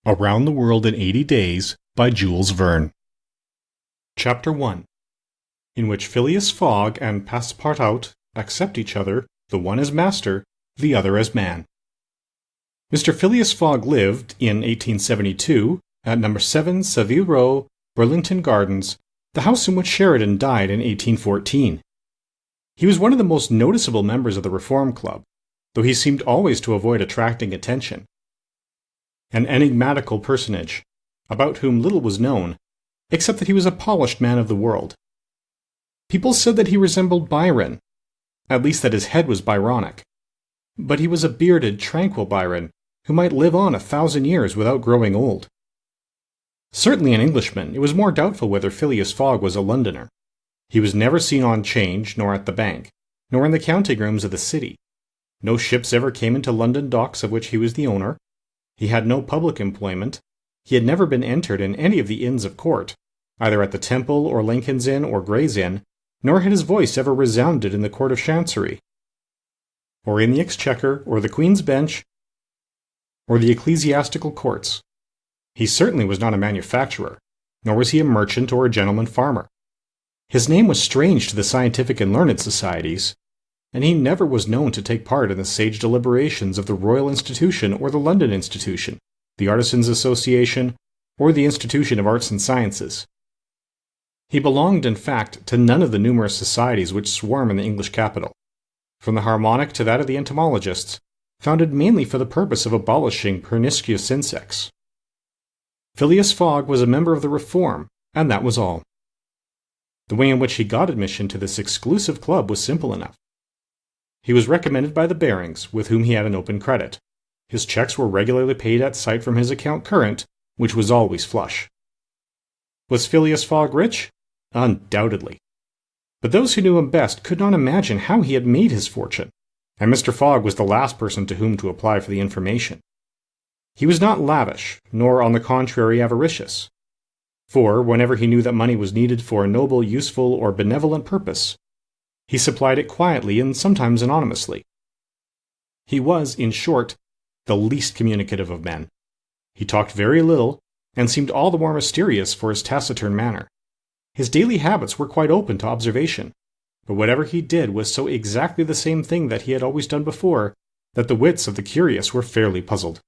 Around the World in 80 Days by Jules Verne. Chapter 1, in which Phileas Fogg and Passepartout accept each other, the one as master, the other as man. Mr. Phileas Fogg lived, in 1872, at No. 7 Savile Row, Burlington Gardens, the house in which Sheridan died in 1814. He was one of the most noticeable members of the Reform Club, though he seemed always to avoid attracting attention. An enigmatical personage, about whom little was known, except that he was a polished man of the world. People said that he resembled Byron, at least that his head was Byronic. But he was a bearded, tranquil Byron, who might live on 1,000 years without growing old. Certainly an Englishman, it was more doubtful whether Phileas Fogg was a Londoner. He was never seen on 'Change, nor at the bank, nor in the counting rooms of the city. No ships ever came into London docks of which he was the owner. He had no public employment. He had never been entered in any of the Inns of Court, either at the Temple or Lincoln's Inn or Gray's Inn, nor had his voice ever resounded in the Court of Chancery, or in the Exchequer, or the Queen's Bench, or the ecclesiastical courts. He certainly was not a manufacturer, nor was he a merchant or a gentleman farmer. His name was strange to the scientific and learned societies, and he never was known to take part in the sage deliberations of the Royal Institution or the London Institution, the Artisans' Association, or the Institution of Arts and Sciences. He belonged, in fact, to none of the numerous societies which swarm in the English capital, from the Harmonic to that of the entomologists, founded mainly for the purpose of abolishing pernicious insects. Phileas Fogg was a member of the Reform, and that was all. The way in which he got admission to this exclusive club was simple enough. He was recommended by the Barings, with whom he had an open credit. His checks were regularly paid at sight from his account current, which was always flush. Was Phileas Fogg rich? Undoubtedly. But those who knew him best could not imagine how he had made his fortune, and Mr. Fogg was the last person to whom to apply for the information. He was not lavish, nor on the contrary avaricious. For, whenever he knew that money was needed for a noble, useful, or benevolent purpose, he supplied it quietly and sometimes anonymously. He was, in short, the least communicative of men. He talked very little, and seemed all the more mysterious for his taciturn manner. His daily habits were quite open to observation, but whatever he did was so exactly the same thing that he had always done before, that the wits of the curious were fairly puzzled.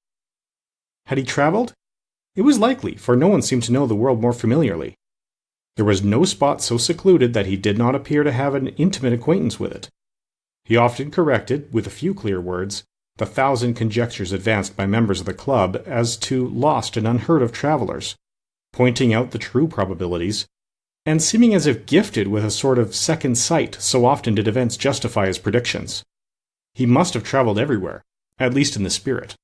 Had he travelled? It was likely, for no one seemed to know the world more familiarly. There was no spot so secluded that he did not appear to have an intimate acquaintance with it. He often corrected, with a few clear words, the 1,000 conjectures advanced by members of the club as to lost and unheard of travellers, pointing out the true probabilities, and seeming as if gifted with a sort of second sight, so often did events justify his predictions. He must have travelled everywhere, at least in the spirit.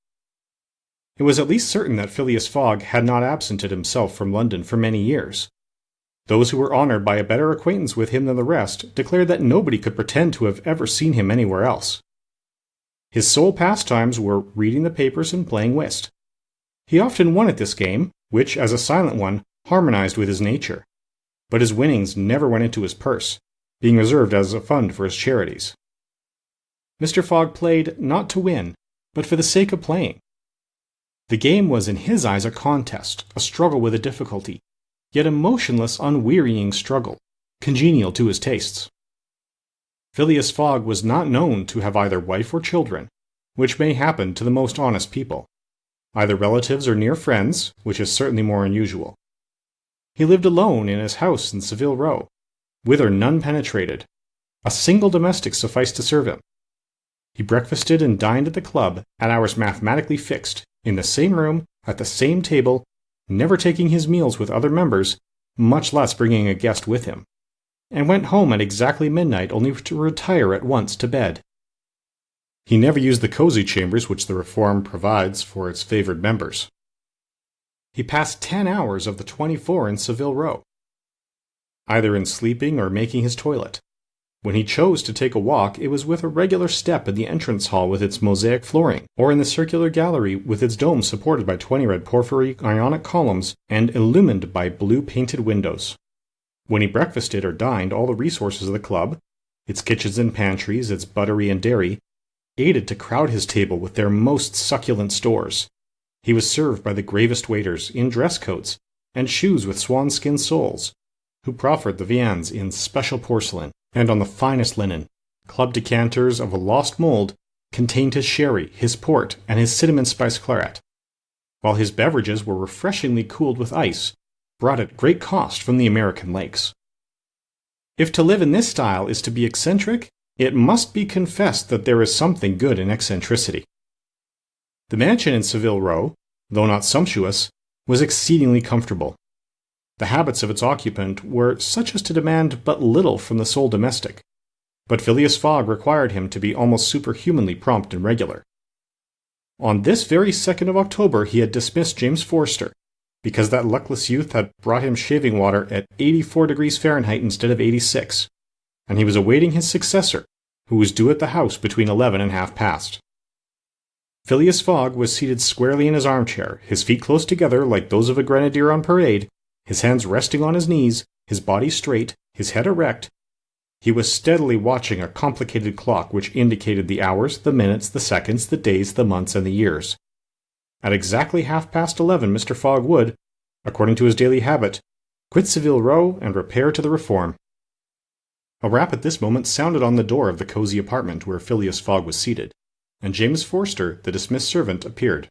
It was at least certain that Phileas Fogg had not absented himself from London for many years. Those who were honoured by a better acquaintance with him than the rest declared that nobody could pretend to have ever seen him anywhere else. His sole pastimes were reading the papers and playing whist. He often won at this game, which, as a silent one, harmonized with his nature, but his winnings never went into his purse, being reserved as a fund for his charities. Mr. Fogg played not to win, but for the sake of playing. The game was in his eyes a contest, a struggle with a difficulty, yet a motionless, unwearying struggle, congenial to his tastes. Phileas Fogg was not known to have either wife or children, which may happen to the most honest people, either relatives or near friends, which is certainly more unusual. He lived alone in his house in Savile Row, whither none penetrated. A single domestic sufficed to serve him. He breakfasted and dined at the club at hours mathematically fixed, in the same room, at the same table, never taking his meals with other members, much less bringing a guest with him, and went home at exactly midnight only to retire at once to bed. He never used the cosy chambers which the Reform provides for its favoured members. He passed 10 hours of the 24 in Savile Row, either in sleeping or making his toilet. When he chose to take a walk, it was with a regular step in the entrance hall with its mosaic flooring, or in the circular gallery with its dome supported by 20 red porphyry Ionic columns and illumined by blue painted windows. When he breakfasted or dined, all the resources of the club, its kitchens and pantries, its buttery and dairy, aided to crowd his table with their most succulent stores. He was served by the gravest waiters in dress coats and shoes with swanskin soles, who proffered the viands in special porcelain and on the finest linen. Club decanters of a lost mold contained his sherry, his port, and his cinnamon spice claret, while his beverages were refreshingly cooled with ice, brought at great cost from the American lakes. If to live in this style is to be eccentric, it must be confessed that there is something good in eccentricity. The mansion in Savile Row, though not sumptuous, was exceedingly comfortable. The habits of its occupant were such as to demand but little from the sole domestic, but Phileas Fogg required him to be almost superhumanly prompt and regular. On this very 2nd of October he had dismissed James Forster, because that luckless youth had brought him shaving water at 84 degrees Fahrenheit instead of 86, and he was awaiting his successor, who was due at the house between 11 and half past. Phileas Fogg was seated squarely in his armchair, his feet close together like those of a grenadier on parade, his hands resting on his knees, his body straight, his head erect. He was steadily watching a complicated clock which indicated the hours, the minutes, the seconds, the days, the months, and the years. At exactly 11:30 Mr. Fogg would, according to his daily habit, quit Savile Row and repair to the Reform. A rap at this moment sounded on the door of the cosy apartment where Phileas Fogg was seated, and James Forster, the dismissed servant, appeared.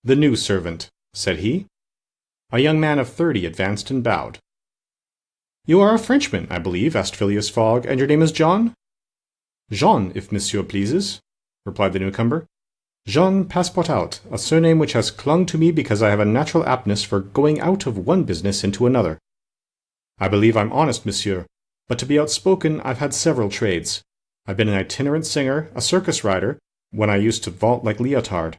"The new servant," said he. A young man of 30 advanced and bowed. "You are a Frenchman, I believe," asked Phileas Fogg, "and your name is John?" "Jean, if monsieur pleases," replied the newcomer. "Jean Passepartout, a surname which has clung to me because I have a natural aptness for going out of one business into another. I believe I'm honest, monsieur, but to be outspoken I've had several trades. I've been an itinerant singer, a circus rider, when I used to vault like Leotard,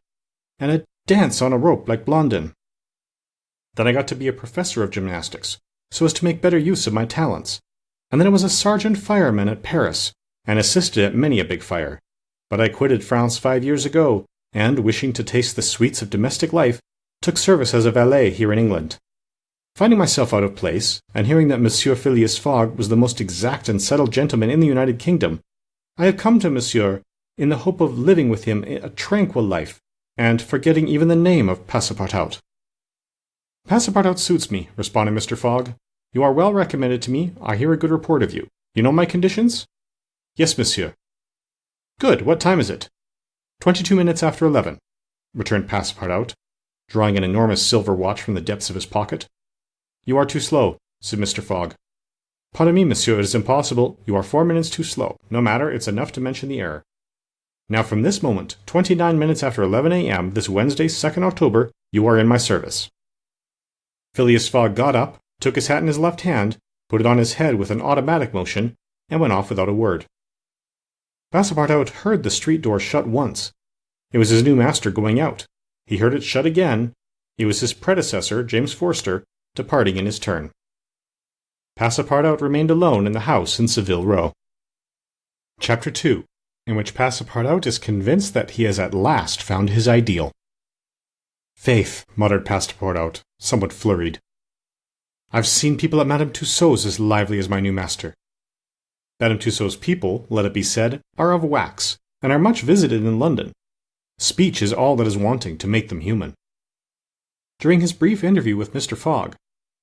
and a dance on a rope like Blondin. Then I got to be a professor of gymnastics, so as to make better use of my talents, and then I was a sergeant fireman at Paris, and assisted at many a big fire. But I quitted France 5 years ago, and, wishing to taste the sweets of domestic life, took service as a valet here in England. Finding myself out of place, and hearing that Monsieur Phileas Fogg was the most exact and settled gentleman in the United Kingdom, I have come to Monsieur in the hope of living with him a tranquil life, and forgetting even the name of Passepartout." "Passepartout suits me," responded Mr. Fogg. "You are well recommended to me. I hear a good report of you. You know my conditions?" "Yes, monsieur." "Good. What time is it?" 22 minutes after 11, returned Passepartout, drawing an enormous silver watch from the depths of his pocket. "You are too slow," said Mr. Fogg. "Pardon me, monsieur, it is impossible. You are 4 minutes too slow. No matter, it's enough to mention the error. Now from this moment, 29 minutes after 11 a.m., this Wednesday, 2nd October, you are in my service." Phileas Fogg got up, took his hat in his left hand, put it on his head with an automatic motion, and went off without a word. Passepartout heard the street door shut once. It was his new master going out. He heard it shut again. It was his predecessor, James Forster, departing in his turn. Passepartout remained alone in the house in Savile Row. Chapter 2, in which Passepartout is convinced that he has at last found his ideal. "Faith," muttered Passepartout, somewhat flurried. "I've seen people at Madame Tussaud's as lively as my new master. Madame Tussaud's people, let it be said, are of wax, and are much visited in London. Speech is all that is wanting to make them human." During his brief interview with Mr. Fogg,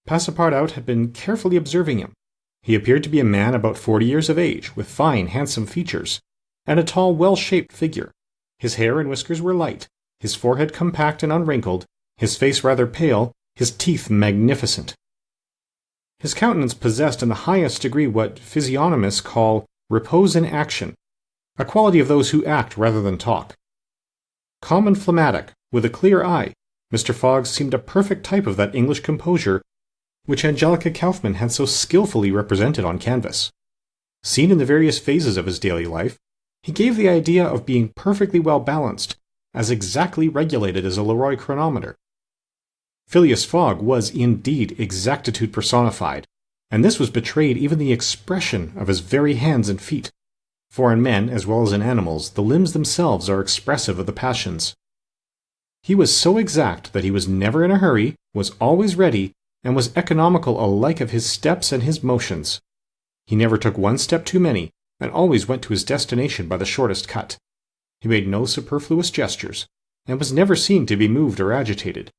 Passepartout had been carefully observing him. He appeared to be a man about 40 years of age, with fine, handsome features, and a tall, well-shaped figure. His hair and whiskers were light, his forehead compact and unwrinkled, his face rather pale, his teeth magnificent. His countenance possessed in the highest degree what physiognomists call repose in action, a quality of those who act rather than talk. Calm and phlegmatic, with a clear eye, Mr. Fogg seemed a perfect type of that English composure which Angelica Kauffmann had so skilfully represented on canvas. Seen in the various phases of his daily life, he gave the idea of being perfectly well balanced, as exactly regulated as a Leroy chronometer. Phileas Fogg was indeed exactitude personified, and this was betrayed even the expression of his very hands and feet. For in men, as well as in animals, the limbs themselves are expressive of the passions. He was so exact that he was never in a hurry, was always ready, and was economical alike of his steps and his motions. He never took one step too many, and always went to his destination by the shortest cut. He made no superfluous gestures, and was never seen to be moved or agitated.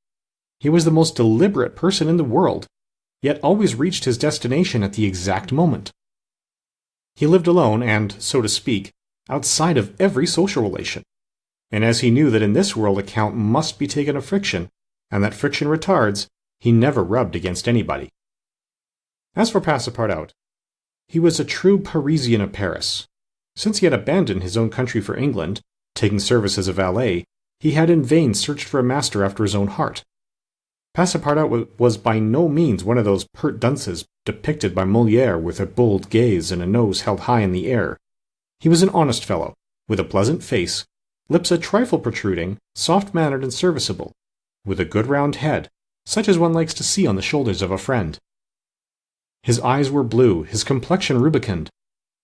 He was the most deliberate person in the world, yet always reached his destination at the exact moment. He lived alone and, so to speak, outside of every social relation, and as he knew that in this world account must be taken of friction, and that friction retards, he never rubbed against anybody. As for Passepartout, he was a true Parisian of Paris. Since he had abandoned his own country for England, taking service as a valet, he had in vain searched for a master after his own heart. Passepartout was by no means one of those pert dunces depicted by Molière with a bold gaze and a nose held high in the air. He was an honest fellow, with a pleasant face, lips a trifle protruding, soft-mannered and serviceable, with a good round head, such as one likes to see on the shoulders of a friend. His eyes were blue, his complexion rubicund,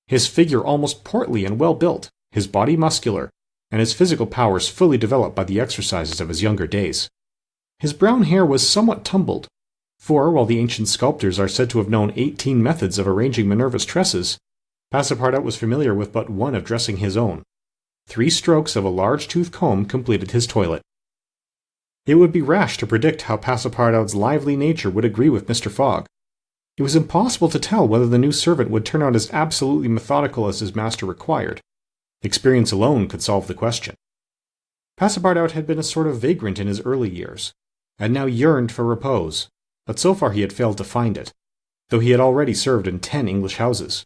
his figure almost portly and well-built, his body muscular, and his physical powers fully developed by the exercises of his younger days. His brown hair was somewhat tumbled, for while the ancient sculptors are said to have known 18 methods of arranging Minerva's tresses, Passepartout was familiar with but one of dressing his own. 3 strokes of a large-toothed comb completed his toilet. It would be rash to predict how Passepartout's lively nature would agree with Mr. Fogg. It was impossible to tell whether the new servant would turn out as absolutely methodical as his master required. Experience alone could solve the question. Passepartout had been a sort of vagrant in his early years, and now yearned for repose, but so far he had failed to find it, though he had already served in 10 English houses.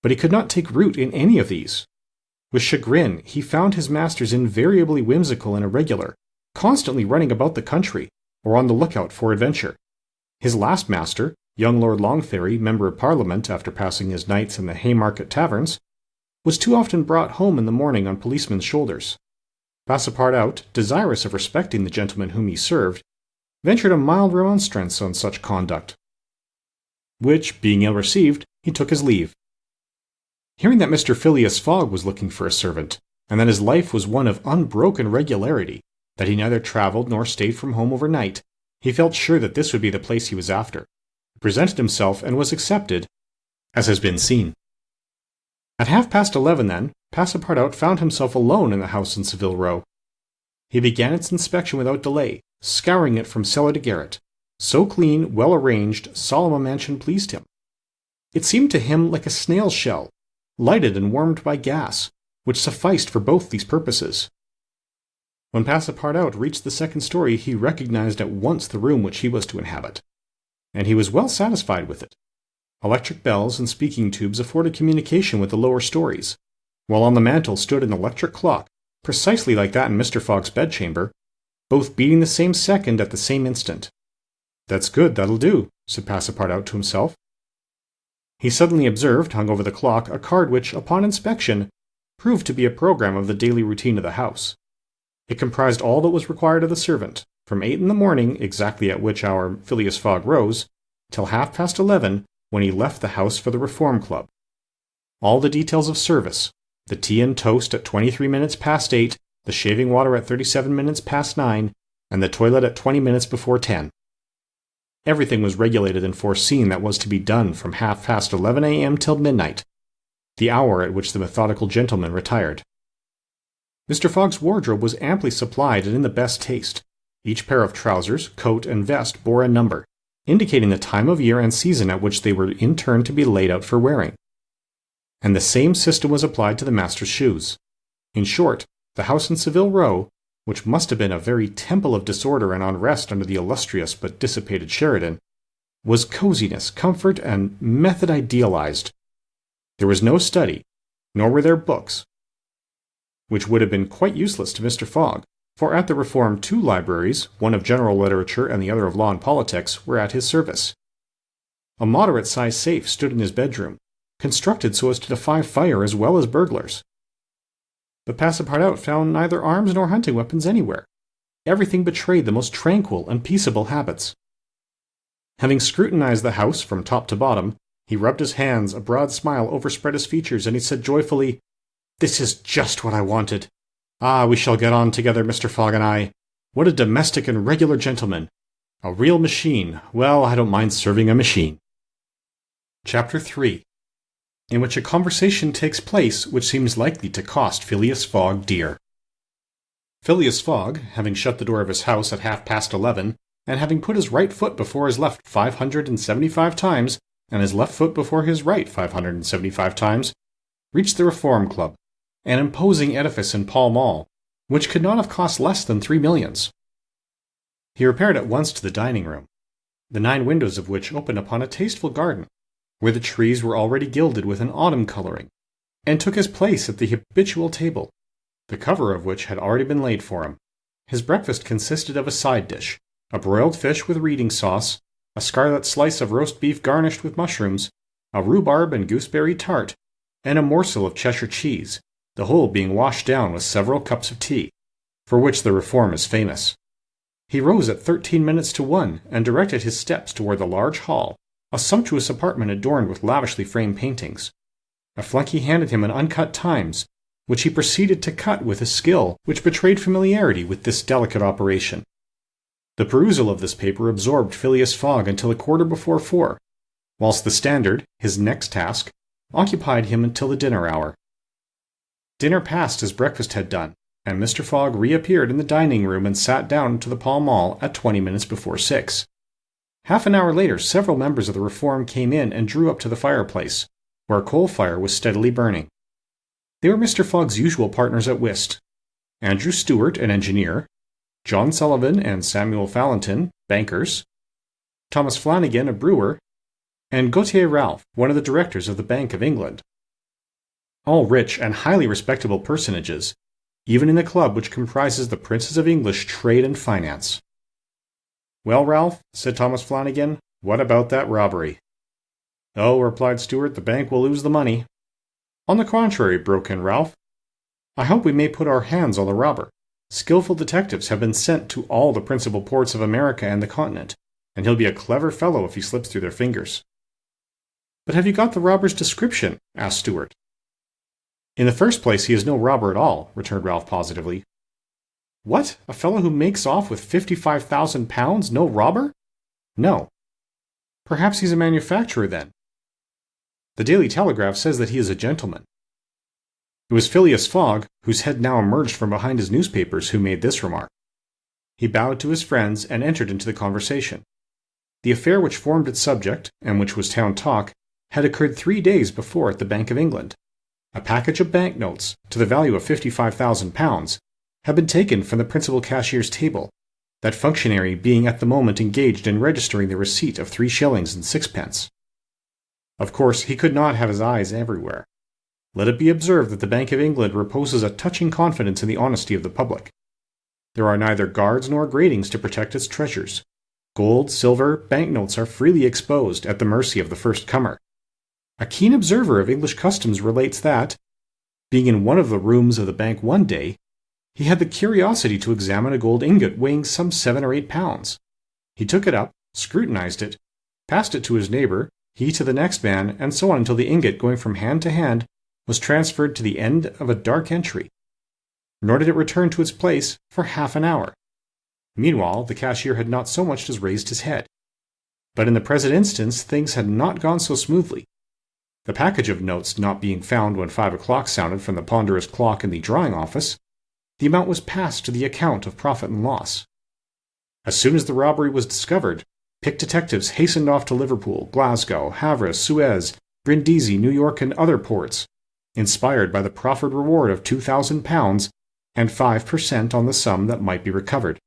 But he could not take root in any of these. With chagrin, he found his masters invariably whimsical and irregular, constantly running about the country, or on the lookout for adventure. His last master, young Lord Longferry, Member of Parliament after passing his nights in the Haymarket taverns, was too often brought home in the morning on policemen's shoulders. Passepartout, desirous of respecting the gentleman whom he served, ventured a mild remonstrance on such conduct, which, being ill received, he took his leave. Hearing that Mr. Phileas Fogg was looking for a servant, and that his life was one of unbroken regularity, that he neither travelled nor stayed from home overnight, he felt sure that this would be the place he was after. He presented himself and was accepted, as has been seen. At 11:30 then, Passepartout found himself alone in the house in Savile Row. He began its inspection without delay, scouring it from cellar to garret. So clean, well-arranged, solemn a mansion pleased him. It seemed to him like a snail's shell, lighted and warmed by gas, which sufficed for both these purposes. When Passepartout reached the 2nd story, he recognized at once the room which he was to inhabit, and he was well satisfied with it. Electric bells and speaking tubes afforded communication with the lower stories, while on the mantel stood an electric clock, precisely like that in Mr. Fogg's bedchamber, both beating the same second at the same instant. "That's good, that'll do," said Passepartout to himself. He suddenly observed, hung over the clock, a card which, upon inspection, proved to be a program of the daily routine of the house. It comprised all that was required of the servant, from 8 in the morning, exactly at which hour Phileas Fogg rose, till 11:30, when he left the house for the Reform Club. All the details of service, the tea and toast at 23 minutes past 8, the shaving water at 37 minutes past 9, and the toilet at 20 minutes before 10. Everything was regulated and foreseen that was to be done from 11:30 a.m. till midnight, the hour at which the methodical gentleman retired. Mr. Fogg's wardrobe was amply supplied and in the best taste. Each pair of trousers, coat, and vest bore a number, indicating the time of year and season at which they were in turn to be laid out for wearing. And the same system was applied to the master's shoes. In short, the house in Savile Row, which must have been a very temple of disorder and unrest under the illustrious but dissipated Sheridan, was coziness, comfort, and method idealized. There was no study, nor were there books, which would have been quite useless to Mr. Fogg, for at the Reform 2 libraries, one of general literature and the other of law and politics, were at his service. A moderate-sized safe stood in his bedroom, constructed so as to defy fire as well as burglars. But Passepartout found neither arms nor hunting weapons anywhere. Everything betrayed the most tranquil and peaceable habits. Having scrutinized the house from top to bottom, he rubbed his hands, a broad smile overspread his features, and he said joyfully, "This is just what I wanted. Ah, we shall get on together, Mr. Fogg and I. What a domestic and regular gentleman. A real machine. Well, I don't mind serving a machine." Chapter 3, in which a conversation takes place which seems likely to cost Phileas Fogg dear. Phileas Fogg, having shut the door of his house at 11:30, and having put his right foot before his left 575 times, and his left foot before his right 575 times, reached the Reform Club, an imposing edifice in Pall Mall, which could not have cost less than 3 millions. He repaired at once to the dining room, the 9 windows of which opened upon a tasteful garden, where the trees were already gilded with an autumn coloring, and took his place at the habitual table, the cover of which had already been laid for him. His breakfast consisted of a side dish, a broiled fish with reading sauce, a scarlet slice of roast beef garnished with mushrooms, a rhubarb and gooseberry tart, and a morsel of Cheshire cheese, the whole being washed down with several cups of tea, for which the Reform is famous. He rose at 1:13 and directed his steps toward the large hall, a sumptuous apartment adorned with lavishly framed paintings. A flunkey handed him an uncut Times, which he proceeded to cut with a skill which betrayed familiarity with this delicate operation. The perusal of this paper absorbed Phileas Fogg until 4:15, whilst the Standard, his next task, occupied him until the dinner hour. Dinner passed as breakfast had done, and Mr. Fogg reappeared in the dining room and sat down to the Pall Mall at 6:20. Half an hour later, several members of the Reform came in and drew up to the fireplace, where a coal fire was steadily burning. They were Mr. Fogg's usual partners at whist: Andrew Stewart, an engineer; John Sullivan and Samuel Fallentin, bankers; Thomas Flanagan, a brewer; and Gautier Ralph, one of the directors of the Bank of England. All rich and highly respectable personages, even in the club which comprises the princes of English trade and finance. "Well, Ralph," said Thomas Flanagan, "what about that robbery?" "Oh," replied Stewart, "the bank will lose the money." "On the contrary," broke in Ralph, "I hope we may put our hands on the robber. Skillful detectives have been sent to all the principal ports of America and the continent, and he'll be a clever fellow if he slips through their fingers." "But have you got the robber's description?" asked Stewart. "In the first place, he is no robber at all," returned Ralph positively. "What? A fellow who makes off with £55,000 no robber?" "No." "Perhaps he's a manufacturer, then." "The Daily Telegraph says that he is a gentleman." It was Phileas Fogg, whose head now emerged from behind his newspapers, who made this remark. He bowed to his friends and entered into the conversation. The affair which formed its subject, and which was town talk, had occurred 3 days before at the Bank of England. A package of banknotes, to the value of £55,000, had been taken from the principal cashier's table, that functionary being at the moment engaged in registering the receipt of 3 shillings and 6 pence. Of course, he could not have his eyes everywhere. Let it be observed that the Bank of England reposes a touching confidence in the honesty of the public. There are neither guards nor gratings to protect its treasures. Gold, silver, banknotes are freely exposed at the mercy of the first comer. A keen observer of English customs relates that, being in one of the rooms of the bank one day, he had the curiosity to examine a gold ingot weighing some 7 or 8 pounds. He took it up, scrutinized it, passed it to his neighbor, he to the next man, and so on until the ingot, going from hand to hand, was transferred to the end of a dark entry. Nor did it return to its place for half an hour. Meanwhile, the cashier had not so much as raised his head. But in the present instance, things had not gone so smoothly. The package of notes not being found when 5 o'clock sounded from the ponderous clock in the drawing office, the amount was passed to the account of profit and loss. As soon as the robbery was discovered, picked detectives hastened off to Liverpool, Glasgow, Havre, Suez, Brindisi, New York, and other ports, inspired by the proffered reward of £2,000 and 5% on the sum that might be recovered.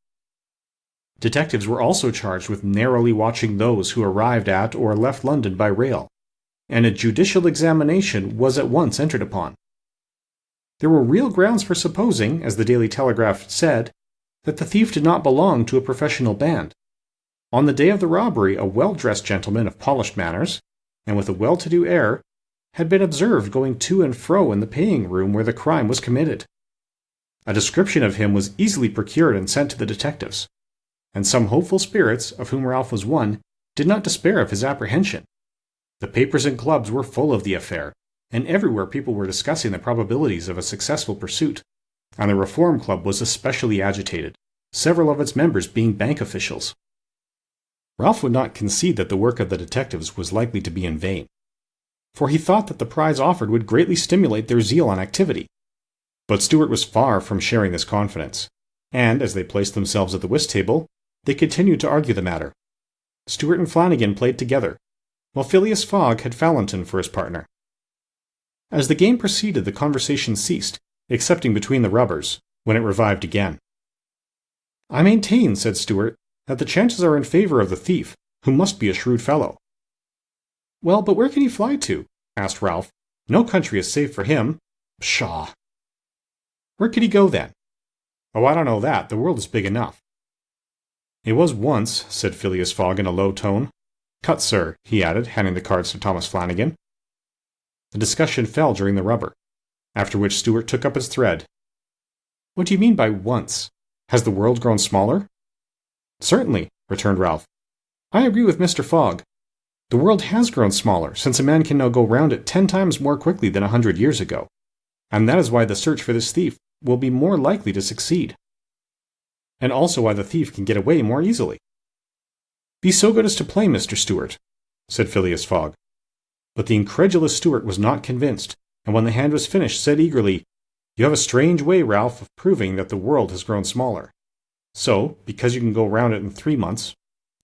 Detectives were also charged with narrowly watching those who arrived at or left London by rail, and a judicial examination was at once entered upon. There were real grounds for supposing, as the Daily Telegraph said, that the thief did not belong to a professional band. On the day of the robbery, a well-dressed gentleman of polished manners, and with a well-to-do air, had been observed going to and fro in the paying room where the crime was committed. A description of him was easily procured and sent to the detectives, and some hopeful spirits, of whom Ralph was one, did not despair of his apprehension. The papers and clubs were full of the affair, and everywhere people were discussing the probabilities of a successful pursuit, and the Reform Club was especially agitated, several of its members being bank officials. Ralph would not concede that the work of the detectives was likely to be in vain, for he thought that the prize offered would greatly stimulate their zeal and activity. But Stewart was far from sharing this confidence. and as they placed themselves at the whist table, they continued to argue the matter. Stewart and Flanagan played together, while Phileas Fogg had Fallentin for his partner. As the game proceeded, the conversation ceased, excepting between the rubbers, when it revived again. "I maintain," said Stewart, "that the chances are in favor of the thief, who must be a shrewd fellow." "Well, but where can he fly to?" asked Ralph. "No country is safe for him." "Pshaw!" "Where could he go, then?" "Oh, I don't know that. The world is big enough." "It was once," said Phileas Fogg in a low tone. "Cut, sir," he added, handing the cards to Thomas Flanagan. The discussion fell during the rubber, after which Stewart took up his thread. "What do you mean by once? Has the world grown smaller?" "Certainly," returned Ralph. "I agree with Mr. Fogg. The world has grown smaller, since a man can now go round it 10 times more quickly than 100 years ago, and that is why the search for this thief will be more likely to succeed. And also why the thief can get away more easily." "Be so good as to play, Mr. Stewart," said Phileas Fogg. But the incredulous Stewart was not convinced, and when the hand was finished said eagerly, "You have a strange way, Ralph, of proving that the world has grown smaller. So, because you can go round it in 3 months—"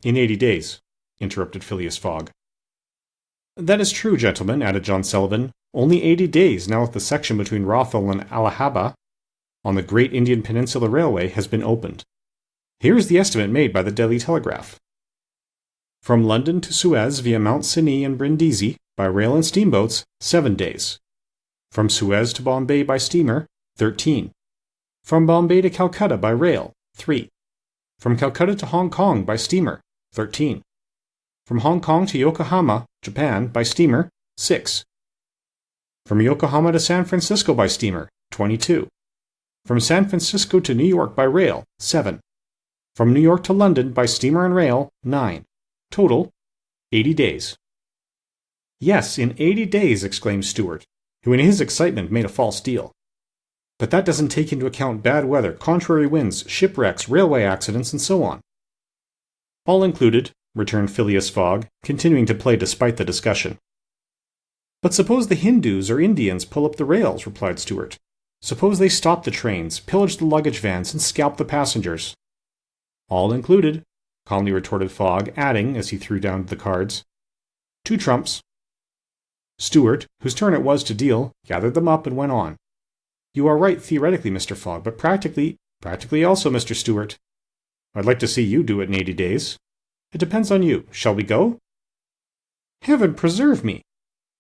"In 80 days," interrupted Phileas Fogg. "That is true, gentlemen," added John Sullivan. "Only 80 days now that the section between Rothal and Allahabad, on the Great Indian Peninsula Railway, has been opened. Here is the estimate made by the Daily Telegraph. From London to Suez via Mount Cenis and Brindisi, by rail and steamboats, 7 days. From Suez to Bombay by steamer, 13. From Bombay to Calcutta by rail, 3. From Calcutta to Hong Kong by steamer, 13. From Hong Kong to Yokohama, Japan, by steamer, 6. From Yokohama to San Francisco by steamer, 22. From San Francisco to New York by rail, 7. From New York to London by steamer and rail, 9. Total, 80 days. "Yes, in 80 days, exclaimed Stewart, who in his excitement made a false deal. "But that doesn't take into account bad weather, contrary winds, shipwrecks, railway accidents, and so on." "All included," returned Phileas Fogg, continuing to play despite the discussion. "But suppose the Hindus or Indians pull up the rails," replied Stewart. "Suppose they stop the trains, pillage the luggage vans, and scalp the passengers." "All included," calmly retorted Fogg, adding, as he threw down the cards, "2 trumps." Stewart, whose turn it was to deal, gathered them up and went on. "You are right theoretically, Mr. Fogg, but practically also, Mr. Stewart. I'd like to see you do it in 80 days. It depends on you. Shall we go?" "Heaven preserve me!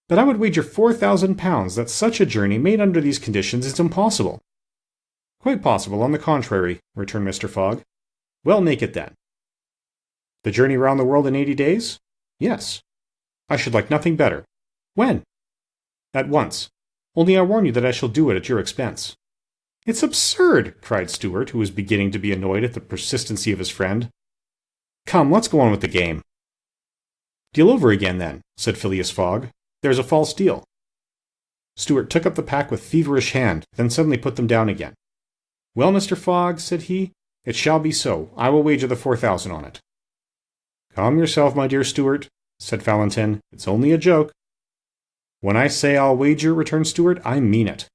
But I would wager £4,000 that such a journey made under these conditions is impossible." "Quite possible, on the contrary," returned Mr. Fogg. "Well, make it then." "The journey round the world in 80 days? Yes. I should like nothing better. When?" "At once. Only I warn you that I shall do it at your expense." "It's absurd!" cried Stewart, who was beginning to be annoyed at the persistency of his friend. "Come, let's go on with the game." "Deal over again, then," said Phileas Fogg. "There's a false deal." Stewart took up the pack with feverish hand, then suddenly put them down again. "Well, Mr. Fogg," said he, "it shall be so. I will wager the 4,000 on it." "Calm yourself, my dear Stewart," said Fallentin. "It's only a joke." "When I say I'll wager," returned Stewart, "I mean it."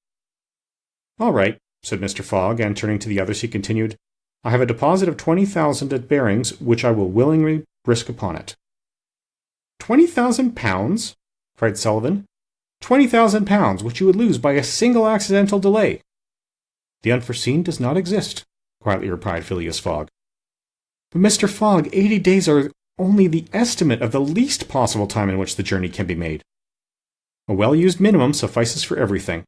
"All right," said Mr. Fogg, and turning to the others he continued, "I have a deposit of 20,000 at Barings, which I will willingly risk upon it." £20,000? cried Sullivan. £20,000, which you would lose by a single accidental delay." "The unforeseen does not exist," quietly replied Phileas Fogg. "But, Mr. Fogg, 80 days are only the estimate of the least possible time in which the journey can be made. A well-used minimum suffices for everything."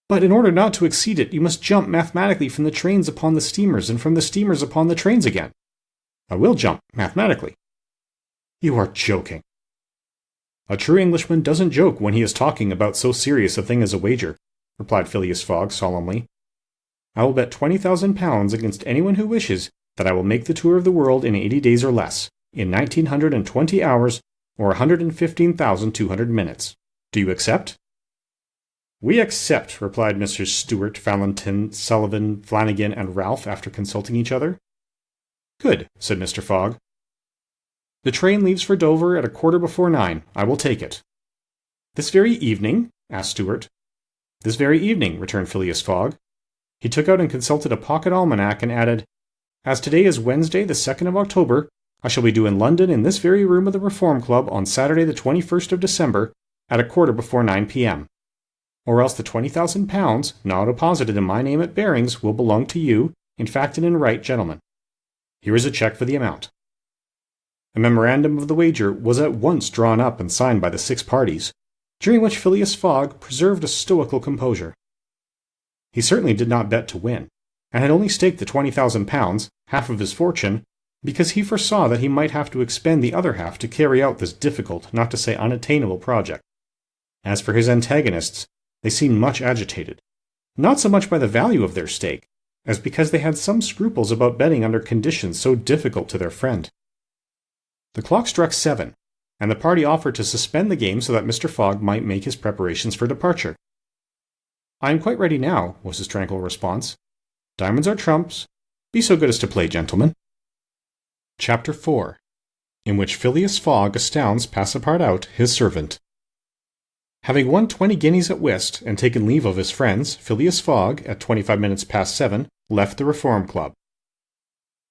"But in order not to exceed it, you must jump mathematically from the trains upon the steamers, and from the steamers upon the trains again." "I will jump, mathematically." "You are joking." "A true Englishman doesn't joke when he is talking about so serious a thing as a wager," replied Phileas Fogg solemnly. "I will bet £20,000 against anyone who wishes that I will make the tour of the world in 80 days or less, in 1920 hours, or 115,200 minutes. Do you accept?" "We accept," replied Mr. Stewart, Fallentin, Sullivan, Flanagan, and Ralph after consulting each other. "Good," said Mr. Fogg. "The train leaves for Dover at 9:15. I will take it." "This very evening?" asked Stewart. "This very evening," returned Phileas Fogg. He took out and consulted a pocket almanac and added, "As today is Wednesday, the 2nd of October, I shall be due in London in this very room of the Reform Club on Saturday the 21st of December at 9:15 p.m. Or else the £20,000, now deposited in my name at Barings, will belong to you, in fact and in right, gentlemen. Here is a cheque for the amount." A memorandum of the wager was at once drawn up and signed by the 6 parties, during which Phileas Fogg preserved a stoical composure. He certainly did not bet to win, and had only staked the £20,000, half of his fortune, because he foresaw that he might have to expend the other half to carry out this difficult, not to say unattainable project. As for his antagonists, they seemed much agitated, not so much by the value of their stake, as because they had some scruples about betting under conditions so difficult to their friend. The clock struck 7, and the party offered to suspend the game so that Mr. Fogg might make his preparations for departure. "I am quite ready now," was his tranquil response. "Diamonds are trumps. Be so good as to play, gentlemen." Chapter 4, in which Phileas Fogg astounds Passepartout, his servant. Having won 20 guineas at whist and taken leave of his friends, Phileas Fogg, at 25 minutes past 7, left the Reform Club.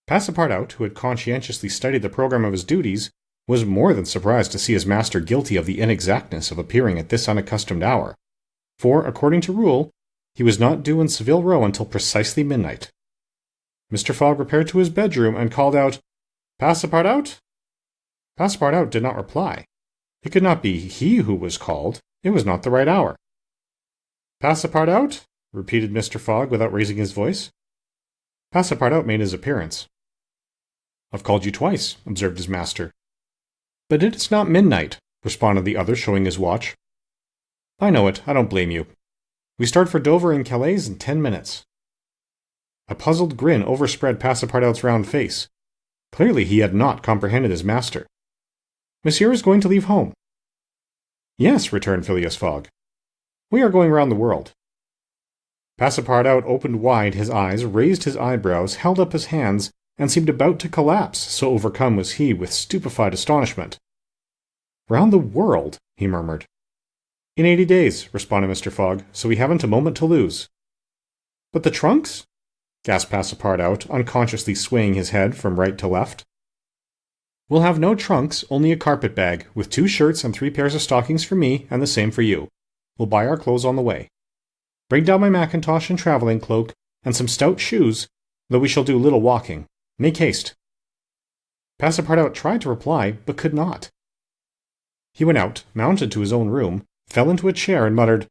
Passepartout, who had conscientiously studied the programme of his duties, was more than surprised to see his master guilty of the inexactness of appearing at this unaccustomed hour, for, according to rule, he was not due in Savile Row until precisely midnight. Mr. Fogg repaired to his bedroom and called out, "Passepartout?" Passepartout did not reply. It could not be he who was called. It was not the right hour. "Passepartout?" repeated Mr. Fogg without raising his voice. Passepartout made his appearance. "I've called you twice," observed his master. "But it is not midnight," responded the other, showing his watch. "I know it. I don't blame you. We start for Dover and Calais in 10 minutes. A puzzled grin overspread Passepartout's round face. Clearly he had not comprehended his master. "Monsieur is going to leave home?" "Yes," returned Phileas Fogg. "We are going round the world." Passepartout opened wide his eyes, raised his eyebrows, held up his hands, and seemed about to collapse, so overcome was he with stupefied astonishment. "Round the world?" he murmured. "In 80 days," responded Mr. Fogg, "so we haven't a moment to lose." "But the trunks?" gasped Passepartout, unconsciously swaying his head from right to left. "We'll have no trunks, only a carpet-bag, with 2 shirts and 3 pairs of stockings for me, and the same for you. We'll buy our clothes on the way. Bring down my mackintosh and travelling cloak, and some stout shoes, though we shall do little walking. Make haste." Passepartout tried to reply, but could not. He went out, mounted to his own room, fell into a chair, and muttered,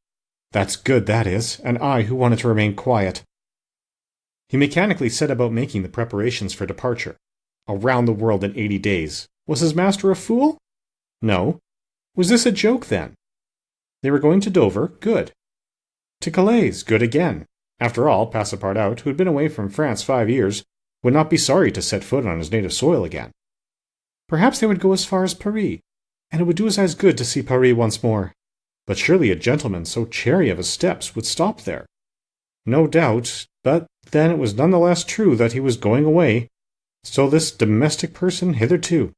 "That's good, that is, and I who wanted to remain quiet." He mechanically set about making the preparations for departure. Around the world in 80 days. Was his master a fool? No. Was this a joke, then? They were going to Dover, good. To Calais, good again. After all, Passepartout, who had been away from France 5 years, would not be sorry to set foot on his native soil again. Perhaps they would go as far as Paris, and it would do his eyes good to see Paris once more. But surely a gentleman so chary of his steps would stop there. No doubt, but then it was none the less true that he was going away. So this domestic person hitherto.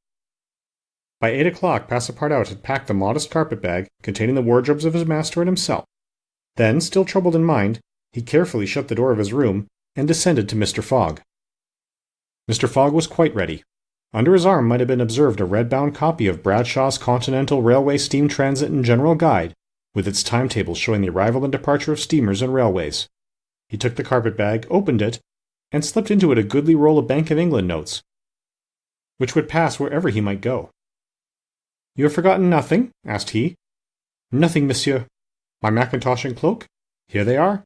By 8 o'clock Passepartout had packed the modest carpet-bag containing the wardrobes of his master and himself. Then, still troubled in mind, he carefully shut the door of his room and descended to Mr. Fogg. Mr. Fogg was quite ready. Under his arm might have been observed a red-bound copy of Bradshaw's Continental Railway Steam Transit and General Guide, with its timetables showing the arrival and departure of steamers and railways. He took the carpet-bag, opened it, and slipped into it a goodly roll of Bank of England notes, which would pass wherever he might go. "You have forgotten nothing?" asked he. "Nothing, monsieur. My mackintosh and cloak? Here they are."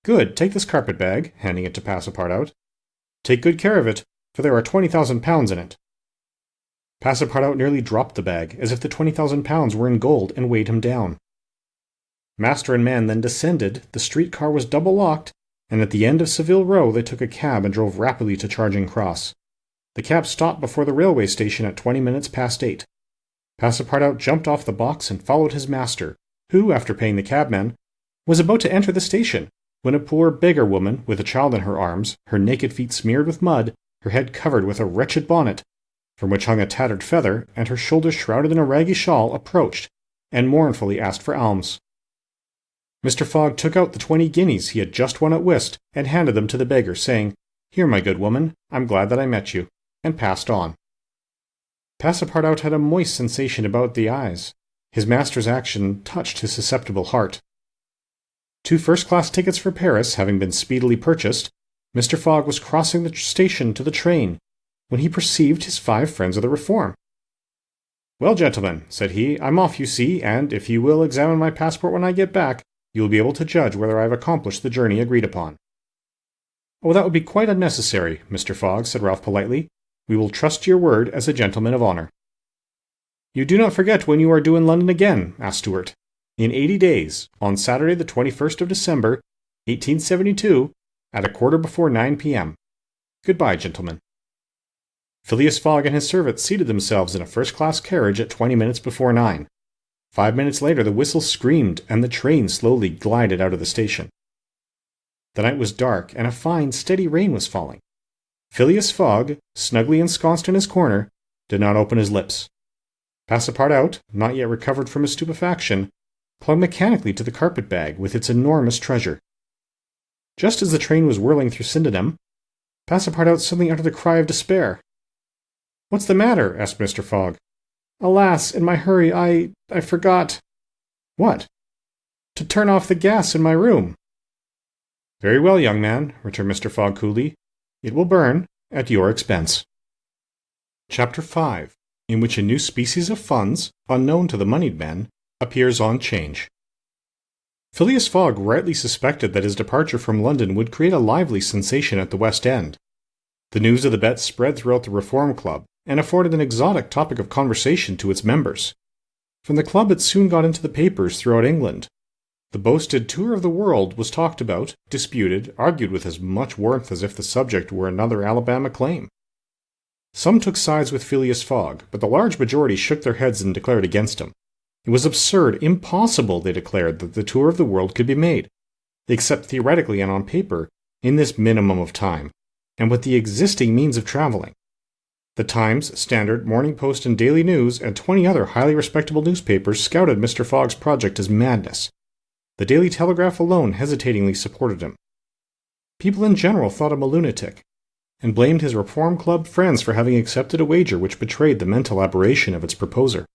"Good. Take this carpet-bag," handing it to Passepartout. "Take good care of it, for there are £20,000 in it." Passepartout nearly dropped the bag, as if the £20,000 were in gold, and weighed him down. Master and man then descended, the street-car was double-locked, and at the end of Savile Row they took a cab and drove rapidly to Charing Cross. The cab stopped before the railway station at 20 minutes past 8. Passepartout jumped off the box and followed his master, who, after paying the cabman, was about to enter the station, when a poor beggar woman, with a child in her arms, her naked feet smeared with mud, her head covered with a wretched bonnet, from which hung a tattered feather, and her shoulders shrouded in a raggy shawl, approached, and mournfully asked for alms. Mr. Fogg took out the 20 guineas he had just won at whist and handed them to the beggar, saying, "Here, my good woman, I'm glad that I met you," and passed on. Passepartout had a moist sensation about the eyes. His master's action touched his susceptible heart. 2 first-class tickets for Paris having been speedily purchased, Mr. Fogg was crossing the station to the train, when he perceived his 5 friends of the Reform. "Well, gentlemen," said he, "I'm off, you see, and if you will examine my passport when I get back, you will be able to judge whether I have accomplished the journey agreed upon." "Oh, that would be quite unnecessary, Mr. Fogg," said Ralph politely. "We will trust your word as a gentleman of honour." "You do not forget when you are due in London again?" asked Stewart. "In 80 days, on Saturday the 21st of December, 1872, at 9:15 p.m. Goodbye, gentlemen." Phileas Fogg and his servant seated themselves in a first-class carriage at 20 minutes before 9. 5 minutes later the whistle screamed, and the train slowly glided out of the station. The night was dark, and a fine, steady rain was falling. Phileas Fogg, snugly ensconced in his corner, did not open his lips. Passepartout, not yet recovered from his stupefaction, clung mechanically to the carpet-bag with its enormous treasure. Just as the train was whirling through Sydenham, Passepartout suddenly uttered a cry of despair. "What's the matter?" asked Mr. Fogg. "Alas, in my hurry, I forgot—" "What?" "To turn off the gas in my room." "Very well, young man," returned Mr. Fogg coolly. "It will burn at your expense." Chapter 5, in which a new species of funds, unknown to the moneyed men, appears on 'Change. Phileas Fogg rightly suspected that his departure from London would create a lively sensation at the West End. The news of the bet spread throughout the Reform Club, and afforded an exotic topic of conversation to its members. From the club it soon got into the papers throughout England. The boasted tour of the world was talked about, disputed, argued with as much warmth as if the subject were another Alabama claim. Some took sides with Phileas Fogg, but the large majority shook their heads and declared against him. It was absurd, impossible, they declared, that the tour of the world could be made, except theoretically and on paper, in this minimum of time, and with the existing means of traveling. The Times, Standard, Morning Post, and Daily News, and 20 other highly respectable newspapers scouted Mr. Fogg's project as madness. The Daily Telegraph alone hesitatingly supported him. People in general thought him a lunatic, and blamed his Reform Club friends for having accepted a wager which betrayed the mental aberration of its proposer.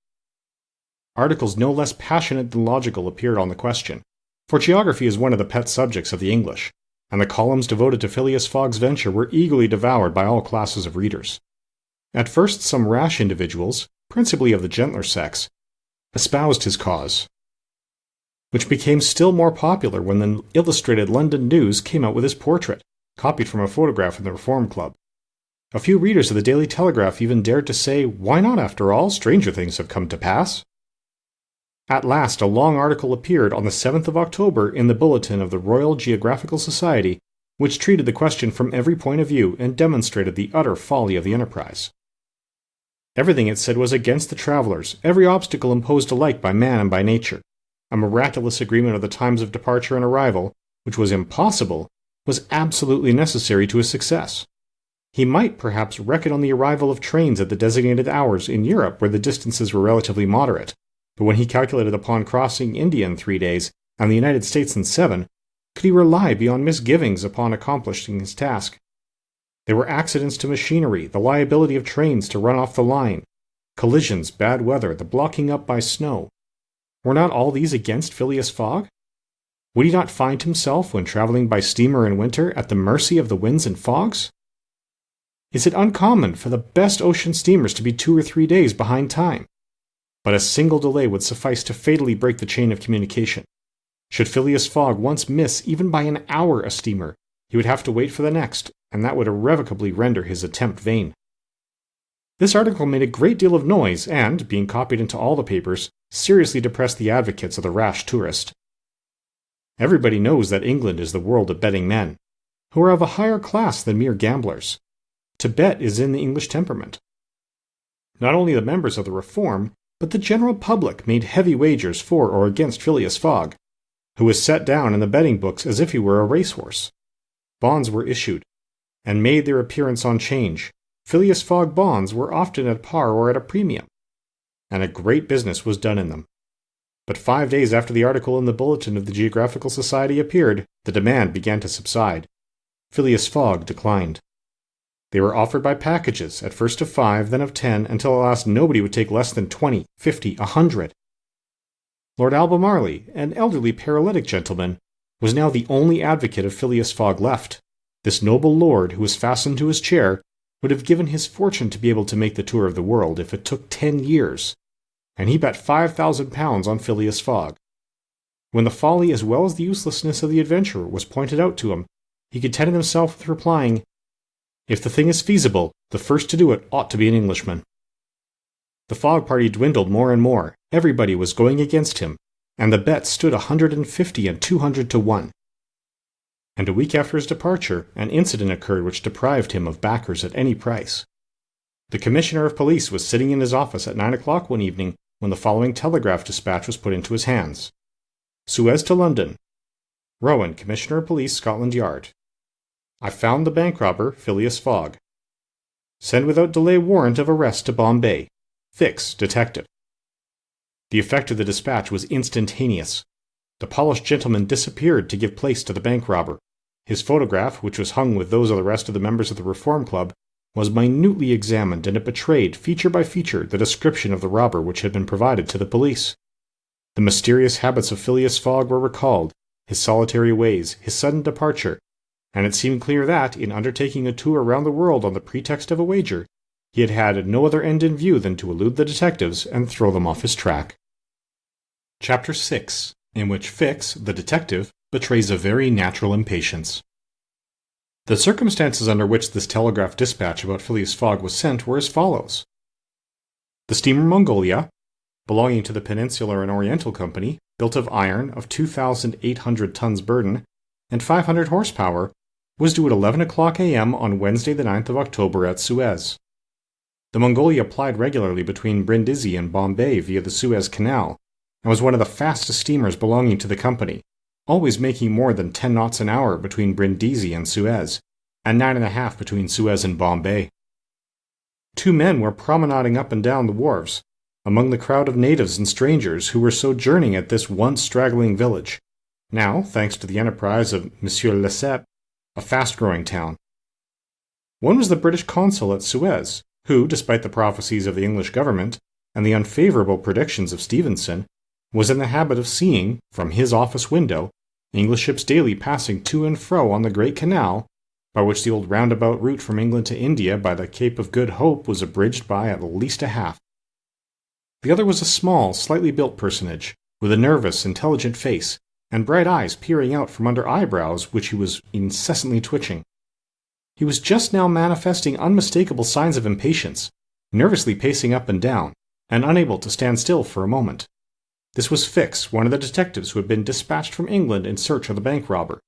Articles no less passionate than logical appeared on the question, for geography is one of the pet subjects of the English, and the columns devoted to Phileas Fogg's venture were eagerly devoured by all classes of readers. At first some rash individuals, principally of the gentler sex, espoused his cause, which became still more popular when the Illustrated London News came out with his portrait, copied from a photograph in the Reform Club. A few readers of the Daily Telegraph even dared to say, "Why not, after all? Stranger things have come to pass." At last a long article appeared on the 7th of October in the Bulletin of the Royal Geographical Society, which treated the question from every point of view and demonstrated the utter folly of the enterprise. Everything, it said, was against the travellers, every obstacle imposed alike by man and by nature. A miraculous agreement of the times of departure and arrival, which was impossible, was absolutely necessary to his success. He might, perhaps, reckon on the arrival of trains at the designated hours in Europe where the distances were relatively moderate, but when he calculated upon crossing India in 3 days, and the United States in 7, could he rely beyond misgivings upon accomplishing his task? There were accidents to machinery, the liability of trains to run off the line, collisions, bad weather, the blocking up by snow. Were not all these against Phileas Fogg? Would he not find himself, when travelling by steamer in winter, at the mercy of the winds and fogs? Is it uncommon for the best ocean steamers to be 2 or 3 days behind time? But a single delay would suffice to fatally break the chain of communication. Should Phileas Fogg once miss even by an hour a steamer, he would have to wait for the next, and that would irrevocably render his attempt vain. This article made a great deal of noise and, being copied into all the papers, seriously depressed the advocates of the rash tourist. Everybody knows that England is the world of betting men, who are of a higher class than mere gamblers. To bet is in the English temperament. Not only the members of the Reform, but the general public made heavy wagers for or against Phileas Fogg, who was set down in the betting books as if he were a racehorse. Bonds were issued, and made their appearance on 'Change. Phileas Fogg bonds were often at par or at a premium, and a great business was done in them. But 5 days after the article in the Bulletin of the Geographical Society appeared, the demand began to subside. Phileas Fogg declined. They were offered by packages, at first of 5, then of 10, until at last nobody would take less than 20, 50, 100. Lord Albemarle, an elderly paralytic gentleman, was now the only advocate of Phileas Fogg left. This noble lord, who was fastened to his chair, would have given his fortune to be able to make the tour of the world if it took 10 years. And he bet £5,000 on Phileas Fogg. When the folly as well as the uselessness of the adventure was pointed out to him, he contented himself with replying, "If the thing is feasible, the first to do it ought to be an Englishman." The Fogg party dwindled more and more. Everybody was going against him, and the bets stood 150 and 200 to 1. And a week after his departure, an incident occurred which deprived him of backers at any price. The Commissioner of Police was sitting in his office at 9 o'clock one evening when the following telegraph dispatch was put into his hands. Suez to London. Rowan, Commissioner of Police, Scotland Yard. I found the bank robber, Phileas Fogg. Send without delay warrant of arrest to Bombay. Fix, detective. The effect of the dispatch was instantaneous. The polished gentleman disappeared to give place to the bank robber. His photograph, which was hung with those of the rest of the members of the Reform Club, was minutely examined, and it betrayed, feature by feature, the description of the robber which had been provided to the police. The mysterious habits of Phileas Fogg were recalled, his solitary ways, his sudden departure, and it seemed clear that, in undertaking a tour round the world on the pretext of a wager, he had had no other end in view than to elude the detectives and throw them off his track. Chapter 6, in which Fix, the detective, betrays a very natural impatience. The circumstances under which this telegraph dispatch about Phileas Fogg was sent were as follows. The steamer Mongolia, belonging to the Peninsular and Oriental Company, built of iron of 2,800 tons burden and 500 horsepower, was due at 11 o'clock a.m. on Wednesday the 9th of October at Suez. The Mongolia plied regularly between Brindisi and Bombay via the Suez Canal, and was one of the fastest steamers belonging to the company, always making more than 10 knots an hour between Brindisi and Suez, and 9.5 between Suez and Bombay. 2 men were promenading up and down the wharves, among the crowd of natives and strangers who were sojourning at this once straggling village, now, thanks to the enterprise of Monsieur Lesseps, a fast-growing town. One was the British consul at Suez, who, despite the prophecies of the English government and the unfavourable predictions of Stevenson, was in the habit of seeing, from his office window, English ships daily passing to and fro on the Great Canal, by which the old roundabout route from England to India by the Cape of Good Hope was abridged by at least a half. The other was a small, slightly built personage, with a nervous, intelligent face, and bright eyes peering out from under eyebrows which he was incessantly twitching. He was just now manifesting unmistakable signs of impatience, nervously pacing up and down, and unable to stand still for a moment. This was Fix, one of the detectives who had been dispatched from England in search of the bank robber.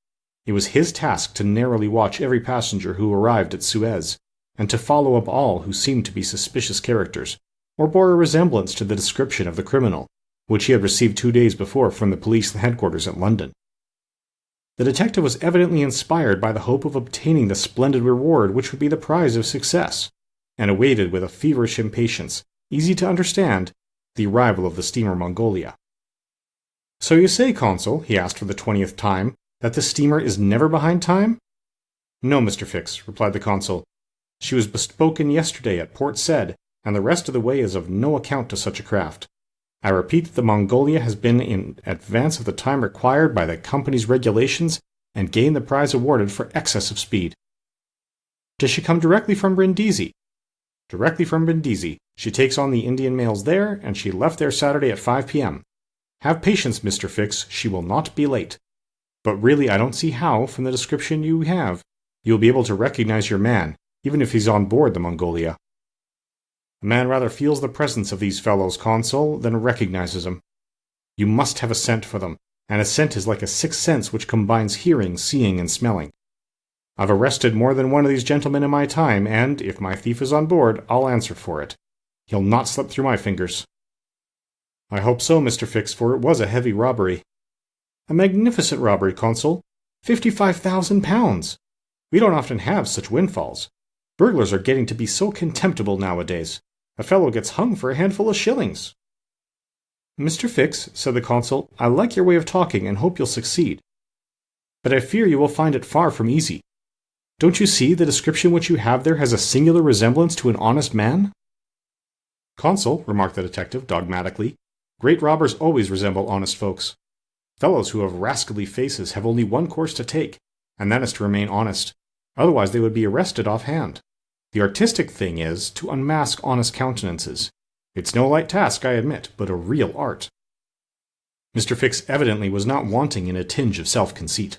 It was his task to narrowly watch every passenger who arrived at Suez, and to follow up all who seemed to be suspicious characters, or bore a resemblance to the description of the criminal, which he had received 2 days before from the police headquarters at London. The detective was evidently inspired by the hope of obtaining the splendid reward which would be the prize of success, and awaited with a feverish impatience, easy to understand, the arrival of the steamer Mongolia. "So you say, Consul," he asked for the 20th time, "that the steamer is never behind time?" "No, Mr. Fix," replied the Consul. "She was bespoken yesterday at Port Said, and the rest of the way is of no account to such a craft. I repeat that the Mongolia has been in advance of the time required by the company's regulations and gained the prize awarded for excess of speed." "Does she come directly from Brindisi?" "Directly from Brindisi. She takes on the Indian mails there, and she left there Saturday at 5 p.m. Have patience, Mr. Fix, she will not be late. But really I don't see how, from the description you have, you will be able to recognize your man, even if he's on board the Mongolia." "A man rather feels the presence of these fellows, Consul, than recognizes them. You must have a scent for them, and a scent is like a sixth sense which combines hearing, seeing, and smelling. I've arrested more than one of these gentlemen in my time, and, if my thief is on board, I'll answer for it. He'll not slip through my fingers." "I hope so, Mr. Fix, for it was a heavy robbery." "A magnificent robbery, Consul. £55,000. We don't often have such windfalls. Burglars are getting to be so contemptible nowadays. A fellow gets hung for a handful of shillings." "Mr. Fix," said the consul, "I like your way of talking and hope you'll succeed. But I fear you will find it far from easy. Don't you see the description which you have there has a singular resemblance to an honest man?" "Consul," remarked the detective dogmatically, "great robbers always resemble honest folks. Fellows who have rascally faces have only one course to take, and that is to remain honest. Otherwise they would be arrested offhand. The artistic thing is to unmask honest countenances. It's no light task, I admit, but a real art." Mr. Fix evidently was not wanting in a tinge of self-conceit.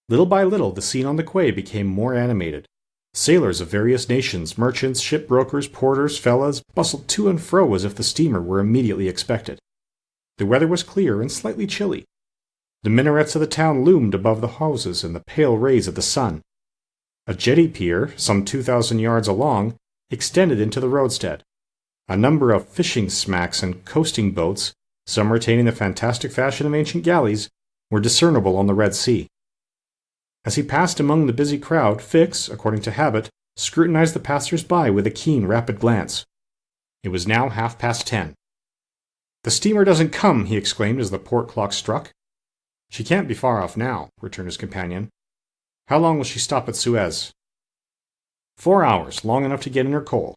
Little by little the scene on the quay became more animated. Sailors of various nations, merchants, shipbrokers, porters, fellahs, bustled to and fro as if the steamer were immediately expected. The weather was clear and slightly chilly. The minarets of the town loomed above the houses in the pale rays of the sun. A jetty pier, some 2,000 yards along, extended into the roadstead. A number of fishing smacks and coasting boats, some retaining the fantastic fashion of ancient galleys, were discernible on the Red Sea. As he passed among the busy crowd, Fix, according to habit, scrutinized the passers-by with a keen, rapid glance. It was now 10:30. "The steamer doesn't come!" he exclaimed as the port clock struck. "She can't be far off now," returned his companion. "How long will she stop at Suez?" "4 hours, long enough to get in her coal.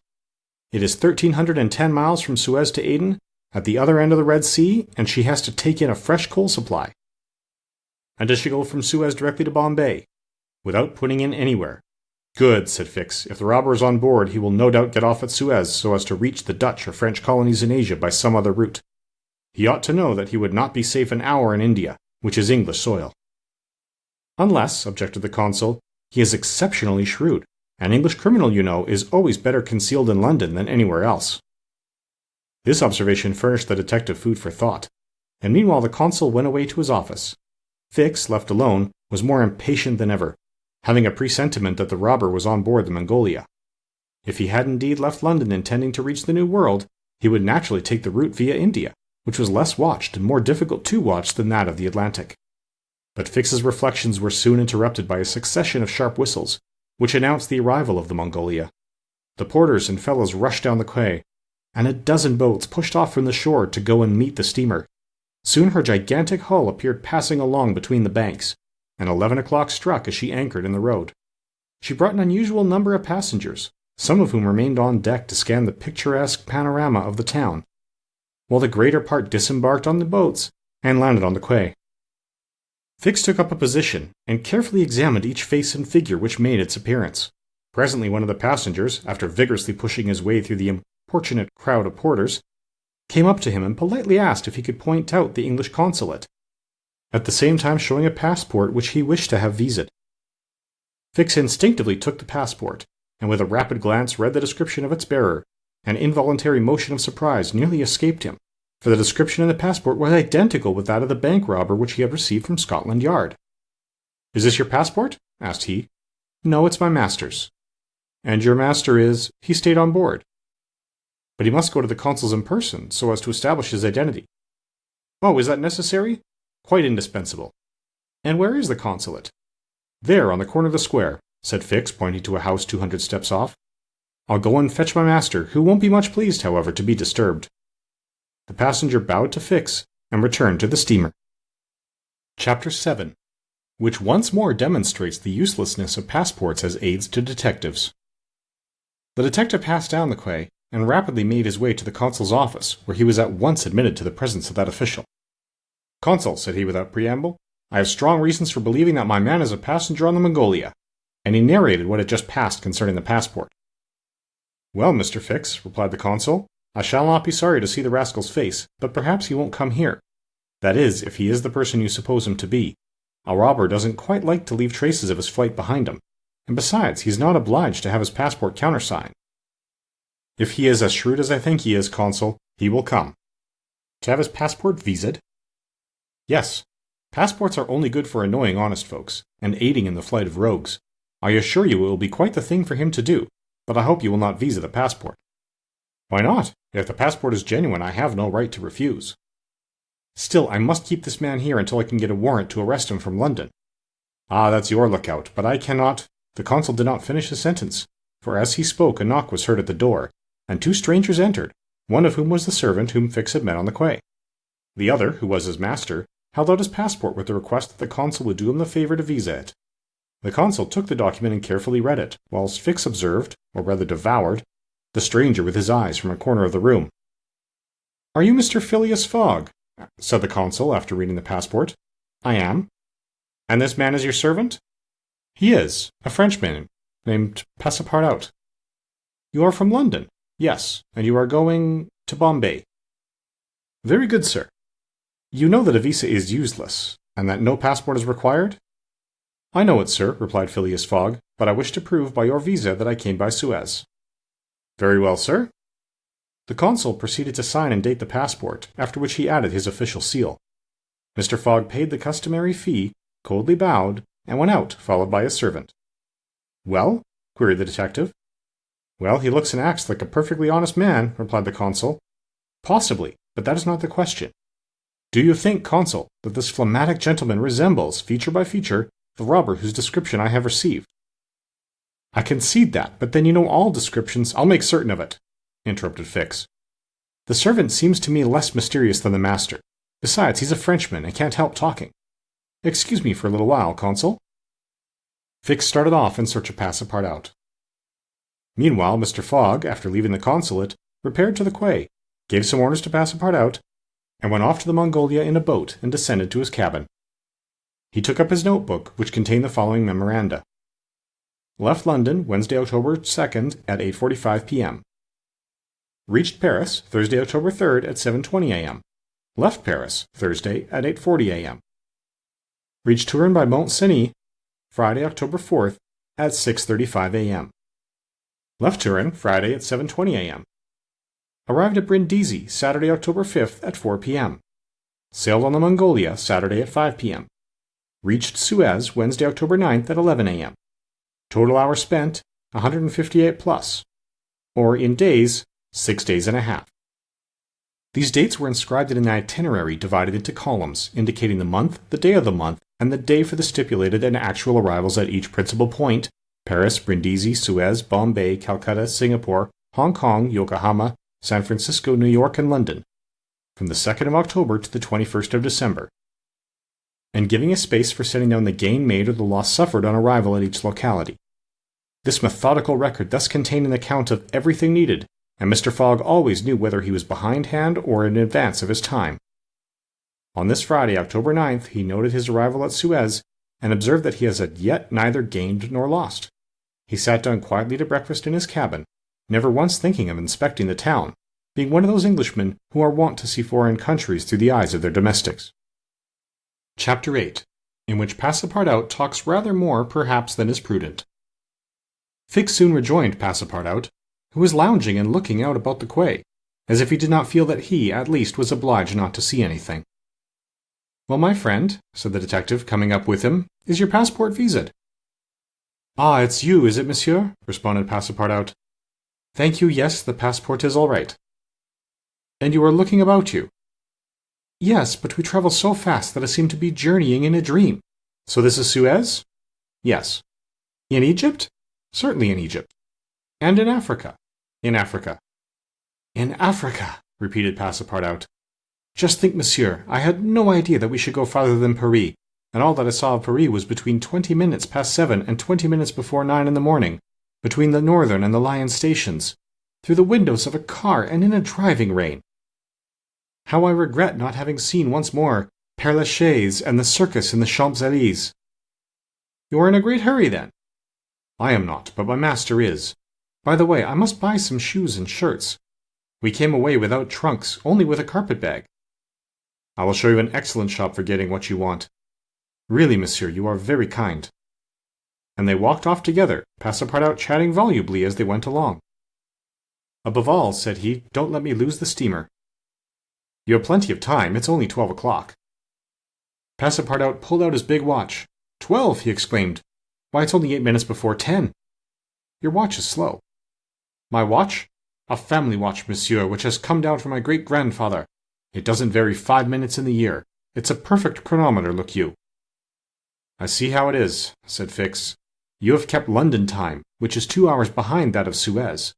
It is 1,310 miles from Suez to Aden, at the other end of the Red Sea, and she has to take in a fresh coal supply." "And does she go from Suez directly to Bombay?" "Without putting in anywhere." "Good," said Fix. "If the robber is on board, he will no doubt get off at Suez so as to reach the Dutch or French colonies in Asia by some other route. He ought to know that he would not be safe an hour in India, which is English soil." "Unless," objected the consul, "he is exceptionally shrewd. An English criminal, you know, is always better concealed in London than anywhere else." This observation furnished the detective food for thought, and meanwhile the consul went away to his office. Fix, left alone, was more impatient than ever, having a presentiment that the robber was on board the Mongolia. If he had indeed left London intending to reach the New World, he would naturally take the route via India, which was less watched and more difficult to watch than that of the Atlantic. But Fix's reflections were soon interrupted by a succession of sharp whistles, which announced the arrival of the Mongolia. The porters and fellows rushed down the quay, and a dozen boats pushed off from the shore to go and meet the steamer. Soon her gigantic hull appeared passing along between the banks, and 11 o'clock struck as she anchored in the road. She brought an unusual number of passengers, some of whom remained on deck to scan the picturesque panorama of the town, while the greater part disembarked on the boats and landed on the quay. Fix took up a position and carefully examined each face and figure which made its appearance. Presently one of the passengers, after vigorously pushing his way through the importunate crowd of porters, came up to him and politely asked if he could point out the English consulate, at the same time showing a passport which he wished to have viséd. Fix instinctively took the passport, and with a rapid glance read the description of its bearer. An involuntary motion of surprise nearly escaped him, for the description in the passport was identical with that of the bank robber which he had received from Scotland Yard. "Is this your passport?" asked he. "No, it's my master's." "And your master is—" "He stayed on board." "But he must go to the consul's in person, so as to establish his identity." "Oh, is that necessary?" "Quite indispensable." "And where is the consulate?" "There, on the corner of the square," said Fix, pointing to a house 200 steps off. "I'll go and fetch my master, who won't be much pleased, however, to be disturbed." The passenger bowed to Fix and returned to the steamer. Chapter 7, which once more demonstrates the uselessness of passports as aids to detectives. The detective passed down the quay and rapidly made his way to the consul's office, where he was at once admitted to the presence of that official. "Consul," said he without preamble, "I have strong reasons for believing that my man is a passenger on the Mongolia," and he narrated what had just passed concerning the passport. "Well, Mr. Fix," replied the consul, "I shall not be sorry to see the rascal's face, but perhaps he won't come here. That is, if he is the person you suppose him to be. A robber doesn't quite like to leave traces of his flight behind him, and besides, he's not obliged to have his passport countersigned. If he is as shrewd as I think he is, consul, he will come." "To have his passport viséd?" "Yes. Passports are only good for annoying honest folks, and aiding in the flight of rogues. I assure you it will be quite the thing for him to do, but I hope you will not visa the passport." "Why not? If the passport is genuine, I have no right to refuse." "Still, I must keep this man here until I can get a warrant to arrest him from London." "Ah, that's your lookout, but I cannot—" The consul did not finish his sentence, for as he spoke a knock was heard at the door, and two strangers entered, one of whom was the servant whom Fix had met on the quay. The other, who was his master, held out his passport with the request that the consul would do him the favor to visa it. The consul took the document and carefully read it, whilst Fix observed, or rather devoured, the stranger with his eyes from a corner of the room. "Are you Mr. Phileas Fogg?" said the consul after reading the passport. "I am." "And this man is your servant?" "He is, a Frenchman, named Passepartout." "You are from London?" "Yes, and you are going to Bombay." "Very good, sir. You know that a visa is useless, and that no passport is required?" "I know it, sir," replied Phileas Fogg, "but I wish to prove by your visa that I came by Suez." "Very well, sir." The consul proceeded to sign and date the passport, after which he added his official seal. Mr. Fogg paid the customary fee, coldly bowed, and went out, followed by his servant. "Well?" queried the detective. "Well, he looks and acts like a perfectly honest man," replied the consul. "Possibly, but that is not the question. Do you think, consul, that this phlegmatic gentleman resembles, feature by feature, the robber whose description I have received?" "I concede that, but then you know all descriptions—" "I'll make certain of it," interrupted Fix. "The servant seems to me less mysterious than the master. Besides, he's a Frenchman and can't help talking. Excuse me for a little while, consul." Fix started off in search of Passepartout. Meanwhile, Mr. Fogg, after leaving the consulate, repaired to the quay, gave some orders to Passepartout, and went off to the Mongolia in a boat and descended to his cabin. He took up his notebook, which contained the following memoranda. Left London, Wednesday, October 2nd at 8:45 p.m. Reached Paris, Thursday, October 3rd at 7:20 a.m. Left Paris, Thursday at 8:40 a.m. Reached Turin by Mont-Cenis, Friday, October 4th at 6:35 a.m. Left Turin, Friday at 7:20 a.m. Arrived at Brindisi, Saturday, October 5th at 4 p.m. Sailed on the Mongolia, Saturday at 5 p.m. Reached Suez, Wednesday, October 9th at 11 a.m. Total hours spent, 158 plus. Or in days, 6 days and a half. These dates were inscribed in an itinerary divided into columns, indicating the month, the day of the month, and the day for the stipulated and actual arrivals at each principal point: Paris, Brindisi, Suez, Bombay, Calcutta, Singapore, Hong Kong, Yokohama, San Francisco, New York, and London, from the 2nd of October to the 21st of December, and giving a space for setting down the gain made or the loss suffered on arrival at each locality. This methodical record thus contained an account of everything needed, and Mr. Fogg always knew whether he was behindhand or in advance of his time. On this Friday, October 9th, he noted his arrival at Suez, and observed that he has as yet neither gained nor lost. He sat down quietly to breakfast in his cabin, never once thinking of inspecting the town, being one of those Englishmen who are wont to see foreign countries through the eyes of their domestics. Chapter 8, in which Passepartout talks rather more, perhaps, than is prudent. Fix soon rejoined Passepartout, who was lounging and looking out about the quay, as if he did not feel that he, at least, was obliged not to see anything. "Well, my friend," said the detective, coming up with him, "is your passport visaed?" "Ah, it's you, is it, monsieur?" responded Passepartout. "Thank you, yes, the passport is all right." "And you are looking about you?" "Yes, but we travel so fast that I seem to be journeying in a dream." "So this is Suez?" "Yes." "In Egypt?" "Certainly in Egypt." "And in Africa?" "In Africa." "In Africa," repeated Passepartout. "Just think, monsieur, I had no idea that we should go farther than Paris, and all that I saw of Paris was between 20 minutes past 7 and 20 minutes before 9 in the morning, between the Northern and the Lion stations, through the windows of a car and in a driving rain. How I regret not having seen once more Père Lachaise and the circus in the Champs-Élysées." "You are in a great hurry, then?" "I am not, but my master is. By the way, I must buy some shoes and shirts. We came away without trunks, only with a carpet-bag." "I will show you an excellent shop for getting what you want." "Really, monsieur, you are very kind." And they walked off together, Passepartout chatting volubly as they went along. "Above all," said he, "don't let me lose the steamer." "You have plenty of time, it's only 12 o'clock." Passepartout pulled out his big watch. 12, he exclaimed. "Why, it's only 8 minutes before 10. Your watch is slow." "My watch? A family watch, monsieur, which has come down from my great-grandfather. It doesn't vary 5 minutes in the year. It's a perfect chronometer, look you." "I see how it is," said Fix. "You have kept London time, which is 2 hours behind that of Suez.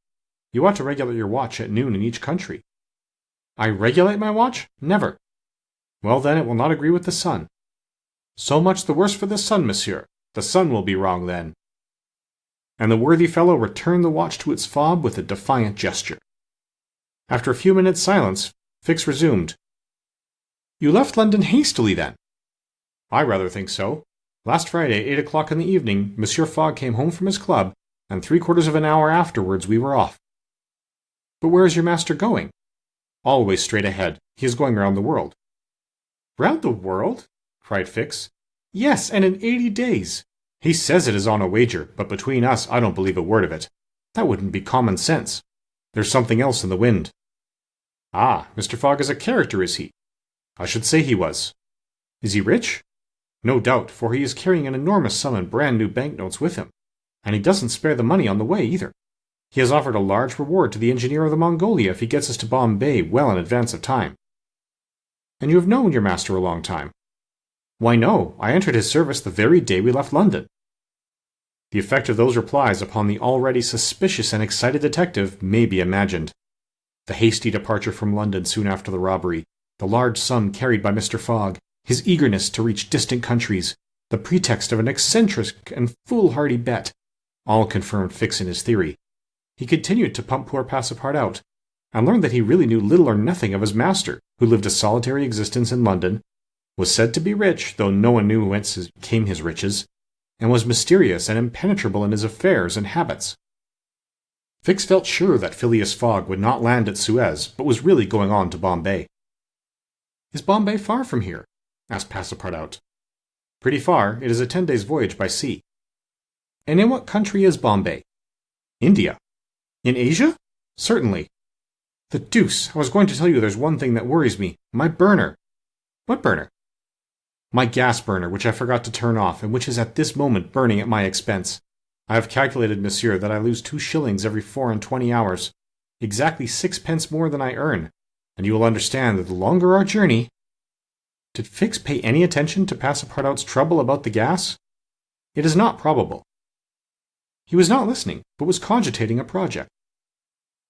You ought to regulate your watch at noon in each country. I regulate my watch? Never. Well, then, it will not agree with the sun. So much the worse for the sun, monsieur. The sun will be wrong, then. And the worthy fellow returned the watch to its fob with a defiant gesture. After a few minutes' silence, Fix resumed. You left London hastily, then? I rather think so. Last Friday, 8 o'clock in the evening, Monsieur Fogg came home from his club, and 3/4 of an hour afterwards we were off. But where is your master going? Always straight ahead. He is going round the world. Round the world? Cried Fix. Yes, and in 80 days. He says it is on a wager, but between us I don't believe a word of it. That wouldn't be common sense. There's something else in the wind. Ah, Mr. Fogg is a character, is he? I should say he was. Is he rich? No doubt, for he is carrying an enormous sum in brand-new banknotes with him, and he doesn't spare the money on the way, either. He has offered a large reward to the engineer of the Mongolia if he gets us to Bombay well in advance of time. And you have known your master a long time? Why, no, I entered his service the very day we left London. The effect of those replies upon the already suspicious and excited detective may be imagined. The hasty departure from London soon after the robbery, the large sum carried by Mr. Fogg, his eagerness to reach distant countries, the pretext of an eccentric and foolhardy bet, all confirmed Fix in his theory. He continued to pump poor Passepartout, and learned that he really knew little or nothing of his master, who lived a solitary existence in London, was said to be rich, though no one knew whence came his riches, and was mysterious and impenetrable in his affairs and habits. Fix felt sure that Phileas Fogg would not land at Suez, but was really going on to Bombay. Is Bombay far from here? Asked Passepartout. Pretty far. It is a 10 days' voyage by sea. And in what country is Bombay? India. In Asia? Certainly. The deuce! I was going to tell you there's one thing that worries me. My burner. What burner? My gas burner, which I forgot to turn off, and which is at this moment burning at my expense. I have calculated, monsieur, that I lose 2 shillings every 24 hours, exactly 6 pence more than I earn, and you will understand that the longer our journey... Did Fix pay any attention to Passepartout's trouble about the gas? It is not probable. He was not listening, but was cogitating a project.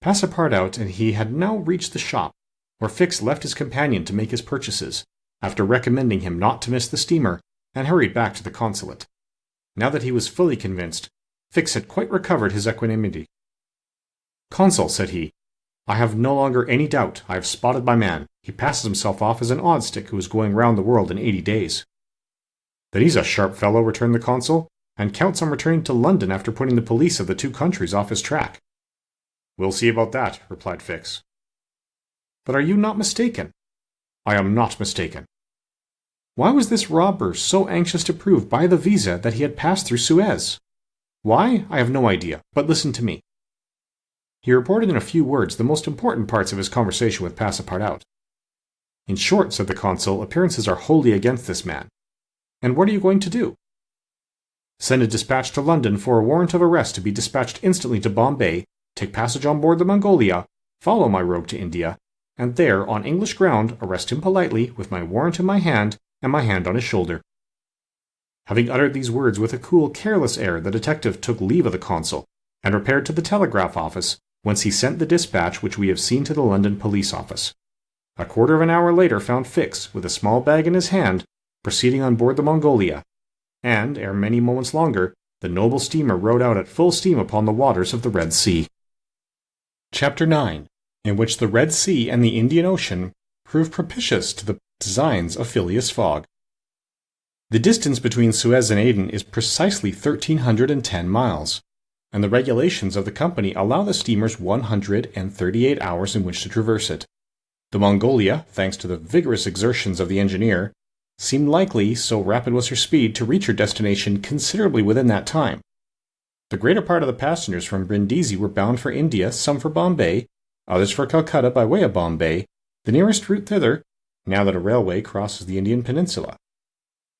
Passepartout and he had now reached the shop, where Fix left his companion to make his purchases, after recommending him not to miss the steamer, and hurried back to the consulate. Now that he was fully convinced, Fix had quite recovered his equanimity. Consul, said he, I have no longer any doubt. I have spotted my man. He passes himself off as an oddstick who is going round the world in 80 days. Then he's a sharp fellow, returned the consul, and counts on returning to London after putting the police of the 2 countries off his track. We'll see about that, replied Fix. But are you not mistaken? I am not mistaken. Why was this robber so anxious to prove by the visa that he had passed through Suez? Why? I have no idea, but listen to me. He reported in a few words the most important parts of his conversation with Passepartout. In short, said the consul, appearances are wholly against this man. And what are you going to do? Send a dispatch to London for a warrant of arrest to be dispatched instantly to Bombay, take passage on board the Mongolia, follow my rogue to India, and there, on English ground, arrest him politely, with my warrant in my hand, and my hand on his shoulder. Having uttered these words with a cool, careless air, the detective took leave of the consul, and repaired to the telegraph office, whence he sent the dispatch which we have seen to the London police office. A 1/4 of an hour later found Fix, with a small bag in his hand, proceeding on board the Mongolia, and, ere many moments longer, the noble steamer rode out at full steam upon the waters of the Red Sea. Chapter 9, in which the Red Sea and the Indian Ocean prove propitious to the designs of Phileas Fogg. The distance between Suez and Aden is precisely 1,310 miles, and the regulations of the company allow the steamers 138 hours in which to traverse it. The Mongolia, thanks to the vigorous exertions of the engineer, seemed likely, so rapid was her speed, to reach her destination considerably within that time. The greater part of the passengers from Brindisi were bound for India, some for Bombay, others for Calcutta by way of Bombay, the nearest route thither, now that a railway crosses the Indian peninsula.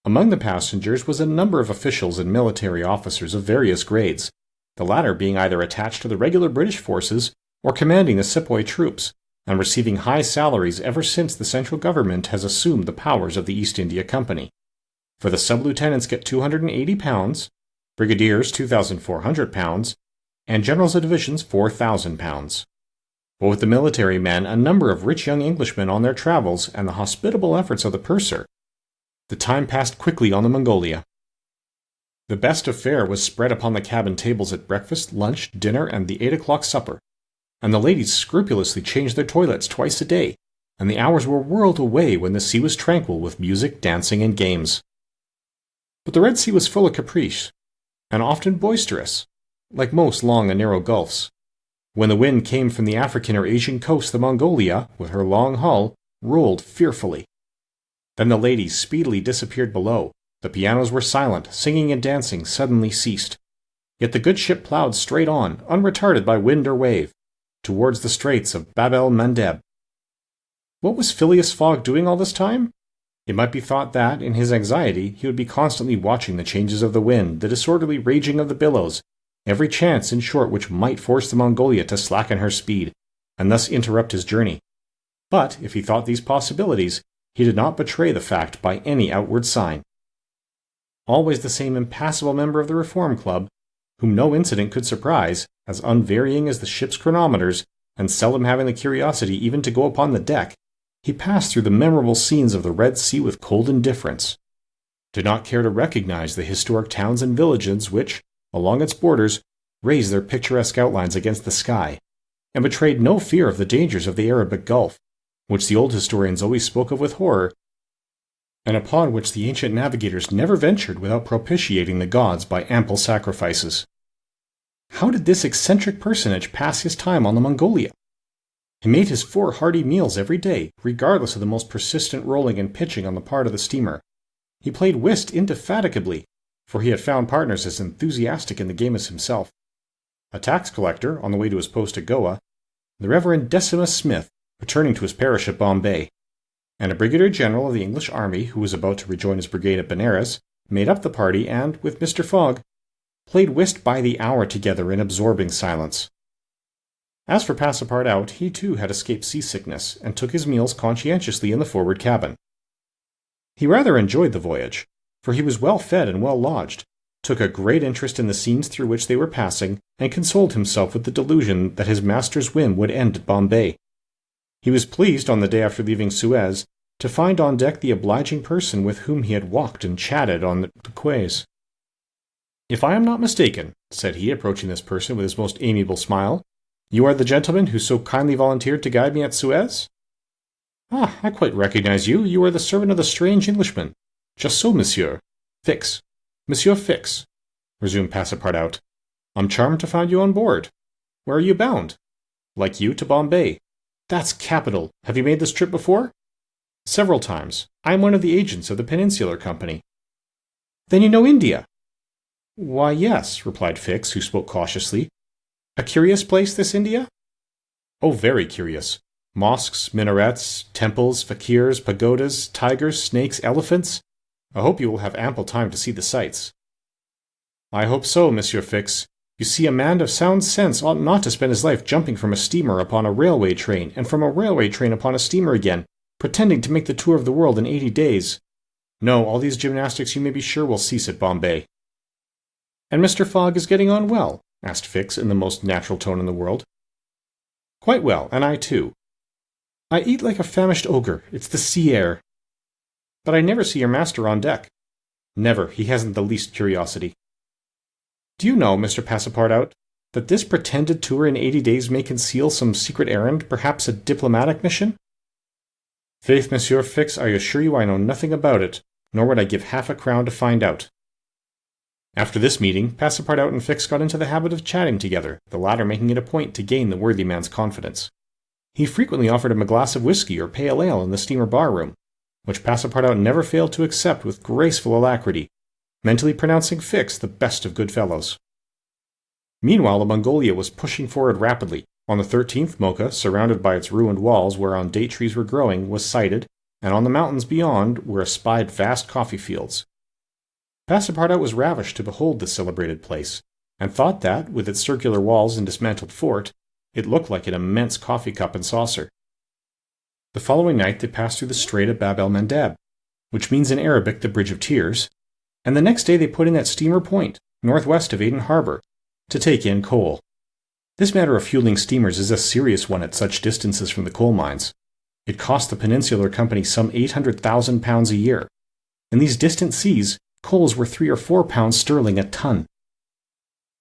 Among the passengers was a number of officials and military officers of various grades, the latter being either attached to the regular British forces or commanding the sepoy troops, and receiving high salaries ever since the central government has assumed the powers of the East India Company. For the sub-lieutenants get £280, brigadiers £2,400, and generals of divisions £4,000. but with the military men, a number of rich young Englishmen on their travels, and the hospitable efforts of the purser, the time passed quickly on the Mongolia. The best of fare was spread upon the cabin tables at breakfast, lunch, dinner, and the 8 o'clock supper, and the ladies scrupulously changed their toilets twice a day, and the hours were whirled away when the sea was tranquil with music, dancing, and games. But the Red Sea was full of caprice, and often boisterous, like most long and narrow gulfs. When the wind came from the African or Asian coast, the Mongolia, with her long hull, rolled fearfully. Then the ladies speedily disappeared below. The pianos were silent, singing and dancing suddenly ceased. Yet the good ship ploughed straight on, unretarded by wind or wave, towards the straits of Bab el Mandeb. What was Phileas Fogg doing all this time? It might be thought that, in his anxiety, he would be constantly watching the changes of the wind, the disorderly raging of the billows, every chance, in short, which might force the Mongolia to slacken her speed, and thus interrupt his journey. But, if he thought these possibilities, he did not betray the fact by any outward sign. Always the same impassible member of the Reform Club, whom no incident could surprise, as unvarying as the ship's chronometers, and seldom having the curiosity even to go upon the deck, he passed through the memorable scenes of the Red Sea with cold indifference, did not care to recognize the historic towns and villages which, along its borders, raised their picturesque outlines against the sky, and betrayed no fear of the dangers of the Arabic Gulf, which the old historians always spoke of with horror, and upon which the ancient navigators never ventured without propitiating the gods by ample sacrifices. How did this eccentric personage pass his time on the Mongolia? He made his 4 hearty meals every day, regardless of the most persistent rolling and pitching on the part of the steamer. He played whist indefatigably, for he had found partners as enthusiastic in the game as himself. A tax collector, on the way to his post at Goa, the Reverend Decimus Smith, returning to his parish at Bombay, and a brigadier general of the English army, who was about to rejoin his brigade at Benares, made up the party and, with Mr. Fogg, played whist by the hour together in absorbing silence. As for Passepartout, he too had escaped seasickness, and took his meals conscientiously in the forward cabin. He rather enjoyed the voyage, for he was well fed and well lodged, took a great interest in the scenes through which they were passing, and consoled himself with the delusion that his master's whim would end at Bombay. He was pleased, on the day after leaving Suez, to find on deck the obliging person with whom he had walked and chatted on the quays. "If I am not mistaken," said he, approaching this person with his most amiable smile, "you are the gentleman who so kindly volunteered to guide me at Suez?" "Ah, I quite recognize you. You are the servant of the strange Englishman." "Just so, monsieur. Fix. Monsieur Fix," resumed Passepartout. "I'm charmed to find you on board. Where are you bound?" "Like you, to Bombay." "That's capital. Have you made this trip before?" "Several times. I am one of the agents of the Peninsular Company." "Then you know India?" "Why, yes," replied Fix, who spoke cautiously. "A curious place, this India?" "Oh, very curious. Mosques, minarets, temples, fakirs, pagodas, tigers, snakes, elephants. I hope you will have ample time to see the sights." "I hope so, Monsieur Fix. You see, a man of sound sense ought not to spend his life jumping from a steamer upon a railway train, and from a railway train upon a steamer again, pretending to make the tour of the world in 80 days. No, all these gymnastics you may be sure will cease at Bombay." "And Mr. Fogg is getting on well?" asked Fix in the most natural tone in the world. "Quite well, and I too. I eat like a famished ogre. It's the sea air." "But I never see your master on deck." "Never. He hasn't the least curiosity." "Do you know, Mr. Passepartout, that this pretended tour in 80 days may conceal some secret errand, perhaps a diplomatic mission?" "Faith, Monsieur Fix, I assure you I know nothing about it, nor would I give half a crown to find out." After this meeting, Passepartout and Fix got into the habit of chatting together, the latter making it a point to gain the worthy man's confidence. He frequently offered him a glass of whiskey or pale ale in the steamer bar-room, which Passepartout never failed to accept with graceful alacrity, mentally pronouncing Fix the best of good fellows. Meanwhile, the Mongolia was pushing forward rapidly. On the 13th, Mocha, surrounded by its ruined walls whereon date trees were growing, was sighted, and on the mountains beyond were espied vast coffee fields. Passepartout was ravished to behold this celebrated place, and thought that, with its circular walls and dismantled fort, it looked like an immense coffee cup and saucer. The following night they passed through the strait of Bab el Mandeb, which means in Arabic the Bridge of Tears, and the next day they put in at Steamer Point, northwest of Aden Harbor, to take in coal. This matter of fueling steamers is a serious one at such distances from the coal mines. It cost the Peninsular Company some £800,000 a year. In these distant seas, coals were £3 or £4 sterling a ton.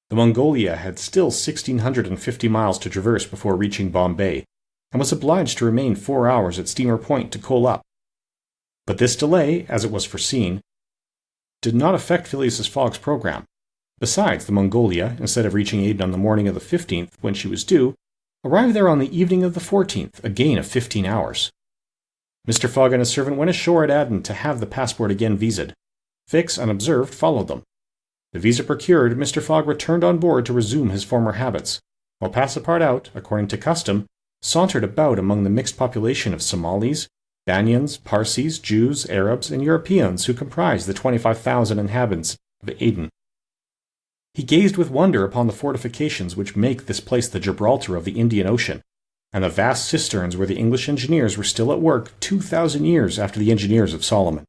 The Mongolia had still 1,650 miles to traverse before reaching Bombay, and was obliged to remain 4 hours at Steamer Point to coal up. But this delay, as it was foreseen, did not affect Phileas Fogg's program. Besides, the Mongolia, instead of reaching Aden on the morning of the 15th, when she was due, arrived there on the evening of the 14th, a gain of 15 hours. Mr. Fogg and his servant went ashore at Aden to have the passport again visaed. Fix, unobserved, followed them. The visa procured, Mr. Fogg returned on board to resume his former habits, while Passepartout, according to custom, sauntered about among the mixed population of Somalis, Banyans, Parsis, Jews, Arabs, and Europeans who comprised the 25,000 inhabitants of Aden. He gazed with wonder upon the fortifications which make this place the Gibraltar of the Indian Ocean, and the vast cisterns where the English engineers were still at work 2,000 years after the engineers of Solomon.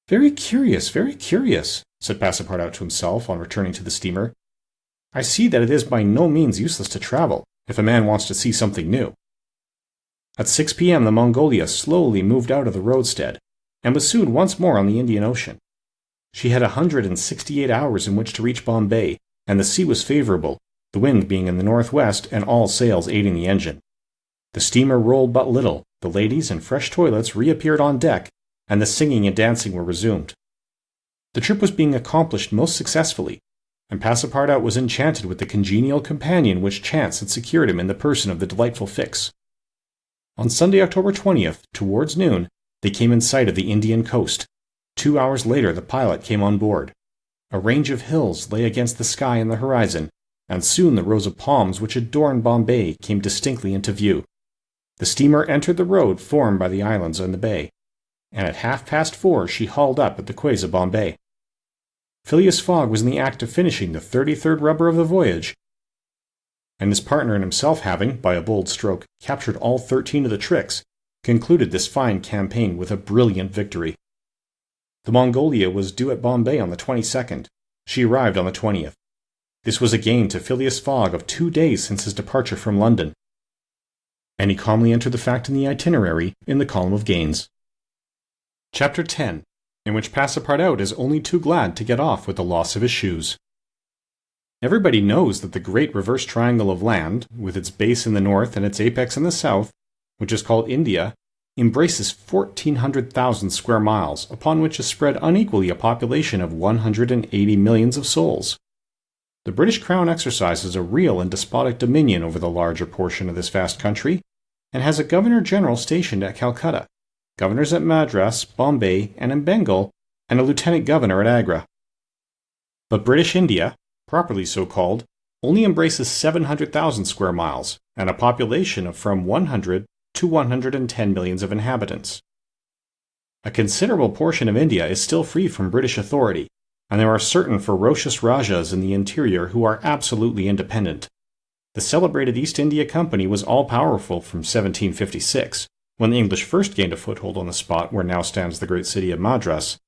Very curious, said Passepartout to himself on returning to the steamer. I see that it is by no means useless to travel, if a man wants to see something new. At 6 p.m. the Mongolia slowly moved out of the roadstead, and was soon once more on the Indian Ocean. She had 168 hours in which to reach Bombay, and the sea was favorable, the wind being in the northwest and all sails aiding the engine. The steamer rolled but little, the ladies in fresh toilets reappeared on deck, and the singing and dancing were resumed. The trip was being accomplished most successfully, and Passepartout was enchanted with the congenial companion which chance had secured him in the person of the delightful Fix. On Sunday, October 20th, towards noon, they came in sight of the Indian coast. 2 hours later the pilot came on board. A range of hills lay against the sky in the horizon, and soon the rows of palms which adorned Bombay came distinctly into view. The steamer entered the road formed by the islands and the bay, and at 4:30 she hauled up at the quays of Bombay. Phileas Fogg was in the act of finishing the 33rd rubber of the voyage, and his partner and himself having, by a bold stroke, captured all 13 of the tricks, concluded this fine campaign with a brilliant victory. The Mongolia was due at Bombay on the 22nd. She arrived on the 20th. This was a gain to Phileas Fogg of 2 days since his departure from London, and he calmly entered the fact in the itinerary in the column of gains. Chapter 10, in which Passepartout is only too glad to get off with the loss of his shoes. Everybody knows that the great reverse triangle of land, with its base in the north and its apex in the south, which is called India, embraces 1,400,000 square miles, upon which is spread unequally a population of 180 millions of souls. The British Crown exercises a real and despotic dominion over the larger portion of this vast country, and has a Governor-General stationed at Calcutta, governors at Madras, Bombay, and in Bengal, and a lieutenant governor at Agra. But British India, properly so called, only embraces 700,000 square miles, and a population of from 100 to 110 millions of inhabitants. A considerable portion of India is still free from British authority, and there are certain ferocious Rajas in the interior who are absolutely independent. The celebrated East India Company was all-powerful from 1756, when the English first gained a foothold on the spot where now stands the great city of Madras,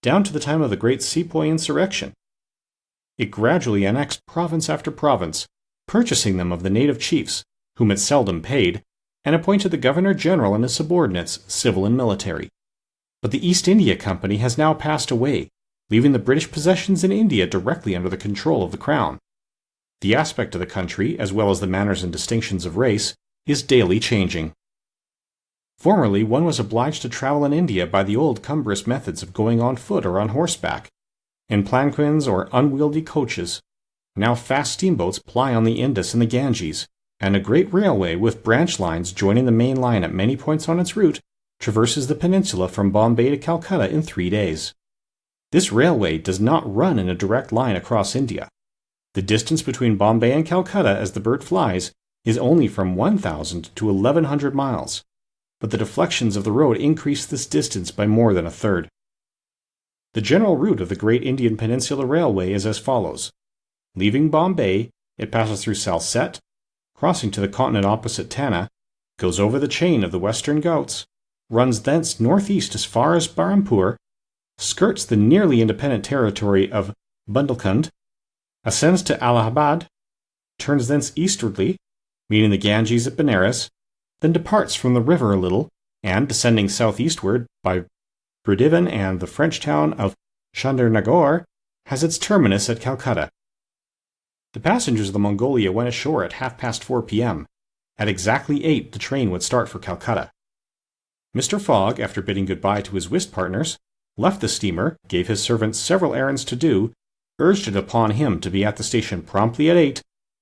down to the time of the great Sepoy insurrection. It gradually annexed province after province, purchasing them of the native chiefs, whom it seldom paid, and appointed the Governor-General and his subordinates, civil and military. But the East India Company has now passed away, leaving the British possessions in India directly under the control of the Crown. The aspect of the country, as well as the manners and distinctions of race, is daily changing. Formerly, one was obliged to travel in India by the old cumbrous methods of going on foot or on horseback, in palanquins or unwieldy coaches. Now fast steamboats ply on the Indus and the Ganges, and a great railway with branch lines joining the main line at many points on its route traverses the peninsula from Bombay to Calcutta in 3 days. This railway does not run in a direct line across India. The distance between Bombay and Calcutta as the bird flies is only from 1,000 to 1,100 miles, but the deflections of the road increase this distance by more than a third. The general route of the Great Indian Peninsula Railway is as follows. Leaving Bombay, it passes through Salsette, crossing to the continent opposite Tanna, goes over the chain of the Western Ghauts, runs thence northeast as far as Berhampur, skirts the nearly independent territory of Bundelkhand, ascends to Allahabad, turns thence eastwardly, meeting the Ganges at Benares, then departs from the river a little, and, descending southeastward by Bridivan and the French town of Chandernagore, has its terminus at Calcutta. The passengers of the Mongolia went ashore at 4:30 p.m. At exactly 8 the train would start for Calcutta. Mr. Fogg, after bidding goodbye to his whist partners, left the steamer, gave his servants several errands to do, urged it upon him to be at the station promptly at 8,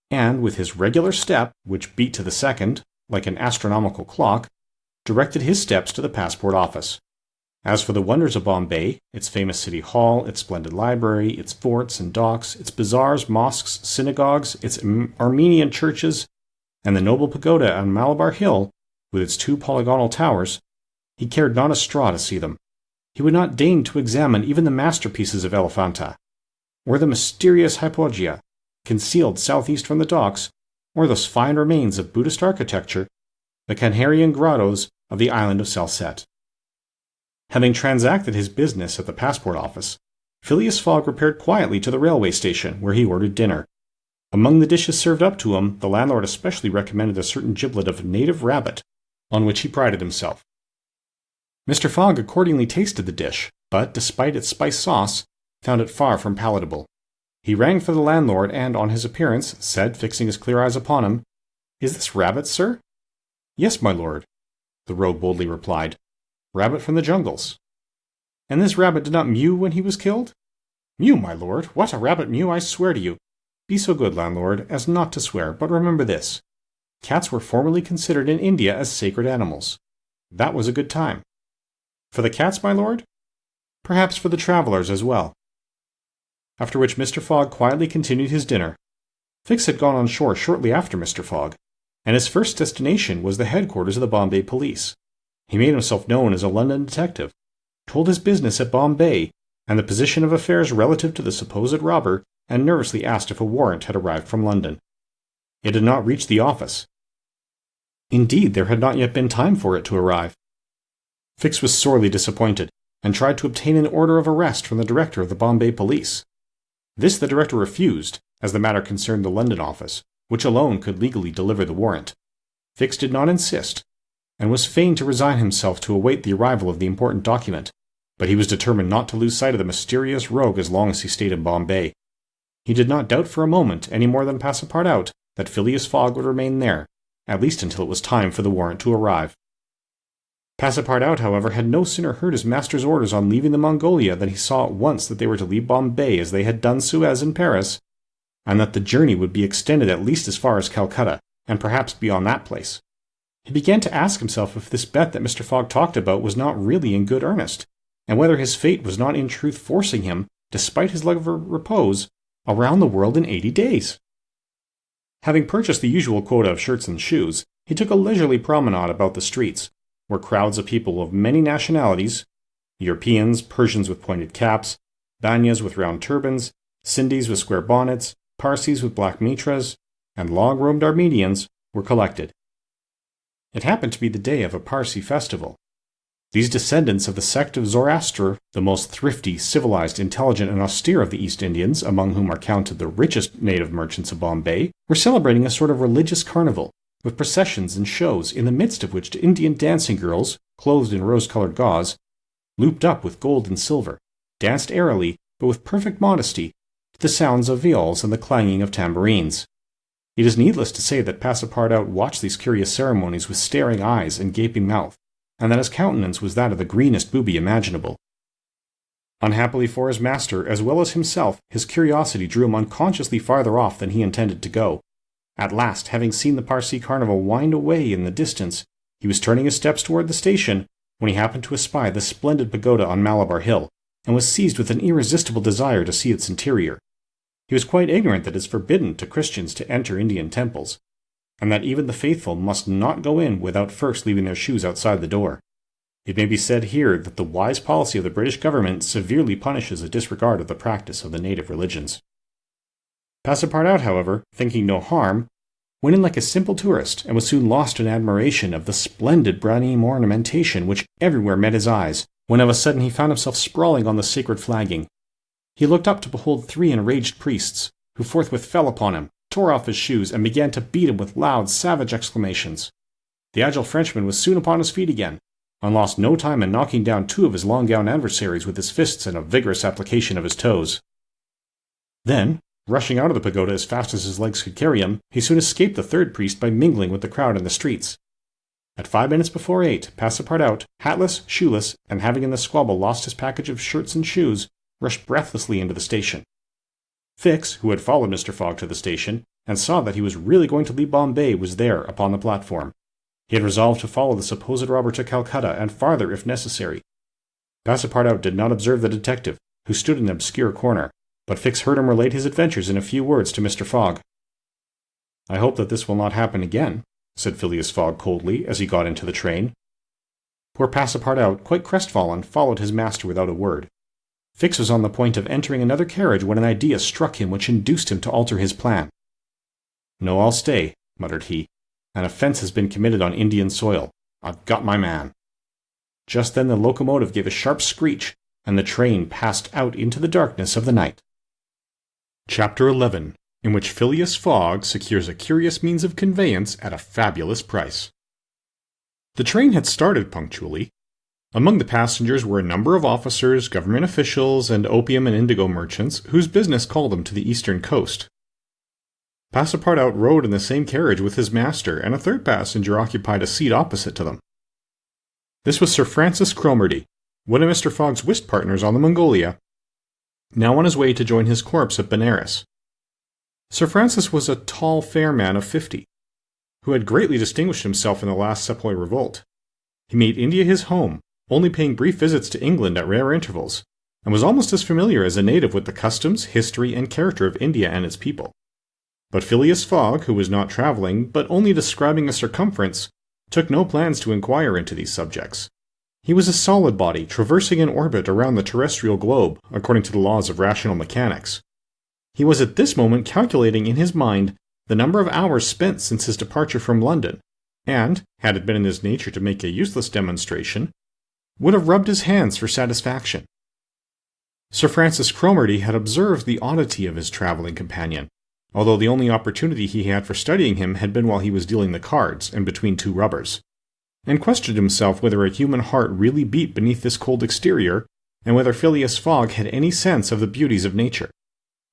and, with his regular step, which beat to the second, like an astronomical clock, directed his steps to the passport office. As for the wonders of Bombay, its famous city hall, its splendid library, its forts and docks, its bazaars, mosques, synagogues, its Armenian churches, and the noble pagoda on Malabar Hill, with its 2 polygonal towers, he cared not a straw to see them. He would not deign to examine even the masterpieces of Elephanta, or the mysterious hypogea, concealed southeast from the docks, or those fine remains of Buddhist architecture, the Canharian grottos of the island of Salsette. Having transacted his business at the passport office, Phileas Fogg repaired quietly to the railway station, where he ordered dinner. Among the dishes served up to him, the landlord especially recommended a certain giblet of native rabbit, on which he prided himself. Mr. Fogg accordingly tasted the dish, but, despite its spice sauce, found it far from palatable. He rang for the landlord, and, on his appearance, said, fixing his clear eyes upon him, "Is this rabbit, sir?" "Yes, my lord," the rogue boldly replied. "Rabbit from the jungles." "And this rabbit did not mew when he was killed?" "Mew, my lord? What, a rabbit mew, I swear to you." "Be so good, landlord, as not to swear, but remember this. Cats were formerly considered in India as sacred animals. That was a good time." "For the cats, my lord?" "Perhaps for the travellers as well." After which Mr. Fogg quietly continued his dinner. Fix had gone on shore shortly after Mr. Fogg, and his first destination was the headquarters of the Bombay police. He made himself known as a London detective, told his business at Bombay, and the position of affairs relative to the supposed robber, and nervously asked if a warrant had arrived from London. It had not reached the office. Indeed, there had not yet been time for it to arrive. Fix was sorely disappointed, and tried to obtain an order of arrest from the director of the Bombay police. This the director refused, as the matter concerned the London office, which alone could legally deliver the warrant. Fix did not insist, and was fain to resign himself to await the arrival of the important document, but he was determined not to lose sight of the mysterious rogue as long as he stayed in Bombay. He did not doubt for a moment, any more than Passepartout, that Phileas Fogg would remain there, at least until it was time for the warrant to arrive. Passepartout, however, had no sooner heard his master's orders on leaving the Mongolia than he saw at once that they were to leave Bombay as they had done Suez and Paris, and that the journey would be extended at least as far as Calcutta, and perhaps beyond that place. He began to ask himself if this bet that Mr. Fogg talked about was not really in good earnest, and whether his fate was not in truth forcing him, despite his love of repose, around the world in 80 days. Having purchased the usual quota of shirts and shoes, he took a leisurely promenade about the streets, where crowds of people of many nationalities, Europeans, Persians with pointed caps, Banyas with round turbans, Sindhis with square bonnets, Parsis with black mitras, and long-robed Armenians, were collected. It happened to be the day of a Parsi festival. These descendants of the sect of Zoroaster, the most thrifty, civilized, intelligent, and austere of the East Indians, among whom are counted the richest native merchants of Bombay, were celebrating a sort of religious carnival, with processions and shows, in the midst of which Indian dancing girls, clothed in rose-colored gauze, looped up with gold and silver, danced airily, but with perfect modesty, to the sounds of viols and the clanging of tambourines. It is needless to say that Passepartout watched these curious ceremonies with staring eyes and gaping mouth, and that his countenance was that of the greenest booby imaginable. Unhappily for his master, as well as himself, his curiosity drew him unconsciously farther off than he intended to go. At last, having seen the Parsi carnival wind away in the distance, he was turning his steps toward the station, when he happened to espy the splendid pagoda on Malabar Hill, and was seized with an irresistible desire to see its interior. He was quite ignorant that it is forbidden to Christians to enter Indian temples, and that even the faithful must not go in without first leaving their shoes outside the door. It may be said here that the wise policy of the British government severely punishes a disregard of the practice of the native religions. Passepartout, however, thinking no harm, went in like a simple tourist, and was soon lost in admiration of the splendid Brahmin ornamentation which everywhere met his eyes, when of a sudden he found himself sprawling on the sacred flagging. He looked up to behold 3 enraged priests, who forthwith fell upon him, tore off his shoes, and began to beat him with loud, savage exclamations. The agile Frenchman was soon upon his feet again, and lost no time in knocking down 2 of his long-gowned adversaries with his fists and a vigorous application of his toes. Then, rushing out of the pagoda as fast as his legs could carry him, he soon escaped the 3rd priest by mingling with the crowd in the streets. At 5 minutes before 8, Passepartout, hatless, shoeless, and having in the squabble lost his package of shirts and shoes, rushed breathlessly into the station. Fix, who had followed Mr. Fogg to the station, and saw that he was really going to leave Bombay, was there upon the platform. He had resolved to follow the supposed robber to Calcutta, and farther if necessary. Passepartout did not observe the detective, who stood in an obscure corner, but Fix heard him relate his adventures in a few words to Mr. Fogg. "I hope that this will not happen again," said Phileas Fogg coldly, as he got into the train. Poor Passepartout, quite crestfallen, followed his master without a word. Fix was on the point of entering another carriage when an idea struck him which induced him to alter his plan. "No, I'll stay," muttered he. "An offence has been committed on Indian soil. I've got my man." Just then the locomotive gave a sharp screech, and the train passed out into the darkness of the night. Chapter 11, in which Phileas Fogg secures a curious means of conveyance at a fabulous price. The train had started punctually. Among the passengers were a number of officers, government officials, and opium and indigo merchants whose business called them to the eastern coast. Passepartout rode in the same carriage with his master, and a 3rd passenger occupied a seat opposite to them. This was Sir Francis Cromarty, one of Mr. Fogg's whist partners on the Mongolia, now on his way to join his corps at Benares. Sir Francis was a tall, fair man of 50, who had greatly distinguished himself in the last Sepoy revolt. He made India his home, only paying brief visits to England at rare intervals, and was almost as familiar as a native with the customs, history, and character of India and its people. But Phileas Fogg, who was not travelling, but only describing a circumference, took no plans to inquire into these subjects. He was a solid body, traversing in orbit around the terrestrial globe, according to the laws of rational mechanics. He was at this moment calculating in his mind the number of hours spent since his departure from London, and, had it been in his nature to make a useless demonstration, would have rubbed his hands for satisfaction. Sir Francis Cromarty had observed the oddity of his travelling companion, although the only opportunity he had for studying him had been while he was dealing the cards and between 2 rubbers, and questioned himself whether a human heart really beat beneath this cold exterior, and whether Phileas Fogg had any sense of the beauties of nature.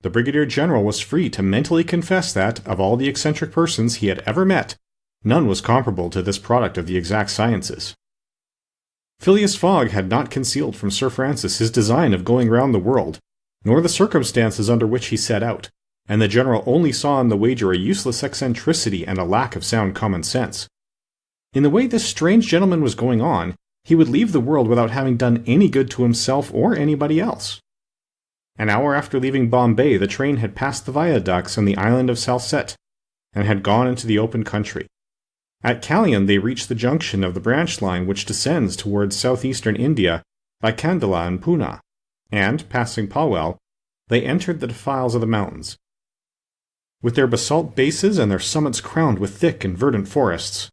The Brigadier General was free to mentally confess that, of all the eccentric persons he had ever met, none was comparable to this product of the exact sciences. Phileas Fogg had not concealed from Sir Francis his design of going round the world, nor the circumstances under which he set out, and the General only saw in the wager a useless eccentricity and a lack of sound common sense. In the way this strange gentleman was going on, he would leave the world without having done any good to himself or anybody else. An hour after leaving Bombay, the train had passed the viaducts on the island of Salsette, and had gone into the open country. At Kalyan they reached the junction of the branch line which descends towards southeastern India by Kandala and Poona, and, passing Palwell, they entered the defiles of the mountains. With their basalt bases and their summits crowned with thick and verdant forests,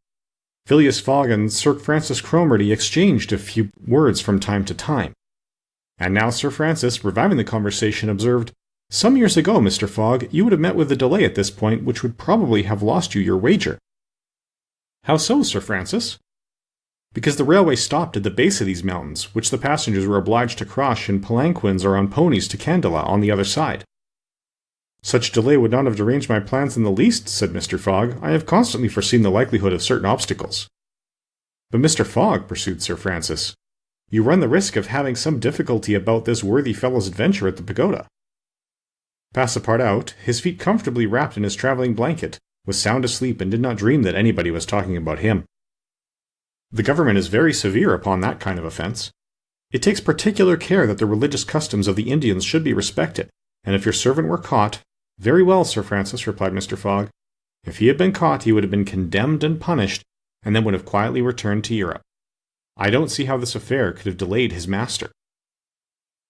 Phileas Fogg and Sir Francis Cromarty exchanged a few words from time to time. And now Sir Francis, reviving the conversation, observed, "Some years ago, Mr. Fogg, you would have met with a delay at this point which would probably have lost you your wager." "How so, Sir Francis?" "Because the railway stopped at the base of these mountains, which the passengers were obliged to cross in palanquins or on ponies to Kandala on the other side." "Such delay would not have deranged my plans in the least," said Mr. Fogg. "I have constantly foreseen the likelihood of certain obstacles." "But, Mr. Fogg," pursued Sir Francis, "you run the risk of having some difficulty about this worthy fellow's adventure at the pagoda." Passepartout, his feet comfortably wrapped in his travelling blanket, was sound asleep and did not dream that anybody was talking about him. The government is very severe upon that kind of offence. It takes particular care that the religious customs of the Indians should be respected, and if your servant were caught— "Very well, Sir Francis," replied Mr. Fogg. "If he had been caught, he would have been condemned and punished, and then would have quietly returned to Europe. I don't see how this affair could have delayed his master."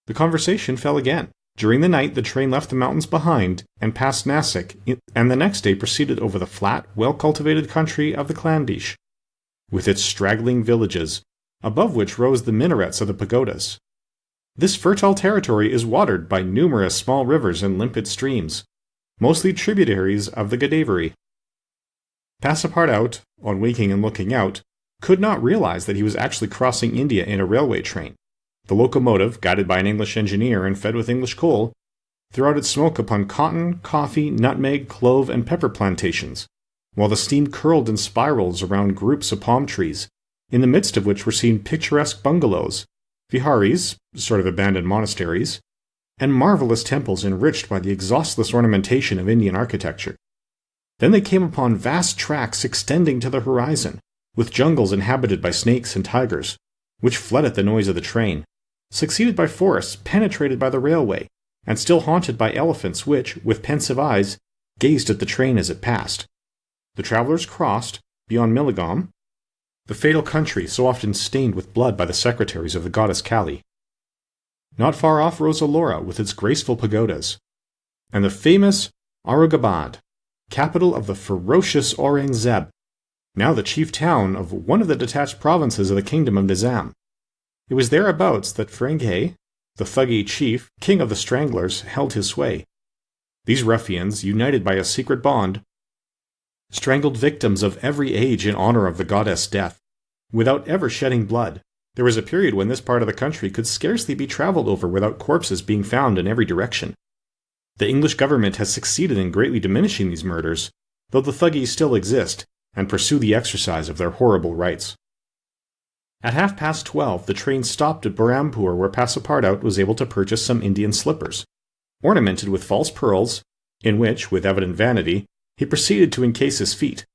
The conversation fell again. During the night the train left the mountains behind, and passed Nasik, and the next day proceeded over the flat, well-cultivated country of the Clandish, with its straggling villages, above which rose the minarets of the pagodas. This fertile territory is watered by numerous small rivers and limpid streams, mostly tributaries of the Godavery. Passepartout, on waking and looking out, could not realize that he was actually crossing India in a railway train. The locomotive, guided by an English engineer and fed with English coal, threw out its smoke upon cotton, coffee, nutmeg, clove, and pepper plantations, while the steam curled in spirals around groups of palm trees, in the midst of which were seen picturesque bungalows, viharis, sort of abandoned monasteries, and marvelous temples enriched by the exhaustless ornamentation of Indian architecture. Then they came upon vast tracts extending to the horizon, with jungles inhabited by snakes and tigers, which fled at the noise of the train, succeeded by forests penetrated by the railway, and still haunted by elephants which, with pensive eyes, gazed at the train as it passed. The travellers crossed, beyond Milligam, the fatal country so often stained with blood by the secretaries of the goddess Kali. Not far off rose Ellora with its graceful pagodas, and the famous Aurangabad, capital of the ferocious Aurangzeb, now the chief town of one of the detached provinces of the kingdom of Nizam. It was thereabouts that Ferenghi, the Thuggee chief, king of the Stranglers, held his sway. These ruffians, united by a secret bond, strangled victims of every age in honor of the goddess Death, without ever shedding blood. There was a period when this part of the country could scarcely be traveled over without corpses being found in every direction. The English government has succeeded in greatly diminishing these murders, though the Thuggees still exist, and pursue the exercise of their horrible rights. At 12:30, the train stopped at Burrampur, where Passepartout was able to purchase some Indian slippers, ornamented with false pearls, in which, with evident vanity, he proceeded to encase his feet.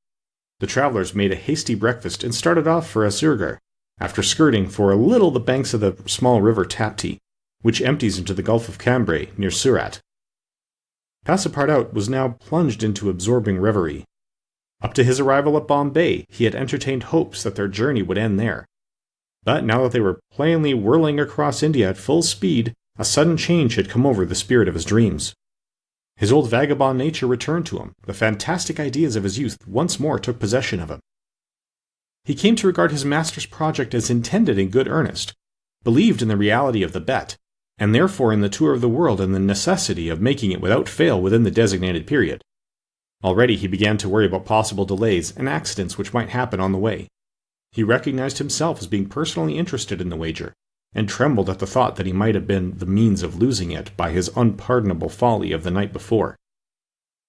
The travellers made a hasty breakfast and started off for Asirgarh, after skirting for a little the banks of the small river Tapti, which empties into the Gulf of Cambrai near Surat. Passepartout was now plunged into absorbing reverie. Up to his arrival at Bombay, he had entertained hopes that their journey would end there. But now that they were plainly whirling across India at full speed, a sudden change had come over the spirit of his dreams. His old vagabond nature returned to him. The fantastic ideas of his youth once more took possession of him. He came to regard his master's project as intended in good earnest, believed in the reality of the bet, and therefore in the tour of the world and the necessity of making it without fail within the designated period. Already he began to worry about possible delays and accidents which might happen on the way. He recognized himself as being personally interested in the wager, and trembled at the thought that he might have been the means of losing it by his unpardonable folly of the night before.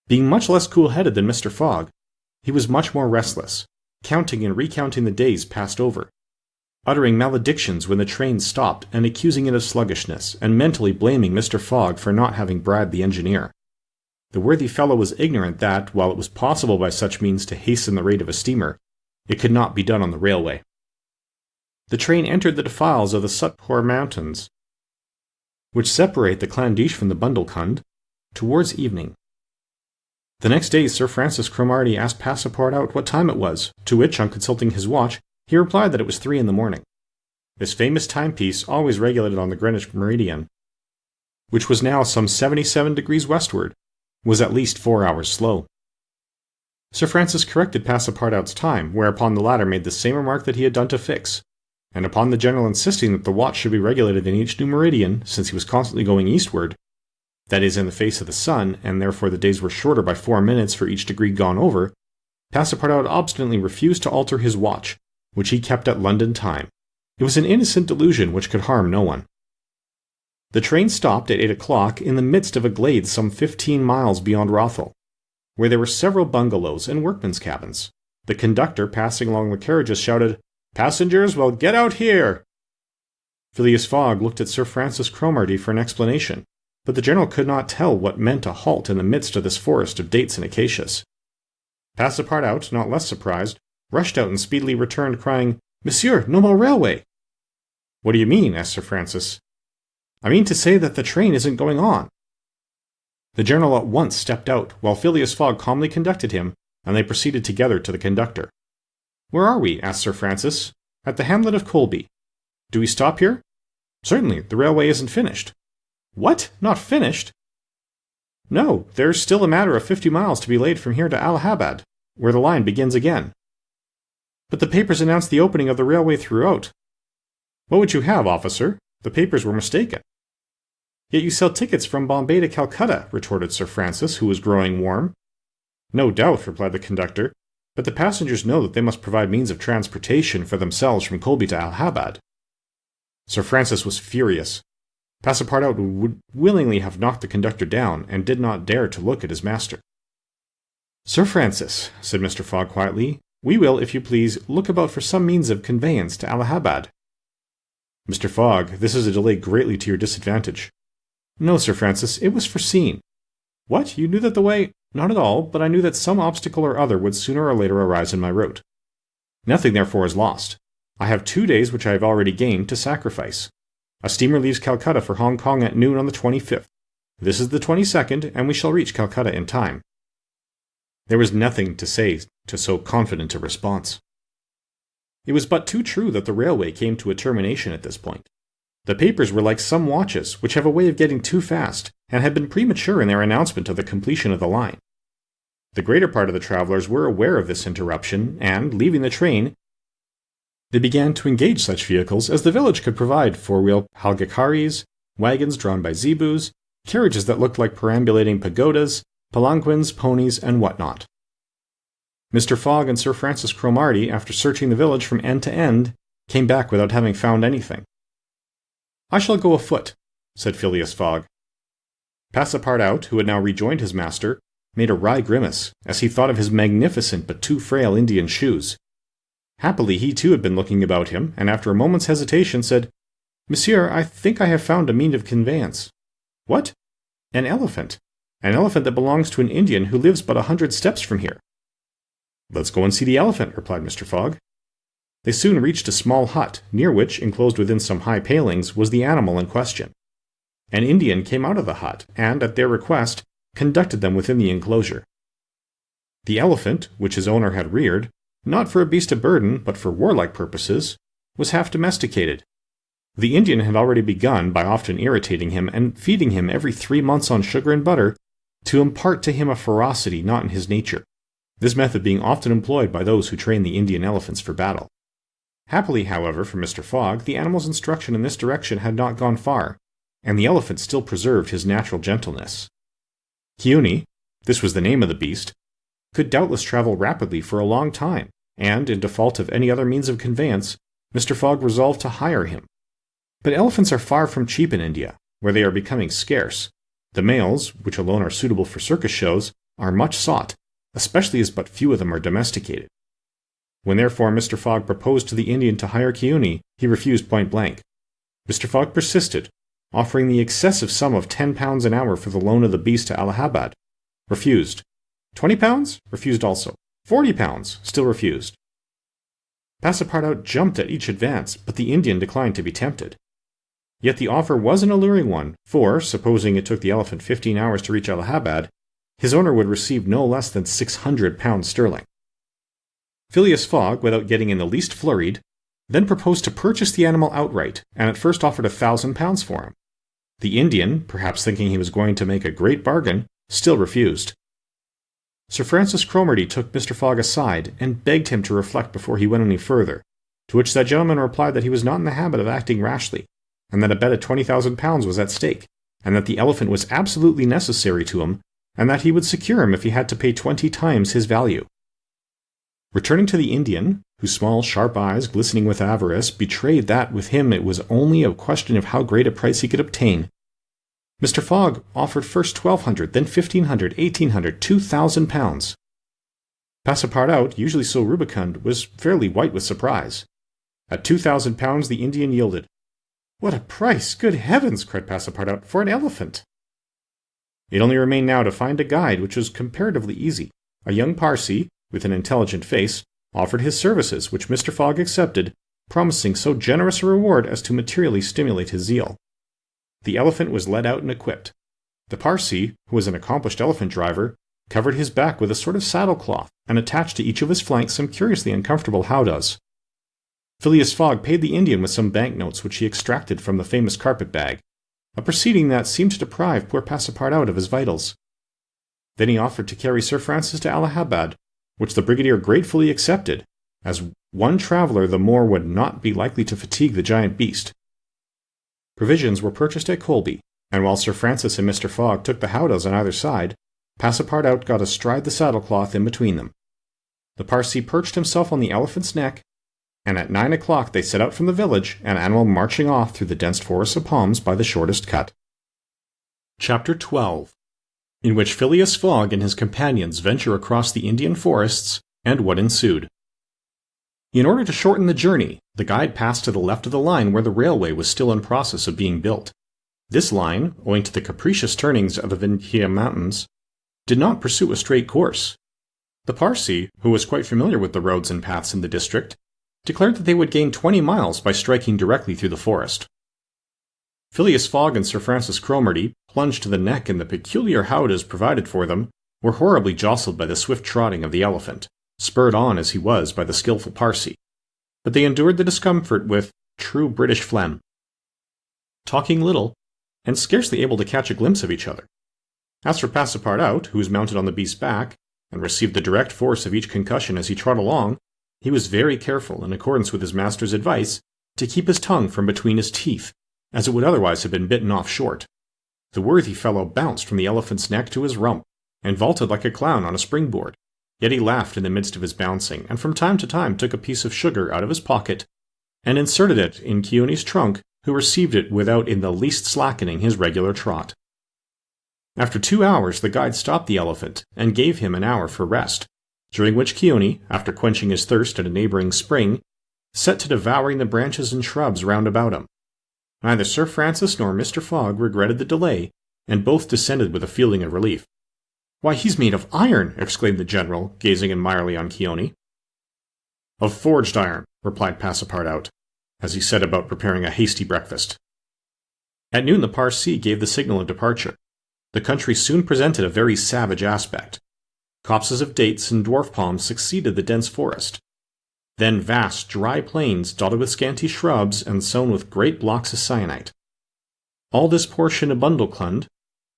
Being much less cool-headed than Mr. Fogg, he was much more restless, counting and recounting the days passed over, uttering maledictions when the train stopped and accusing it of sluggishness, and mentally blaming Mr. Fogg for not having bribed the engineer. The worthy fellow was ignorant that, while it was possible by such means to hasten the rate of a steamer, it could not be done on the railway. The train entered the defiles of the Sutpur Mountains, which separate the Clandish from the Bundelkund, towards evening. The next day Sir Francis Cromarty asked Passepartout what time it was, to which, on consulting his watch, he replied that it was 3 a.m. This famous timepiece, always regulated on the Greenwich meridian, which was now some 77 degrees westward, was at least 4 hours slow. Sir Francis corrected Passepartout's time, whereupon the latter made the same remark that he had done to Fix, and upon the general insisting that the watch should be regulated in each new meridian, since he was constantly going eastward, that is, in the face of the sun, and therefore the days were shorter by 4 minutes for each degree gone over, Passepartout obstinately refused to alter his watch, which he kept at London time. It was an innocent delusion which could harm no one. The train stopped at 8 o'clock in the midst of a glade some 15 miles beyond Rothal, where there were several bungalows and workmen's cabins. The conductor, passing along the carriages, shouted, "Passengers, well, get out here!" Phileas Fogg looked at Sir Francis Cromarty for an explanation, but the general could not tell what meant a halt in the midst of this forest of dates and acacias. Passepartout, not less surprised, rushed out and speedily returned, crying, "Monsieur, no more railway!" "What do you mean?" asked Sir Francis. "I mean to say that the train isn't going on." The general at once stepped out, while Phileas Fogg calmly conducted him, and they proceeded together to the conductor. "Where are we?" asked Sir Francis. "At the hamlet of Colby. Do we stop here?" "Certainly, the railway isn't finished." "What? Not finished?" "No, there's still a matter of 50 miles to be laid from here to Allahabad, where the line begins again." "But the papers announced the opening of the railway throughout." "What would you have, officer? The papers were mistaken." Yet you sell tickets from Bombay to Calcutta, retorted Sir Francis, who was growing warm. No doubt, replied the conductor, but the passengers know that they must provide means of transportation for themselves from Colby to Allahabad. Sir Francis was furious. Passepartout would willingly have knocked the conductor down, and did not dare to look at his master. Sir Francis, said Mr. Fogg quietly, we will, if you please, look about for some means of conveyance to Allahabad. Mr. Fogg, this is a delay greatly to your disadvantage. No, Sir Francis, it was foreseen. What, you knew that the way— Not at all, but I knew that some obstacle or other would sooner or later arise in my route. Nothing, therefore, is lost. I have 2 days which I have already gained to sacrifice. A steamer leaves Calcutta for Hong Kong at noon on the 25th. This is the 22nd, and we shall reach Calcutta in time. There was nothing to say to so confident a response. It was but too true that the railway came to a termination at this point. The papers were like some watches, which have a way of getting too fast, and had been premature in their announcement of the completion of the line. The greater part of the travellers were aware of this interruption, and, leaving the train, they began to engage such vehicles as the village could provide: four-wheel halgakaris, wagons drawn by zebus, carriages that looked like perambulating pagodas, palanquins, ponies, and what-not. Mr. Fogg and Sir Francis Cromarty, after searching the village from end to end, came back without having found anything. I shall go afoot, said Phileas Fogg. Passepartout, who had now rejoined his master, made a wry grimace as he thought of his magnificent but too frail Indian shoes. Happily he too had been looking about him, and after a moment's hesitation said, Monsieur, I think I have found a means of conveyance. What? An elephant. An elephant that belongs to an Indian who lives but 100 steps from here. Let's go and see the elephant, replied Mr. Fogg. They soon reached a small hut, near which, enclosed within some high palings, was the animal in question. An Indian came out of the hut, and, at their request, conducted them within the enclosure. The elephant, which his owner had reared, not for a beast of burden, but for warlike purposes, was half domesticated. The Indian had already begun, by often irritating him and feeding him every 3 months on sugar and butter, to impart to him a ferocity not in his nature, this method being often employed by those who train the Indian elephants for battle. Happily, however, for Mr. Fogg, the animal's instruction in this direction had not gone far, and the elephant still preserved his natural gentleness. Kiuni, this was the name of the beast, could doubtless travel rapidly for a long time, and, in default of any other means of conveyance, Mr. Fogg resolved to hire him. But elephants are far from cheap in India, where they are becoming scarce. The males, which alone are suitable for circus shows, are much sought, especially as but few of them are domesticated. When therefore Mr. Fogg proposed to the Indian to hire Kiuni, he refused point blank. Mr. Fogg persisted, offering the excessive sum of £10 an hour for the loan of the beast to Allahabad. Refused. £20? Refused also. £40? Still refused. Passepartout jumped at each advance, but the Indian declined to be tempted. Yet the offer was an alluring one, for, supposing it took the elephant 15 hours to reach Allahabad, his owner would receive no less than £600 sterling. Phileas Fogg, without getting in the least flurried, then proposed to purchase the animal outright, and at first offered £1,000 for him. The Indian, perhaps thinking he was going to make a great bargain, still refused. Sir Francis Cromarty took Mr. Fogg aside, and begged him to reflect before he went any further, to which that gentleman replied that he was not in the habit of acting rashly, and that a bet of £20,000 was at stake, and that the elephant was absolutely necessary to him, and that he would secure him if he had to pay 20 times his value. Returning to the Indian, whose small, sharp eyes, glistening with avarice, betrayed that with him it was only a question of how great a price he could obtain, Mr. Fogg offered first £1,200, then £1,500, £1,800, £2,000. Passepartout, usually so rubicund, was fairly white with surprise. At £2,000 the Indian yielded. "What a price! Good heavens!" cried Passepartout, "for an elephant!" It only remained now to find a guide, which was comparatively easy. A young Parsee, with an intelligent face, offered his services, which Mr. Fogg accepted, promising so generous a reward as to materially stimulate his zeal. The elephant was led out and equipped. The Parsee, who was an accomplished elephant driver, covered his back with a sort of saddle-cloth, and attached to each of his flanks some curiously uncomfortable howdahs. Phileas Fogg paid the Indian with some banknotes which he extracted from the famous carpet-bag, a proceeding that seemed to deprive poor Passepartout of his vitals. Then he offered to carry Sir Francis to Allahabad, which the brigadier gratefully accepted, as one traveller the more would not be likely to fatigue the giant beast. Provisions were purchased at Colby, and while Sir Francis and Mr. Fogg took the howdahs on either side, Passepartout got astride the saddlecloth in between them. The Parsee perched himself on the elephant's neck, and at 9 o'clock they set out from the village, an animal marching off through the dense forest of palms by the shortest cut. Chapter 12, in which Phileas Fogg and his companions venture across the Indian forests, and what ensued. In order to shorten the journey, the guide passed to the left of the line where the railway was still in process of being built. This line, owing to the capricious turnings of the Vindhya Mountains, did not pursue a straight course. The Parsee, who was quite familiar with the roads and paths in the district, declared that they would gain 20 miles by striking directly through the forest. Phileas Fogg and Sir Francis Cromarty, plunged to the neck in the peculiar howdahs provided for them, were horribly jostled by the swift trotting of the elephant, spurred on as he was by the skilful Parsee, but they endured the discomfort with true British phlegm, talking little, and scarcely able to catch a glimpse of each other. As for Passepartout, who was mounted on the beast's back, and received the direct force of each concussion as he trod along, he was very careful, in accordance with his master's advice, to keep his tongue from between his teeth, as it would otherwise have been bitten off short. The worthy fellow bounced from the elephant's neck to his rump, and vaulted like a clown on a springboard, yet he laughed in the midst of his bouncing, and from time to time took a piece of sugar out of his pocket, and inserted it in Keone's trunk, who received it without in the least slackening his regular trot. After 2 hours the guide stopped the elephant, and gave him an hour for rest, during which Keone, after quenching his thirst at a neighbouring spring, set to devouring the branches and shrubs round about him. Neither Sir Francis nor Mr. Fogg regretted the delay, and both descended with a feeling of relief. "Why, he's made of iron!" exclaimed the general, gazing admiringly on Keone. "Of forged iron," replied Passepartout, as he set about preparing a hasty breakfast. At noon the Parsee gave the signal of departure. The country soon presented a very savage aspect. Copses of dates and dwarf palms succeeded the dense forest. Then vast, dry plains dotted with scanty shrubs and sown with great blocks of syenite. All this portion of Bundleclund,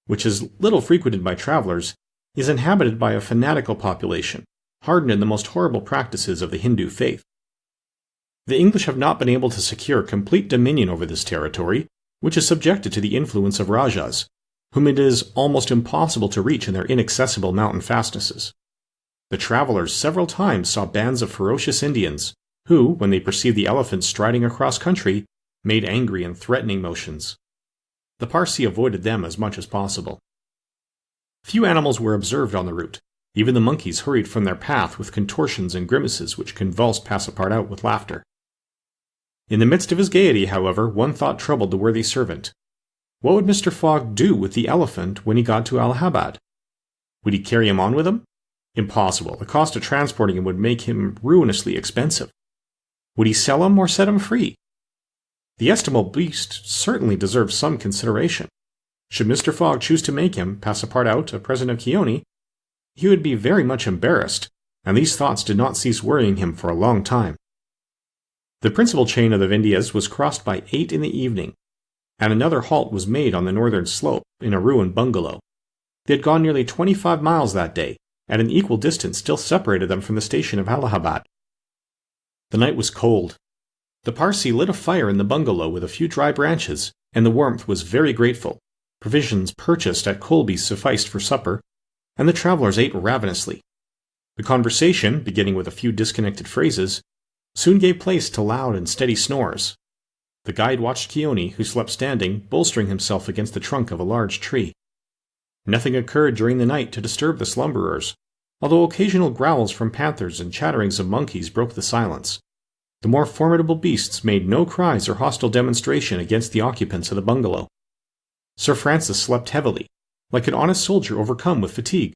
which is little frequented by travellers, is inhabited by a fanatical population, hardened in the most horrible practices of the Hindu faith. The English have not been able to secure complete dominion over this territory, which is subjected to the influence of Rajas, whom it is almost impossible to reach in their inaccessible mountain fastnesses. The travellers several times saw bands of ferocious Indians, who, when they perceived the elephants striding across country, made angry and threatening motions. The Parsee avoided them as much as possible. Few animals were observed on the route. Even the monkeys hurried from their path with contortions and grimaces which convulsed Passepartout with laughter. In the midst of his gaiety, however, one thought troubled the worthy servant. What would Mr. Fogg do with the elephant when he got to Allahabad? Would he carry him on with him? Impossible. The cost of transporting him would make him ruinously expensive. Would he sell him or set him free? The estimable beast certainly deserves some consideration. Should Mr. Fogg choose to make him, Passepartout, a present of Keone, he would be very much embarrassed, and these thoughts did not cease worrying him for a long time. The principal chain of the Vindhyas was crossed by 8 in the evening, and another halt was made on the northern slope, in a ruined bungalow. They had gone nearly 25 miles that day, and an equal distance still separated them from the station of Allahabad. The night was cold. The Parsee lit a fire in the bungalow with a few dry branches, and the warmth was very grateful. Provisions purchased at Colby's sufficed for supper, and the travellers ate ravenously. The conversation, beginning with a few disconnected phrases, soon gave place to loud and steady snores. The guide watched Keone, who slept standing, bolstering himself against the trunk of a large tree. Nothing occurred during the night to disturb the slumberers, although occasional growls from panthers and chatterings of monkeys broke the silence. The more formidable beasts made no cries or hostile demonstration against the occupants of the bungalow. Sir Francis slept heavily, like an honest soldier overcome with fatigue.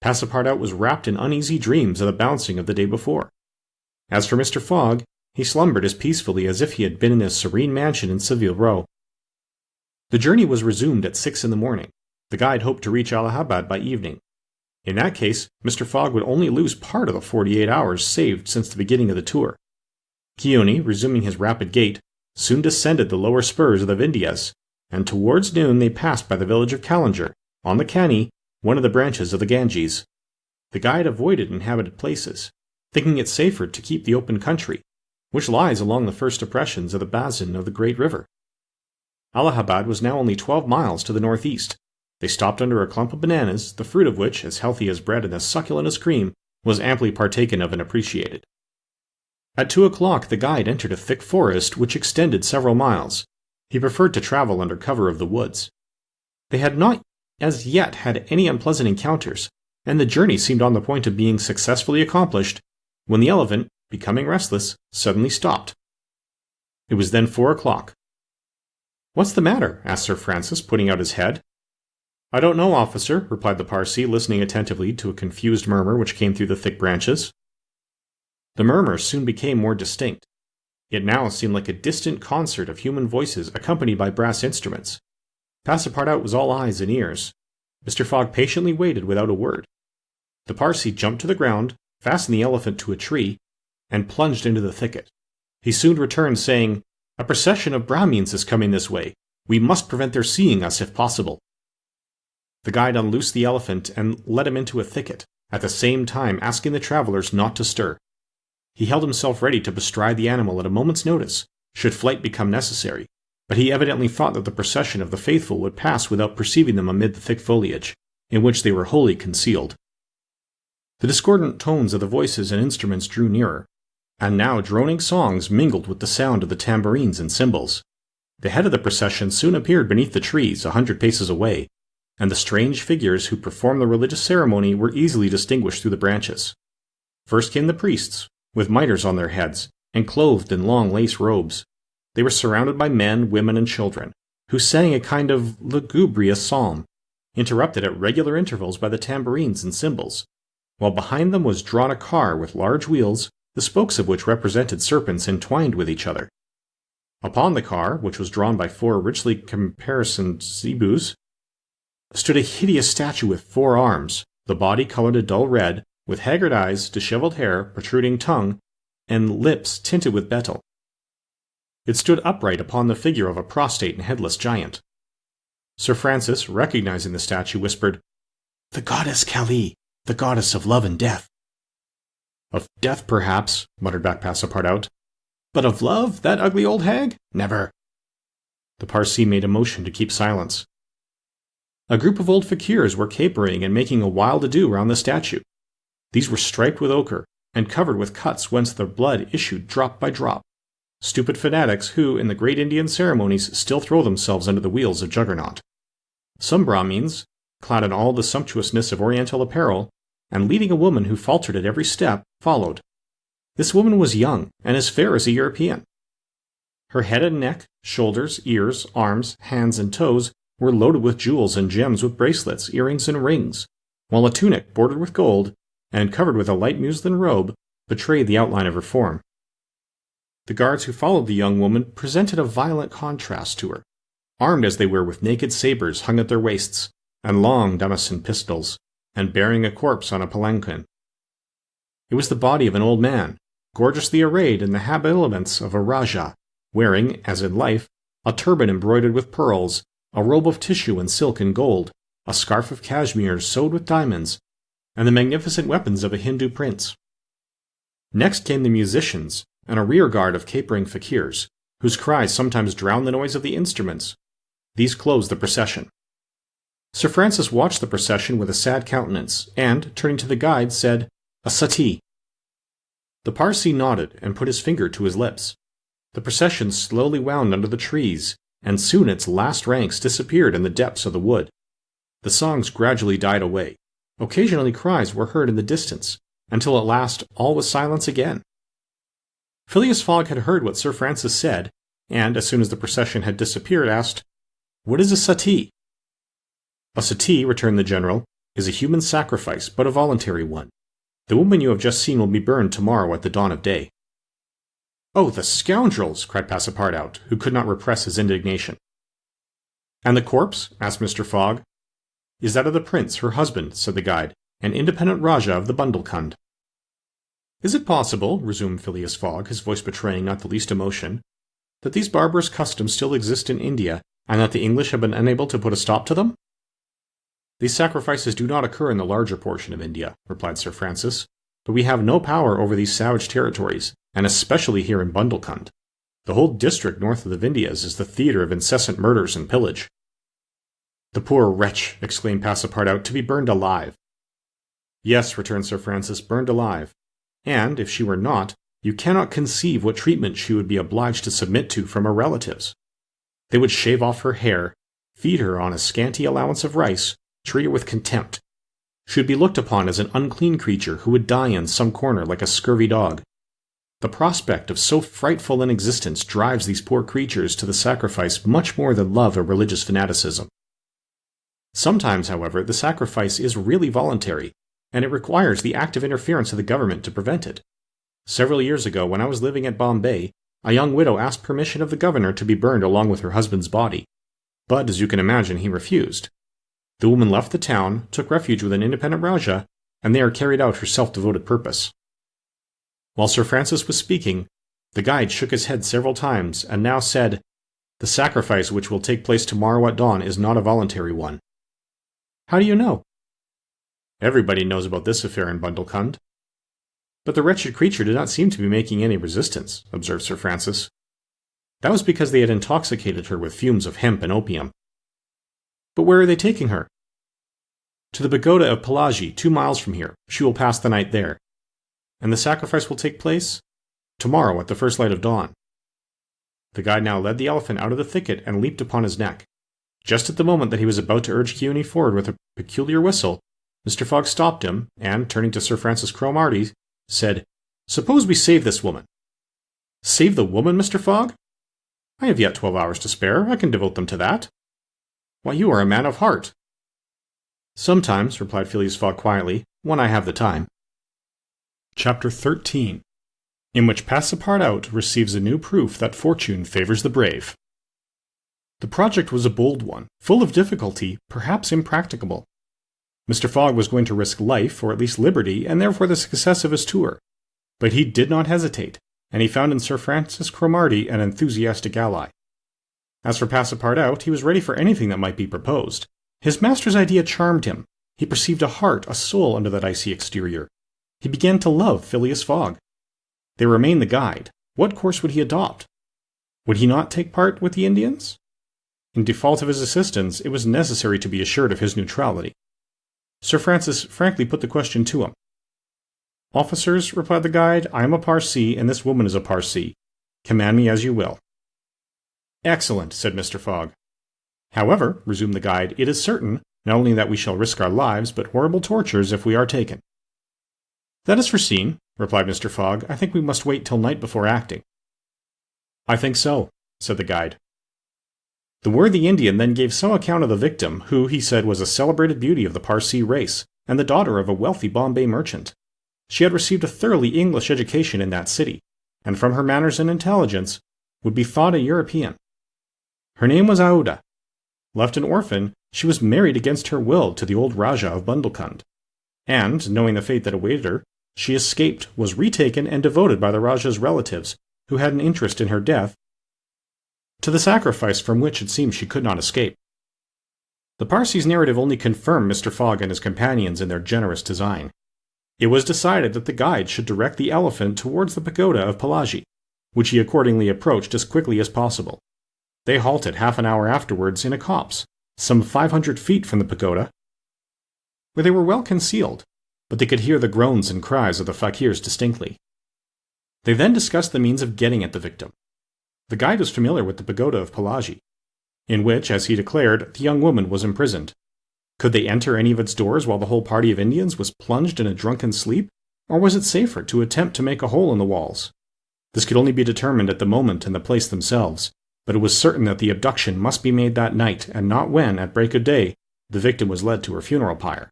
Passepartout was wrapped in uneasy dreams of the bouncing of the day before. As for Mr. Fogg, he slumbered as peacefully as if he had been in his serene mansion in Savile Row. The journey was resumed at 6 in the morning. The guide hoped to reach Allahabad by evening. In that case, Mr. Fogg would only lose part of the 48 hours saved since the beginning of the tour. Keone, resuming his rapid gait, soon descended the lower spurs of the Vindhyas, and towards noon they passed by the village of Callinger, on the Cani, one of the branches of the Ganges. The guide avoided inhabited places, thinking it safer to keep the open country, which lies along the first depressions of the basin of the great river. Allahabad was now only 12 miles to the northeast. They stopped under a clump of bananas, the fruit of which, as healthy as bread and as succulent as cream, was amply partaken of and appreciated. At 2 o'clock the guide entered a thick forest which extended several miles. He preferred to travel under cover of the woods. They had not as yet had any unpleasant encounters, and the journey seemed on the point of being successfully accomplished, when the elephant, becoming restless, suddenly stopped. It was then 4 o'clock. "What's the matter?" asked Sir Francis, putting out his head. "I don't know, officer," replied the Parsee, listening attentively to a confused murmur which came through the thick branches. The murmur soon became more distinct. It now seemed like a distant concert of human voices accompanied by brass instruments. Passepartout was all eyes and ears. Mr. Fogg patiently waited without a word. The Parsee jumped to the ground, fastened the elephant to a tree, and plunged into the thicket. He soon returned, saying, "A procession of Brahmins is coming this way. We must prevent their seeing us if possible." The guide unloosed the elephant and led him into a thicket, at the same time asking the travelers not to stir. He held himself ready to bestride the animal at a moment's notice, should flight become necessary, but he evidently thought that the procession of the faithful would pass without perceiving them amid the thick foliage, in which they were wholly concealed. The discordant tones of the voices and instruments drew nearer, and now droning songs mingled with the sound of the tambourines and cymbals. The head of the procession soon appeared beneath the trees 100 paces away, and the strange figures who performed the religious ceremony were easily distinguished through the branches. First came the priests, with mitres on their heads, and clothed in long lace robes. They were surrounded by men, women, and children, who sang a kind of lugubrious psalm, interrupted at regular intervals by the tambourines and cymbals, while behind them was drawn a car with large wheels, the spokes of which represented serpents entwined with each other. Upon the car, which was drawn by 4 richly caparisoned zebus, stood a hideous statue with 4 arms, the body colored a dull red, with haggard eyes, disheveled hair, protruding tongue, and lips tinted with betel. It stood upright upon the figure of a prostrate and headless giant. Sir Francis, recognizing the statue, whispered, "The goddess Kali, the goddess of love and death." "Of death, perhaps," muttered back Passepartout. "But of love, that ugly old hag? Never." The Parsee made a motion to keep silence. A group of old fakirs were capering and making a wild ado round the statue. These were striped with ochre, and covered with cuts whence the blood issued drop by drop. Stupid fanatics who, in the great Indian ceremonies, still throw themselves under the wheels of Juggernaut. Some Brahmins, clad in all the sumptuousness of Oriental apparel, and leading a woman who faltered at every step, followed. This woman was young, and as fair as a European. Her head and neck, shoulders, ears, arms, hands, and toes were loaded with jewels and gems with bracelets, earrings, and rings, while a tunic bordered with gold, and covered with a light muslin robe, betrayed the outline of her form. The guards who followed the young woman presented a violent contrast to her, armed as they were with naked sabres hung at their waists, and long Damascene pistols, and bearing a corpse on a palanquin. It was the body of an old man, gorgeously arrayed in the habiliments of a Rajah, wearing, as in life, a turban embroidered with pearls, a robe of tissue and silk and gold, a scarf of cashmere sewed with diamonds, and the magnificent weapons of a Hindu prince. Next came the musicians, and a rearguard of capering fakirs, whose cries sometimes drowned the noise of the instruments. These closed the procession. Sir Francis watched the procession with a sad countenance, and, turning to the guide, said, "A suttee." The Parsee nodded and put his finger to his lips. The procession slowly wound under the trees, and soon its last ranks disappeared in the depths of the wood. The songs gradually died away. Occasionally cries were heard in the distance, until at last all was silence again. Phileas Fogg had heard what Sir Francis said, and, as soon as the procession had disappeared, asked, "What is a suttee?" "A suttee," returned the general, "is a human sacrifice, but a voluntary one. The woman you have just seen will be burned tomorrow at the dawn of day." "Oh, the scoundrels!" cried Passepartout, who could not repress his indignation. "And the corpse?" asked Mr. Fogg. "Is that of the prince, her husband," said the guide, "an independent Rajah of the Bundelkund." "Is it possible," resumed Phileas Fogg, his voice betraying not the least emotion, "that these barbarous customs still exist in India, and that the English have been unable to put a stop to them?" "These sacrifices do not occur in the larger portion of India," replied Sir Francis, "but we have no power over these savage territories, and especially here in Bundelkund. The whole district north of the Vindhyas is the theater of incessant murders and pillage." "The poor wretch!" exclaimed Passepartout, "to be burned alive." "Yes," returned Sir Francis, "burned alive. And, if she were not, you cannot conceive what treatment she would be obliged to submit to from her relatives. They would shave off her hair, feed her on a scanty allowance of rice, treat her with contempt. She would be looked upon as an unclean creature who would die in some corner like a scurvy dog. The prospect of so frightful an existence drives these poor creatures to the sacrifice much more than love or religious fanaticism. Sometimes, however, the sacrifice is really voluntary, and it requires the active interference of the government to prevent it. Several years ago, when I was living at Bombay, a young widow asked permission of the governor to be burned along with her husband's body. But, as you can imagine, he refused. The woman left the town, took refuge with an independent Rajah, and there carried out her self-devoted purpose." While Sir Francis was speaking, the guide shook his head several times, and now said, "The sacrifice which will take place tomorrow at dawn is not a voluntary one." "How do you know?" "Everybody knows about this affair in Bundelkund." "But the wretched creature did not seem to be making any resistance," observed Sir Francis. "That was because they had intoxicated her with fumes of hemp and opium." "But where are they taking her?" "To the pagoda of Palaji, 2 miles from here. She will pass the night there." "And the sacrifice will take place?" "Tomorrow, at the first light of dawn." The guide now led the elephant out of the thicket and leaped upon his neck. Just at the moment that he was about to urge Keone forward with a peculiar whistle, Mr. Fogg stopped him, and, turning to Sir Francis Cromarty, said, "Suppose we save this woman." "Save the woman, Mr. Fogg?" "I have yet 12 hours to spare. I can devote them to that." "Why, you are a man of heart." "Sometimes," replied Phileas Fogg quietly, "when I have the time." Chapter 13, in which Passepartout receives a new proof that fortune favors the brave. The project was a bold one, full of difficulty, perhaps impracticable. Mr. Fogg was going to risk life, or at least liberty, and therefore the success of his tour. But he did not hesitate, and he found in Sir Francis Cromarty an enthusiastic ally. As for Passepartout, he was ready for anything that might be proposed. His master's idea charmed him. He perceived a heart, a soul under that icy exterior. He began to love Phileas Fogg. There remained the guide. What course would he adopt? Would he not take part with the Indians? In default of his assistance, it was necessary to be assured of his neutrality. Sir Francis frankly put the question to him. "Officers," replied the guide, "I am a Parsee, and this woman is a Parsee. Command me as you will." "Excellent," said Mr. Fogg. "However," resumed the guide, "it is certain, not only that we shall risk our lives, but horrible tortures if we are taken." "That is foreseen," replied Mr. Fogg. "I think we must wait till night before acting." "I think so," said the guide. The worthy Indian then gave some account of the victim, who, he said, was a celebrated beauty of the Parsee race, and the daughter of a wealthy Bombay merchant. She had received a thoroughly English education in that city, and from her manners and intelligence, would be thought a European. Her name was Aouda. Left an orphan, she was married against her will to the old Rajah of Bundelkund, and, knowing the fate that awaited her, she escaped, was retaken, and devoted by the Rajah's relatives, who had an interest in her death, to the sacrifice from which it seems she could not escape. The Parsee's narrative only confirmed Mr. Fogg and his companions in their generous design. It was decided that the guide should direct the elephant towards the pagoda of Palaji, which he accordingly approached as quickly as possible. They halted half an hour afterwards in a copse, some 500 feet from the pagoda, where they were well concealed, but they could hear the groans and cries of the fakirs distinctly. They then discussed the means of getting at the victim. The guide was familiar with the pagoda of Palaji, in which, as he declared, the young woman was imprisoned. Could they enter any of its doors while the whole party of Indians was plunged in a drunken sleep, or was it safer to attempt to make a hole in the walls? This could only be determined at the moment and the place themselves, but it was certain that the abduction must be made that night, and not when, at break of day, the victim was led to her funeral pyre.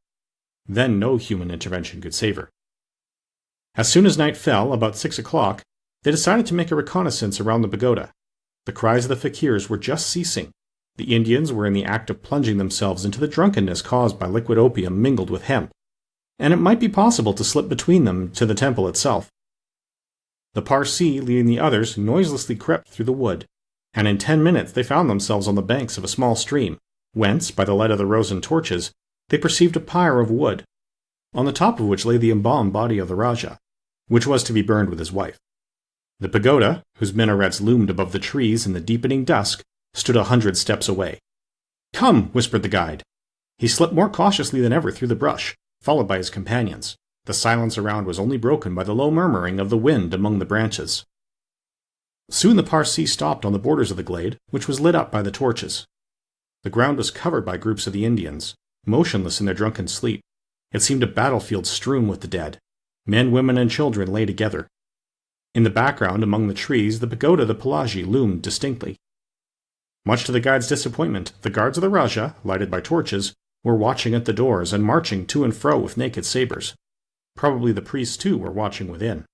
Then no human intervention could save her. As soon as night fell, about 6 o'clock, they decided to make a reconnaissance around the pagoda. The cries of the fakirs were just ceasing. The Indians were in the act of plunging themselves into the drunkenness caused by liquid opium mingled with hemp, and it might be possible to slip between them to the temple itself. The Parsee, leading the others, noiselessly crept through the wood, and in 10 minutes they found themselves on the banks of a small stream, whence, by the light of the rosin torches, they perceived a pyre of wood, on the top of which lay the embalmed body of the Rajah, which was to be burned with his wife. The pagoda, whose minarets loomed above the trees in the deepening dusk, stood 100 steps away. "Come," whispered the guide. He slipped more cautiously than ever through the brush, followed by his companions. The silence around was only broken by the low murmuring of the wind among the branches. Soon the Parsee stopped on the borders of the glade, which was lit up by the torches. The ground was covered by groups of the Indians, motionless in their drunken sleep. It seemed a battlefield strewn with the dead. Men, women, and children lay together. In the background, among the trees, the pagoda of the Pelagi loomed distinctly. Much to the guide's disappointment, the guards of the Rajah, lighted by torches, were watching at the doors and marching to and fro with naked sabers. Probably the priests, too, were watching within.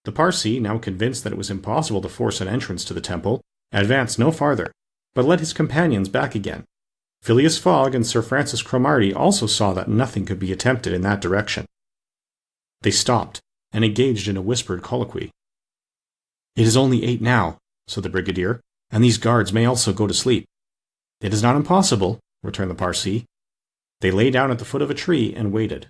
The Parsee, now convinced that it was impossible to force an entrance to the temple, advanced no farther, but led his companions back again. Phileas Fogg and Sir Francis Cromarty also saw that nothing could be attempted in that direction. They stopped, and engaged in a whispered colloquy. "It is only 8 now," said the brigadier, "and these guards may also go to sleep." "It is not impossible," returned the Parsee. They lay down at the foot of a tree and waited.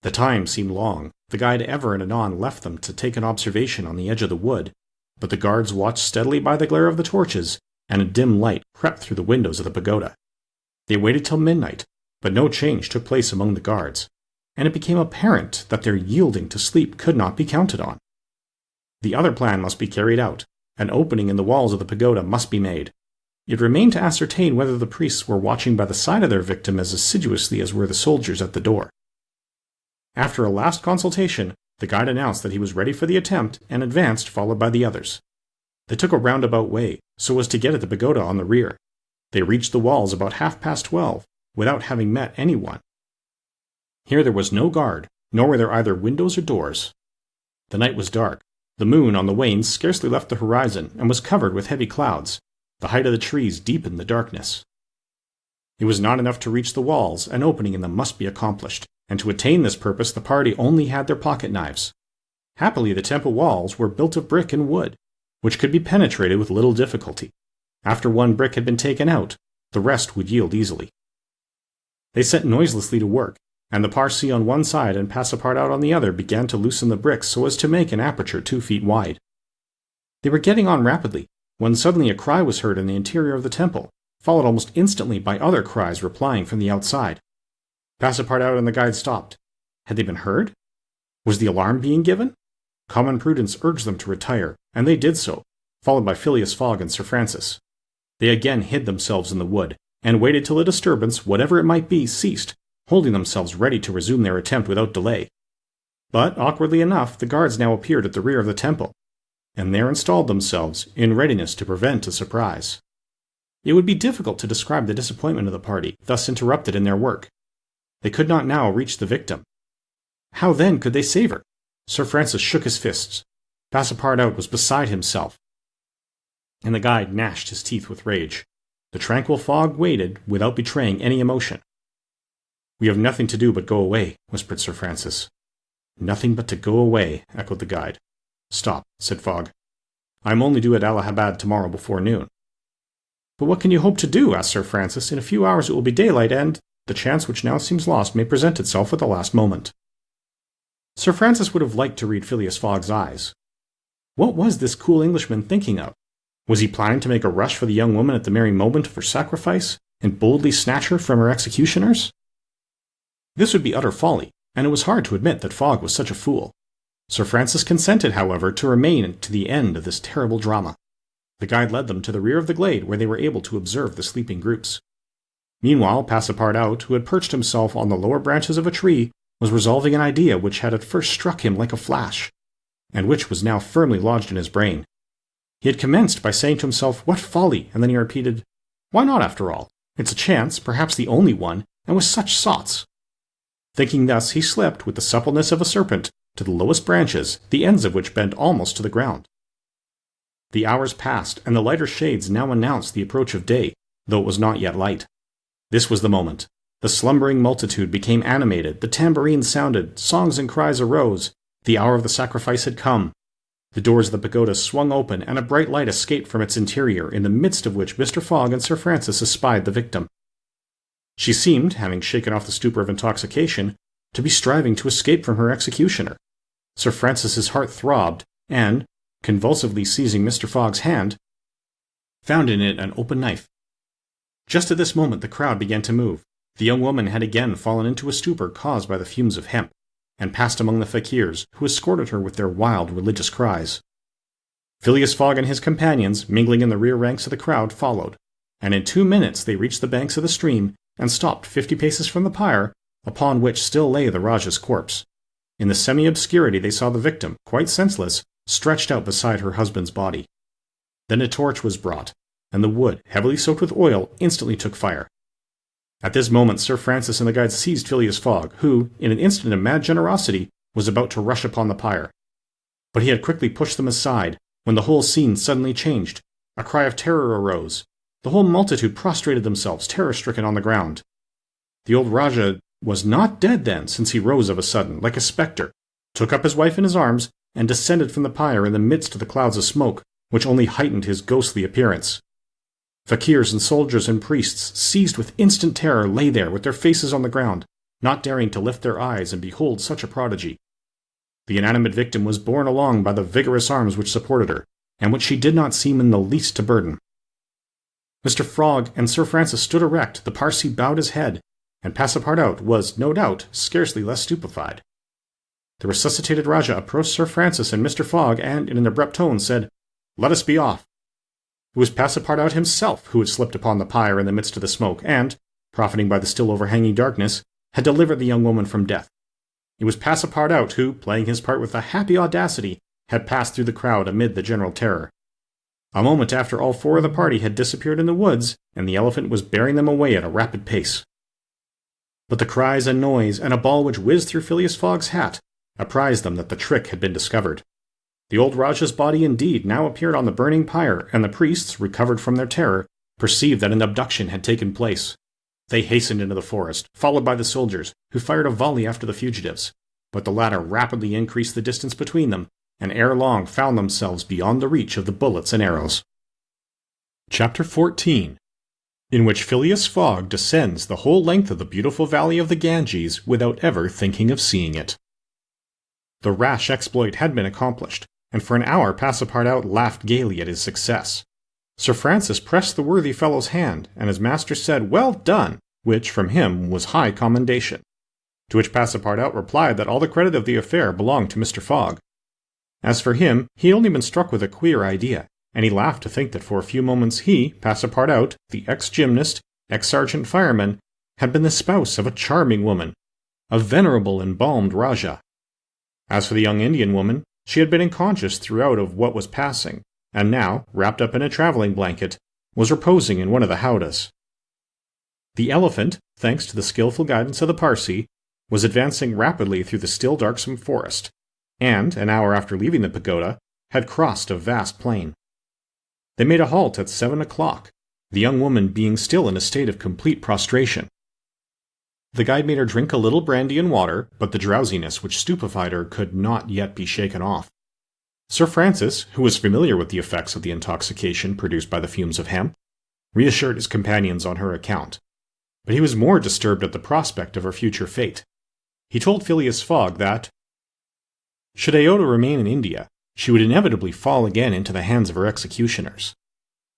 The time seemed long. The guide ever and anon left them to take an observation on the edge of the wood, but the guards watched steadily by the glare of the torches, and a dim light crept through the windows of the pagoda. They waited till midnight, but no change took place among the guards, and it became apparent that their yielding to sleep could not be counted on. The other plan must be carried out. An opening in the walls of the pagoda must be made. It remained to ascertain whether the priests were watching by the side of their victim as assiduously as were the soldiers at the door. After a last consultation, the guide announced that he was ready for the attempt and advanced, followed by the others. They took a roundabout way, so as to get at the pagoda on the rear. They reached the walls about 12:30, without having met anyone. Here there was no guard, nor were there either windows or doors. The night was dark. The moon on the wane scarcely left the horizon, and was covered with heavy clouds. The height of the trees deepened the darkness. It was not enough to reach the walls. An opening in them must be accomplished, and to attain this purpose the party only had their pocket knives. Happily the temple walls were built of brick and wood, which could be penetrated with little difficulty. After one brick had been taken out, the rest would yield easily. They set noiselessly to work, and the Parsee on one side and Passepartout on the other began to loosen the bricks so as to make an aperture 2 feet wide. They were getting on rapidly, when suddenly a cry was heard in the interior of the temple, followed almost instantly by other cries replying from the outside. Passepartout and the guide stopped. Had they been heard? Was the alarm being given? Common prudence urged them to retire, and they did so, followed by Phileas Fogg and Sir Francis. They again hid themselves in the wood, and waited till the disturbance, whatever it might be, ceased, holding themselves ready to resume their attempt without delay. But, awkwardly enough, the guards now appeared at the rear of the temple, and there installed themselves, in readiness to prevent a surprise. It would be difficult to describe the disappointment of the party, thus interrupted in their work. They could not now reach the victim. How then could they save her? Sir Francis shook his fists. Passepartout was beside himself, and the guide gnashed his teeth with rage. The tranquil Fogg waited, without betraying any emotion. "We have nothing to do but go away," whispered Sir Francis. "Nothing but to go away," echoed the guide. "Stop," said Fogg. "I am only due at Allahabad tomorrow before noon." "But what can you hope to do?" asked Sir Francis. "In a few hours it will be daylight, and the chance which now seems lost may present itself at the last moment." Sir Francis would have liked to read Phileas Fogg's eyes. What was this cool Englishman thinking of? Was he planning to make a rush for the young woman at the merry moment of her sacrifice, and boldly snatch her from her executioners? This would be utter folly, and it was hard to admit that Fogg was such a fool. Sir Francis consented, however, to remain to the end of this terrible drama. The guide led them to the rear of the glade, where they were able to observe the sleeping groups. Meanwhile, Passepartout, who had perched himself on the lower branches of a tree, was resolving an idea which had at first struck him like a flash, and which was now firmly lodged in his brain. He had commenced by saying to himself, "What folly!" and then he repeated, "Why not, after all? It's a chance, perhaps the only one, and with such sots." Thinking thus, he slipped, with the suppleness of a serpent, to the lowest branches, the ends of which bent almost to the ground. The hours passed, and the lighter shades now announced the approach of day, though it was not yet light. This was the moment. The slumbering multitude became animated, the tambourines sounded, songs and cries arose. The hour of the sacrifice had come. The doors of the pagoda swung open, and a bright light escaped from its interior, in the midst of which Mr. Fogg and Sir Francis espied the victim. She seemed, having shaken off the stupor of intoxication, to be striving to escape from her executioner. Sir Francis's heart throbbed, and, convulsively seizing Mr. Fogg's hand, found in it an open knife. Just at this moment the crowd began to move. The young woman had again fallen into a stupor caused by the fumes of hemp, and passed among the fakirs, who escorted her with their wild religious cries. Phileas Fogg and his companions, mingling in the rear ranks of the crowd, followed, and in 2 minutes they reached the banks of the stream and stopped 50 paces from the pyre, upon which still lay the Rajah's corpse. In the semi-obscurity they saw the victim, quite senseless, stretched out beside her husband's body. Then a torch was brought, and the wood, heavily soaked with oil, instantly took fire. At this moment Sir Francis and the guide seized Phileas Fogg, who, in an instant of mad generosity, was about to rush upon the pyre. But he had quickly pushed them aside, when the whole scene suddenly changed. A cry of terror arose. The whole multitude prostrated themselves, terror-stricken, on the ground. The old Rajah was not dead then, since he rose of a sudden, like a spectre, took up his wife in his arms, and descended from the pyre in the midst of the clouds of smoke, which only heightened his ghostly appearance. Fakirs and soldiers and priests, seized with instant terror, lay there with their faces on the ground, not daring to lift their eyes and behold such a prodigy. The inanimate victim was borne along by the vigorous arms which supported her, and which she did not seem in the least to burden. Mr. Fogg and Sir Francis stood erect, the Parsee bowed his head, and Passepartout was, no doubt, scarcely less stupefied. The resuscitated Rajah approached Sir Francis and Mr. Fogg, and, in an abrupt tone, said, "Let us be off." It was Passepartout himself who had slipped upon the pyre in the midst of the smoke, and, profiting by the still overhanging darkness, had delivered the young woman from death. It was Passepartout who, playing his part with a happy audacity, had passed through the crowd amid the general terror. A moment after all 4 of the party had disappeared in the woods, and the elephant was bearing them away at a rapid pace. But the cries and noise, and a ball which whizzed through Phileas Fogg's hat, apprised them that the trick had been discovered. The old Rajah's body indeed now appeared on the burning pyre, and the priests, recovered from their terror, perceived that an abduction had taken place. They hastened into the forest, followed by the soldiers, who fired a volley after the fugitives, but the latter rapidly increased the distance between them, and ere long found themselves beyond the reach of the bullets and arrows. Chapter 14, in which Phileas Fogg descends the whole length of the beautiful valley of the Ganges without ever thinking of seeing it. The rash exploit had been accomplished, and for an hour Passepartout laughed gaily at his success. Sir Francis pressed the worthy fellow's hand, and his master said, "Well done," which, from him, was high commendation. To which Passepartout replied that all the credit of the affair belonged to Mr. Fogg. As for him, he had only been struck with a queer idea, and he laughed to think that for a few moments he, Passepartout, the ex-gymnast, ex-sergeant fireman, had been the spouse of a charming woman, a venerable embalmed Rajah. As for the young Indian woman, she had been unconscious throughout of what was passing, and now, wrapped up in a travelling blanket, was reposing in one of the howdahs. The elephant, thanks to the skilful guidance of the Parsee, was advancing rapidly through the still darksome forest, and, an hour after leaving the pagoda, had crossed a vast plain. They made a halt at 7 o'clock, the young woman being still in a state of complete prostration. The guide made her drink a little brandy and water, but the drowsiness which stupefied her could not yet be shaken off. Sir Francis, who was familiar with the effects of the intoxication produced by the fumes of hemp, reassured his companions on her account, but he was more disturbed at the prospect of her future fate. He told Phileas Fogg that, should Aouda remain in India, she would inevitably fall again into the hands of her executioners.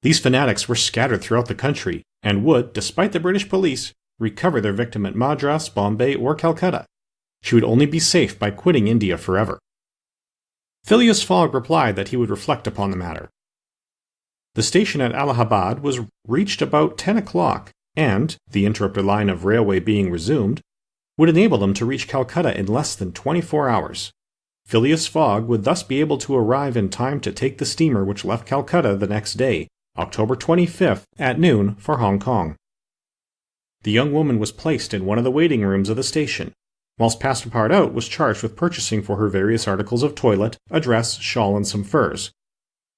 These fanatics were scattered throughout the country, and would, despite the British police, recover their victim at Madras, Bombay, or Calcutta. She would only be safe by quitting India forever. Phileas Fogg replied that he would reflect upon the matter. The station at Allahabad was reached about 10 o'clock, and, the interrupted line of railway being resumed, would enable them to reach Calcutta in less than 24 hours. Phileas Fogg would thus be able to arrive in time to take the steamer which left Calcutta the next day, October 25th, at noon, for Hong Kong. The young woman was placed in one of the waiting rooms of the station, whilst Passepartout was charged with purchasing for her various articles of toilet, a dress, shawl, and some furs,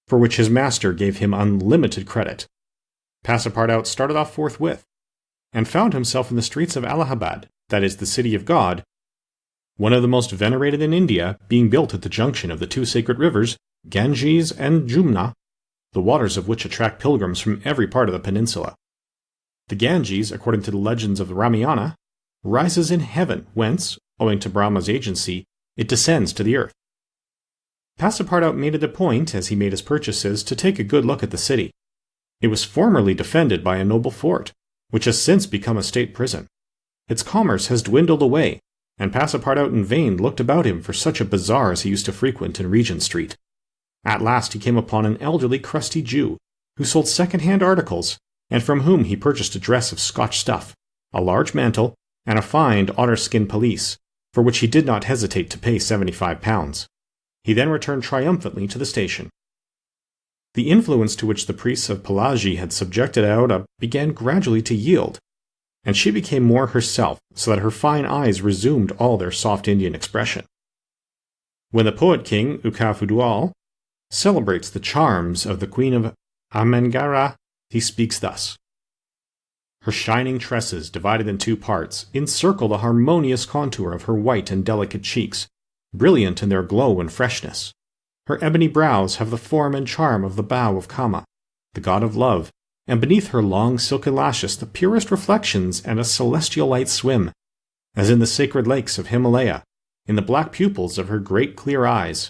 for which his master gave him unlimited credit. Passepartout started off forthwith, and found himself in the streets of Allahabad, that is, the City of God, one of the most venerated in India, being built at the junction of the 2 sacred rivers, Ganges and Jumna, the waters of which attract pilgrims from every part of the peninsula. The Ganges, according to the legends of the Ramayana, rises in heaven, whence, owing to Brahma's agency, it descends to the earth. Passepartout made it a point, as he made his purchases, to take a good look at the city. It was formerly defended by a noble fort, which has since become a state prison. Its commerce has dwindled away, and Passepartout in vain looked about him for such a bazaar as he used to frequent in Regent Street. At last he came upon an elderly crusty Jew, who sold second-hand articles, and from whom he purchased a dress of Scotch stuff, a large mantle, and a fine otter-skin pelisse, for which he did not hesitate to pay £75. He then returned triumphantly to the station. The influence to which the priests of Pelagie had subjected Aouda began gradually to yield, and she became more herself, so that her fine eyes resumed all their soft Indian expression. When the poet-king, Ukafudual, celebrates the charms of the queen of Amengara, he speaks thus. Her shining tresses, divided in two parts, encircle the harmonious contour of her white and delicate cheeks, brilliant in their glow and freshness. Her ebony brows have the form and charm of the bow of Kama, the god of love, and beneath her long silky lashes the purest reflections and a celestial light swim, as in the sacred lakes of Himalaya, in the black pupils of her great clear eyes.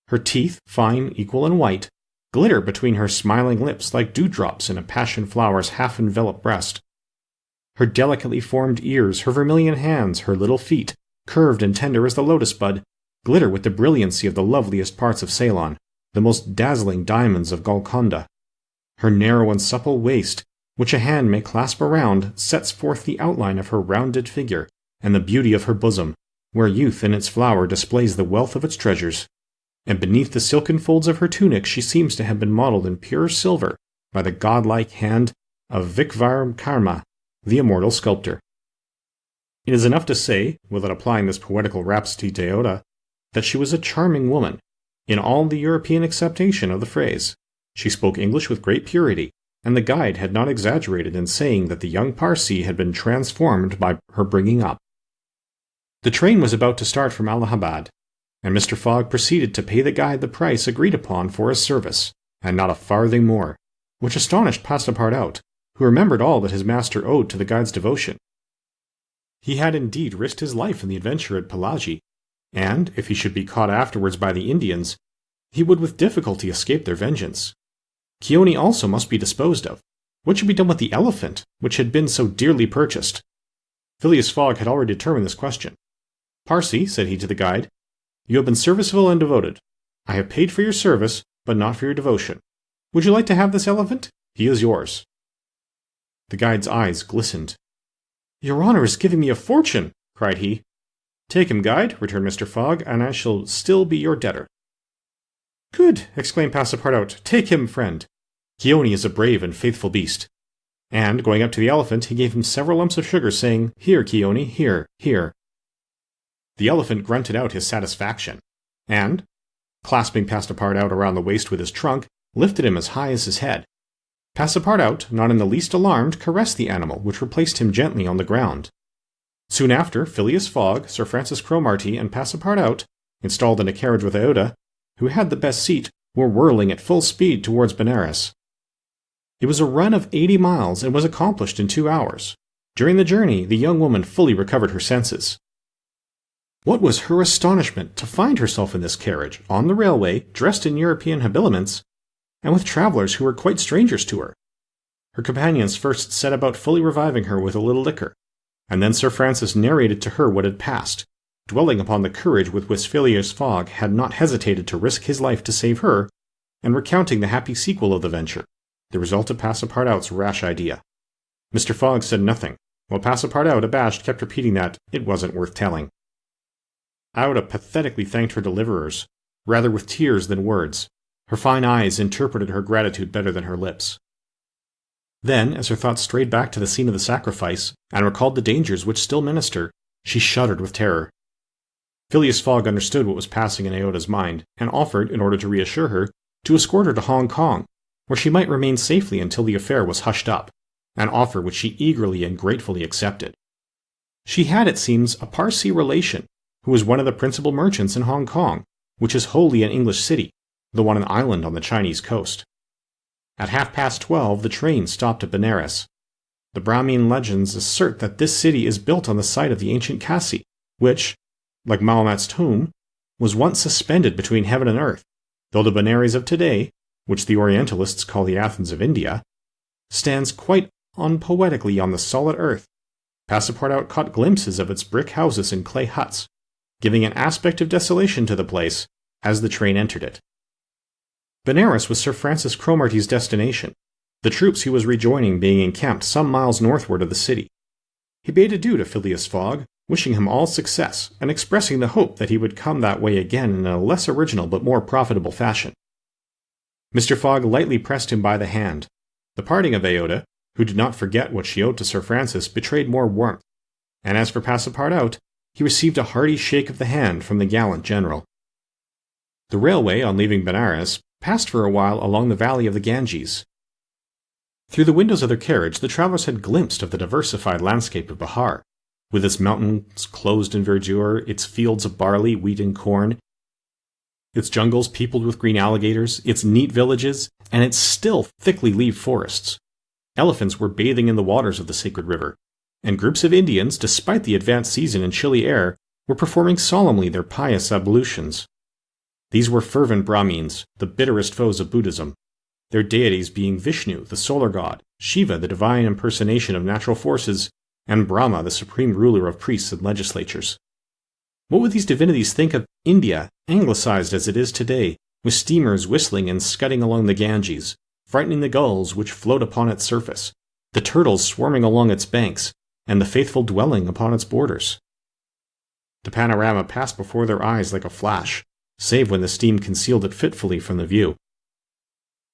Her teeth, fine, equal, and white, glitter between her smiling lips like dewdrops in a passion flower's half-enveloped breast. Her delicately formed ears, her vermilion hands, her little feet, curved and tender as the lotus bud, glitter with the brilliancy of the loveliest parts of Ceylon, the most dazzling diamonds of Golconda. Her narrow and supple waist, which a hand may clasp around, sets forth the outline of her rounded figure, and the beauty of her bosom, where youth in its flower displays the wealth of its treasures. And beneath the silken folds of her tunic she seems to have been modeled in pure silver by the godlike hand of Vikvarma, the immortal sculptor. It is enough to say, without applying this poetical rhapsody to Aouda, that she was a charming woman, in all the European acceptation of the phrase. She spoke English with great purity, and the guide had not exaggerated in saying that the young Parsee had been transformed by her bringing up. The train was about to start from Allahabad, and Mr. Fogg proceeded to pay the guide the price agreed upon for his service, and not a farthing more, which astonished Passepartout, who remembered all that his master owed to the guide's devotion. He had indeed risked his life in the adventure at Pelagie, and, if he should be caught afterwards by the Indians, he would with difficulty escape their vengeance. Keone also must be disposed of. What should be done with the elephant, which had been so dearly purchased? Phileas Fogg had already determined this question. Parsee, said he to the guide, you have been serviceable and devoted. I have paid for your service, but not for your devotion. Would you like to have this elephant? He is yours. The guide's eyes glistened. Your honor is giving me a fortune, cried he. Take him, guide, returned Mr. Fogg, and I shall still be your debtor. Good, exclaimed Passepartout. Take him, friend. Keone is a brave and faithful beast. And, going up to the elephant, he gave him several lumps of sugar, saying, Here, Keone, here, here. The elephant grunted out his satisfaction, and, clasping Passepartout around the waist with his trunk, lifted him as high as his head. Passepartout, not in the least alarmed, caressed the animal, which replaced him gently on the ground. Soon after, Phileas Fogg, Sir Francis Cromarty, and Passepartout, installed in a carriage with Aouda, who had the best seat, were whirling at full speed towards Benares. It was a run of 80 miles and was accomplished in 2 hours. During the journey, the young woman fully recovered her senses. What was her astonishment to find herself in this carriage, on the railway, dressed in European habiliments, and with travellers who were quite strangers to her. Her companions first set about fully reviving her with a little liquor, and then Sir Francis narrated to her what had passed, dwelling upon the courage with which Phileas Fogg had not hesitated to risk his life to save her, and recounting the happy sequel of the venture, the result of Passepartout's rash idea. Mr. Fogg said nothing, while Passepartout, abashed, kept repeating that it wasn't worth telling. Aouda pathetically thanked her deliverers, rather with tears than words. Her fine eyes interpreted her gratitude better than her lips. Then, as her thoughts strayed back to the scene of the sacrifice, and recalled the dangers which still menaced her, she shuddered with terror. Phileas Fogg understood what was passing in Aouda's mind, and offered, in order to reassure her, to escort her to Hong Kong, where she might remain safely until the affair was hushed up, an offer which she eagerly and gratefully accepted. She had, it seems, a Parsee relation, who was one of the principal merchants in Hong Kong, which is wholly an English city, though on an island on the Chinese coast. At 12:30 the train stopped at Benares. The Brahmin legends assert that this city is built on the site of the ancient Kasi, which, like Mahomet's tomb, was once suspended between heaven and earth, though the Benares of today, which the Orientalists call the Athens of India, stands quite unpoetically on the solid earth. Passepartout caught glimpses of its brick houses and clay huts, giving an aspect of desolation to the place as the train entered it. Benares was Sir Francis Cromarty's destination, the troops he was rejoining being encamped some miles northward of the city. He bade adieu to Phileas Fogg, wishing him all success, and expressing the hope that he would come that way again in a less original but more profitable fashion. Mr. Fogg lightly pressed him by the hand. The parting of Aouda, who did not forget what she owed to Sir Francis, betrayed more warmth, and as for Passepartout, he received a hearty shake of the hand from the gallant general. The railway, on leaving Benares, passed for a while along the valley of the Ganges. Through the windows of their carriage the travellers had glimpsed of the diversified landscape of Bihar, with its mountains closed in verdure, its fields of barley, wheat, and corn, its jungles peopled with green alligators, its neat villages, and its still thickly leaved forests. Elephants were bathing in the waters of the sacred river, and groups of Indians, despite the advanced season and chilly air, were performing solemnly their pious ablutions. These were fervent Brahmins, the bitterest foes of Buddhism, their deities being Vishnu, the solar god, Shiva, the divine impersonation of natural forces, and Brahma, the supreme ruler of priests and legislatures. What would these divinities think of India, anglicized as it is today, with steamers whistling and scudding along the Ganges, frightening the gulls which float upon its surface, the turtles swarming along its banks, and the faithful dwelling upon its borders? The panorama passed before their eyes like a flash, save when the steam concealed it fitfully from the view.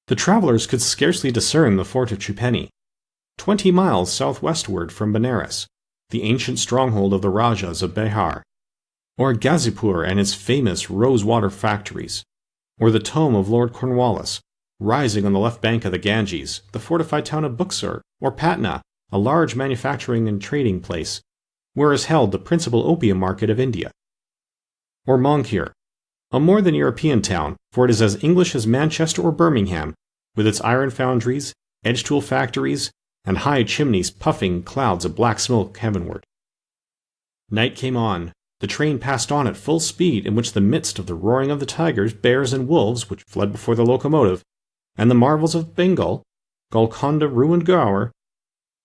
The travellers could scarcely discern the fort of Tripeni, 20 miles southwestward from Benares, the ancient stronghold of the Rajas of Bihar, or Ghazipur and its famous rose-water factories, or the tomb of Lord Cornwallis, rising on the left bank of the Ganges, the fortified town of Buxar, or Patna, a large manufacturing and trading place, where is held the principal opium market of India, or Moncure, a more than European town, for it is as English as Manchester or Birmingham, with its iron foundries, edge-tool factories, and high chimneys puffing clouds of black smoke heavenward. Night came on. The train passed on at full speed, in which the midst of the roaring of the tigers, bears, and wolves which fled before the locomotive, and the marvels of Bengal, Golconda ruined Gower,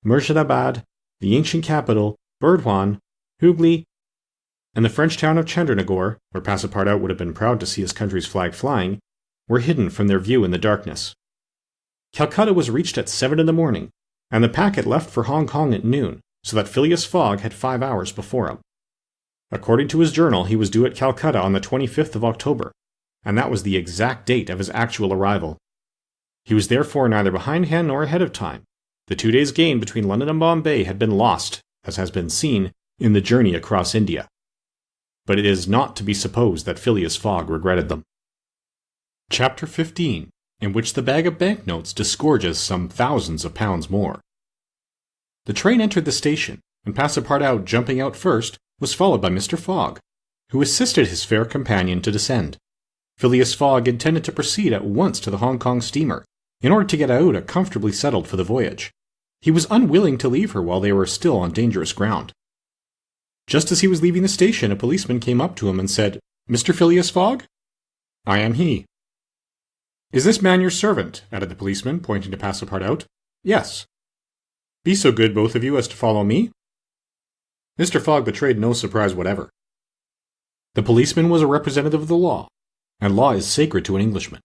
Murshidabad, the ancient capital, Burdwan, Hooghly, and the French town of Chandernagore, where Passepartout would have been proud to see his country's flag flying, were hidden from their view in the darkness. Calcutta was reached at 7 in the morning, and the packet left for Hong Kong at noon, so that Phileas Fogg had 5 hours before him. According to his journal, he was due at Calcutta on the 25th of October, and that was the exact date of his actual arrival. He was therefore neither behindhand nor ahead of time. The 2 days' gain between London and Bombay had been lost, as has been seen, in the journey across India. But it is not to be supposed that Phileas Fogg regretted them. Chapter 15, in which the bag of banknotes disgorges some thousands of pounds more. The train entered the station, and Passepartout, jumping out first, was followed by Mr. Fogg, who assisted his fair companion to descend. Phileas Fogg intended to proceed at once to the Hong Kong steamer, in order to get Aouda comfortably settled for the voyage. He was unwilling to leave her while they were still on dangerous ground. Just as he was leaving the station, a policeman came up to him and said, "Mr. Phileas Fogg?" "I am he." "Is this man your servant?" added the policeman, pointing to Passepartout. "Yes." "Be so good, both of you, as to follow me." Mr. Fogg betrayed no surprise whatever. The policeman was a representative of the law, and law is sacred to an Englishman.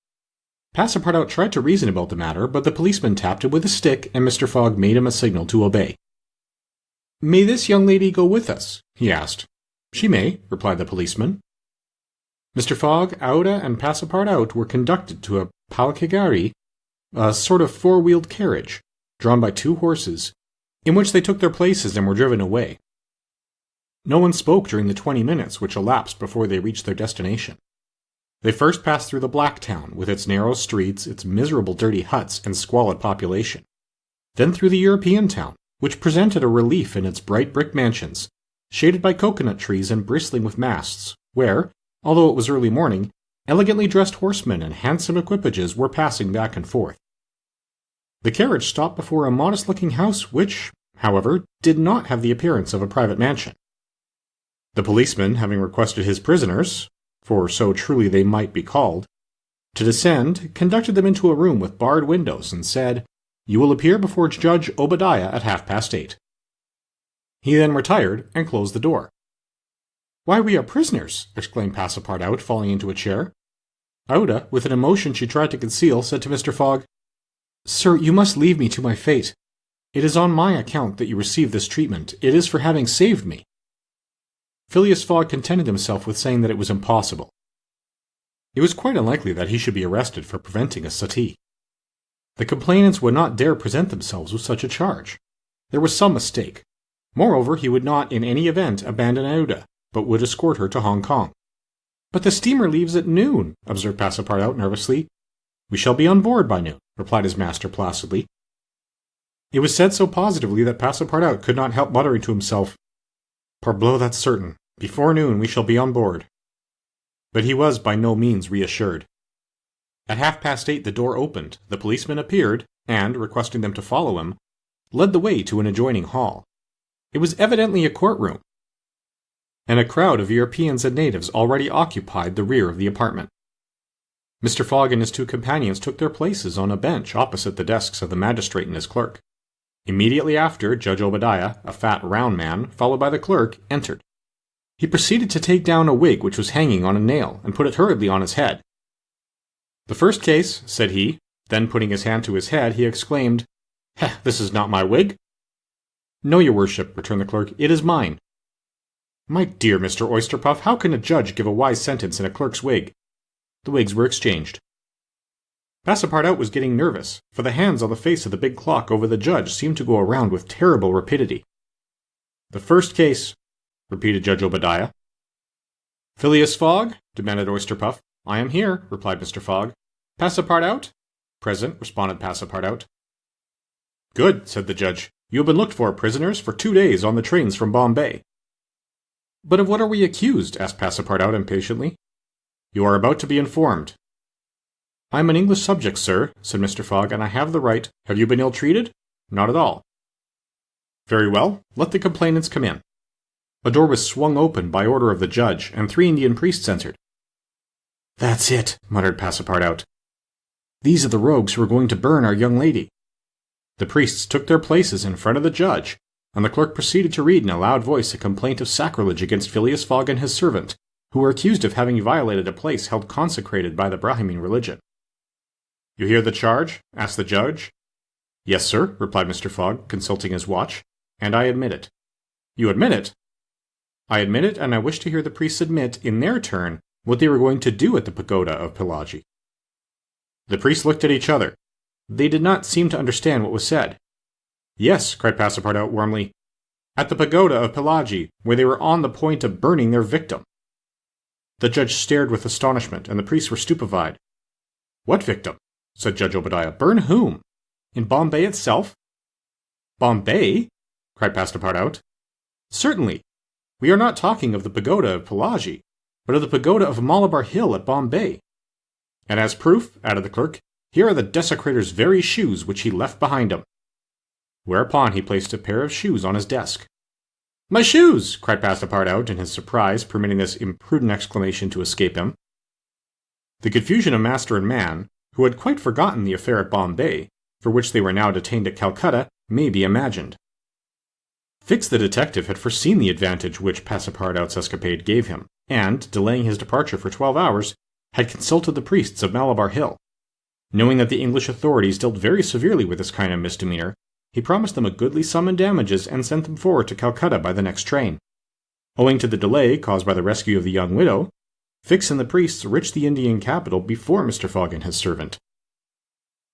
Passepartout tried to reason about the matter, but the policeman tapped him with a stick, and Mr. Fogg made him a signal to obey. "May this young lady go with us?" he asked. "She may," replied the policeman. Mr. Fogg, Aouda, and Passepartout were conducted to a palkigari, a sort of four-wheeled carriage, drawn by 2 horses, in which they took their places and were driven away. No one spoke during the 20 minutes which elapsed before they reached their destination. They first passed through the Black Town, with its narrow streets, its miserable dirty huts, and squalid population. Then through the European town, which presented a relief in its bright brick mansions, shaded by coconut trees and bristling with masts, where, although it was early morning, elegantly dressed horsemen and handsome equipages were passing back and forth. The carriage stopped before a modest-looking house which, however, did not have the appearance of a private mansion. The policeman, having requested his prisoners, for so truly they might be called, to descend, conducted them into a room with barred windows, and said, "You will appear before Judge Obadiah at 8:30. He then retired and closed the door. "Why, we are prisoners!" exclaimed Passepartout, falling into a chair. Aouda, with an emotion she tried to conceal, said to Mr. Fogg, "Sir, you must leave me to my fate. It is on my account that you receive this treatment. It is for having saved me." Phileas Fogg contented himself with saying that it was impossible. It was quite unlikely that he should be arrested for preventing a suttee. The complainants would not dare present themselves with such a charge. There was some mistake. Moreover, he would not in any event abandon Aouda, but would escort her to Hong Kong. "But the steamer leaves at noon," observed Passepartout nervously. "We shall be on board by noon," replied his master placidly. It was said so positively that Passepartout could not help muttering to himself, "Parbleu, that's certain. Before noon we shall be on board." But he was by no means reassured. At 8:30 the door opened, the policeman appeared, and, requesting them to follow him, led the way to an adjoining hall. It was evidently a courtroom, and a crowd of Europeans and natives already occupied the rear of the apartment. Mr. Fogg and his two companions took their places on a bench opposite the desks of the magistrate and his clerk. Immediately after, Judge Obadiah, a fat, round man, followed by the clerk, entered. He proceeded to take down a wig which was hanging on a nail, and put it hurriedly on his head. "The first case," said he. Then, putting his hand to his head, he exclaimed, "Heh, this is not my wig." "No, your worship," returned the clerk, "it is mine." "My dear Mr. Oysterpuff, how can a judge give a wise sentence in a clerk's wig?" The wigs were exchanged. Passepartout was getting nervous, for the hands on the face of the big clock over the judge seemed to go around with terrible rapidity. "The first case," repeated Judge Obadiah. "Phileas Fogg?" demanded Oysterpuff. "I am here," replied Mr. Fogg. "Passepartout?" "Present," responded Passepartout. "Good," said the judge. "You have been looked for, prisoners, for 2 days on the trains from Bombay." "But of what are we accused?" asked Passepartout impatiently. "You are about to be informed." "I am an English subject, sir," said Mr. Fogg, "and I have the right—" "Have you been ill-treated?" "Not at all." "Very well. Let the complainants come in." A door was swung open by order of the judge, and 3 Indian priests entered. "That's it," muttered Passepartout. "These are the rogues who are going to burn our young lady." The priests took their places in front of the judge, and the clerk proceeded to read in a loud voice a complaint of sacrilege against Phileas Fogg and his servant, who were accused of having violated a place held consecrated by the Brahmin religion. "You hear the charge?" asked the judge. "Yes, sir," replied Mr. Fogg, consulting his watch, "and I admit it." "You admit it?" "I admit it, and I wish to hear the priests admit, in their turn, what they were going to do at the pagoda of Pelagi." The priests looked at each other. They did not seem to understand what was said. "Yes," cried Passepartout warmly, "at the pagoda of Pelagi, where they were on the point of burning their victim." The judge stared with astonishment, and the priests were stupefied. "What victim?" said Judge Obadiah. "Burn whom? In Bombay itself?" "Bombay?" cried Passepartout. "Certainly. We are not talking of the pagoda of Pelagi, but of the pagoda of Malabar Hill at Bombay. And as proof," added the clerk, "here are the desecrator's very shoes which he left behind him." Whereupon he placed a pair of shoes on his desk. "My shoes!" cried Passepartout in his surprise, permitting this imprudent exclamation to escape him. The confusion of master and man, who had quite forgotten the affair at Bombay, for which they were now detained at Calcutta, may be imagined. Fix the detective had foreseen the advantage which Passepartout's escapade gave him, and, delaying his departure for 12 hours, had consulted the priests of Malabar Hill. Knowing that the English authorities dealt very severely with this kind of misdemeanor, he promised them a goodly sum in damages and sent them forward to Calcutta by the next train. Owing to the delay caused by the rescue of the young widow, Fix and the priests reached the Indian capital before Mr. Fogg and his servant,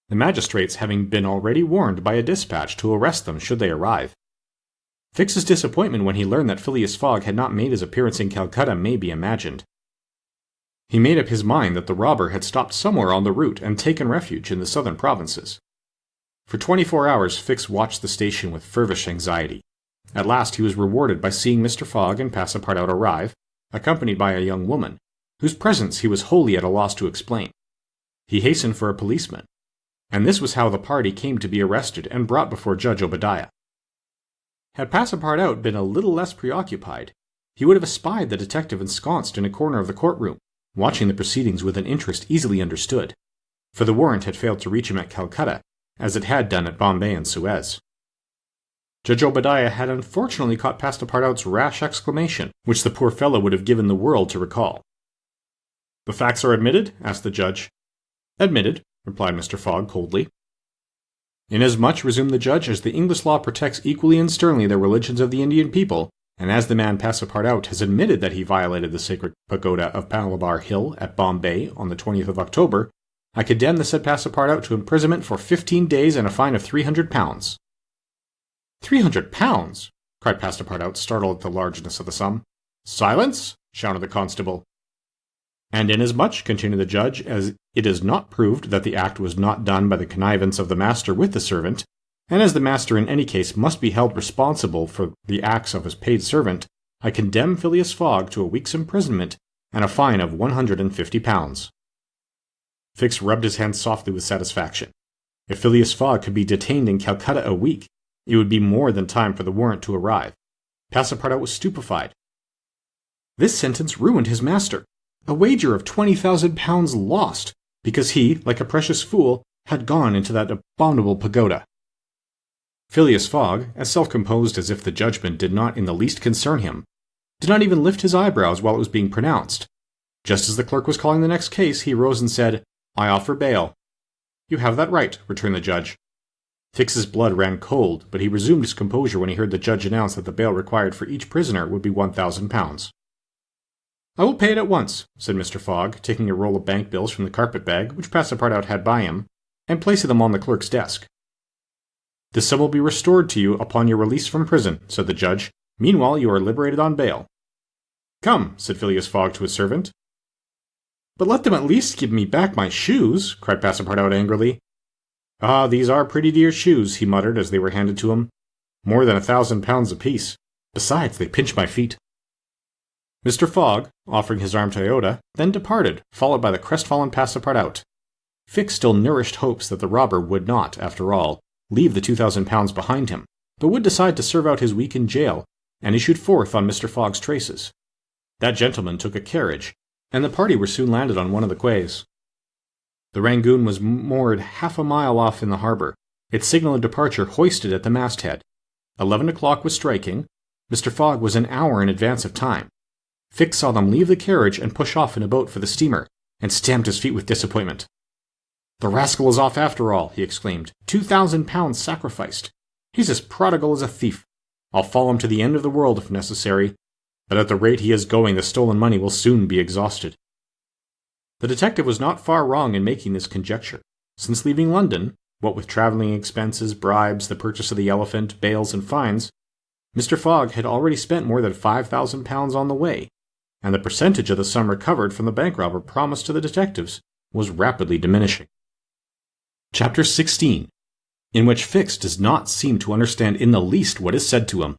the magistrates having been already warned by a dispatch to arrest them should they arrive. Fix's disappointment when he learned that Phileas Fogg had not made his appearance in Calcutta may be imagined. He made up his mind that the robber had stopped somewhere on the route and taken refuge in the southern provinces. For 24 hours Fix watched the station with feverish anxiety. At last he was rewarded by seeing Mr. Fogg and Passepartout arrive, accompanied by a young woman, whose presence he was wholly at a loss to explain. He hastened for a policeman, and this was how the party came to be arrested and brought before Judge Obadiah. Had Passepartout been a little less preoccupied, he would have espied the detective ensconced in a corner of the courtroom, watching the proceedings with an interest easily understood, for the warrant had failed to reach him at Calcutta, as it had done at Bombay and Suez. Judge Obadiah had unfortunately caught Passepartout's rash exclamation, which the poor fellow would have given the world to recall. "The facts are admitted?" asked the judge. "Admitted," replied Mr. Fogg coldly. "Inasmuch," resumed the judge, "as the English law protects equally and sternly the religions of the Indian people, and as the man Passepartout has admitted that he violated the sacred pagoda of Malabar Hill at Bombay on the 20th of October, I condemn the said Passepartout to imprisonment for 15 days and a fine of £300. £300? cried Passepartout, startled at the largeness of the sum. "Silence!" shouted the constable. "And inasmuch," continued the judge, "as it is not proved that the act was not done by the connivance of the master with the servant, and as the master in any case must be held responsible for the acts of his paid servant, I condemn Phileas Fogg to a week's imprisonment and a fine of £150. Fix rubbed his hands softly with satisfaction. If Phileas Fogg could be detained in Calcutta a week, it would be more than time for the warrant to arrive. Passepartout was stupefied. This sentence ruined his master. A wager of £20,000 lost, because he, like a precious fool, had gone into that abominable pagoda. Phileas Fogg, as self-composed as if the judgment did not in the least concern him, did not even lift his eyebrows while it was being pronounced. Just as the clerk was calling the next case, he rose and said, "I offer bail." "You have that right," returned the judge. Fix's blood ran cold, but he resumed his composure when he heard the judge announce that the bail required for each prisoner would be £1,000. "I will pay it at once," said Mr. Fogg, taking a roll of bank bills from the carpet-bag which Passepartout had by him, and placing them on the clerk's desk. "This sum will be restored to you upon your release from prison," said the judge. "Meanwhile you are liberated on bail." "Come," said Phileas Fogg to his servant. "But let them at least give me back my shoes," cried Passepartout angrily. "Ah, these are pretty dear shoes," he muttered as they were handed to him. "More than £1,000 apiece. Besides, they pinch my feet." Mr. Fogg, offering his arm to Iota, then departed, followed by the crestfallen Passepartout. Fix still nourished hopes that the robber would not, after all, leave the £2,000 behind him, but would decide to serve out his week in jail, and issued forth on Mr. Fogg's traces. That gentleman took a carriage, and the party were soon landed on one of the quays. The Rangoon was moored half a mile off in the harbour, its signal of departure hoisted at the masthead. 11 o'clock was striking. Mr. Fogg was an hour in advance of time. Fix saw them leave the carriage and push off in a boat for the steamer, and stamped his feet with disappointment. "The rascal is off after all," he exclaimed. £2,000 sacrificed. He's as prodigal as a thief. I'll follow him to the end of the world if necessary, but at the rate he is going the stolen money will soon be exhausted. The detective was not far wrong in making this conjecture. Since leaving London, what with travelling expenses, bribes, the purchase of the elephant, bails, and fines, Mr. Fogg had already spent more than £5,000 on the way, and the percentage of the sum recovered from the bank robber promised to the detectives was rapidly diminishing. Chapter 16, in which Fix does not seem to understand in the least what is said to him.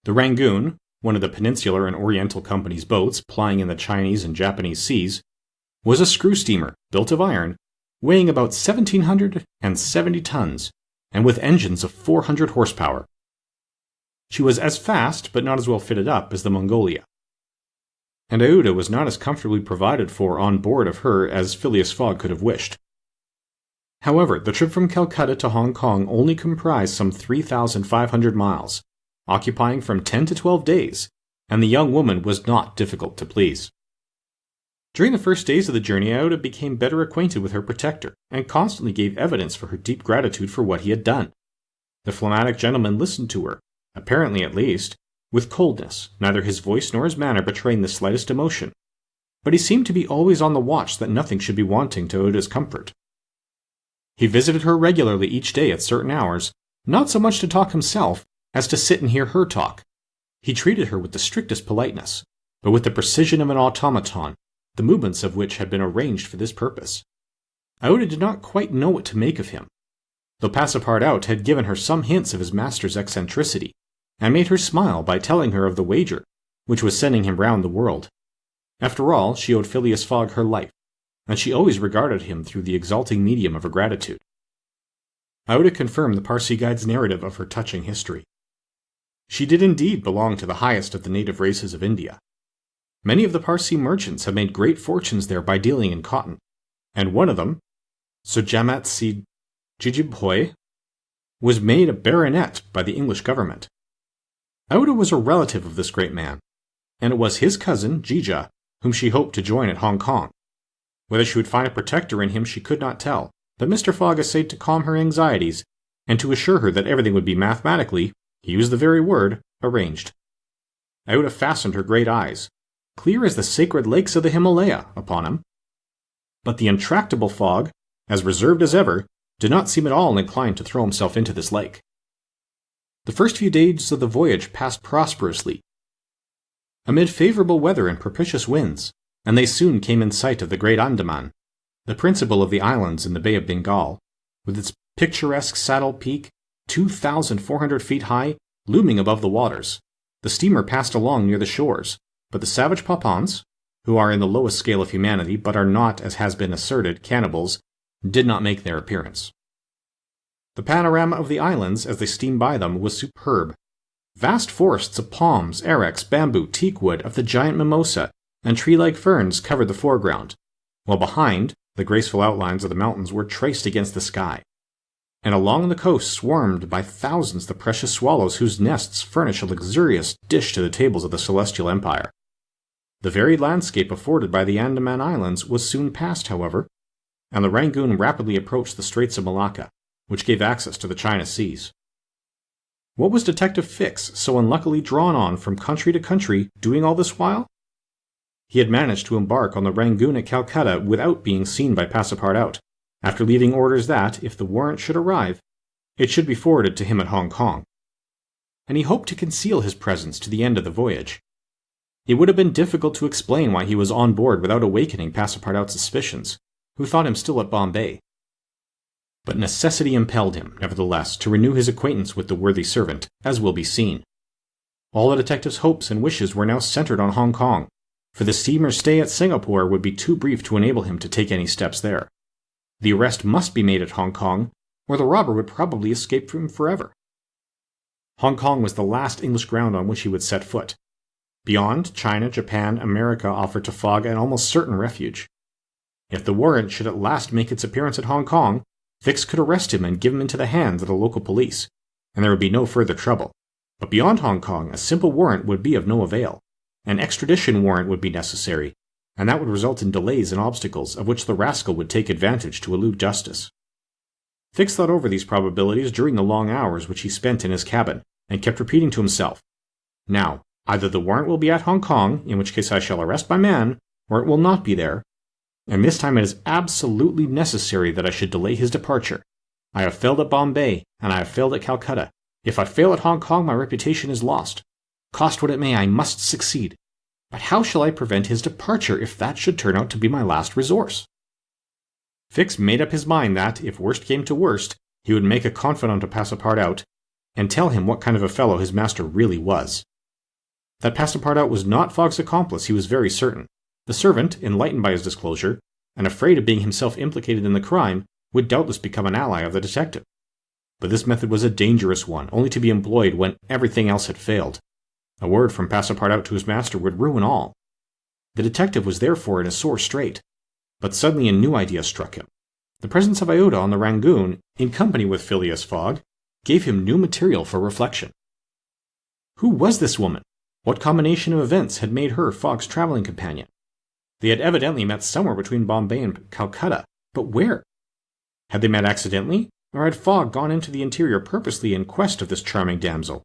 The Rangoon, one of the Peninsular and Oriental Company's boats plying in the Chinese and Japanese seas, was a screw steamer built of iron, weighing about 1,770 tons, and with engines of 400 horsepower. She was as fast, but not as well fitted up, as the Mongolia. And Iota was not as comfortably provided for on board of her as Phileas Fogg could have wished. However, the trip from Calcutta to Hong Kong only comprised some 3,500 miles, occupying from 10 to 12 days, and the young woman was not difficult to please. During the first days of the journey, Iota became better acquainted with her protector, and constantly gave evidence for her deep gratitude for what he had done. The phlegmatic gentleman listened to her, apparently at least, with coldness, neither his voice nor his manner betraying the slightest emotion, but he seemed to be always on the watch that nothing should be wanting to Iota's comfort. He visited her regularly each day at certain hours, not so much to talk himself as to sit and hear her talk. He treated her with the strictest politeness, but with the precision of an automaton, the movements of which had been arranged for this purpose. Iota did not quite know what to make of him, though Passepartout had given her some hints of his master's eccentricity, and made her smile by telling her of the wager, which was sending him round the world. After all, she owed Phileas Fogg her life, and she always regarded him through the exalting medium of her gratitude. Iota confirmed the Parsi guide's narrative of her touching history. She did indeed belong to the highest of the native races of India. Many of the Parsi merchants had made great fortunes there by dealing in cotton, and one of them, Sojamat Si Jijibhoi, was made a baronet by the English government. Aouda was a relative of this great man, and it was his cousin, Jija, whom she hoped to join at Hong Kong. Whether she would find a protector in him she could not tell, but Mr. Fogg essayed to calm her anxieties, and to assure her that everything would be mathematically, he used the very word, arranged. Aouda fastened her great eyes, clear as the sacred lakes of the Himalaya, upon him. But the intractable Fogg, as reserved as ever, did not seem at all inclined to throw himself into this lake. The first few days of the voyage passed prosperously, amid favorable weather and propitious winds, and they soon came in sight of the great Andaman, the principal of the islands in the Bay of Bengal, with its picturesque saddle peak, 2,400 feet high, looming above the waters. The steamer passed along near the shores, but the savage Papuans, who are in the lowest scale of humanity but are not, as has been asserted, cannibals, did not make their appearance. The panorama of the islands as they steamed by them was superb. Vast forests of palms, arex, bamboo, teakwood, of the giant mimosa, and tree-like ferns covered the foreground, while behind, the graceful outlines of the mountains were traced against the sky. And along the coast swarmed by thousands the precious swallows whose nests furnish a luxurious dish to the tables of the celestial empire. The varied landscape afforded by the Andaman Islands was soon passed, however, and the Rangoon rapidly approached the Straits of Malacca, which gave access to the China Seas. What was Detective Fix so unluckily drawn on from country to country doing all this while? He had managed to embark on the Rangoon at Calcutta without being seen by Passepartout, after leaving orders that, if the warrant should arrive, it should be forwarded to him at Hong Kong. And he hoped to conceal his presence to the end of the voyage. It would have been difficult to explain why he was on board without awakening Passepartout's suspicions, who thought him still at Bombay. But necessity impelled him, nevertheless, to renew his acquaintance with the worthy servant, as will be seen. All the detective's hopes and wishes were now centered on Hong Kong, for the steamer's stay at Singapore would be too brief to enable him to take any steps there. The arrest must be made at Hong Kong, or the robber would probably escape from him forever. Hong Kong was the last English ground on which he would set foot. Beyond, China, Japan, America offered to Fogg an almost certain refuge. If the warrant should at last make its appearance at Hong Kong, Fix could arrest him and give him into the hands of the local police, and there would be no further trouble. But beyond Hong Kong, a simple warrant would be of no avail. An extradition warrant would be necessary, and that would result in delays and obstacles of which the rascal would take advantage to elude justice. Fix thought over these probabilities during the long hours which he spent in his cabin, and kept repeating to himself, "Now, either the warrant will be at Hong Kong, in which case I shall arrest my man, or it will not be there, and this time it is absolutely necessary that I should delay his departure. I have failed at Bombay, and I have failed at Calcutta. If I fail at Hong Kong, my reputation is lost. Cost what it may, I must succeed. But how shall I prevent his departure if that should turn out to be my last resource?" Fix made up his mind that, if worst came to worst, he would make a confidant of Passepartout, and tell him what kind of a fellow his master really was. That Passepartout was not Fogg's accomplice he was very certain. The servant, enlightened by his disclosure, and afraid of being himself implicated in the crime, would doubtless become an ally of the detective. But this method was a dangerous one, only to be employed when everything else had failed. A word from Passepartout to his master would ruin all. The detective was therefore in a sore strait. But suddenly a new idea struck him. The presence of Aouda on the Rangoon, in company with Phileas Fogg, gave him new material for reflection. Who was this woman? What combination of events had made her Fogg's traveling companion? They had evidently met somewhere between Bombay and Calcutta, but where? Had they met accidentally, or had Fogg gone into the interior purposely in quest of this charming damsel?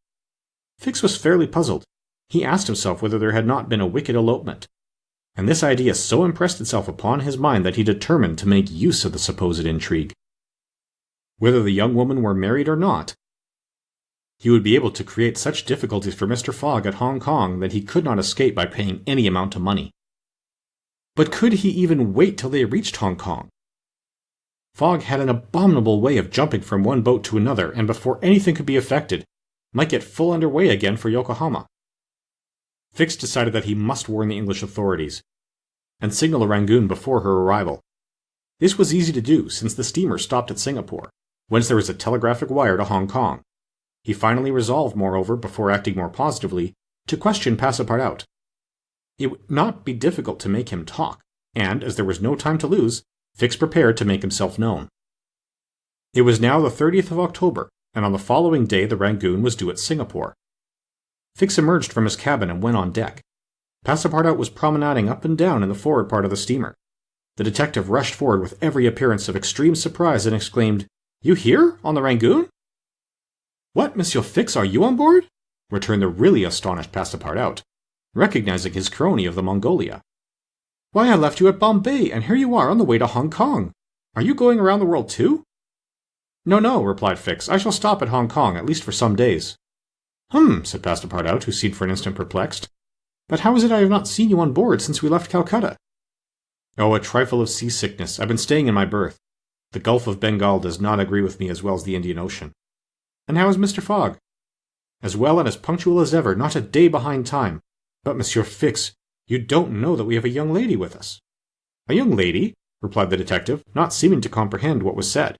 Fix was fairly puzzled. He asked himself whether there had not been a wicked elopement, and this idea so impressed itself upon his mind that he determined to make use of the supposed intrigue. Whether the young woman were married or not, he would be able to create such difficulties for Mr. Fogg at Hong Kong that he could not escape by paying any amount of money. But could he even wait till they reached Hong Kong? Fogg had an abominable way of jumping from one boat to another, and before anything could be effected, might get full under way again for Yokohama. Fix decided that he must warn the English authorities, and signal the Rangoon before her arrival. This was easy to do, since the steamer stopped at Singapore, whence there was a telegraphic wire to Hong Kong. He finally resolved, moreover, before acting more positively, to question Passepartout. It would not be difficult to make him talk, and, as there was no time to lose, Fix prepared to make himself known. It was now the 30th of October, and on the following day the Rangoon was due at Singapore. Fix emerged from his cabin and went on deck. Passepartout was promenading up and down in the forward part of the steamer. The detective rushed forward with every appearance of extreme surprise and exclaimed, "You here? On the Rangoon?" "What, Monsieur Fix, are you on board?" returned the really astonished Passepartout, recognizing his crony of the Mongolia. "Why, I left you at Bombay, and here you are on the way to Hong Kong. Are you going around the world too?" No, replied Fix. "I shall stop at Hong Kong, at least for some days." Said Passepartout, who seemed for an instant perplexed. "But how is it I have not seen you on board since we left Calcutta?" "Oh, a trifle of seasickness. I've been staying in my berth. The Gulf of Bengal does not agree with me as well as the Indian Ocean." "And how is Mr. Fogg?" "As well and as punctual as ever, not a day behind time. But, Monsieur Fix, you don't know that we have a young lady with us." "A young lady?" replied the detective, not seeming to comprehend what was said.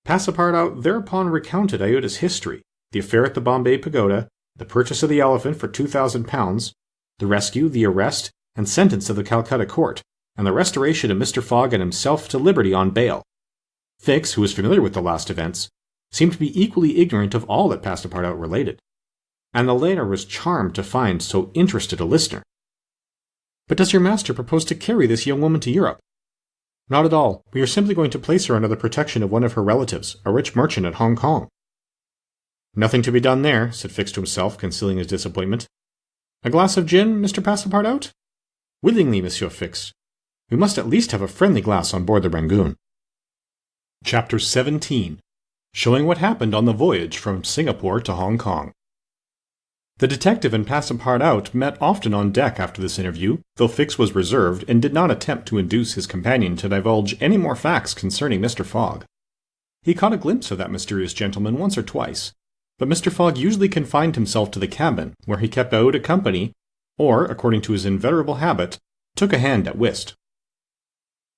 Passepartout thereupon recounted Aouda's history, the affair at the Bombay Pagoda, the purchase of the elephant for £2,000, the rescue, the arrest, and sentence of the Calcutta court, and the restoration of Mr. Fogg and himself to liberty on bail. Fix, who was familiar with the last events, seemed to be equally ignorant of all that Passepartout related, and the latter was charmed to find so interested a listener. "But does your master propose to carry this young woman to Europe?" "Not at all. We are simply going to place her under the protection of one of her relatives, a rich merchant at Hong Kong." "Nothing to be done there," said Fix to himself, concealing his disappointment. "A glass of gin, Mr. Passepartout?" "Willingly, Monsieur Fix. We must at least have a friendly glass on board the Rangoon." Chapter 17. Showing what happened on the voyage from Singapore to Hong Kong. The detective and Passepartout met often on deck after this interview, though Fix was reserved and did not attempt to induce his companion to divulge any more facts concerning Mr. Fogg. He caught a glimpse of that mysterious gentleman once or twice, but Mr. Fogg usually confined himself to the cabin, where he kept Aouda company, or, according to his inveterable habit, took a hand at whist.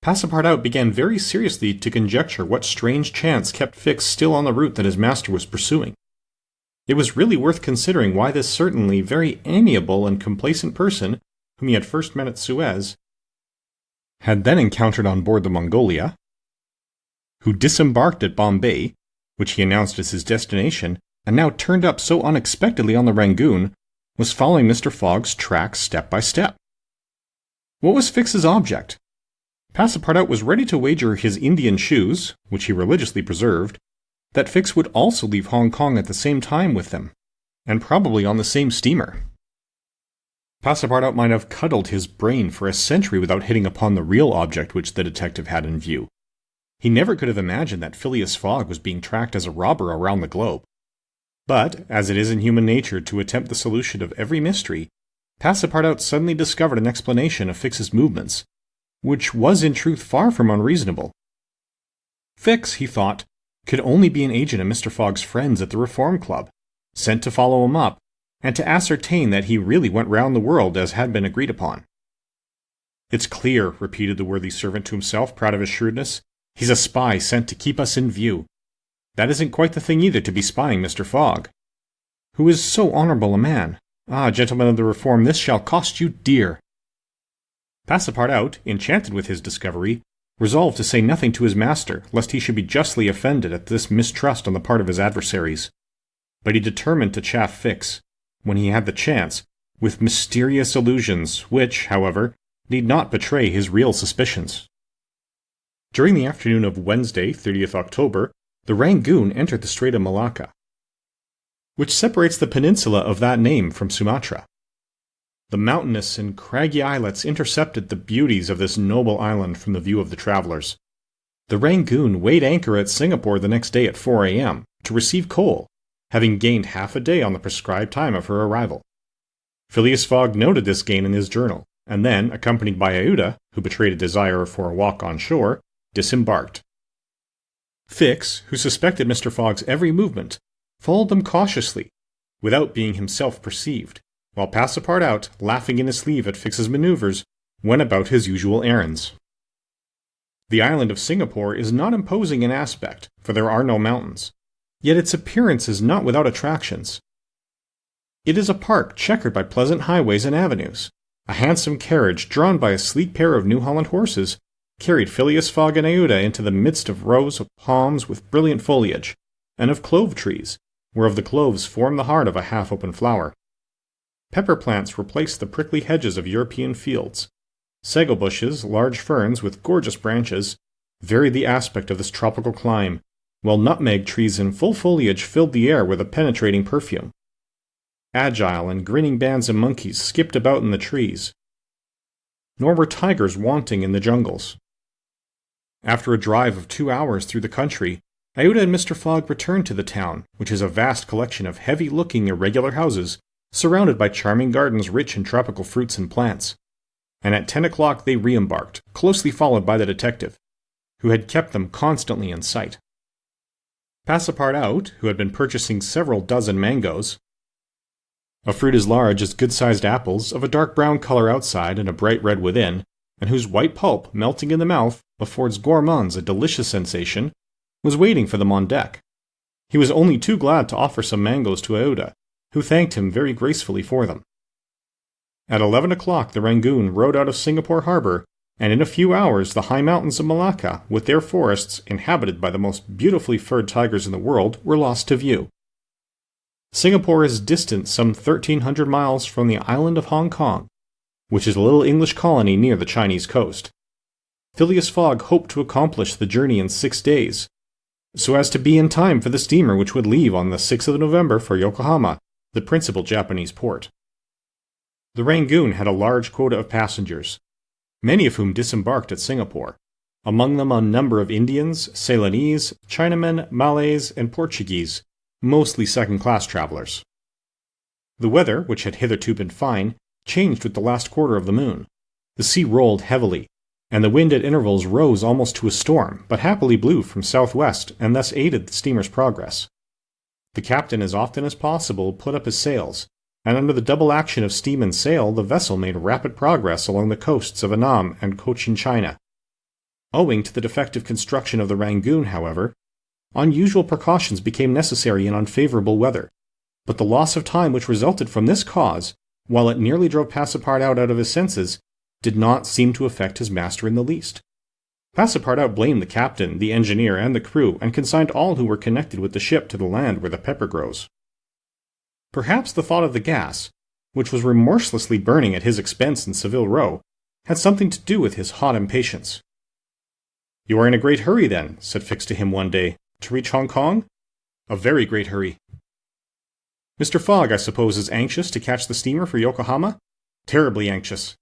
Passepartout began very seriously to conjecture what strange chance kept Fix still on the route that his master was pursuing. It was really worth considering why this certainly very amiable and complacent person, whom he had first met at Suez, had then encountered on board the Mongolia, who disembarked at Bombay, which he announced as his destination, and now turned up so unexpectedly on the Rangoon, was following Mr. Fogg's tracks step by step. What was Fix's object? Passepartout was ready to wager his Indian shoes, which he religiously preserved, that Fix would also leave Hong Kong at the same time with them, and probably on the same steamer. Passepartout might have cuddled his brain for a century without hitting upon the real object which the detective had in view. He never could have imagined that Phileas Fogg was being tracked as a robber around the globe. But, as it is in human nature to attempt the solution of every mystery, Passepartout suddenly discovered an explanation of Fix's movements, which was in truth far from unreasonable. Fix, he thought, could only be an agent of Mr. Fogg's friends at the Reform Club, sent to follow him up, and to ascertain that he really went round the world as had been agreed upon. "It's clear," repeated the worthy servant to himself, proud of his shrewdness. "He's a spy sent to keep us in view. That isn't quite the thing either to be spying Mr. Fogg, who is so honourable a man. Ah, gentlemen of the Reform, this shall cost you dear." Passepartout, enchanted with his discovery, resolved to say nothing to his master, lest he should be justly offended at this mistrust on the part of his adversaries. But he determined to chaff Fix, when he had the chance, with mysterious allusions, which, however, need not betray his real suspicions. During the afternoon of Wednesday, 30th October, the Rangoon entered the Strait of Malacca, which separates the peninsula of that name from Sumatra. The mountainous and craggy islets intercepted the beauties of this noble island from the view of the travelers. The Rangoon weighed anchor at Singapore the next day at 4 a.m. to receive coal, having gained half a day on the prescribed time of her arrival. Phileas Fogg noted this gain in his journal, and then, accompanied by Aouda, who betrayed a desire for a walk on shore, disembarked. Fix, who suspected Mr. Fogg's every movement, followed them cautiously, without being himself perceived, while Passepartout, laughing in his sleeve at Fix's maneuvers, went about his usual errands. The island of Singapore is not imposing in aspect, for there are no mountains, yet its appearance is not without attractions. It is a park checkered by pleasant highways and avenues, A handsome carriage, drawn by a sleek pair of New Holland horses, carried Phileas Fogg and Aouda into the midst of rows of palms with brilliant foliage, and of clove trees, whereof the cloves form the heart of a half-open flower. Pepper plants replaced the prickly hedges of European fields. Sago bushes, large ferns with gorgeous branches, varied the aspect of this tropical clime, while nutmeg trees in full foliage filled the air with a penetrating perfume. Agile and grinning bands of monkeys skipped about in the trees, nor were tigers wanting in the jungles. After a drive of 2 hours through the country, Aouda and Mr. Fogg returned to the town, which is a vast collection of heavy-looking irregular houses, surrounded by charming gardens rich in tropical fruits and plants. And at 10 o'clock they re-embarked, closely followed by the detective, who had kept them constantly in sight. Passepartout, who had been purchasing several dozen mangoes, a fruit as large as good-sized apples, of a dark brown color outside and a bright red within, and whose white pulp, melting in the mouth, affords gourmands a delicious sensation, was waiting for them on deck. He was only too glad to offer some mangoes to Aouda, who thanked him very gracefully for them. At 11 o'clock the Rangoon rode out of Singapore harbour, and in a few hours the high mountains of Malacca, with their forests, inhabited by the most beautifully furred tigers in the world, were lost to view. Singapore is distant some 1,300 miles from the island of Hong Kong, which is a little English colony near the Chinese coast. Phileas Fogg hoped to accomplish the journey in 6 days, so as to be in time for the steamer which would leave on the 6th of November for Yokohama, the principal Japanese port. The Rangoon had a large quota of passengers, many of whom disembarked at Singapore, among them a number of Indians, Ceylonese, Chinamen, Malays, and Portuguese, mostly second-class travelers. The weather, which had hitherto been fine, changed with the last quarter of the moon. The sea rolled heavily, and the wind at intervals rose almost to a storm, but happily blew from southwest and thus aided the steamer's progress. The captain as often as possible put up his sails, and under the double action of steam and sail the vessel made rapid progress along the coasts of Annam and Cochin China. Owing to the defective construction of the Rangoon, however, unusual precautions became necessary in unfavorable weather, but the loss of time which resulted from this cause, while it nearly drove Passepartout out of his senses, did not seem to affect his master in the least. Passepartout blamed the captain, the engineer, and the crew, and consigned all who were connected with the ship to the land where the pepper grows. Perhaps the thought of the gas, which was remorselessly burning at his expense in Savile Row, had something to do with his hot impatience. "You are in a great hurry, then," said Fix to him one day, "to reach Hong Kong?" "A very great hurry." "Mr. Fogg, I suppose, is anxious to catch the steamer for Yokohama?" "Terribly anxious."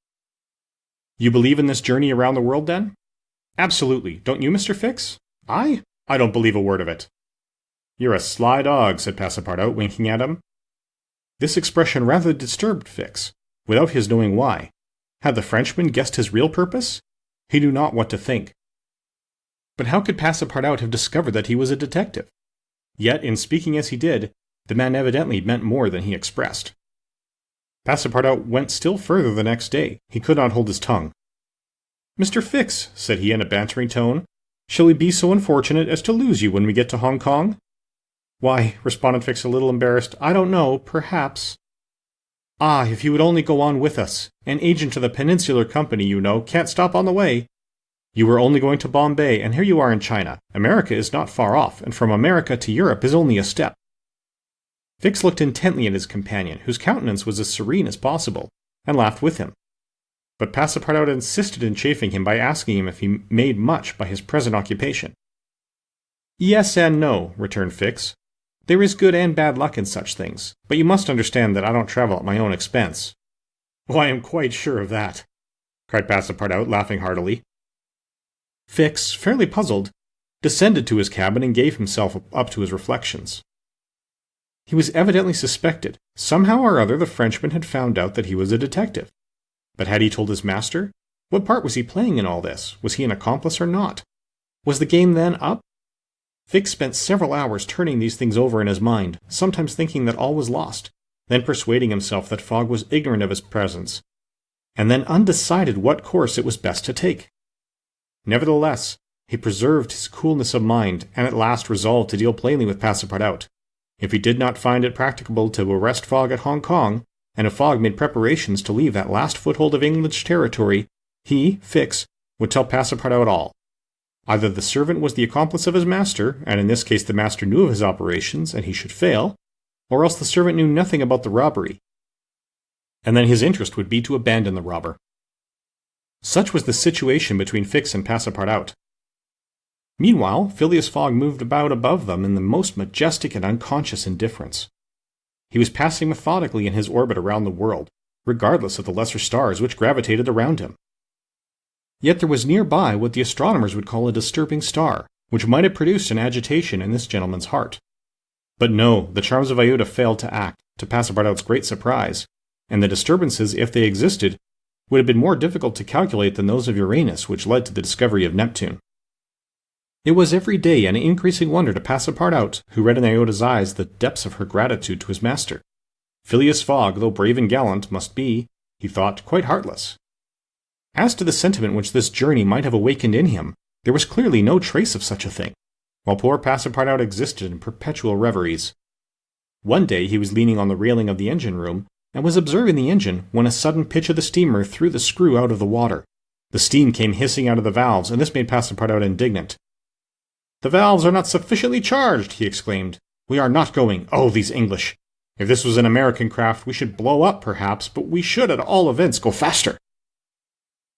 "You believe in this journey around the world, then?" "Absolutely. Don't you, Mr. Fix?" "I? I don't believe a word of it." "You're a sly dog," said Passepartout, winking at him. This expression rather disturbed Fix, without his knowing why. Had the Frenchman guessed his real purpose? He knew not what to think. But how could Passepartout have discovered that he was a detective? Yet, in speaking as he did, the man evidently meant more than he expressed. Passepartout went still further the next day. He could not hold his tongue. "Mr. Fix," said he in a bantering tone, "shall we be so unfortunate as to lose you when we get to Hong Kong?" "Why," responded Fix a little embarrassed, "I don't know, perhaps." "Ah, if you would only go on with us. An agent of the Peninsular Company, you know, can't stop on the way. You were only going to Bombay, and here you are in China. America is not far off, and from America to Europe is only a step." Fix looked intently at his companion, whose countenance was as serene as possible, and laughed with him. But Passepartout insisted in chaffing him by asking him if he made much by his present occupation. "Yes and no," returned Fix. "There is good and bad luck in such things, but you must understand that I don't travel at my own expense." "Oh, I am quite sure of that," cried Passepartout, laughing heartily. Fix, fairly puzzled, descended to his cabin and gave himself up to his reflections. He was evidently suspected. Somehow or other the Frenchman had found out that he was a detective. But had he told his master? What part was he playing in all this? Was he an accomplice or not? Was the game then up? Fix spent several hours turning these things over in his mind, sometimes thinking that all was lost, then persuading himself that Fogg was ignorant of his presence, and then undecided what course it was best to take. Nevertheless, he preserved his coolness of mind, and at last resolved to deal plainly with Passepartout. If he did not find it practicable to arrest Fogg at Hong Kong, and if Fogg made preparations to leave that last foothold of English territory, he, Fix, would tell Passepartout all. Either the servant was the accomplice of his master, and in this case the master knew of his operations, and he should fail, or else the servant knew nothing about the robbery, and then his interest would be to abandon the robber. Such was the situation between Fix and Passepartout. Meanwhile, Phileas Fogg moved about above them in the most majestic and unconscious indifference. He was passing methodically in his orbit around the world, regardless of the lesser stars which gravitated around him. Yet there was nearby what the astronomers would call a disturbing star, which might have produced an agitation in this gentleman's heart. But no, the charms of Iota failed to act, to Passepartout's great surprise, and the disturbances, if they existed, would have been more difficult to calculate than those of Uranus which led to the discovery of Neptune. It was every day an increasing wonder to Passepartout, who read in Iota's eyes the depths of her gratitude to his master. Phileas Fogg, though brave and gallant, must be, he thought, quite heartless. As to the sentiment which this journey might have awakened in him, there was clearly no trace of such a thing, while poor Passepartout existed in perpetual reveries. One day he was leaning on the railing of the engine-room, and was observing the engine when a sudden pitch of the steamer threw the screw out of the water. The steam came hissing out of the valves, and this made Passepartout indignant. "The valves are not sufficiently charged," he exclaimed. "We are not going. Oh, these English! If this was an American craft, we should blow up, perhaps, but we should at all events go faster."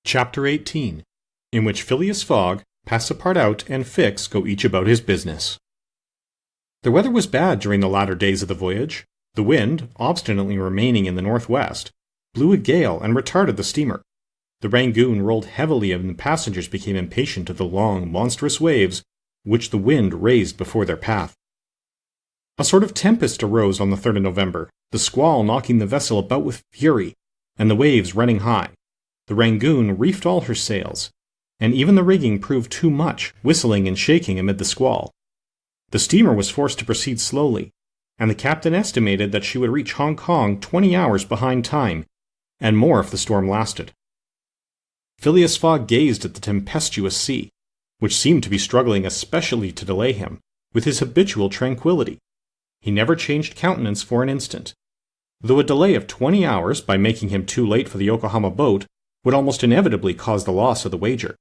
Chapter 18, in which Phileas Fogg, Passepartout, and Fix go each about his business. The weather was bad during the latter days of the voyage. The wind, obstinately remaining in the northwest, blew a gale and retarded the steamer. The Rangoon rolled heavily and the passengers became impatient of the long, monstrous waves which the wind raised before their path. A sort of tempest arose on the 3rd of November, the squall knocking the vessel about with fury, and the waves running high. The Rangoon reefed all her sails, and even the rigging proved too much, whistling and shaking amid the squall. The steamer was forced to proceed slowly, and the captain estimated that she would reach Hong Kong 20 hours behind time, and more if the storm lasted. Phileas Fogg gazed at the tempestuous sea, which seemed to be struggling especially to delay him, with his habitual tranquillity. He never changed countenance for an instant, though a delay of 20 hours, by making him too late for the Yokohama boat, would almost inevitably cause the loss of the wager.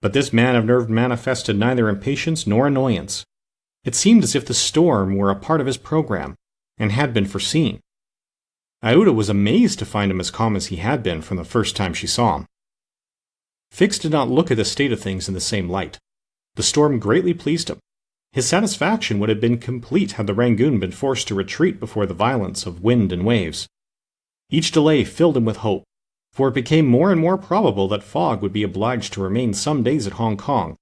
But this man of nerve manifested neither impatience nor annoyance. It seemed as if the storm were a part of his program, and had been foreseen. Iota was amazed to find him as calm as he had been from the first time she saw him. Fix did not look at the state of things in the same light. The storm greatly pleased him. His satisfaction would have been complete had the Rangoon been forced to retreat before the violence of wind and waves. Each delay filled him with hope, for it became more and more probable that Fogg would be obliged to remain some days at Hong Kong,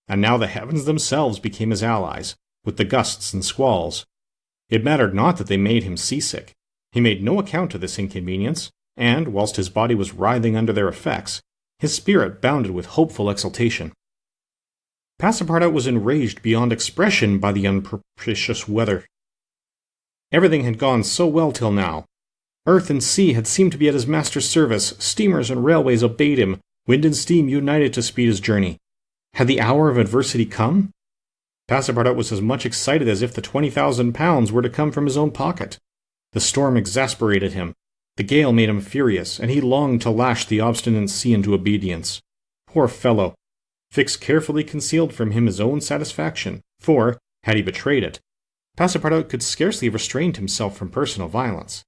and now the heavens themselves became his allies, with the gusts and squalls. It mattered not that they made him seasick. He made no account of this inconvenience, and, whilst his body was writhing under their effects, his spirit bounded with hopeful exultation. Passepartout was enraged beyond expression by the unpropitious weather. Everything had gone so well till now. Earth and sea had seemed to be at his master's service, steamers and railways obeyed him, wind and steam united to speed his journey. Had the hour of adversity come? Passepartout was as much excited as if the £20,000 were to come from his own pocket. The storm exasperated him. The gale made him furious, and he longed to lash the obstinate sea into obedience. Poor fellow! Fix carefully concealed from him his own satisfaction, for, had he betrayed it, Passepartout could scarcely have restrained himself from personal violence.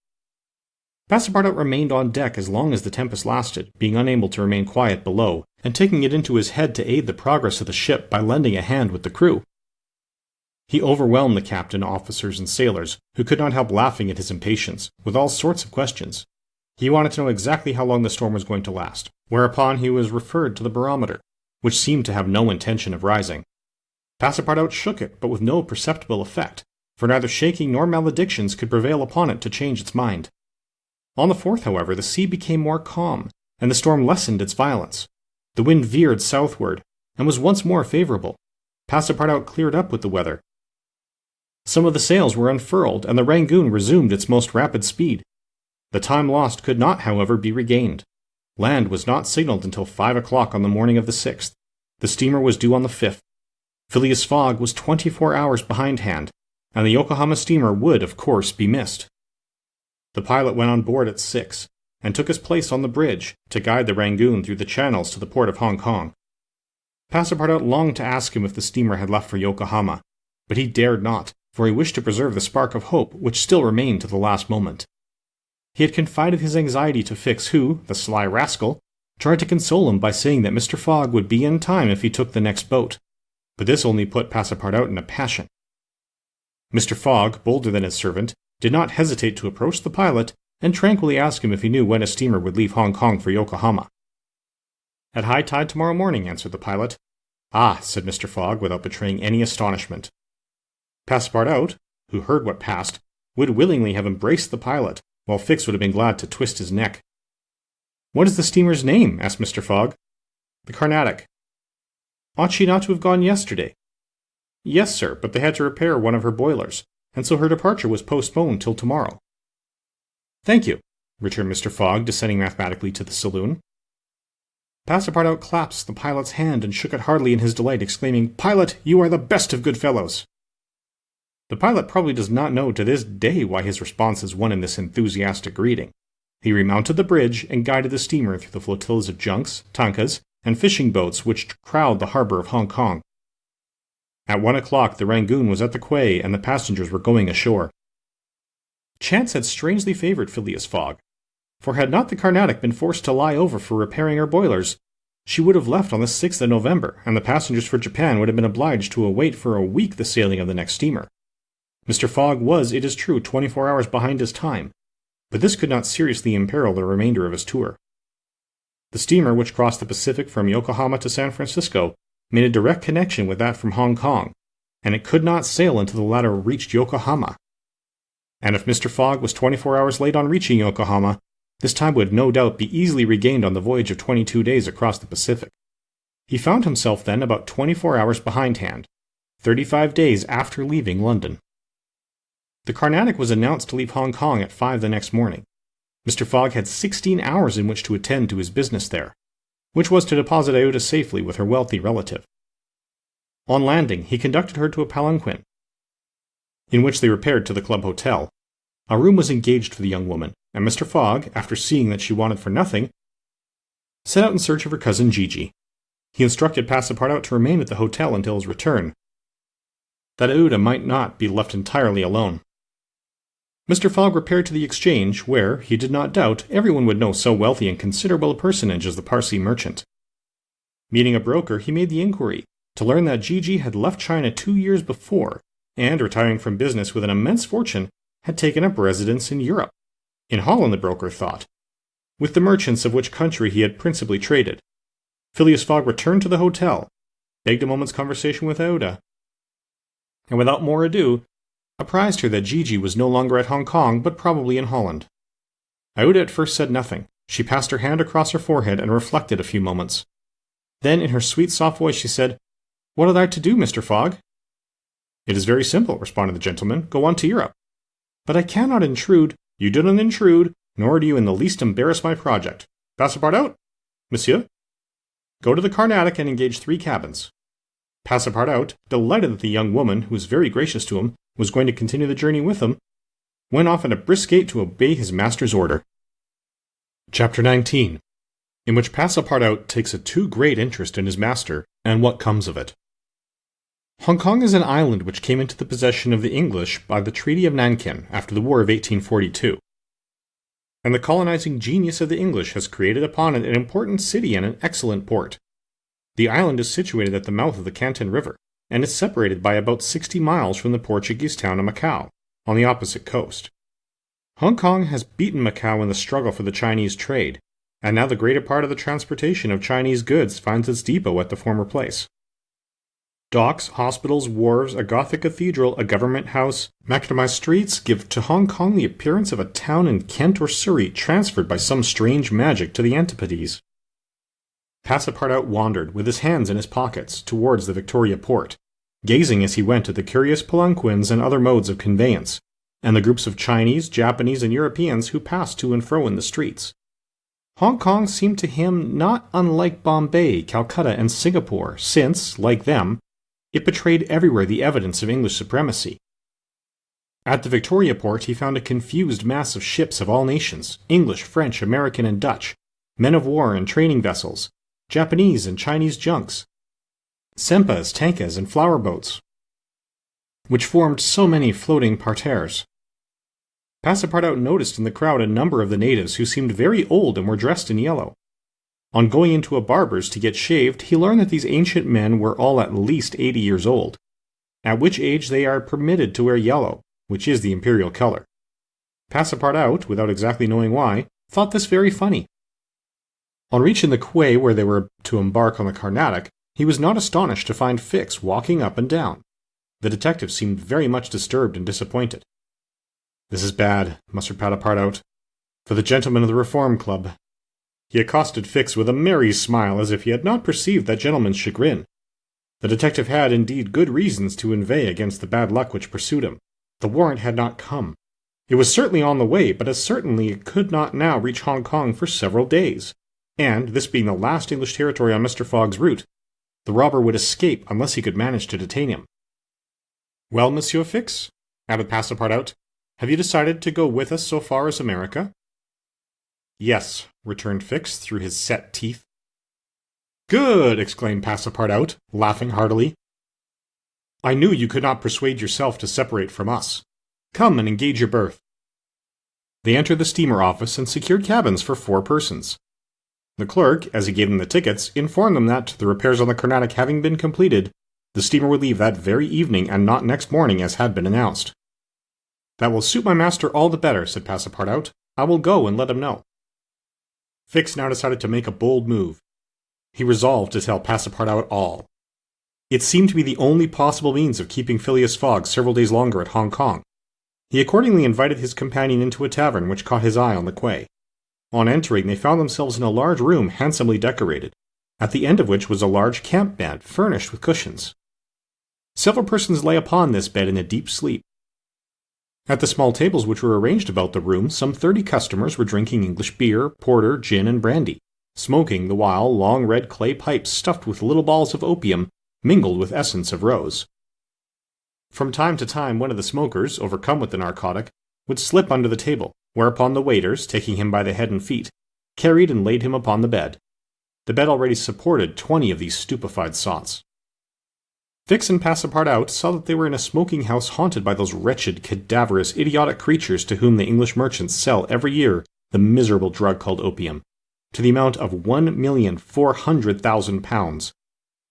Passepartout remained on deck as long as the tempest lasted, being unable to remain quiet below, and taking it into his head to aid the progress of the ship by lending a hand with the crew. He overwhelmed the captain, officers, and sailors, who could not help laughing at his impatience, with all sorts of questions. He wanted to know exactly how long the storm was going to last, whereupon he was referred to the barometer, which seemed to have no intention of rising. Passepartout shook it, but with no perceptible effect, for neither shaking nor maledictions could prevail upon it to change its mind. On the 4th, however, the sea became more calm, and the storm lessened its violence. The wind veered southward, and was once more favourable. Passepartout cleared up with the weather. Some of the sails were unfurled, and the Rangoon resumed its most rapid speed. The time lost could not, however, be regained. Land was not signalled until 5 o'clock on the morning of the 6th. The steamer was due on the 5th. Phileas Fogg was 24 hours behindhand, and the Yokohama steamer would, of course, be missed. The pilot went on board at 6, and took his place on the bridge to guide the Rangoon through the channels to the port of Hong Kong. Passepartout longed to ask him if the steamer had left for Yokohama, but he dared not, for he wished to preserve the spark of hope which still remained to the last moment. He had confided his anxiety to Fix, who, the sly rascal, tried to console him by saying that Mr. Fogg would be in time if he took the next boat, but this only put Passepartout in a passion. Mr. Fogg, bolder than his servant, did not hesitate to approach the pilot and tranquilly ask him if he knew when a steamer would leave Hong Kong for Yokohama. "At high tide tomorrow morning," answered the pilot. "Ah," said Mr. Fogg, without betraying any astonishment. Passepartout, who heard what passed, would willingly have embraced the pilot, while Fix would have been glad to twist his neck. "What is the steamer's name?" asked Mr. Fogg. "The Carnatic." "Ought she not to have gone yesterday?" "Yes, sir, but they had to repair one of her boilers, and so her departure was postponed till tomorrow." "Thank you," returned Mr. Fogg, descending mathematically to the saloon. Passepartout clasped the pilot's hand and shook it heartily in his delight, exclaiming, "Pilot, you are the best of good fellows!" The pilot probably does not know to this day why his response is won in this enthusiastic greeting. He remounted the bridge and guided the steamer through the flotillas of junks, tankas, and fishing boats which crowd the harbor of Hong Kong. At 1 o'clock the Rangoon was at the quay and the passengers were going ashore. Chance had strangely favored Phileas Fogg, for had not the Carnatic been forced to lie over for repairing her boilers, she would have left on the 6th of November, and the passengers for Japan would have been obliged to await for a week the sailing of the next steamer. Mr. Fogg was, it is true, 24 hours behind his time, but this could not seriously imperil the remainder of his tour. The steamer which crossed the Pacific from Yokohama to San Francisco made a direct connection with that from Hong Kong, and it could not sail until the latter reached Yokohama. And if Mr. Fogg was 24 hours late on reaching Yokohama, this time would no doubt be easily regained on the voyage of 22 days across the Pacific. He found himself then about 24 hours behindhand, 35 days after leaving London. The Carnatic was announced to leave Hong Kong at 5 the next morning. Mr. Fogg had 16 hours in which to attend to his business there, which was to deposit Aouda safely with her wealthy relative. On landing, he conducted her to a palanquin, in which they repaired to the club hotel. A room was engaged for the young woman, and Mr. Fogg, after seeing that she wanted for nothing, set out in search of her cousin Gigi. He instructed Passepartout to remain at the hotel until his return, that Aouda might not be left entirely alone. Mr. Fogg repaired to the exchange, where, he did not doubt, everyone would know so wealthy and considerable a personage as the Parsi merchant. Meeting a broker, he made the inquiry, to learn that Gigi had left China 2 years before, and, retiring from business with an immense fortune, had taken up residence in Europe. In Holland, the broker thought, with the merchants of which country he had principally traded. Phileas Fogg returned to the hotel, begged a moment's conversation with Aouda, and without more ado, apprised her that Gigi was no longer at Hong Kong, but probably in Holland. Aouda at first said nothing. She passed her hand across her forehead and reflected a few moments. Then, in her sweet, soft voice, she said, "What are I to do, Mr. Fogg?" "It is very simple," responded the gentleman. "Go on to Europe." "But I cannot intrude." "You do not intrude, nor do you in the least embarrass my project. Passepartout? Monsieur? Go to the Carnatic and engage 3 cabins." Passepartout, delighted that the young woman, who was very gracious to him, was going to continue the journey with him, went off at a brisk gait to obey his master's order. Chapter 19, in which Passepartout takes a too great interest in his master, and what comes of it. Hong Kong is an island which came into the possession of the English by the Treaty of Nankin after the War of 1842. And the colonizing genius of the English has created upon it an important city and an excellent port. The island is situated at the mouth of the Canton River, and is separated by about 60 miles from the Portuguese town of Macau, on the opposite coast. Hong Kong has beaten Macau in the struggle for the Chinese trade, and now the greater part of the transportation of Chinese goods finds its depot at the former place. Docks, hospitals, wharves, a Gothic cathedral, a government house, macadamized streets give to Hong Kong the appearance of a town in Kent or Surrey transferred by some strange magic to the Antipodes. Passepartout wandered, with his hands in his pockets, towards the Victoria Port, gazing as he went at the curious palanquins and other modes of conveyance, and the groups of Chinese, Japanese, and Europeans who passed to and fro in the streets. Hong Kong seemed to him not unlike Bombay, Calcutta, and Singapore, since, like them, it betrayed everywhere the evidence of English supremacy. At the Victoria port he found a confused mass of ships of all nations, English, French, American, and Dutch, men of war and training vessels, Japanese and Chinese junks, sempas, tankas, and flower boats, which formed so many floating parterres. Passepartout noticed in the crowd a number of the natives who seemed very old and were dressed in yellow. On going into a barber's to get shaved, he learned that these ancient men were all at least 80 years old, at which age they are permitted to wear yellow, which is the imperial color. Passepartout, without exactly knowing why, thought this very funny. On reaching the quay where they were to embark on the Carnatic, he was not astonished to find Fix walking up and down. The detective seemed very much disturbed and disappointed. "This is bad," muttered Passepartout, "for the gentlemen of the Reform Club." He accosted Fix with a merry smile as if he had not perceived that gentleman's chagrin. The detective had indeed good reasons to inveigh against the bad luck which pursued him. The warrant had not come. It was certainly on the way, but as certainly it could not now reach Hong Kong for several days. And, this being the last English territory on Mr. Fogg's route, the robber would escape unless he could manage to detain him. "Well, Monsieur Fix," added Passepartout, "have you decided to go with us so far as America?" "Yes," returned Fix through his set teeth. "Good!" exclaimed Passepartout, laughing heartily. "I knew you could not persuade yourself to separate from us. Come and engage your berth." They entered the steamer office and secured cabins for 4 persons. The clerk, as he gave them the tickets, informed them that, the repairs on the Carnatic having been completed, the steamer would leave that very evening and not next morning as had been announced. "That will suit my master all the better," said Passepartout. "I will go and let him know." Fix now decided to make a bold move. He resolved to tell Passepartout all. It seemed to be the only possible means of keeping Phileas Fogg several days longer at Hong Kong. He accordingly invited his companion into a tavern which caught his eye on the quay. On entering, they found themselves in a large room handsomely decorated, at the end of which was a large camp bed furnished with cushions. Several persons lay upon this bed in a deep sleep. At the small tables which were arranged about the room, some 30 customers were drinking English beer, porter, gin, and brandy, smoking the while long red clay pipes stuffed with little balls of opium mingled with essence of rose. From time to time one of the smokers, overcome with the narcotic, would slip under the table, whereupon the waiters, taking him by the head and feet, carried and laid him upon the bed. The bed already supported 20 of these stupefied sots. Fix and Passepartout saw that they were in a smoking house haunted by those wretched, cadaverous, idiotic creatures to whom the English merchants sell every year the miserable drug called opium, to the amount of £1,400,000,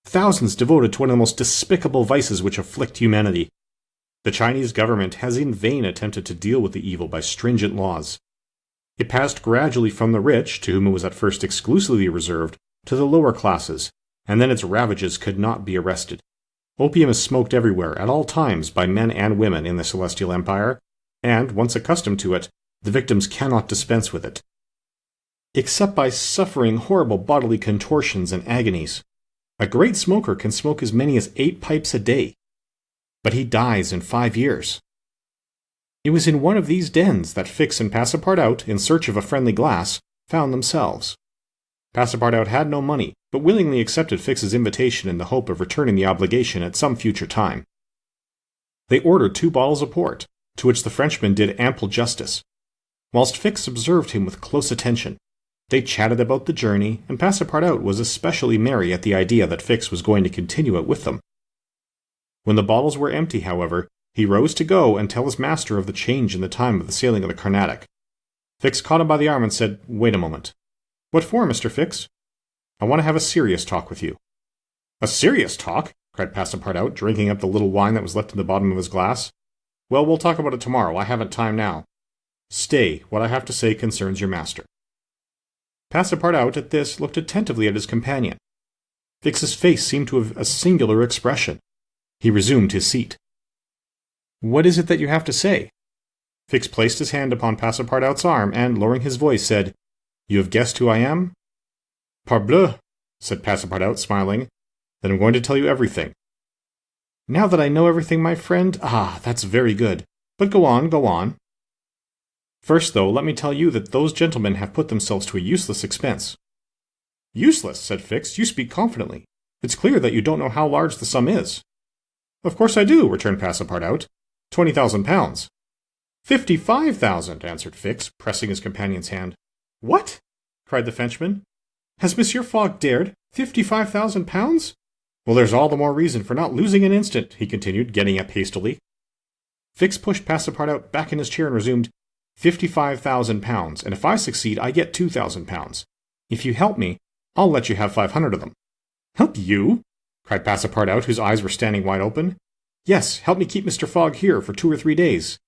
thousands devoted to one of the most despicable vices which afflict humanity. The Chinese government has in vain attempted to deal with the evil by stringent laws. It passed gradually from the rich, to whom it was at first exclusively reserved, to the lower classes, and then its ravages could not be arrested. Opium is smoked everywhere, at all times, by men and women in the Celestial Empire, and, once accustomed to it, the victims cannot dispense with it, except by suffering horrible bodily contortions and agonies. A great smoker can smoke as many as 8 pipes a day, but he dies in 5 years. It was in one of these dens that Fix and Passepartout, in search of a friendly glass, found themselves. Passepartout had no money, but willingly accepted Fix's invitation in the hope of returning the obligation at some future time. They ordered 2 bottles of port, to which the Frenchman did ample justice. Whilst Fix observed him with close attention, they chatted about the journey, and Passepartout was especially merry at the idea that Fix was going to continue it with them. When the bottles were empty, however, he rose to go and tell his master of the change in the time of the sailing of the Carnatic. Fix caught him by the arm and said, "Wait a moment." "What for, Mr. Fix?" "I want to have a serious talk with you." "A serious talk?" cried Passepartout, drinking up the little wine that was left in the bottom of his glass. "Well, we'll talk about it tomorrow. I haven't time now." "Stay, what I have to say concerns your master." Passepartout at this looked attentively at his companion. Fix's face seemed to have a singular expression. He resumed his seat. "What is it that you have to say?" Fix placed his hand upon Passepartout's arm, and, lowering his voice, said, "You have guessed who I am?" "Parbleu," said Passepartout, smiling. "Then I'm going to tell you everything." "Now that I know everything, my friend? Ah, that's very good. But go on, go on." "First, though, let me tell you that those gentlemen have put themselves to a useless expense." "Useless," said Fix. "You speak confidently. It's clear that you don't know how large the sum is." "Of course I do," returned Passepartout. £20,000. 55,000, answered Fix, pressing his companion's hand. What? Cried the Frenchman. Has Monsieur Fogg dared? 55,000 pounds? Well, there's all the more reason for not losing an instant, he continued, getting up hastily. Fix pushed Passepartout back in his chair and resumed, 55,000 pounds, and if I succeed, I get 2,000 pounds. If you help me, I'll let you have 500 of them. Help you? Cried Passepartout, whose eyes were standing wide open. Yes, help me keep Mr. Fogg here for 2 or 3 days.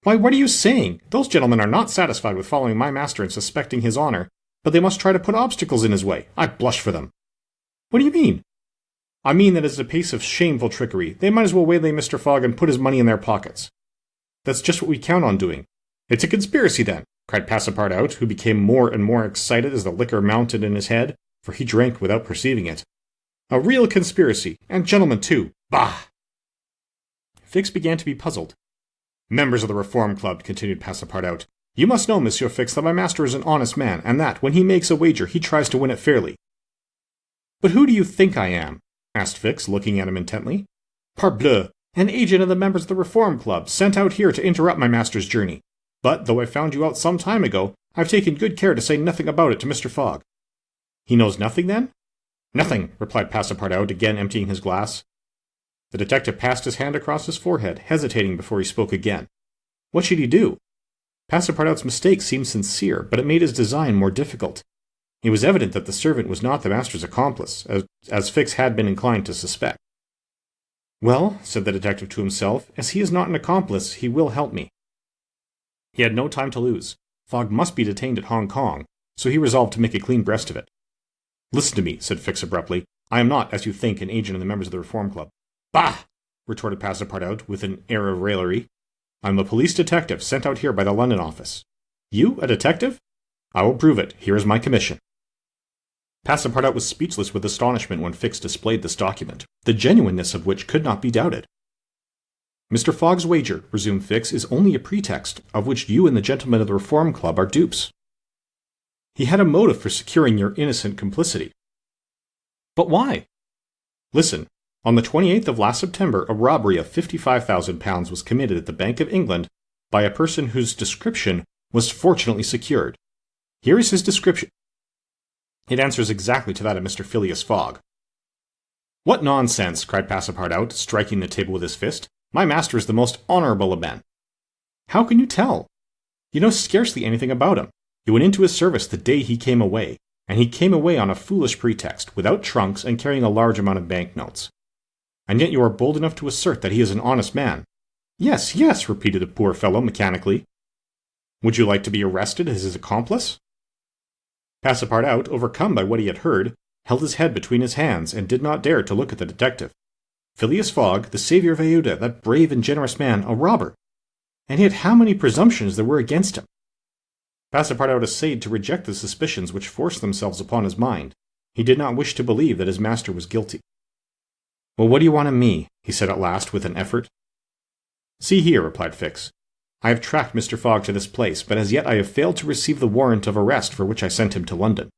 Why, what are you saying? Those gentlemen are not satisfied with following my master and suspecting his honor, but they must try to put obstacles in his way. I blush for them. What do you mean? I mean that it's a piece of shameful trickery. They might as well waylay Mr. Fogg and put his money in their pockets. That's just what we count on doing. It's a conspiracy, then, cried Passepartout, who became more and more excited as the liquor mounted in his head, for he drank without perceiving it. A real conspiracy, and gentlemen too. Bah! Fix began to be puzzled. Members of the Reform Club, continued Passepartout, you must know, Monsieur Fix, that my master is an honest man, and that, when he makes a wager, he tries to win it fairly. But who do you think I am? Asked Fix, looking at him intently. Parbleu, an agent of the members of the Reform Club, sent out here to interrupt my master's journey. But, though I found you out some time ago, I've taken good care to say nothing about it to Mr. Fogg. He knows nothing, then? Nothing, replied Passepartout, again emptying his glass. The detective passed his hand across his forehead, hesitating before he spoke again. What should he do? Passepartout's mistake seemed sincere, but it made his design more difficult. It was evident that the servant was not the master's accomplice, as Fix had been inclined to suspect. Well, said the detective to himself, as he is not an accomplice, he will help me. He had no time to lose. Fogg must be detained at Hong Kong, so he resolved to make a clean breast of it. Listen to me, said Fix abruptly. I am not, as you think, an agent of the members of the Reform Club. Bah! Retorted Passepartout, with an air of raillery. I am a police detective sent out here by the London office. You, a detective? I will prove it. Here is my commission. Passepartout was speechless with astonishment when Fix displayed this document, the genuineness of which could not be doubted. Mr. Fogg's wager, resumed Fix, is only a pretext, of which you and the gentlemen of the Reform Club are dupes. He had a motive for securing your innocent complicity. But why? Listen. On the 28th of last September, a robbery of £55,000 was committed at the Bank of England by a person whose description was fortunately secured. Here is his description. It answers exactly to that of Mr. Phileas Fogg. What nonsense, cried Passepartout, striking the table with his fist. My master is the most honourable of men. How can you tell? You know scarcely anything about him. You went into his service the day he came away, and he came away on a foolish pretext, without trunks and carrying a large amount of banknotes. And yet you are bold enough to assert that he is an honest man. Yes, yes, repeated the poor fellow mechanically. Would you like to be arrested as his accomplice? Passepartout, overcome by what he had heard, held his head between his hands and did not dare to look at the detective. Phileas Fogg, the saviour of Aouda, that brave and generous man, a robber! And yet how many presumptions there were against him! Passepartout essayed to reject the suspicions which forced themselves upon his mind. He did not wish to believe that his master was guilty. Well, what do you want of me? He said at last with an effort. See here, replied Fix. I have tracked Mr. Fogg to this place, but as yet I have failed to receive the warrant of arrest for which I sent him to London.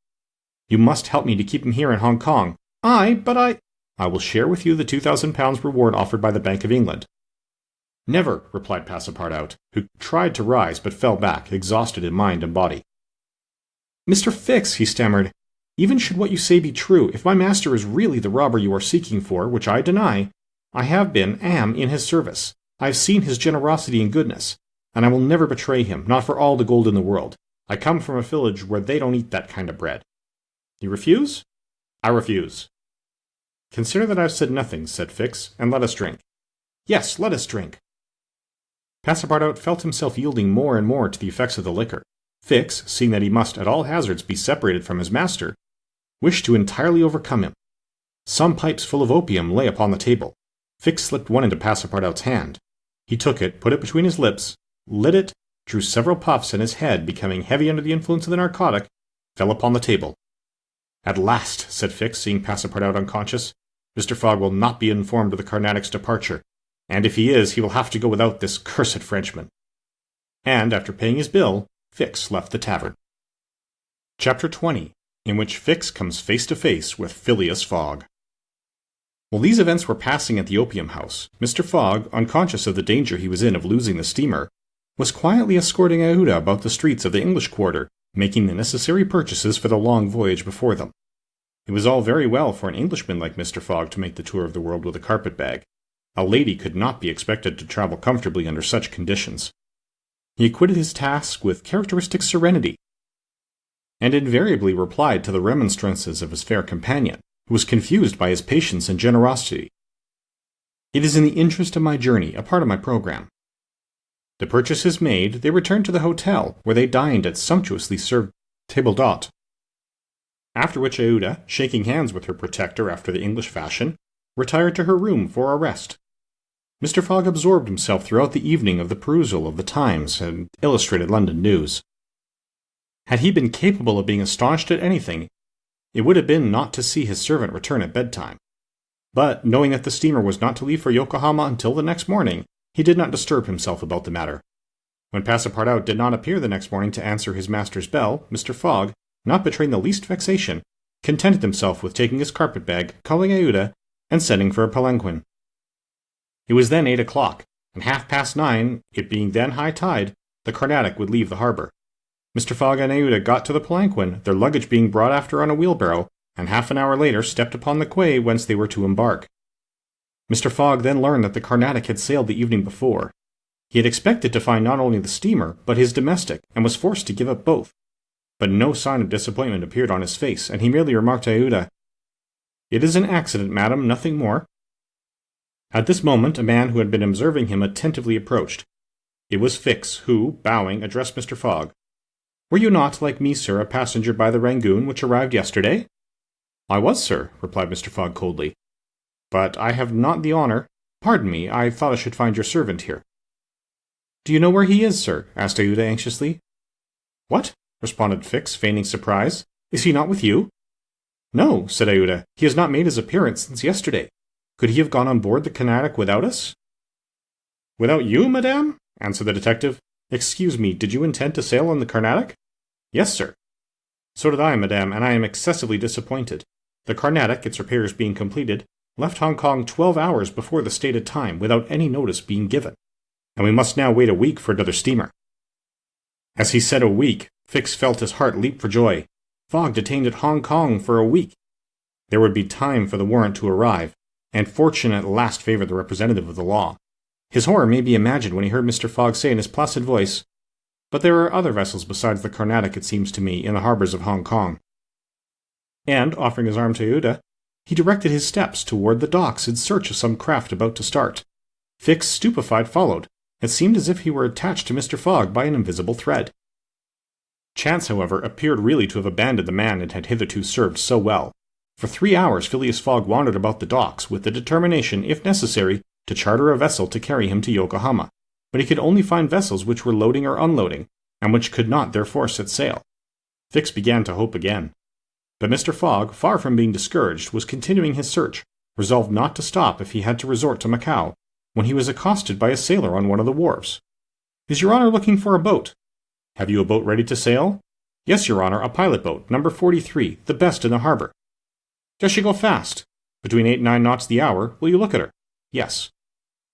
You must help me to keep him here in Hong Kong. I will share with you the £2,000 reward offered by the Bank of England. Never, replied Passepartout, who tried to rise but fell back, exhausted in mind and body. Mr. Fix, he stammered, even should what you say be true, if my master is really the robber you are seeking for, which I deny, I am in his service. I have seen his generosity and goodness, and I will never betray him, not for all the gold in the world. I come from a village where they don't eat that kind of bread. You refuse? I refuse. Consider that I have said nothing, said Fix, and let us drink. Yes, let us drink. Passepartout felt himself yielding more and more to the effects of the liquor. Fix, seeing that he must at all hazards be separated from his master, wished to entirely overcome him. Some pipes full of opium lay upon the table. Fix slipped one into Passepartout's hand. He took it, put it between his lips, lit it, drew several puffs, and his head, becoming heavy under the influence of the narcotic, fell upon the table. At last, said Fix, seeing Passepartout unconscious, Mr. Fogg will not be informed of the Carnatic's departure, and if he is, he will have to go without this cursed Frenchman. And, after paying his bill, Fix left the tavern. Chapter 20, in which Fix comes face to face with Phileas Fogg. While these events were passing at the opium house, Mr. Fogg, unconscious of the danger he was in of losing the steamer, was quietly escorting Aouda about the streets of the English quarter, making the necessary purchases for the long voyage before them. It was all very well for an Englishman like Mr. Fogg to make the tour of the world with a carpet-bag. A lady could not be expected to travel comfortably under such conditions. He acquitted his task with characteristic serenity, and invariably replied to the remonstrances of his fair companion, who was confused by his patience and generosity. "It is in the interest of my journey, a part of my program." The purchases made, they returned to the hotel, where they dined at sumptuously served table d'hôte. After which Aouda, shaking hands with her protector after the English fashion, retired to her room for a rest. Mr. Fogg absorbed himself throughout the evening of the perusal of the Times and Illustrated London News. Had he been capable of being astonished at anything, it would have been not to see his servant return at bedtime. But, knowing that the steamer was not to leave for Yokohama until the next morning, he did not disturb himself about the matter. When Passepartout did not appear the next morning to answer his master's bell, Mr. Fogg, not betraying the least vexation, contented himself with taking his carpet-bag, calling Aouda, and sending for a palanquin. It was then 8 o'clock, and 9:30, it being then high tide, the Carnatic would leave the harbour. Mr. Fogg and Aouda got to the palanquin, their luggage being brought after on a wheelbarrow, and half an hour later stepped upon the quay whence they were to embark. Mr. Fogg then learned that the Carnatic had sailed the evening before. He had expected to find not only the steamer, but his domestic, and was forced to give up both. But no sign of disappointment appeared on his face, and he merely remarked to Aouda, "It is an accident, madam, nothing more." At this moment, a man who had been observing him attentively approached. It was Fix, who, bowing, addressed Mr. Fogg. "Were you not, like me, sir, a passenger by the Rangoon, which arrived yesterday?" "I was, sir," replied Mr. Fogg coldly. "But I have not the honour—" "Pardon me, I thought I should find your servant here." "Do you know where he is, sir?" asked Aouda anxiously. "What?" responded Fix, feigning surprise. "Is he not with you?" "No," said Aouda. "He has not made his appearance since yesterday. Could he have gone on board the Carnatic without us?" "Without you, madame?" answered the detective. "Excuse me, did you intend to sail on the Carnatic?" "Yes, sir." "So did I, madame, and I am excessively disappointed. The Carnatic, its repairs being completed, left Hong Kong 12 hours before the stated time without any notice being given, and we must now wait a week for another steamer." As he said a week, Fix felt his heart leap for joy. Fogg detained at Hong Kong for a week. There would be time for the warrant to arrive, and fortune at last favored the representative of the law. His horror may be imagined when he heard Mr. Fogg say in his placid voice, "But there are other vessels besides the Carnatic, it seems to me, in the harbours of Hong Kong." And, offering his arm to Aouda, he directed his steps toward the docks in search of some craft about to start. Fix, stupefied, followed. It seemed as if he were attached to Mr. Fogg by an invisible thread. Chance, however, appeared really to have abandoned the man it had hitherto served so well. For 3 hours Phileas Fogg wandered about the docks with the determination, if necessary, to charter a vessel to carry him to Yokohama, but he could only find vessels which were loading or unloading, and which could not therefore set sail. Fix began to hope again. But Mr. Fogg, far from being discouraged, was continuing his search, resolved not to stop if he had to resort to Macao, when he was accosted by a sailor on one of the wharves. "Is your Honour looking for a boat?" "Have you a boat ready to sail?" "Yes, your Honour, a pilot boat, number 43, the best in the harbour." "Does she go fast?" "Between 8 and 9 knots the hour. Will you look at her?" "Yes."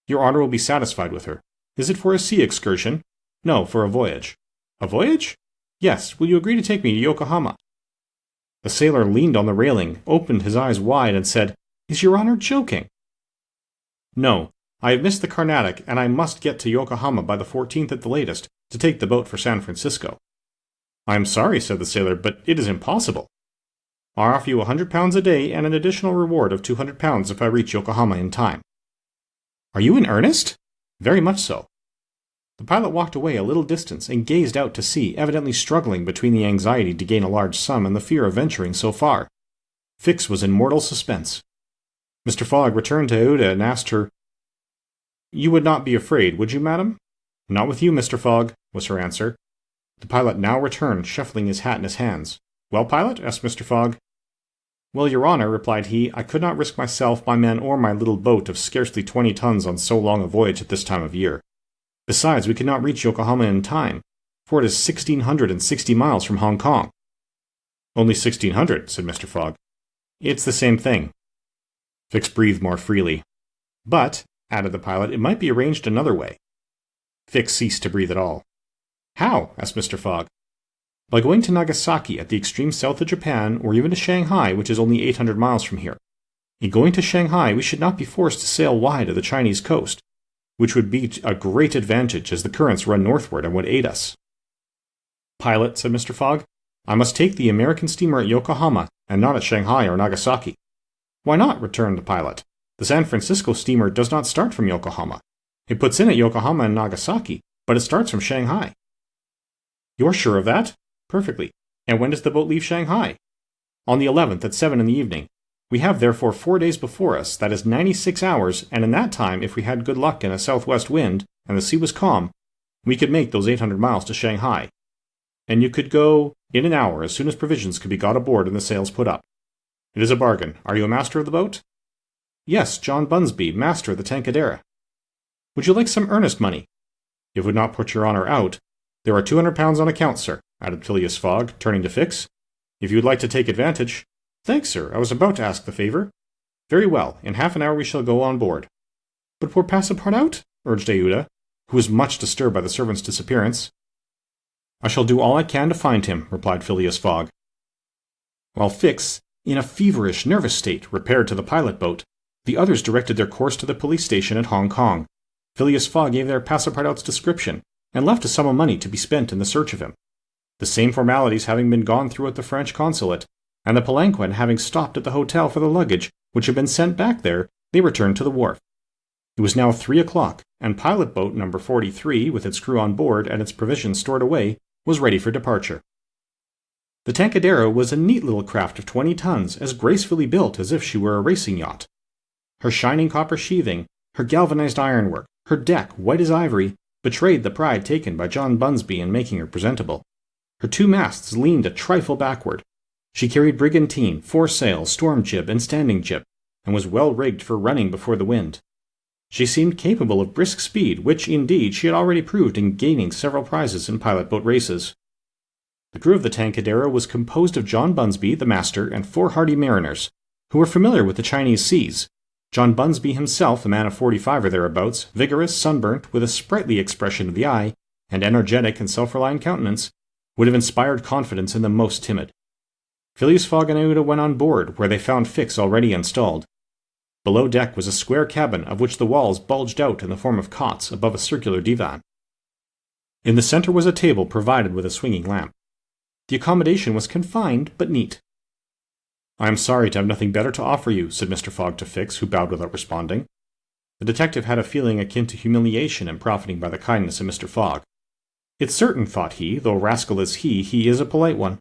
"Your Honour will be satisfied with her. Is it for a sea excursion?" "No, for a voyage." "A voyage?" "Yes. Will you agree to take me to Yokohama?" The sailor leaned on the railing, opened his eyes wide, and said, "Is your Honour joking?" "No. I have missed the Carnatic, and I must get to Yokohama by the 14th at the latest, to take the boat for San Francisco." "I am sorry," said the sailor, "but it is impossible." "I offer you £100 a day and an additional reward of £200 if I reach Yokohama in time." "Are you in earnest?" "Very much so." The pilot walked away a little distance and gazed out to sea, evidently struggling between the anxiety to gain a large sum and the fear of venturing so far. Fix was in mortal suspense. Mr. Fogg returned to Aouda and asked her, "You would not be afraid, would you, madam?" "Not with you, Mr. Fogg," was her answer. The pilot now returned, shuffling his hat in his hands. "Well, pilot?" asked Mr. Fogg. "Well, your Honour," replied he, "I could not risk myself, my men, or my little boat of scarcely 20 tons on so long a voyage at this time of year. Besides, we could not reach Yokohama in time, for it is 1,660 miles from Hong Kong." "Only 1,600, said Mr. Fogg. "It's the same thing." Fix breathed more freely. "But," added the pilot, "it might be arranged another way." Fix ceased to breathe at all. "How?" asked Mr. Fogg. "By going to Nagasaki at the extreme south of Japan, or even to Shanghai, which is only 800 miles from here. In going to Shanghai, we should not be forced to sail wide of the Chinese coast, which would be a great advantage as the currents run northward and would aid us." "Pilot," said Mr. Fogg, "I must take the American steamer at Yokohama, and not at Shanghai or Nagasaki." "Why not?" returned the pilot. "The San Francisco steamer does not start from Yokohama. It puts in at Yokohama and Nagasaki, but it starts from Shanghai." "You're sure of that?" "Perfectly. And when does the boat leave Shanghai?" "On the 11th at 7 in the evening. We have therefore 4 days before us, that is 96 hours, and in that time, if we had good luck and a southwest wind, and the sea was calm, we could make those 800 miles to Shanghai. And you could go in an hour as soon as provisions could be got aboard and the sails put up. It is a bargain. Are you a master of the boat?" "Yes, John Bunsby, master of the Tankadera." "Would you like some earnest money?" "It would not put your honour out. There are £200 on account, sir," added Phileas Fogg, turning to Fix. "If you would like to take advantage—" "Thanks, sir. I was about to ask the favour." "Very well. In half an hour we shall go on board." "But poor Passepartout?" urged Aouda, who was much disturbed by the servant's disappearance. "I shall do all I can to find him," replied Phileas Fogg. While Fix, in a feverish, nervous state, repaired to the pilot boat, the others directed their course to the police station at Hong Kong. Phileas Fogg gave their Passepartout's description, and left a sum of money to be spent in the search of him. The same formalities having been gone through at the French consulate, and the palanquin having stopped at the hotel for the luggage which had been sent back there, they returned to the wharf. It was now 3 o'clock, and pilot boat number 43, with its crew on board and its provisions stored away, was ready for departure. The Tankadera was a neat little craft of 20 tons, as gracefully built as if she were a racing yacht. Her shining copper sheathing, her galvanized ironwork, her deck, white as ivory, betrayed the pride taken by John Bunsby in making her presentable. Her 2 masts leaned a trifle backward. She carried brigantine, foresail, storm jib, and standing jib, and was well rigged for running before the wind. She seemed capable of brisk speed, which, indeed, she had already proved in gaining several prizes in pilot boat races. The crew of the Tankadera was composed of John Bunsby, the master, and 4 hardy mariners, who were familiar with the Chinese seas. John Bunsby himself, a man of 45 or thereabouts, vigorous, sunburnt, with a sprightly expression of the eye, and energetic and self-reliant countenance, would have inspired confidence in the most timid. Phileas Fogg and Aouda went on board, where they found Fix already installed. Below deck was a square cabin, of which the walls bulged out in the form of cots above a circular divan. In the center was a table provided with a swinging lamp. The accommodation was confined but neat. "I am sorry to have nothing better to offer you," said Mr. Fogg to Fix, who bowed without responding. The detective had a feeling akin to humiliation in profiting by the kindness of Mr. Fogg. "It's certain," thought he, "though rascal as he is a polite one."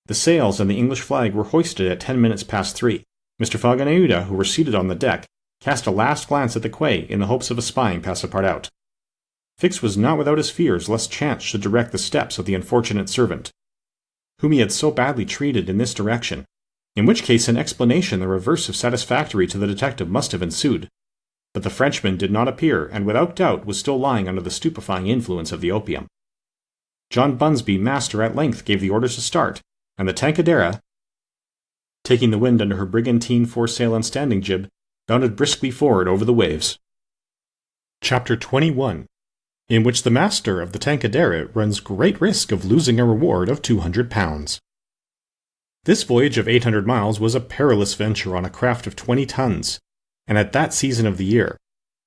The sails and the English flag were hoisted at 10 minutes past 3. Mr. Fogg and Aouda, who were seated on the deck, cast a last glance at the quay in the hopes of espying Passepartout. Fix was not without his fears lest chance should direct the steps of the unfortunate servant, whom he had so badly treated, in this direction, in which case an explanation the reverse of satisfactory to the detective must have ensued. But the Frenchman did not appear, and without doubt was still lying under the stupefying influence of the opium. John Bunsby, master, at length gave the orders to start, and the Tankadera, taking the wind under her brigantine, foresail, and standing jib, bounded briskly forward over the waves. Chapter 21, in which the master of the Tankadera runs great risk of losing a reward of £200. This voyage of 800 miles was a perilous venture on a craft of 20 tons, and at that season of the year.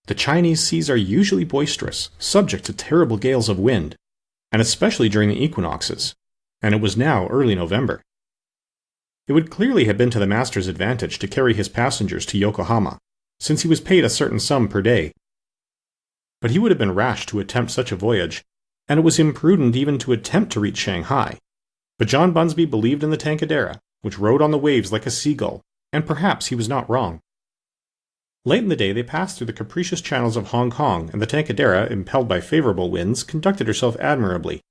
The Chinese seas are usually boisterous, subject to terrible gales of wind, and especially during the equinoxes, and it was now early November. It would clearly have been to the master's advantage to carry his passengers to Yokohama, since he was paid a certain sum per day. But he would have been rash to attempt such a voyage, and it was imprudent even to attempt to reach Shanghai. But John Bunsby believed in the Tankadera, which rode on the waves like a seagull, and perhaps he was not wrong. Late in the day they passed through the capricious channels of Hong Kong, and the Tankadera, impelled by favorable winds, conducted herself admirably.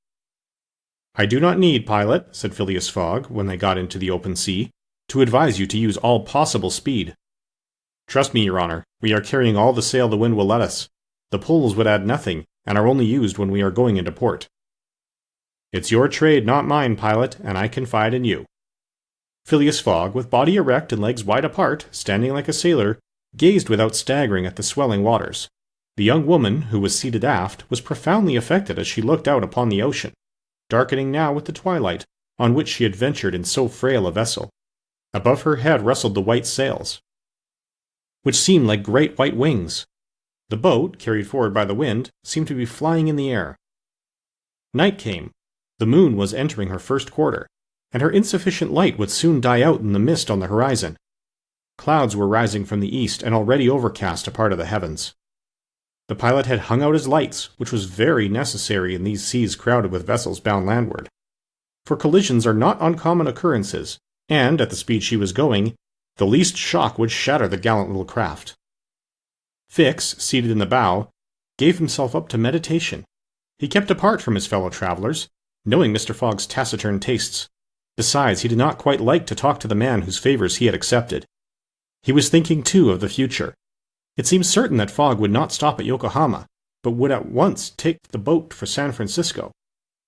"I do not need, pilot," said Phileas Fogg, when they got into the open sea, "to advise you to use all possible speed." "Trust me, your honour, we are carrying all the sail the wind will let us. The poles would add nothing, and are only used when we are going into port." "It's your trade, not mine, pilot, and I confide in you." Phileas Fogg, with body erect and legs wide apart, standing like a sailor, gazed without staggering at the swelling waters. The young woman, who was seated aft, was profoundly affected as she looked out upon the ocean, darkening now with the twilight, on which she had ventured in so frail a vessel. Above her head rustled the white sails, which seemed like great white wings. The boat, carried forward by the wind, seemed to be flying in the air. Night came. The moon was entering her first quarter, and her insufficient light would soon die out in the mist on the horizon. Clouds were rising from the east and already overcast a part of the heavens. The pilot had hung out his lights, which was very necessary in these seas crowded with vessels bound landward. For collisions are not uncommon occurrences, and, at the speed she was going, the least shock would shatter the gallant little craft. Fix, seated in the bow, gave himself up to meditation. He kept apart from his fellow travelers, knowing Mr. Fogg's taciturn tastes. Besides, he did not quite like to talk to the man whose favors he had accepted. He was thinking, too, of the future. It seemed certain that Fogg would not stop at Yokohama, but would at once take the boat for San Francisco,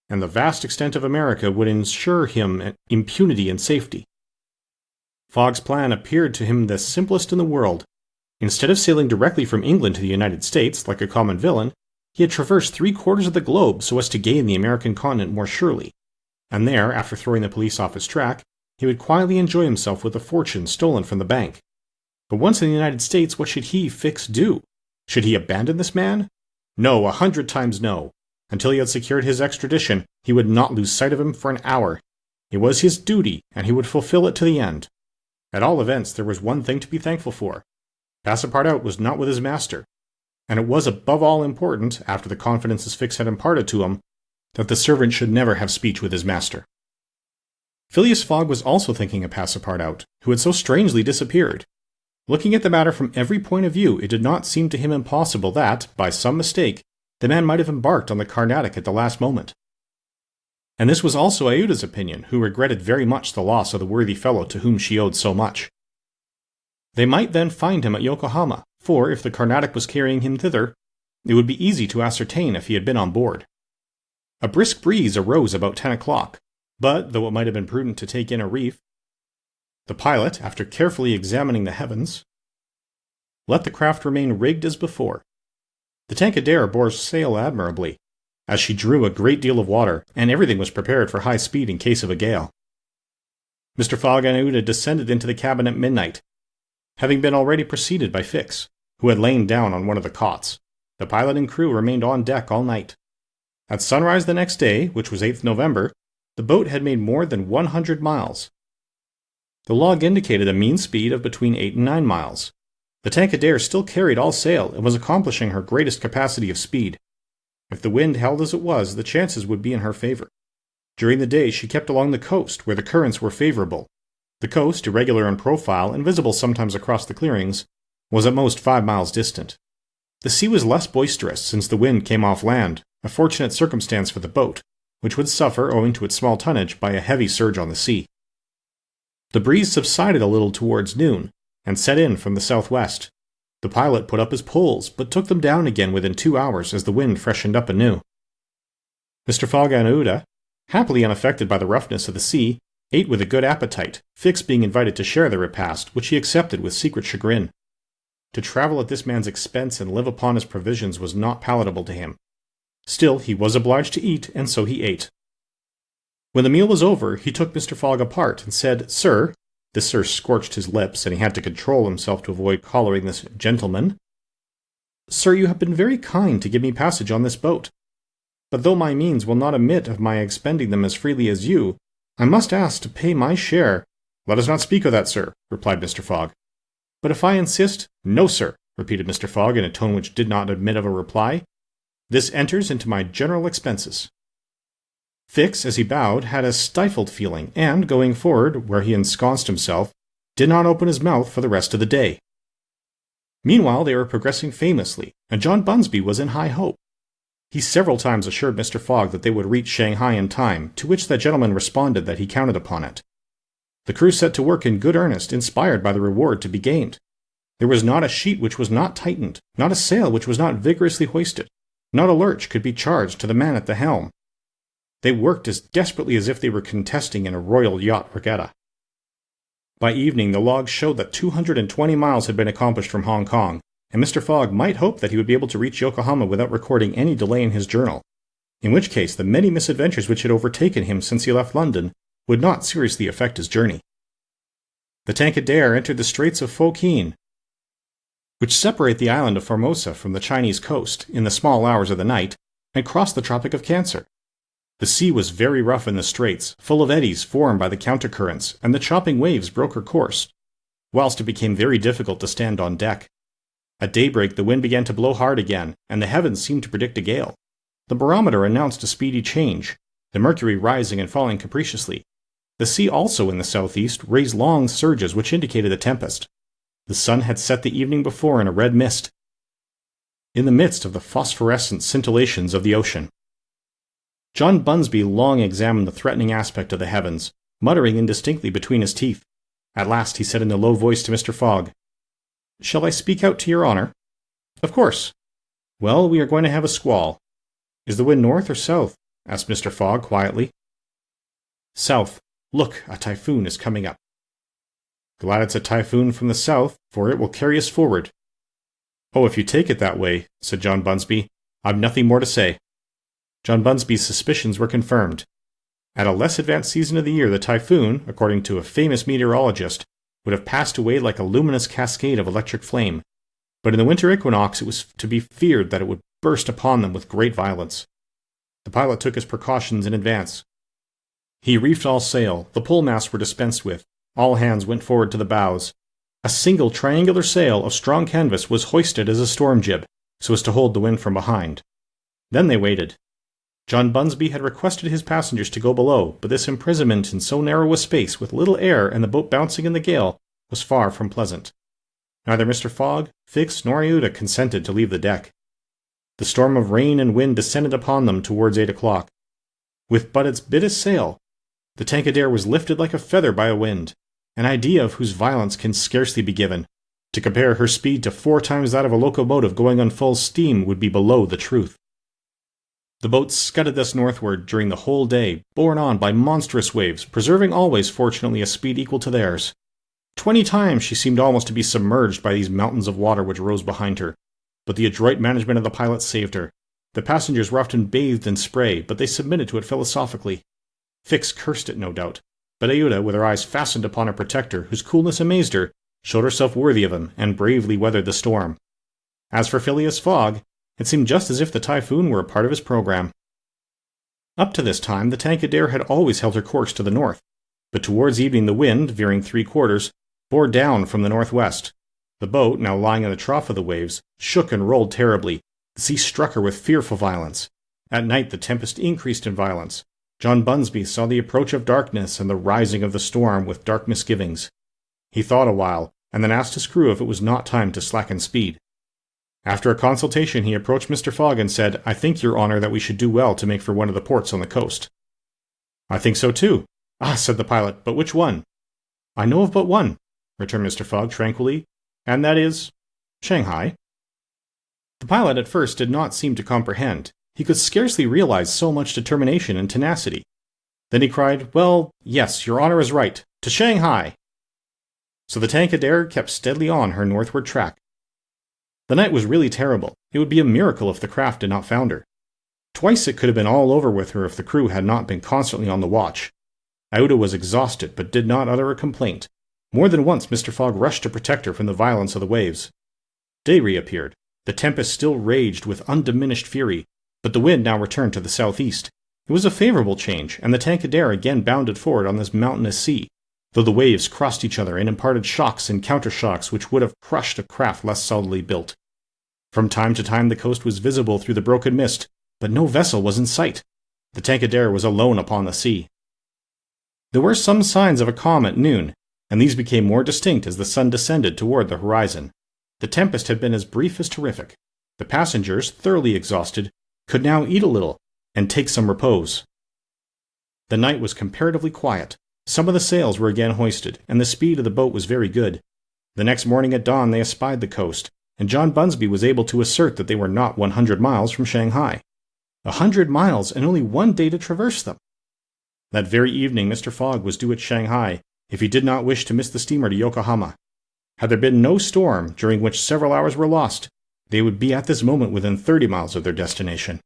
and the vast extent of America would ensure him impunity and safety. Fogg's plan appeared to him the simplest in the world. Instead of sailing directly from England to the United States, like a common villain, he had traversed 3/4 of the globe so as to gain the American continent more surely, and there, after throwing the police off his track, he would quietly enjoy himself with the fortune stolen from the bank. But once in the United States, what should he, Fix, do? Should he abandon this man? No, 100 times no. Until he had secured his extradition, he would not lose sight of him for an hour. It was his duty, and he would fulfill it to the end. At all events, there was one thing to be thankful for. Passepartout was not with his master, and it was above all important, after the confidences Fix had imparted to him, that the servant should never have speech with his master. Phileas Fogg was also thinking of Passepartout, who had so strangely disappeared. Looking at the matter from every point of view, it did not seem to him impossible that, by some mistake, the man might have embarked on the Carnatic at the last moment. And this was also Aouda's opinion, who regretted very much the loss of the worthy fellow to whom she owed so much. They might then find him at Yokohama, for if the Carnatic was carrying him thither, it would be easy to ascertain if he had been on board. A brisk breeze arose about 10 o'clock, but, though it might have been prudent to take in a reef, the pilot, after carefully examining the heavens, let the craft remain rigged as before. The Tankadere bore sail admirably, as she drew a great deal of water, and everything was prepared for high speed in case of a gale. Mr. Fogg and Aouda descended into the cabin at midnight, having been already preceded by Fix, who had lain down on one of the cots. The pilot and crew remained on deck all night. At sunrise the next day, which was 8th November, the boat had made more than 100 miles. The log indicated a mean speed of between 8 and 9 miles. The Tankadere still carried all sail and was accomplishing her greatest capacity of speed. If the wind held as it was, the chances would be in her favor. During the day she kept along the coast, where the currents were favorable. The coast, irregular in profile and visible sometimes across the clearings, was at most 5 miles distant. The sea was less boisterous since the wind came off land, a fortunate circumstance for the boat, which would suffer, owing to its small tonnage, by a heavy surge on the sea. The breeze subsided a little towards noon, and set in from the southwest. The pilot put up his poles, but took them down again within 2 hours as the wind freshened up anew. Mr. Fogg and Aouda, happily unaffected by the roughness of the sea, ate with a good appetite, Fix being invited to share the repast, which he accepted with secret chagrin. To travel at this man's expense and live upon his provisions was not palatable to him. Still, he was obliged to eat, and so he ate. When the meal was over, he took Mr. Fogg apart and said, "Sir," this sir scorched his lips, and he had to control himself to avoid collaring this gentleman, "Sir, you have been very kind to give me passage on this boat. But though my means will not admit of my expending them as freely as you, I must ask to pay my share." "Let us not speak of that, sir," replied Mr. Fogg. "But if I insist—" "No, sir," repeated Mr. Fogg in a tone which did not admit of a reply. "This enters into my general expenses." Fix, as he bowed, had a stifled feeling, and, going forward, where he ensconced himself, did not open his mouth for the rest of the day. Meanwhile they were progressing famously, and John Bunsby was in high hope. He several times assured Mr. Fogg that they would reach Shanghai in time, to which that gentleman responded that he counted upon it. The crew set to work in good earnest, inspired by the reward to be gained. There was not a sheet which was not tightened, not a sail which was not vigorously hoisted, not a lurch could be charged to the man at the helm. They worked as desperately as if they were contesting in a royal yacht regatta. By evening the logs showed that 220 miles had been accomplished from Hong Kong, and Mr. Fogg might hope that he would be able to reach Yokohama without recording any delay in his journal, in which case the many misadventures which had overtaken him since he left London would not seriously affect his journey. The Tankadere entered the Straits of Fokien, which separate the island of Formosa from the Chinese coast, in the small hours of the night, and crossed the Tropic of Cancer. The sea was very rough in the straits, full of eddies formed by the countercurrents, and the chopping waves broke her course, whilst it became very difficult to stand on deck. At daybreak the wind began to blow hard again, and the heavens seemed to predict a gale. The barometer announced a speedy change, the mercury rising and falling capriciously. The sea also in the southeast raised long surges which indicated a tempest. The sun had set the evening before in a red mist, in the midst of the phosphorescent scintillations of the ocean. John Bunsby long examined the threatening aspect of the heavens, muttering indistinctly between his teeth. At last he said in a low voice to Mr. Fogg, "Shall I speak out to your honour?" "Of course." "Well, we are going to have a squall." "Is the wind north or south?" asked Mr. Fogg quietly. "South. Look, a typhoon is coming up." "Glad it's a typhoon from the south, for it will carry us forward." "Oh, if you take it that way," said John Bunsby, "I've nothing more to say." John Bunsby's suspicions were confirmed. At a less advanced season of the year, the typhoon, according to a famous meteorologist, would have passed away like a luminous cascade of electric flame, but in the winter equinox it was to be feared that it would burst upon them with great violence. The pilot took his precautions in advance. He reefed all sail, the pole masts were dispensed with, all hands went forward to the bows. A single triangular sail of strong canvas was hoisted as a storm jib, so as to hold the wind from behind. Then they waited. John Bunsby had requested his passengers to go below, but this imprisonment in so narrow a space, with little air and the boat bouncing in the gale, was far from pleasant. Neither Mr. Fogg, Fix, nor Iuta consented to leave the deck. The storm of rain and wind descended upon them towards 8 o'clock. With but its bittest sail, the Tankadere was lifted like a feather by a wind, an idea of whose violence can scarcely be given. To compare her speed to 4 times that of a locomotive going on full steam would be below the truth. The boat scudded thus northward during the whole day, borne on by monstrous waves, preserving always, fortunately, a speed equal to theirs. 20 times she seemed almost to be submerged by these mountains of water which rose behind her, but the adroit management of the pilot saved her. The passengers were often bathed in spray, but they submitted to it philosophically. Fix cursed it, no doubt, but Iuta, with her eyes fastened upon her protector, whose coolness amazed her, showed herself worthy of him, and bravely weathered the storm. As for Phileas Fogg, it seemed just as if the typhoon were a part of his program. Up to this time, the Tankadere had always held her course to the north, but towards evening the wind, veering 3/4, bore down from the northwest. The boat, now lying in the trough of the waves, shook and rolled terribly. The sea struck her with fearful violence. At night the tempest increased in violence. John Bunsby saw the approach of darkness and the rising of the storm with dark misgivings. He thought a while, and then asked his crew if it was not time to slacken speed. After a consultation he approached Mr. Fogg and said, "I think, your honour, that we should do well to make for one of the ports on the coast." "I think so too." "Ah," said the pilot, "but which one?" "I know of but one," returned Mr. Fogg tranquilly, "and that is Shanghai." The pilot at first did not seem to comprehend. He could scarcely realize so much determination and tenacity. Then he cried, "Well, yes, your honour is right. To Shanghai!" So the Tankadere kept steadily on her northward track. The night was really terrible. It would be a miracle if the craft did not founder. Twice it could have been all over with her if the crew had not been constantly on the watch. Iuta was exhausted, but did not utter a complaint. More than once Mr. Fogg rushed to protect her from the violence of the waves. Day reappeared. The tempest still raged with undiminished fury, but the wind now returned to the southeast. It was a favourable change, and the Tankadere again bounded forward on this mountainous sea, though the waves crossed each other and imparted shocks and countershocks which would have crushed a craft less solidly built. From time to time the coast was visible through the broken mist, but no vessel was in sight. The Tankadere was alone upon the sea. There were some signs of a calm at noon, and these became more distinct as the sun descended toward the horizon. The tempest had been as brief as terrific. The passengers, thoroughly exhausted, could now eat a little and take some repose. The night was comparatively quiet. Some of the sails were again hoisted, and the speed of the boat was very good. The next morning at dawn they espied the coast, and John Bunsby was able to assert that they were not 100 miles from Shanghai. 100 miles and only 1 day to traverse them! That very evening Mr. Fogg was due at Shanghai, if he did not wish to miss the steamer to Yokohama. Had there been no storm, during which several hours were lost, they would be at this moment within 30 miles of their destination.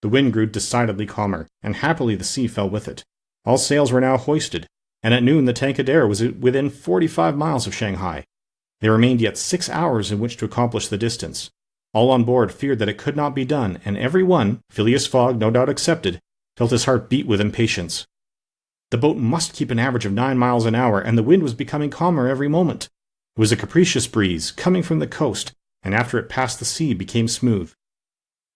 The wind grew decidedly calmer, and happily the sea fell with it. All sails were now hoisted, and at noon the Tankadere was within 45 miles of Shanghai. There remained yet 6 hours in which to accomplish the distance. All on board feared that it could not be done, and every one, Phileas Fogg no doubt excepted, felt his heart beat with impatience. The boat must keep an average of 9 miles an hour, and the wind was becoming calmer every moment. It was a capricious breeze, coming from the coast, and after it passed the sea became smooth.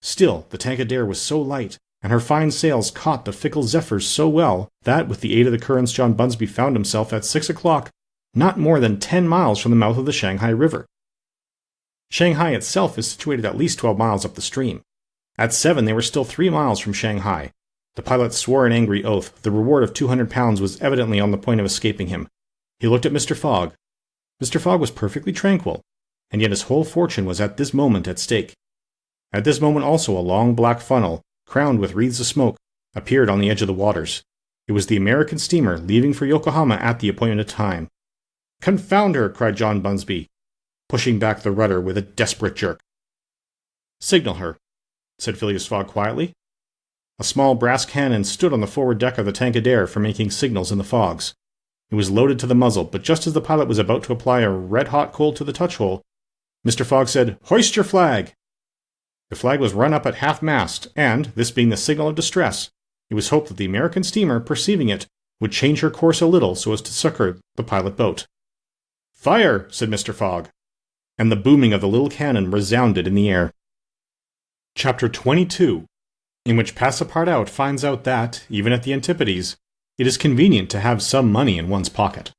Still, the Tankadere was so light, and her fine sails caught the fickle zephyrs so well, that, with the aid of the currents, John Bunsby found himself at 6 o'clock, not more than 10 miles from the mouth of the Shanghai River. Shanghai itself is situated at least 12 miles up the stream. At 7 they were still 3 miles from Shanghai. The pilot swore an angry oath. The reward of £200 was evidently on the point of escaping him. He looked at Mr. Fogg. Mr. Fogg was perfectly tranquil, and yet his whole fortune was at this moment at stake. At this moment also a long black funnel, crowned with wreaths of smoke, appeared on the edge of the waters. It was the American steamer leaving for Yokohama at the appointed time. "Confound her!" cried John Bunsby, pushing back the rudder with a desperate jerk. "Signal her," said Phileas Fogg quietly. A small brass cannon stood on the forward deck of the Tankadere for making signals in the fogs. It was loaded to the muzzle, but just as the pilot was about to apply a red-hot coal to the touch-hole, Mr. Fogg said, "Hoist your flag!" The flag was run up at half-mast, and, this being the signal of distress, it was hoped that the American steamer, perceiving it, would change her course a little so as to succor the pilot boat. "Fire!" said Mr. Fogg, and the booming of the little cannon resounded in the air. Chapter 22, in which Passepartout finds out that, even at the Antipodes, it is convenient to have some money in one's pocket.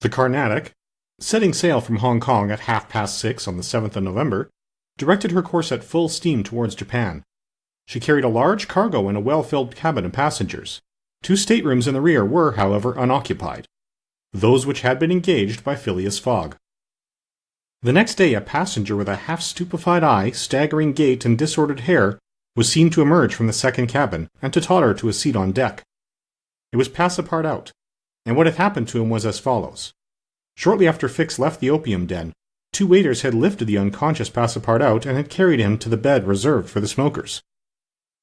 The Carnatic, setting sail from Hong Kong at 6:30 on the 7th of November, directed her course at full steam towards Japan. She carried a large cargo and a well-filled cabin of passengers. 2 staterooms in the rear were, however, unoccupied, those which had been engaged by Phileas Fogg. The next day a passenger with a half-stupefied eye, staggering gait, and disordered hair was seen to emerge from the second cabin and to totter to a seat on deck. It was Passepartout, and what had happened to him was as follows. Shortly after Fix left the opium den, 2 waiters had lifted the unconscious Passepartout and had carried him to the bed reserved for the smokers.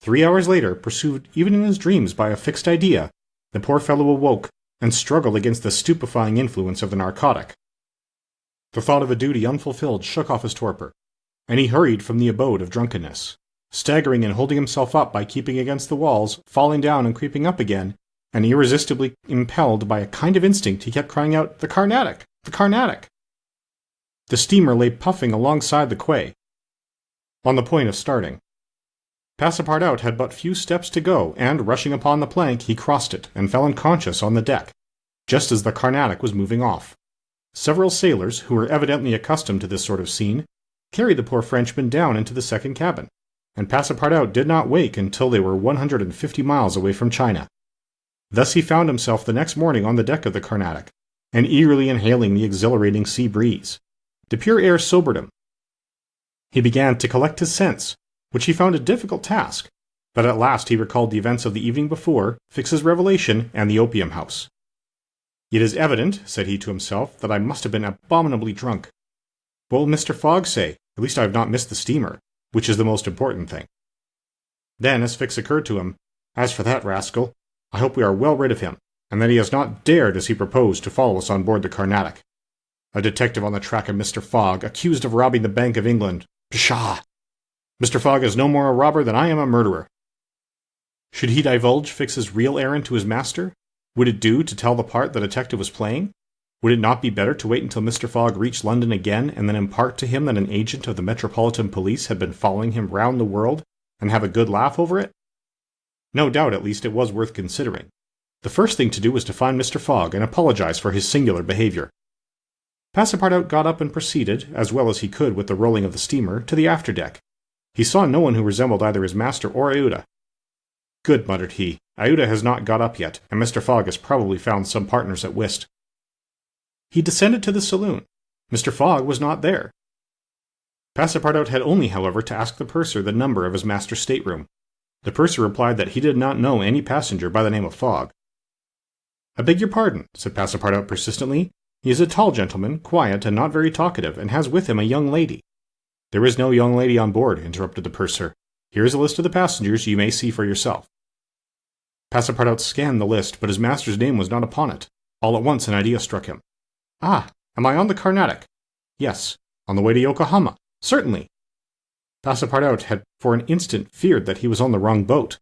3 hours later, pursued even in his dreams by a fixed idea, the poor fellow awoke and struggled against the stupefying influence of the narcotic. The thought of a duty unfulfilled shook off his torpor, and he hurried from the abode of drunkenness, staggering and holding himself up by keeping against the walls, falling down and creeping up again, and irresistibly impelled by a kind of instinct, he kept crying out, "The Carnatic! The Carnatic!" The steamer lay puffing alongside the quay, on the point of starting. Passepartout had but few steps to go, and, rushing upon the plank, he crossed it, and fell unconscious on the deck, just as the Carnatic was moving off. Several sailors, who were evidently accustomed to this sort of scene, carried the poor Frenchman down into the second cabin, and Passepartout did not wake until they were 150 miles away from China. Thus he found himself the next morning on the deck of the Carnatic, and eagerly inhaling the exhilarating sea breeze. The pure air sobered him. He began to collect his sense, which he found a difficult task, but at last he recalled the events of the evening before, Fix's revelation, and the opium house. "It is evident," said he to himself, "that I must have been abominably drunk. What will Mr. Fogg say? At least I have not missed the steamer, which is the most important thing." Then, as Fix occurred to him, "As for that rascal, I hope we are well rid of him, and that he has not dared, as he proposed, to follow us on board the Carnatic. A detective on the track of Mr. Fogg, accused of robbing the Bank of England. Pshaw! Mr. Fogg is no more a robber than I am a murderer." Should he divulge Fix's real errand to his master? Would it do to tell the part the detective was playing? Would it not be better to wait until Mr. Fogg reached London again, and then impart to him that an agent of the Metropolitan Police had been following him round the world, and have a good laugh over it? No doubt, at least, it was worth considering. The first thing to do was to find Mr. Fogg and apologize for his singular behavior. Passepartout got up and proceeded, as well as he could with the rolling of the steamer, to the afterdeck. He saw no one who resembled either his master or Aouda. "Good," muttered he. "Aouda has not got up yet, and Mr. Fogg has probably found some partners at whist." He descended to the saloon. Mr. Fogg was not there. Passepartout had only, however, to ask the purser the number of his master's stateroom. The purser replied that he did not know any passenger by the name of Fogg. "I beg your pardon," said Passepartout persistently. He is a tall gentleman, quiet and not very talkative, and has with him a young lady." "There is no young lady on board," interrupted the purser. "Here is a list of the passengers you may see for yourself." Passepartout scanned the list, but his master's name was not upon it. All at once an idea struck him. "Ah, am I on the Carnatic?" "Yes." "On the way to Yokohama?" "Certainly." Passepartout had for an instant feared that he was on the wrong boat.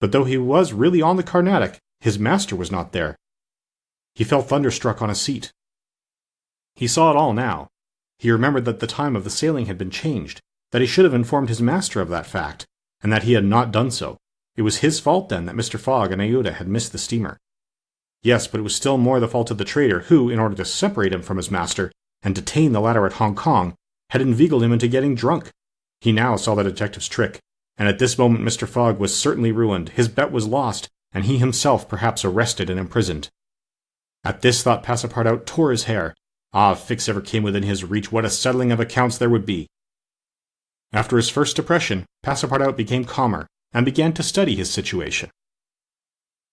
But though he was really on the Carnatic, his master was not there. He fell thunderstruck on a seat. He saw it all now. He remembered that the time of the sailing had been changed, that he should have informed his master of that fact, and that he had not done so. It was his fault, then, that Mr. Fogg and Ayuda had missed the steamer. Yes, but it was still more the fault of the traitor who, in order to separate him from his master and detain the latter at Hong Kong, had inveigled him into getting drunk. He now saw the detective's trick, and at this moment Mr. Fogg was certainly ruined, his bet was lost, and he himself perhaps arrested and imprisoned. At this thought Passepartout tore his hair. Ah, if Fix ever came within his reach, what a settling of accounts there would be! After his first depression, Passepartout became calmer, and began to study his situation.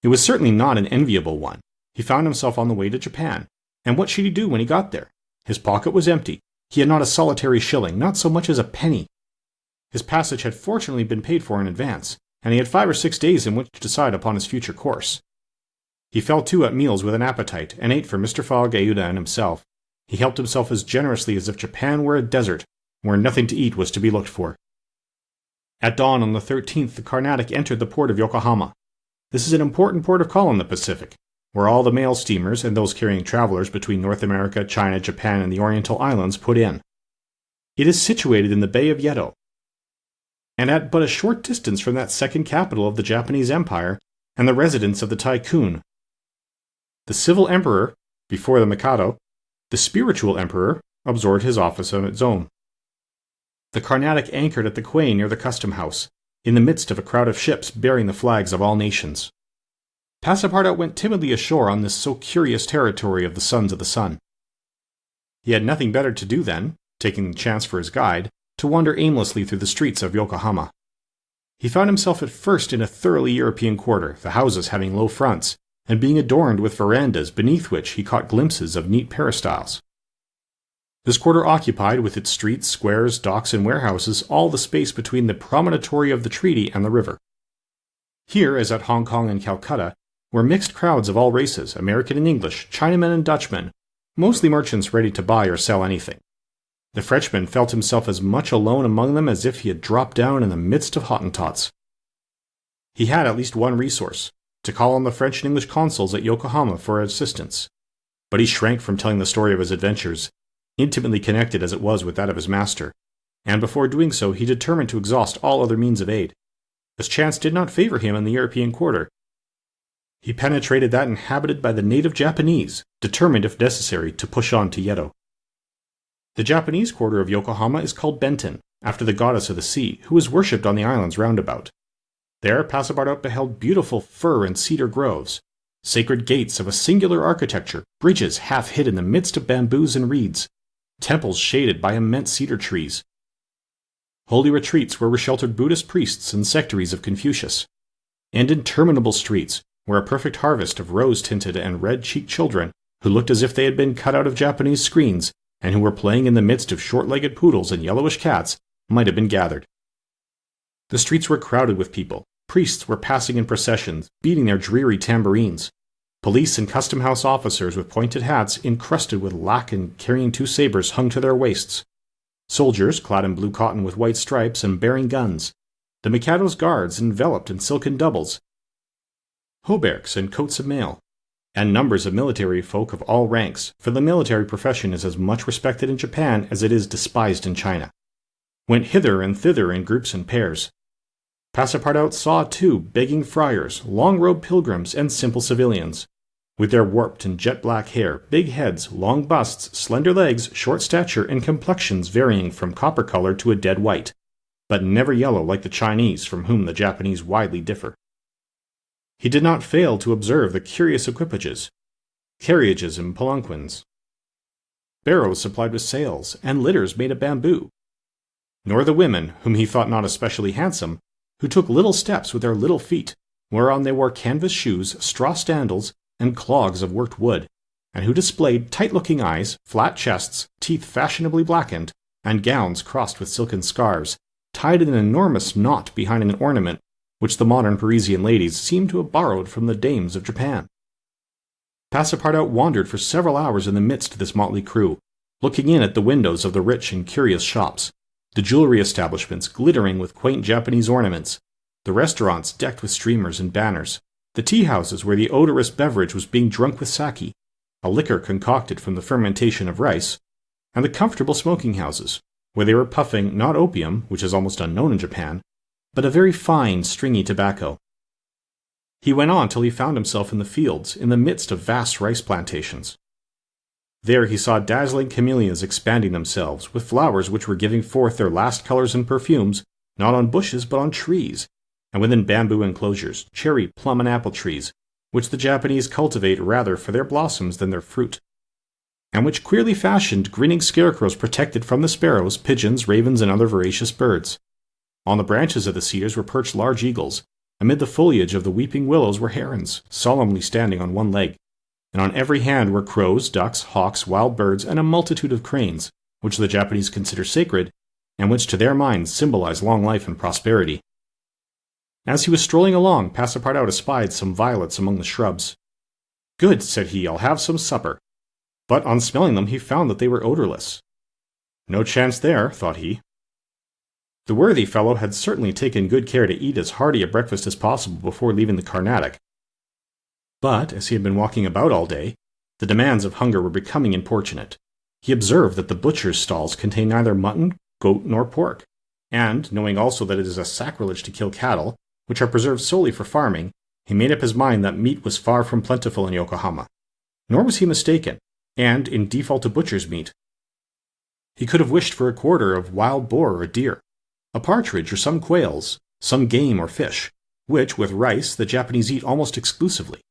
It was certainly not an enviable one. He found himself on the way to Japan, and what should he do when he got there? His pocket was empty. He had not a solitary shilling, not so much as a penny. His passage had fortunately been paid for in advance, and he had 5 or 6 days in which to decide upon his future course. He fell to at meals with an appetite, and ate for Mr. Fogg, Ayuda, and himself. He helped himself as generously as if Japan were a desert, where nothing to eat was to be looked for. At dawn on the 13th, the Carnatic entered the port of Yokohama. This is an important port of call in the Pacific, where all the mail steamers and those carrying travelers between North America, China, Japan, and the Oriental Islands put in. It is situated in the Bay of Yedo, and at but a short distance from that second capital of the Japanese Empire and the residence of the Tycoon. The civil emperor, before the Mikado, the spiritual emperor, absorbed his office of its own. The Carnatic anchored at the quay near the custom house, in the midst of a crowd of ships bearing the flags of all nations. Passepartout went timidly ashore on this so curious territory of the Sons of the Sun. He had nothing better to do then, taking the chance for his guide, to wander aimlessly through the streets of Yokohama. He found himself at first in a thoroughly European quarter, the houses having low fronts, and being adorned with verandas beneath which he caught glimpses of neat peristyles. This quarter occupied, with its streets, squares, docks, and warehouses, all the space between the promontory of the treaty and the river. Here, as at Hong Kong and Calcutta, were mixed crowds of all races, American and English, Chinamen and Dutchmen, mostly merchants ready to buy or sell anything. The Frenchman felt himself as much alone among them as if he had dropped down in the midst of Hottentots. He had at least one resource, to call on the French and English consuls at Yokohama for assistance. But he shrank from telling the story of his adventures, intimately connected as it was with that of his master, and before doing so he determined to exhaust all other means of aid. As chance did not favor him in the European quarter, he penetrated that inhabited by the native Japanese, determined, if necessary, to push on to Yedo. The Japanese quarter of Yokohama is called Benten, after the goddess of the sea, who is worshipped on the islands round about. There Passepartout beheld beautiful fir and cedar groves, sacred gates of a singular architecture, bridges half hid in the midst of bamboos and reeds, temples shaded by immense cedar trees, holy retreats where were sheltered Buddhist priests and sectaries of Confucius, and interminable streets where a perfect harvest of rose-tinted and red-cheeked children, who looked as if they had been cut out of Japanese screens, and who were playing in the midst of short-legged poodles and yellowish cats, might have been gathered. The streets were crowded with people. Priests were passing in processions, beating their dreary tambourines. Police and custom-house officers with pointed hats encrusted with lac and carrying 2 sabers hung to their waists. Soldiers, clad in blue cotton with white stripes and bearing guns. The Mikado's guards enveloped in silken doubles. Hauberks and coats of mail. And numbers of military folk of all ranks, for the military profession is as much respected in Japan as it is despised in China, went hither and thither in groups and pairs. Passepartout saw, too, begging friars, long-robed pilgrims, and simple civilians, with their warped and jet-black hair, big heads, long busts, slender legs, short stature, and complexions varying from copper color to a dead white, but never yellow like the Chinese, from whom the Japanese widely differ. He did not fail to observe the curious equipages, carriages and palanquins, barrows supplied with sails, and litters made of bamboo, nor the women, whom he thought not especially handsome, who took little steps with their little feet, whereon they wore canvas shoes, straw sandals, and clogs of worked wood, and who displayed tight-looking eyes, flat chests, teeth fashionably blackened, and gowns crossed with silken scarves, tied in an enormous knot behind an ornament which the modern Parisian ladies seemed to have borrowed from the dames of Japan. Passepartout wandered for several hours in the midst of this motley crew, looking in at the windows of the rich and curious shops, the jewelry establishments glittering with quaint Japanese ornaments, the restaurants decked with streamers and banners, the tea-houses where the odorous beverage was being drunk with sake, a liquor concocted from the fermentation of rice, and the comfortable smoking houses, where they were puffing not opium, which is almost unknown in Japan, but a very fine, stringy tobacco. He went on till he found himself in the fields, in the midst of vast rice plantations. There he saw dazzling camellias expanding themselves, with flowers which were giving forth their last colors and perfumes, not on bushes but on trees, and within bamboo enclosures, cherry, plum, and apple trees, which the Japanese cultivate rather for their blossoms than their fruit, and which queerly fashioned, grinning scarecrows protected from the sparrows, pigeons, ravens, and other voracious birds. On the branches of the cedars were perched large eagles. Amid the foliage of the weeping willows were herons, solemnly standing on one leg, and on every hand were crows, ducks, hawks, wild birds, and a multitude of cranes, which the Japanese consider sacred, and which to their minds symbolize long life and prosperity. As he was strolling along, Passepartout espied some violets among the shrubs. "Good," said he, "I'll have some supper." But on smelling them he found that they were odorless. No chance there, thought he. The worthy fellow had certainly taken good care to eat as hearty a breakfast as possible before leaving the Carnatic. But, as he had been walking about all day, the demands of hunger were becoming importunate. He observed that the butchers' stalls contained neither mutton, goat, nor pork, and, knowing also that it is a sacrilege to kill cattle, which are preserved solely for farming, he made up his mind that meat was far from plentiful in Yokohama. Nor was he mistaken, and, in default of butcher's meat, he could have wished for a quarter of wild boar or deer, a partridge or some quails, some game or fish, which, with rice, the Japanese eat almost exclusively.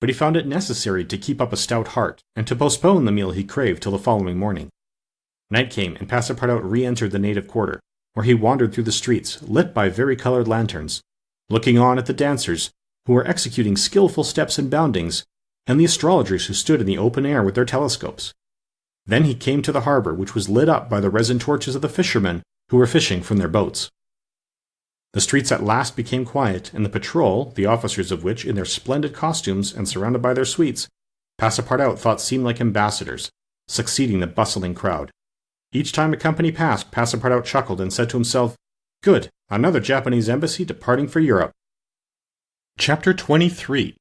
But he found it necessary to keep up a stout heart, and to postpone the meal he craved till the following morning. Night came, and Passepartout re-entered the native quarter, where he wandered through the streets, lit by vari-colored lanterns, looking on at the dancers, who were executing skillful steps and boundings, and the astrologers who stood in the open air with their telescopes. Then he came to the harbor, which was lit up by the resin torches of the fishermen who were fishing from their boats. The streets at last became quiet, and the patrol, the officers of which, in their splendid costumes and surrounded by their suites, Passepartout thought seemed like ambassadors, succeeding the bustling crowd. Each time a company passed, Passepartout chuckled and said to himself, "Good, another Japanese embassy departing for Europe." Chapter 23,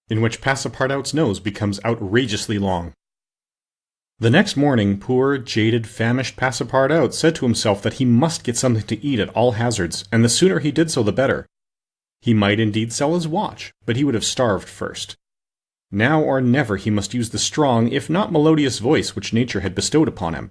in which Passepartout's nose becomes outrageously long. The next morning, poor, jaded, famished Passepartout said to himself that he must get something to eat at all hazards, and the sooner he did so the better. He might indeed sell his watch, but he would have starved first. Now or never he must use the strong, if not melodious voice which nature had bestowed upon him.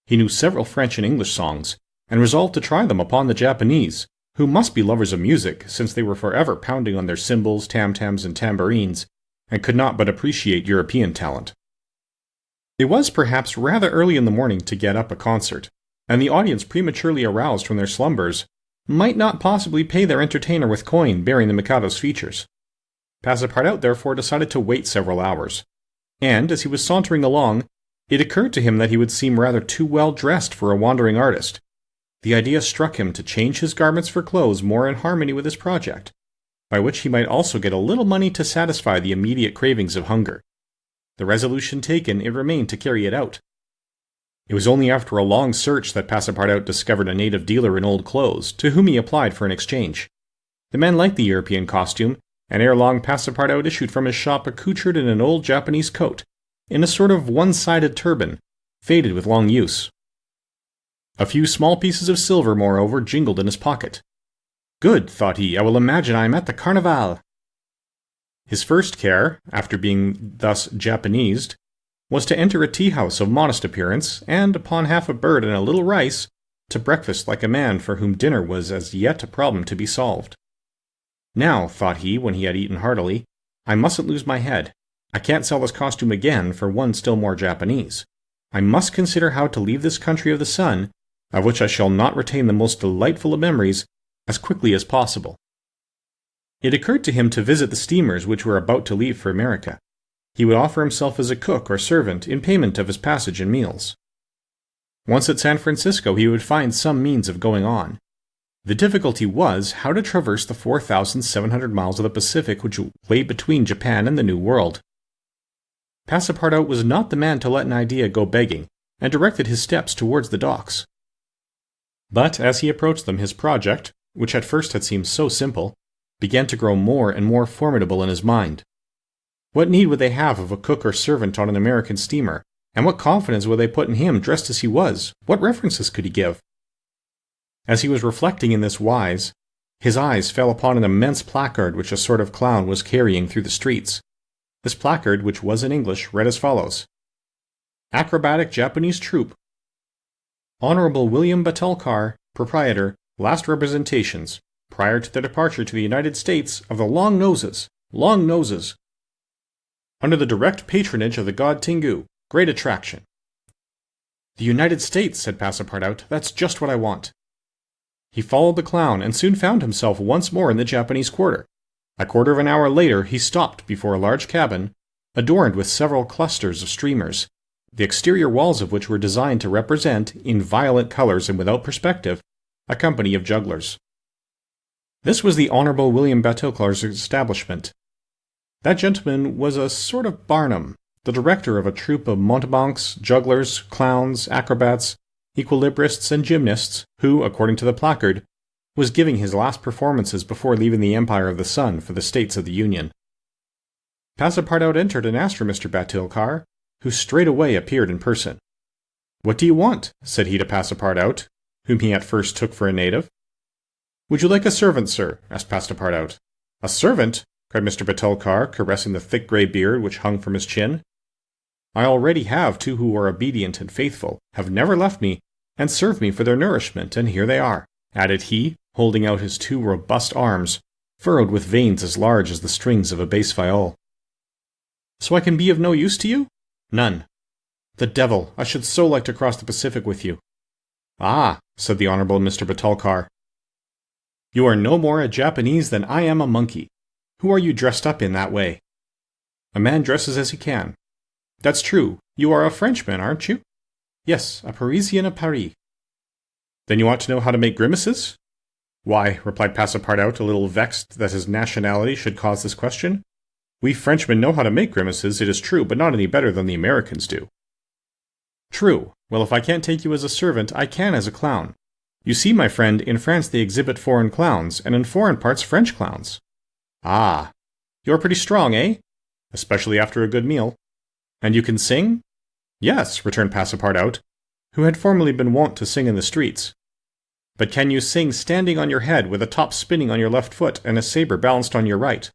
He knew several French and English songs, and resolved to try them upon the Japanese, who must be lovers of music, since they were forever pounding on their cymbals, tam-tams, and tambourines, and could not but appreciate European talent. It was perhaps rather early in the morning to get up a concert, and the audience prematurely aroused from their slumbers might not possibly pay their entertainer with coin bearing the Mikado's features. Passepartout therefore decided to wait several hours, and as he was sauntering along, it occurred to him that he would seem rather too well dressed for a wandering artist. The idea struck him to change his garments for clothes more in harmony with his project, by which he might also get a little money to satisfy the immediate cravings of hunger. The resolution taken, it remained to carry it out. It was only after a long search that Passepartout discovered a native dealer in old clothes, to whom he applied for an exchange. The man liked the European costume, and ere long Passepartout issued from his shop accoutred in an old Japanese coat, in a sort of one-sided turban, faded with long use. A few small pieces of silver, moreover, jingled in his pocket. "Good," thought he, "I will imagine I am at the Carnival." His first care, after being thus Japanesed, was to enter a tea-house of modest appearance, and, upon half a bird and a little rice, to breakfast like a man for whom dinner was as yet a problem to be solved. "Now," thought he, when he had eaten heartily, "I mustn't lose my head. I can't sell this costume again for one still more Japanese. I must consider how to leave this country of the sun, of which I shall not retain the most delightful of memories, as quickly as possible." It occurred to him to visit the steamers which were about to leave for America. He would offer himself as a cook or servant in payment of his passage and meals. Once at San Francisco, he would find some means of going on. The difficulty was how to traverse the 4,700 miles of the Pacific which lay between Japan and the New World. Passepartout was not the man to let an idea go begging, and directed his steps towards the docks. But as he approached them, his project, which at first had seemed so simple, began to grow more and more formidable in his mind. What need would they have of a cook or servant on an American steamer, and what confidence would they put in him dressed as he was? What references could he give? As he was reflecting in this wise, his eyes fell upon an immense placard which a sort of clown was carrying through the streets. This placard, which was in English, read as follows: Acrobatic Japanese Troupe. Honorable William Batulcar, Proprietor, last representations, prior to their departure to the United States, of the Long Noses. Long Noses. Under the direct patronage of the god Tingu. Great attraction. The United States, said Passepartout. That's just what I want. He followed the clown and soon found himself once more in the Japanese quarter. A quarter of an hour later he stopped before a large cabin, adorned with several clusters of streamers, the exterior walls of which were designed to represent, in violent colors and without perspective, a company of jugglers. This was the Honorable William Batulcar's establishment. That gentleman was a sort of Barnum, the director of a troupe of mountebanks, jugglers, clowns, acrobats, equilibrists, and gymnasts, who, according to the placard, was giving his last performances before leaving the Empire of the Sun for the States of the Union. Passepartout entered and asked for Mr. Batulcar, who straightway appeared in person. "What do you want?" said he to Passepartout, whom he at first took for a native. "Would you like a servant, sir?" asked Passepartout. "A servant?" cried Mr. Batulcar, caressing the thick grey beard which hung from his chin. "I already have 2 who are obedient and faithful, have never left me, and serve me for their nourishment, and here they are," added he, holding out his 2 robust arms, furrowed with veins as large as the strings of a bass viol. "So I can be of no use to you?" "None." "The devil! I should so like to cross the Pacific with you." "Ah," said the Honourable Mr. Batulcar, "you are no more a Japanese than I am a monkey. Who are you dressed up in that way?" "A man dresses as he can." "That's true. You are a Frenchman, aren't you?" "Yes, a Parisian of Paris." "Then you ought to know how to make grimaces?" "Why," replied Passepartout, a little vexed that his nationality should cause this question, "we Frenchmen know how to make grimaces, it is true, but not any better than the Americans do." "True. Well, if I can't take you as a servant, I can as a clown. You see, my friend, in France they exhibit foreign clowns, and in foreign parts French clowns." "Ah. You're pretty strong, eh?" "Especially after a good meal." "And you can sing?" "Yes," returned Passepartout, who had formerly been wont to sing in the streets. "But can you sing standing on your head with a top spinning on your left foot and a sabre balanced on your right?"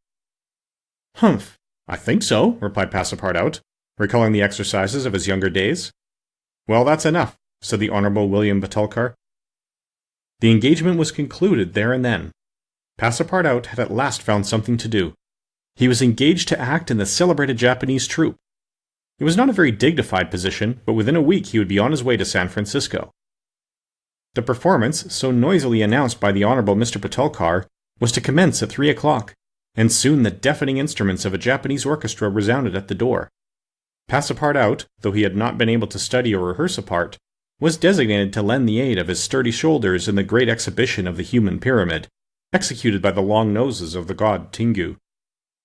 "Humph! I think so," replied Passepartout, recalling the exercises of his younger days. "Well, that's enough," said the Honourable William Batulcar. The engagement was concluded there and then. Passepartout had at last found something to do. He was engaged to act in the celebrated Japanese troupe. It was not a very dignified position, but within a week he would be on his way to San Francisco. The performance, so noisily announced by the Honourable Mr. Batulcar, was to commence at 3 o'clock, and soon the deafening instruments of a Japanese orchestra resounded at the door. Passepartout, though he had not been able to study or rehearse a part, was designated to lend the aid of his sturdy shoulders in the great exhibition of the human pyramid, executed by the long noses of the god Tingu.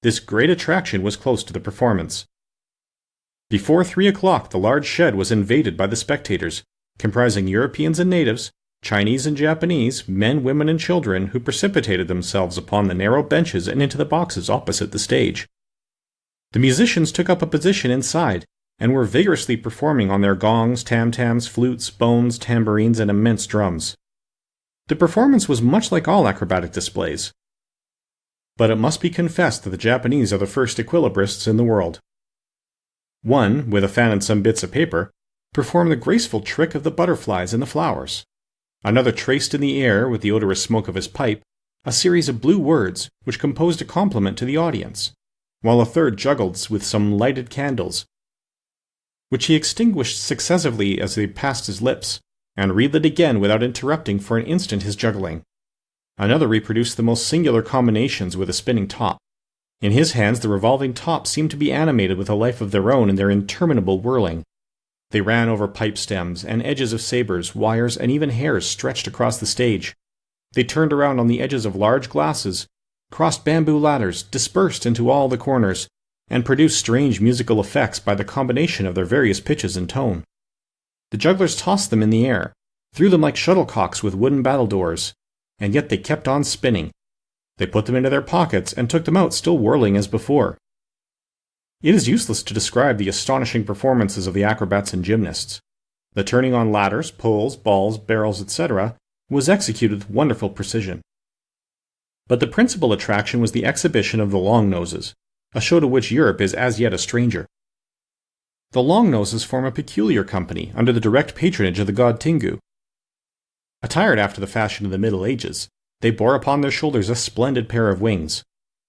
This great attraction was close to the performance. Before 3 o'clock the large shed was invaded by the spectators, comprising Europeans and natives, Chinese and Japanese, men, women, and children, who precipitated themselves upon the narrow benches and into the boxes opposite the stage. The musicians took up a position inside, and were vigorously performing on their gongs, tam-tams, flutes, bones, tambourines, and immense drums. The performance was much like all acrobatic displays. But it must be confessed that the Japanese are the first equilibrists in the world. One, with a fan and some bits of paper, performed the graceful trick of the butterflies and the flowers. Another traced in the air, with the odorous smoke of his pipe, a series of blue words which composed a compliment to the audience, while a third juggled with some lighted candles, which he extinguished successively as they passed his lips, and relit again without interrupting for an instant his juggling. Another reproduced the most singular combinations with a spinning top. In his hands the revolving tops seemed to be animated with a life of their own in their interminable whirling. They ran over pipe stems and edges of sabers, wires, and even hairs stretched across the stage. They turned around on the edges of large glasses, crossed bamboo ladders, dispersed into all the corners, and produced strange musical effects by the combination of their various pitches and tone. The jugglers tossed them in the air, threw them like shuttlecocks with wooden battledores, and yet they kept on spinning. They put them into their pockets and took them out still whirling as before. It is useless to describe the astonishing performances of the acrobats and gymnasts. The turning on ladders, poles, balls, barrels, etc. was executed with wonderful precision. But the principal attraction was the exhibition of the Long-Noses, a show to which Europe is as yet a stranger. The Long-Noses form a peculiar company under the direct patronage of the god Tingu. Attired after the fashion of the Middle Ages, they bore upon their shoulders a splendid pair of wings.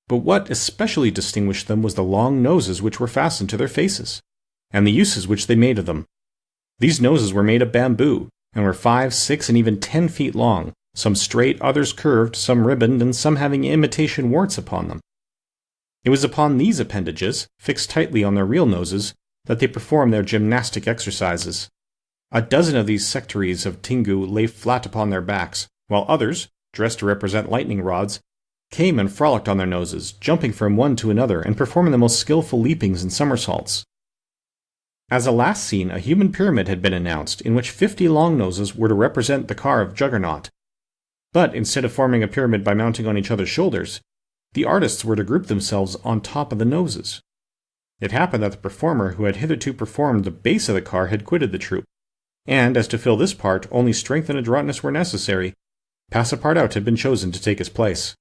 But what especially distinguished them was the long noses which were fastened to their faces, and the uses which they made of them. These noses were made of bamboo, and were 5, 6, and even 10 feet long, some straight, others curved, some ribboned, and some having imitation warts upon them. It was upon these appendages, fixed tightly on their real noses, that they performed their gymnastic exercises. A dozen of these sectaries of Tingu lay flat upon their backs, while others, dressed to represent lightning rods, came and frolicked on their noses, jumping from one to another and performing the most skillful leapings and somersaults. As a last scene, a human pyramid had been announced, in which 50 long noses were to represent the car of Juggernaut. But instead of forming a pyramid by mounting on each other's shoulders, the artists were to group themselves on top of the noses. It happened that the performer who had hitherto performed the base of the car had quitted the troupe, and as to fill this part only strength and adroitness were necessary, Passepartout had been chosen to take his place.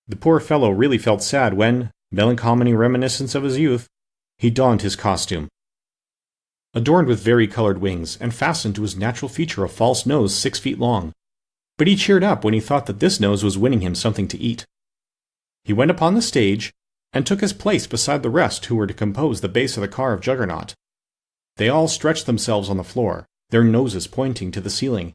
The poor fellow really felt sad when, melancholy reminiscence of his youth, he donned his costume. Adorned with vari-colored wings, and fastened to his natural feature a false nose 6 feet long. But he cheered up when he thought that this nose was winning him something to eat. He went upon the stage, and took his place beside the rest who were to compose the base of the car of Juggernaut. They all stretched themselves on the floor, their noses pointing to the ceiling.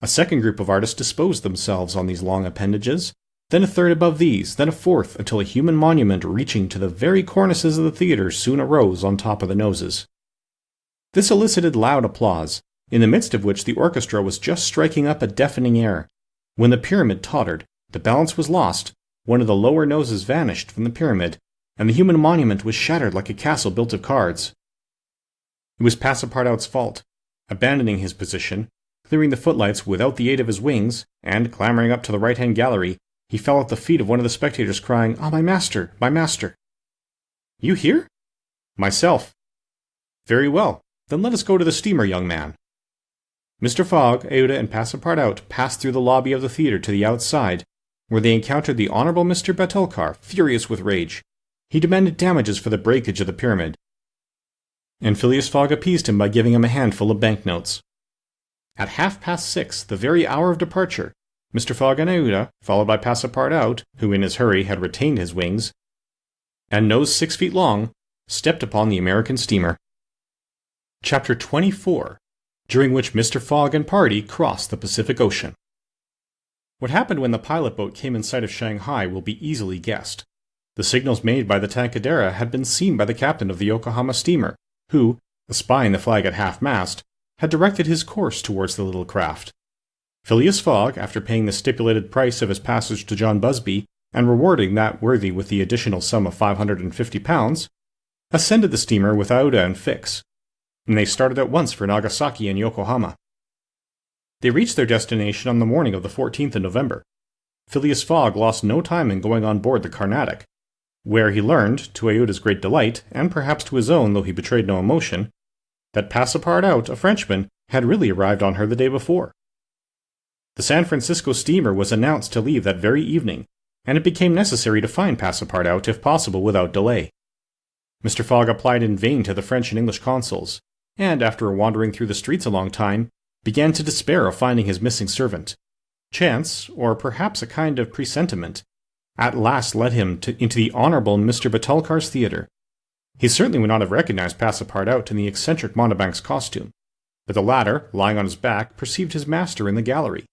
A second group of artists disposed themselves on these long appendages, then a third above these, then a fourth, until a human monument reaching to the very cornices of the theatre soon arose on top of the noses. This elicited loud applause, in the midst of which the orchestra was just striking up a deafening air. When the pyramid tottered, the balance was lost, one of the lower noses vanished from the pyramid, and the human monument was shattered like a castle built of cards. It was Passepartout's fault. Abandoning his position, clearing the footlights without the aid of his wings, and clambering up to the right-hand gallery, he fell at the feet of one of the spectators, crying, "Ah, my master, my master!" "You here?" "Myself." "Very well. Then let us go to the steamer, young man." Mr. Fogg, Aouda, and Passepartout passed through the lobby of the theatre to the outside, where they encountered the Honourable Mr. Batulcar, furious with rage. He demanded damages for the breakage of the pyramid, and Phileas Fogg appeased him by giving him a handful of banknotes. At 6:30, the very hour of departure, Mr. Fogg and Aouda, followed by Passepartout, who in his hurry had retained his wings, and nose 6 feet long, stepped upon the American steamer. Chapter 24, during which Mr. Fogg and party crossed the Pacific Ocean. What happened when the pilot boat came in sight of Shanghai will be easily guessed. The signals made by the Tankadera had been seen by the captain of the Yokohama steamer, who, espying the flag at half-mast, had directed his course towards the little craft. Phileas Fogg, after paying the stipulated price of his passage to John Busby, and rewarding that worthy with the additional sum of £550, ascended the steamer with Aouda and Fix, and they started at once for Nagasaki and Yokohama. They reached their destination on the morning of the 14th of November. Phileas Fogg lost no time in going on board the Carnatic, where he learned, to Aouda's great delight, and perhaps to his own though he betrayed no emotion, that Passepartout, a Frenchman, had really arrived on her the day before. The San Francisco steamer was announced to leave that very evening, and it became necessary to find Passepartout, if possible, without delay. Mr. Fogg applied in vain to the French and English consuls, and after wandering through the streets a long time, began to despair of finding his missing servant. Chance, or perhaps a kind of presentiment, at last led him into the Honourable Mr. Batulcar's theatre. He certainly would not have recognized Passepartout in the eccentric mountebank's costume, but the latter, lying on his back, perceived his master in the gallery.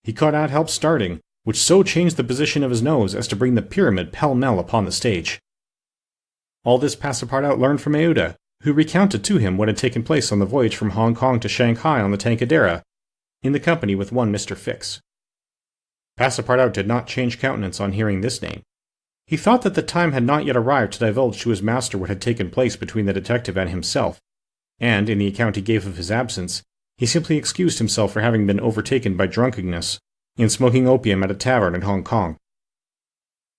He could not help starting, which so changed the position of his nose as to bring the pyramid pell-mell upon the stage. All this Passepartout learned from Aouda, who recounted to him what had taken place on the voyage from Hong Kong to Shanghai on the Tankadera, in the company with one Mr. Fix. Passepartout did not change countenance on hearing this name. He thought that the time had not yet arrived to divulge to his master what had taken place between the detective and himself, and, in the account he gave of his absence, he simply excused himself for having been overtaken by drunkenness in smoking opium at a tavern in Hong Kong.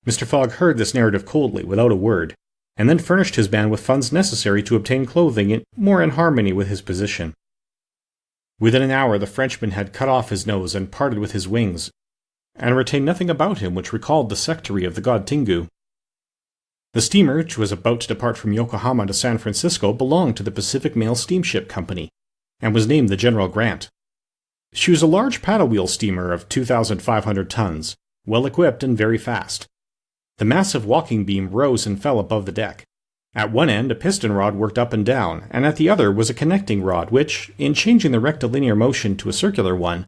Mr. Fogg heard this narrative coldly, without a word, and then furnished his man with funds necessary to obtain clothing more in harmony with his position. Within an hour the Frenchman had cut off his nose and parted with his wings, and retained nothing about him which recalled the secretary of the god Tingu. The steamer, which was about to depart from Yokohama to San Francisco, belonged to the Pacific Mail Steamship Company, and was named the General Grant. She was a large paddle-wheel steamer of 2,500 tons, well-equipped and very fast. The massive walking beam rose and fell above the deck. At one end a piston rod worked up and down, and at the other was a connecting rod which, in changing the rectilinear motion to a circular one,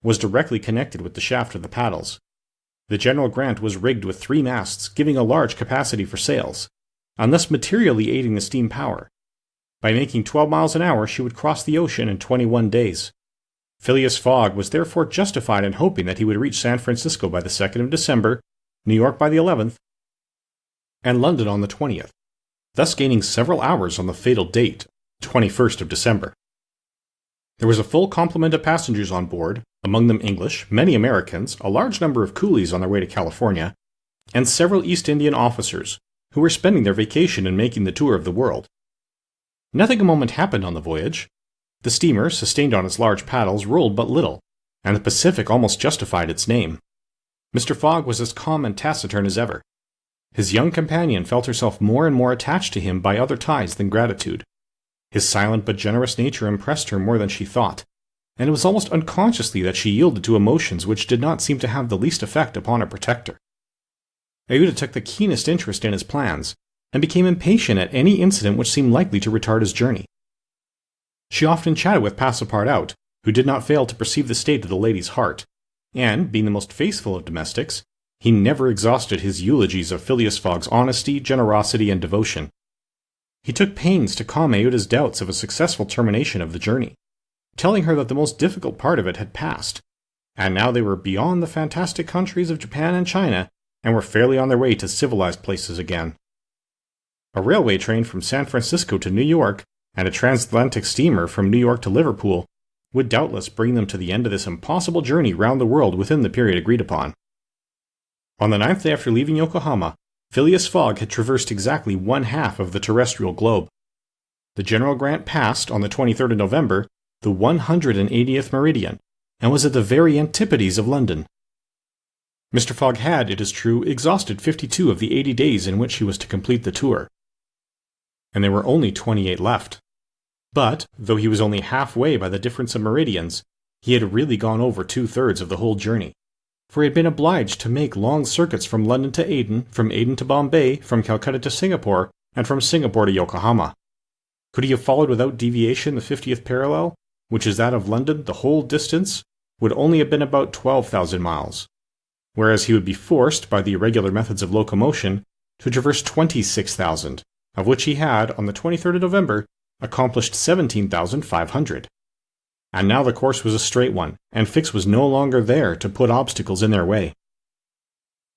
was directly connected with the shaft of the paddles. The General Grant was rigged with 3 masts, giving a large capacity for sails, and thus materially aiding the steam power. By making 12 miles an hour she would cross the ocean in 21 days. Phileas Fogg was therefore justified in hoping that he would reach San Francisco by the 2nd of December, New York by the 11th, and London on the 20th, thus gaining several hours on the fatal date, 21st of December. There was a full complement of passengers on board, among them English, many Americans, a large number of coolies on their way to California, and several East Indian officers, who were spending their vacation and making the tour of the world. Nothing a moment happened on the voyage. The steamer, sustained on its large paddles, rolled but little, and the Pacific almost justified its name. Mr. Fogg was as calm and taciturn as ever. His young companion felt herself more and more attached to him by other ties than gratitude. His silent but generous nature impressed her more than she thought, and it was almost unconsciously that she yielded to emotions which did not seem to have the least effect upon her protector. Aouda took the keenest interest in his plans, and became impatient at any incident which seemed likely to retard his journey. She often chatted with Passepartout, who did not fail to perceive the state of the lady's heart, and, being the most faithful of domestics, he never exhausted his eulogies of Phileas Fogg's honesty, generosity, and devotion. He took pains to calm Aouda's doubts of a successful termination of the journey, telling her that the most difficult part of it had passed, and now they were beyond the fantastic countries of Japan and China, and were fairly on their way to civilized places again. A railway train from San Francisco to New York, and a transatlantic steamer from New York to Liverpool, would doubtless bring them to the end of this impossible journey round the world within the period agreed upon. On the 9th day after leaving Yokohama, Phileas Fogg had traversed exactly 1/2 of the terrestrial globe. The General Grant passed, on the 23rd of November, the 180th meridian, and was at the very antipodes of London. Mr. Fogg had, it is true, exhausted 52 of the 80 days in which he was to complete the tour, and there were only 28 left. But, though he was only halfway by the difference of meridians, he had really gone over 2/3 of the whole journey, for he had been obliged to make long circuits from London to Aden, from Aden to Bombay, from Calcutta to Singapore, and from Singapore to Yokohama. Could he have followed without deviation the 50th parallel, which is that of London, the whole distance would only have been about 12,000 miles, whereas he would be forced, by the irregular methods of locomotion, to traverse 26,000, of which he had, on the 23rd of November, accomplished 17,500. And now the course was a straight one, and Fix was no longer there to put obstacles in their way.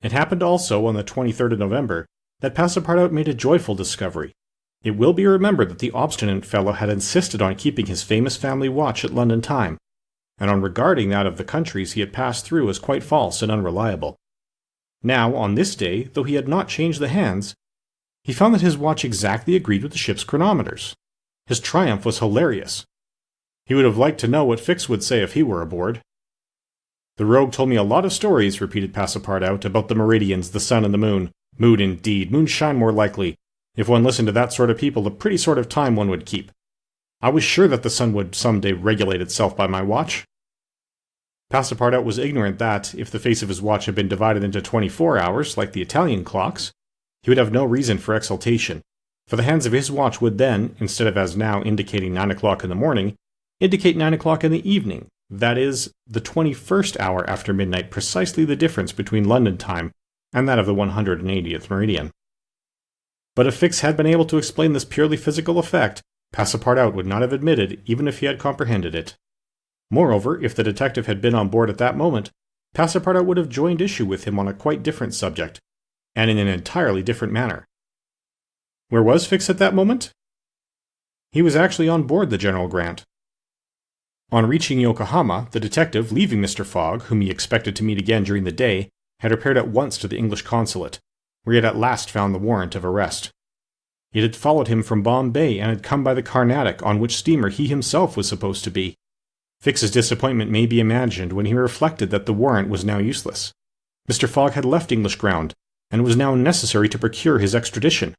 It happened also, on the 23rd of November, that Passepartout made a joyful discovery. It will be remembered that the obstinate fellow had insisted on keeping his famous family watch at London time, and on regarding that of the countries he had passed through as quite false and unreliable. Now, on this day, though he had not changed the hands, he found that his watch exactly agreed with the ship's chronometers. His triumph was hilarious. He would have liked to know what Fix would say if he were aboard. "The rogue told me a lot of stories," repeated Passepartout, "about the meridians, the sun and the moon. Moon indeed, moonshine more likely. If one listened to that sort of people, a pretty sort of time one would keep. I was sure that the sun would some day regulate itself by my watch." Passepartout was ignorant that, if the face of his watch had been divided into 24 hours, like the Italian clocks, he would have no reason for exultation, for the hands of his watch would then, instead of as now indicating 9 o'clock in the morning, indicate 9 o'clock in the evening, that is, the 21st hour after midnight, precisely the difference between London time and that of the 180th meridian. But if Fix had been able to explain this purely physical effect, Passepartout would not have admitted, even if he had comprehended it. Moreover, if the detective had been on board at that moment, Passepartout would have joined issue with him on a quite different subject, and in an entirely different manner. Where was Fix at that moment? He was actually on board the General Grant. On reaching Yokohama, the detective, leaving Mr. Fogg, whom he expected to meet again during the day, had repaired at once to the English consulate, where he had at last found the warrant of arrest. It had followed him from Bombay and had come by the Carnatic, on which steamer he himself was supposed to be. Fix's disappointment may be imagined when he reflected that the warrant was now useless. Mr. Fogg had left English ground, and it was now necessary to procure his extradition.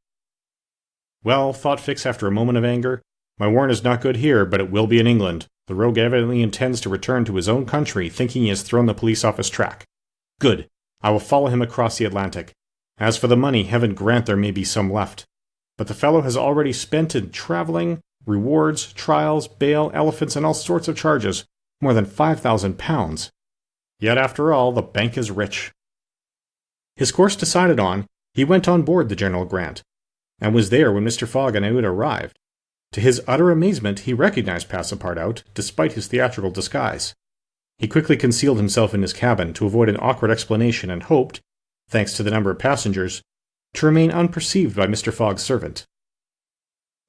Well, thought Fix after a moment of anger, my warrant is not good here, but it will be in England. The rogue evidently intends to return to his own country, thinking he has thrown the police off his track. Good. I will follow him across the Atlantic. As for the money, heaven grant there may be some left. But the fellow has already spent in travelling, rewards, trials, bail, elephants, and all sorts of charges, more than £5,000. Yet after all, the bank is rich. His course decided on, he went on board the General Grant, and was there when Mr. Fogg and Aouda arrived. To his utter amazement, he recognized Passepartout, despite his theatrical disguise. He quickly concealed himself in his cabin to avoid an awkward explanation and hoped, thanks to the number of passengers, to remain unperceived by Mr. Fogg's servant.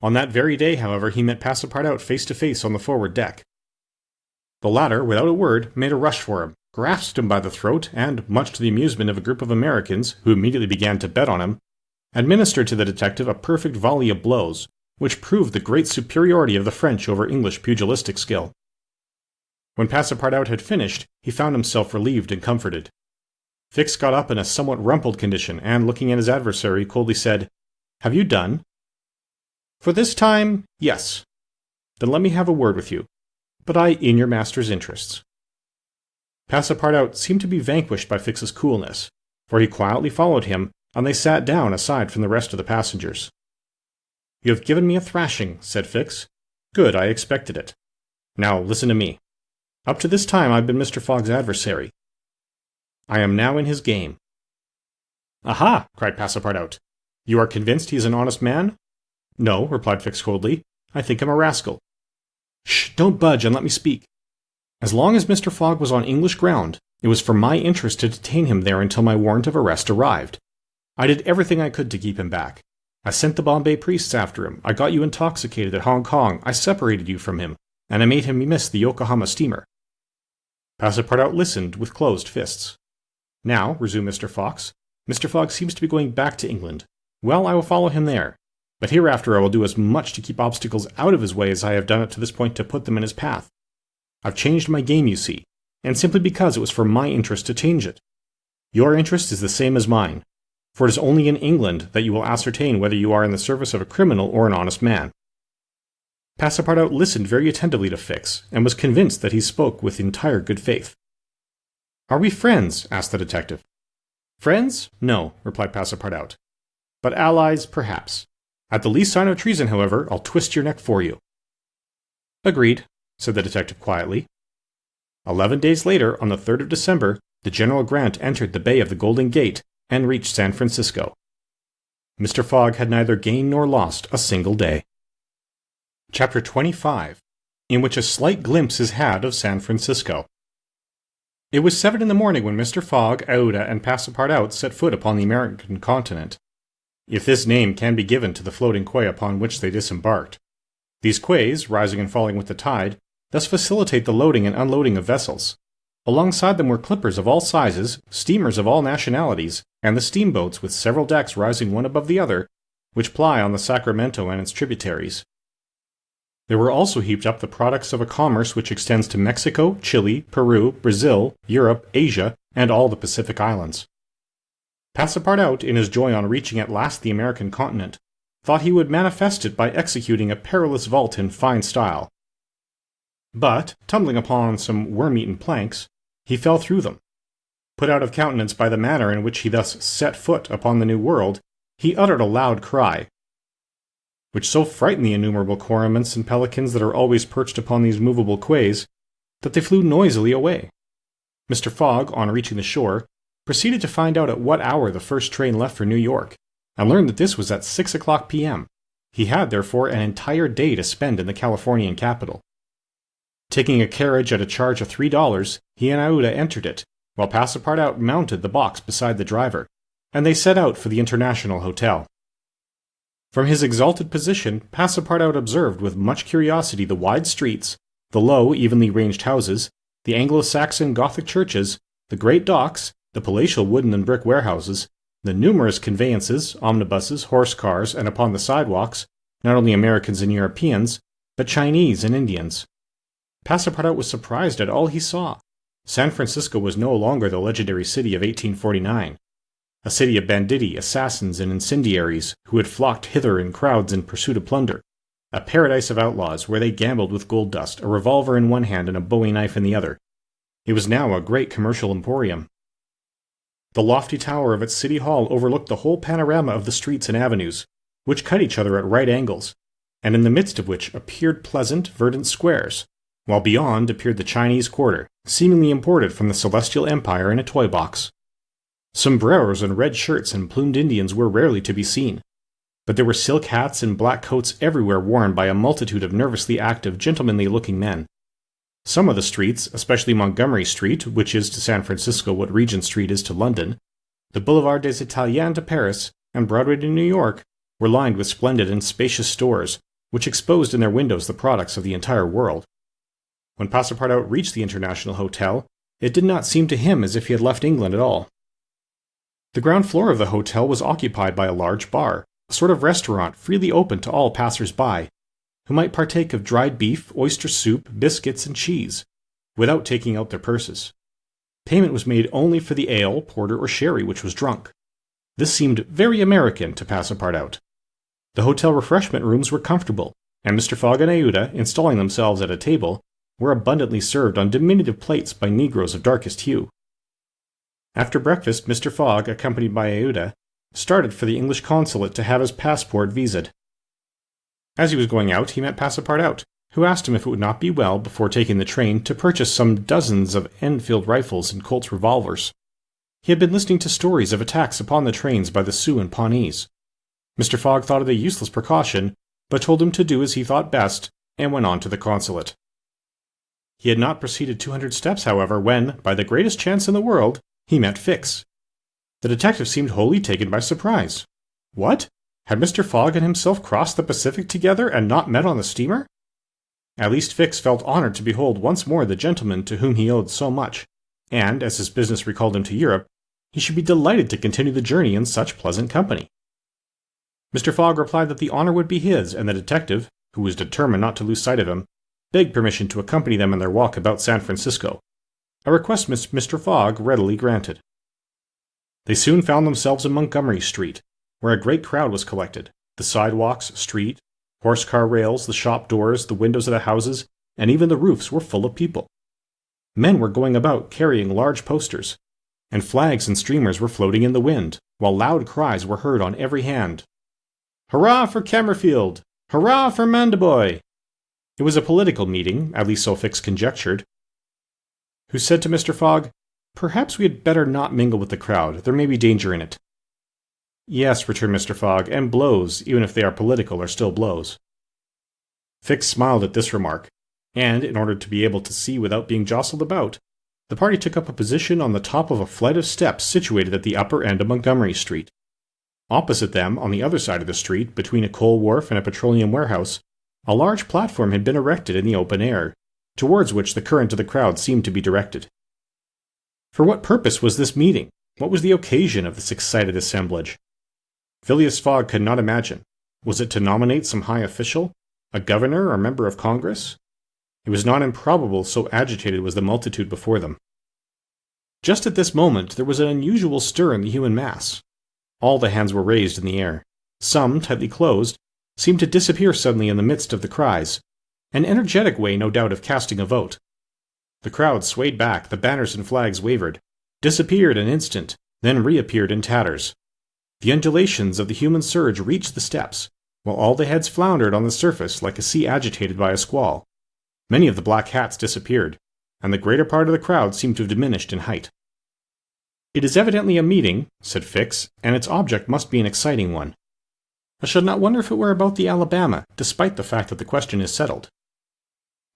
On that very day, however, he met Passepartout face to face on the forward deck. The latter, without a word, made a rush for him, grasped him by the throat, and, much to the amusement of a group of Americans, who immediately began to bet on him, administered to the detective a perfect volley of blows, which proved the great superiority of the French over English pugilistic skill. When Passepartout had finished, he found himself relieved and comforted. Fix got up in a somewhat rumpled condition, and, looking at his adversary, coldly said, "Have you done?" "For this time, yes." "Then let me have a word with you. But in your master's interests." Passepartout seemed to be vanquished by Fix's coolness, for he quietly followed him, and they sat down aside from the rest of the passengers. "You have given me a thrashing," said Fix. "Good, I expected it. Now listen to me. Up to this time I've been Mr. Fogg's adversary. I am now in his game." "Aha!" cried Passepartout. "You are convinced he is an honest man?" "No," replied Fix coldly. "I think him a rascal." "Shh! Don't budge, and let me speak. As long as Mr. Fogg was on English ground, it was for my interest to detain him there until my warrant of arrest arrived. I did everything I could to keep him back. I sent the Bombay priests after him, I got you intoxicated at Hong Kong, I separated you from him, and I made him miss the Yokohama steamer." Passepartout listened with closed fists. "Now," resumed Mr. Fogg seems to be going back to England. Well, I will follow him there. But hereafter I will do as much to keep obstacles out of his way as I have done up to this point to put them in his path. I've changed my game, you see, and simply because it was for my interest to change it. Your interest is the same as mine, for it is only in England that you will ascertain whether you are in the service of a criminal or an honest man." Passepartout listened very attentively to Fix, and was convinced that he spoke with entire good faith. "Are we friends?" asked the detective. "Friends? No," replied Passepartout. "But allies, perhaps. At the least sign of treason, however, I'll twist your neck for you." "Agreed," said the detective quietly. 11 days later, on the 3rd of December, the General Grant entered the Bay of the Golden Gate and reached San Francisco. Mr. Fogg had neither gained nor lost a single day. Chapter 25, in which a slight glimpse is had of San Francisco. It was 7 in the morning when Mr. Fogg, Aouda, and Passepartout set foot upon the American continent, if this name can be given to the floating quay upon which they disembarked. These quays, rising and falling with the tide, thus facilitate the loading and unloading of vessels. Alongside them were clippers of all sizes, steamers of all nationalities, and the steamboats with several decks rising one above the other, which ply on the Sacramento and its tributaries. There were also heaped up the products of a commerce which extends to Mexico, Chile, Peru, Brazil, Europe, Asia, and all the Pacific Islands. Passepartout, in his joy on reaching at last the American continent, thought he would manifest it by executing a perilous vault in fine style. But, tumbling upon some worm-eaten planks, he fell through them. Put out of countenance by the manner in which he thus set foot upon the new world, he uttered a loud cry, which so frightened the innumerable cormorants and pelicans that are always perched upon these movable quays, that they flew noisily away. Mr. Fogg, on reaching the shore, proceeded to find out at what hour the first train left for New York, and learned that this was at 6 o'clock p.m. He had, therefore, an entire day to spend in the Californian capital. Taking a carriage at a charge of $3, he and Aouda entered it, while Passepartout mounted the box beside the driver, and they set out for the International Hotel. From his exalted position, Passepartout observed with much curiosity the wide streets, the low, evenly ranged houses, the Anglo-Saxon Gothic churches, the great docks, the palatial wooden and brick warehouses, the numerous conveyances, omnibuses, horse cars, and upon the sidewalks, not only Americans and Europeans, but Chinese and Indians. Passepartout was surprised at all he saw. San Francisco was no longer the legendary city of 1849, a city of banditti, assassins, and incendiaries who had flocked hither in crowds in pursuit of plunder, a paradise of outlaws where they gambled with gold dust, a revolver in one hand and a bowie knife in the other. It was now a great commercial emporium. The lofty tower of its city hall overlooked the whole panorama of the streets and avenues, which cut each other at right angles, and in the midst of which appeared pleasant, verdant squares, while beyond appeared the Chinese quarter, seemingly imported from the Celestial Empire in a toy box. Sombreros and red shirts and plumed Indians were rarely to be seen, but there were silk hats and black coats everywhere worn by a multitude of nervously active, gentlemanly-looking men. Some of the streets, especially Montgomery Street, which is to San Francisco what Regent Street is to London, the Boulevard des Italiens to Paris, and Broadway to New York, were lined with splendid and spacious stores, which exposed in their windows the products of the entire world. When Passepartout reached the International Hotel, it did not seem to him as if he had left England at all. The ground floor of the hotel was occupied by a large bar, a sort of restaurant freely open to all passers-by, who might partake of dried beef, oyster soup, biscuits, and cheese, without taking out their purses. Payment was made only for the ale, porter, or sherry which was drunk. This seemed very American to Passepartout. The hotel refreshment rooms were comfortable, and Mr. Fogg and Aouda, installing themselves at a table, were abundantly served on diminutive plates by negroes of darkest hue. After breakfast, Mr. Fogg, accompanied by Aouda, started for the English consulate to have his passport visaed. As he was going out, he met Passepartout, who asked him if it would not be well, before taking the train, to purchase some dozens of Enfield rifles and Colt's revolvers. He had been listening to stories of attacks upon the trains by the Sioux and Pawnees. Mr. Fogg thought it a useless precaution, but told him to do as he thought best, and went on to the consulate. He had not proceeded 200 steps, however, when, by the greatest chance in the world, he met Fix. The detective seemed wholly taken by surprise. What? Had Mr. Fogg and himself crossed the Pacific together and not met on the steamer? At least Fix felt honored to behold once more the gentleman to whom he owed so much, and, as his business recalled him to Europe, he should be delighted to continue the journey in such pleasant company. Mr. Fogg replied that the honor would be his, and the detective, who was determined not to lose sight of him, begged permission to accompany them in their walk about San Francisco, a request Mr. Fogg readily granted. They soon found themselves in Montgomery Street, where a great crowd was collected. The sidewalks, street, horse-car rails, the shop doors, the windows of the houses, and even the roofs were full of people. Men were going about carrying large posters, and flags and streamers were floating in the wind, while loud cries were heard on every hand. "Hurrah for Camerfield! Hurrah for Mandaboy!" It was a political meeting, at least so Fix conjectured, who said to Mr. Fogg, "Perhaps we had better not mingle with the crowd. There may be danger in it." "Yes," returned Mr. Fogg, "and blows, even if they are political, are still blows." Fix smiled at this remark, and, in order to be able to see without being jostled about, the party took up a position on the top of a flight of steps situated at the upper end of Montgomery Street. Opposite them, on the other side of the street, between a coal wharf and a petroleum warehouse, a large platform had been erected in the open air, towards which the current of the crowd seemed to be directed. For what purpose was this meeting? What was the occasion of this excited assemblage? Phileas Fogg could not imagine. Was it to nominate some high official, a governor or member of Congress? It was not improbable, so agitated was the multitude before them. Just at this moment there was an unusual stir in the human mass. All the hands were raised in the air. Some, tightly closed, seemed to disappear suddenly in the midst of the cries, an energetic way, no doubt, of casting a vote. The crowd swayed back, the banners and flags wavered, disappeared an instant, then reappeared in tatters. The undulations of the human surge reached the steps, while all the heads floundered on the surface like a sea agitated by a squall. Many of the black hats disappeared, and the greater part of the crowd seemed to have diminished in height. "It is evidently a meeting," said Fix, "and its object must be an exciting one. I should not wonder if it were about the Alabama, despite the fact that the question is settled."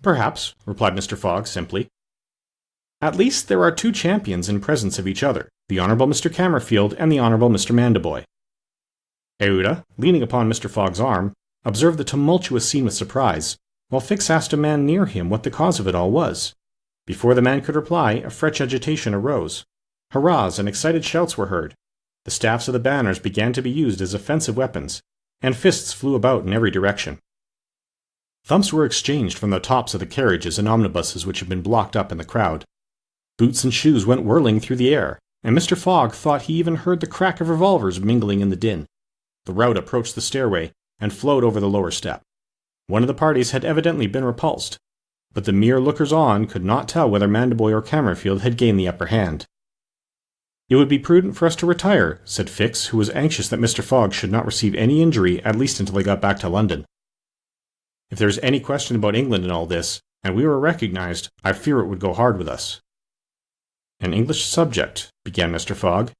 "Perhaps," replied Mr. Fogg simply. "At least there are two champions in presence of each other, the Honourable Mr. Cammerfield and the Honourable Mr. Mandaboy." Aouda, leaning upon Mr. Fogg's arm, observed the tumultuous scene with surprise, while Fix asked a man near him what the cause of it all was. Before the man could reply, a fresh agitation arose. Hurrahs and excited shouts were heard. The staffs of the banners began to be used as offensive weapons, and fists flew about in every direction. Thumps were exchanged from the tops of the carriages and omnibuses which had been blocked up in the crowd. Boots and shoes went whirling through the air, and Mr. Fogg thought he even heard the crack of revolvers mingling in the din. The rout approached the stairway and flowed over the lower step. One of the parties had evidently been repulsed, but the mere lookers-on could not tell whether Mandaboy or Cammerfield had gained the upper hand. "It would be prudent for us to retire," said Fix, who was anxious that Mr. Fogg should not receive any injury, at least until they got back to London. "If there is any question about England in all this, and we were recognized, I fear it would go hard with us." "An English subject," began Mr. Fogg.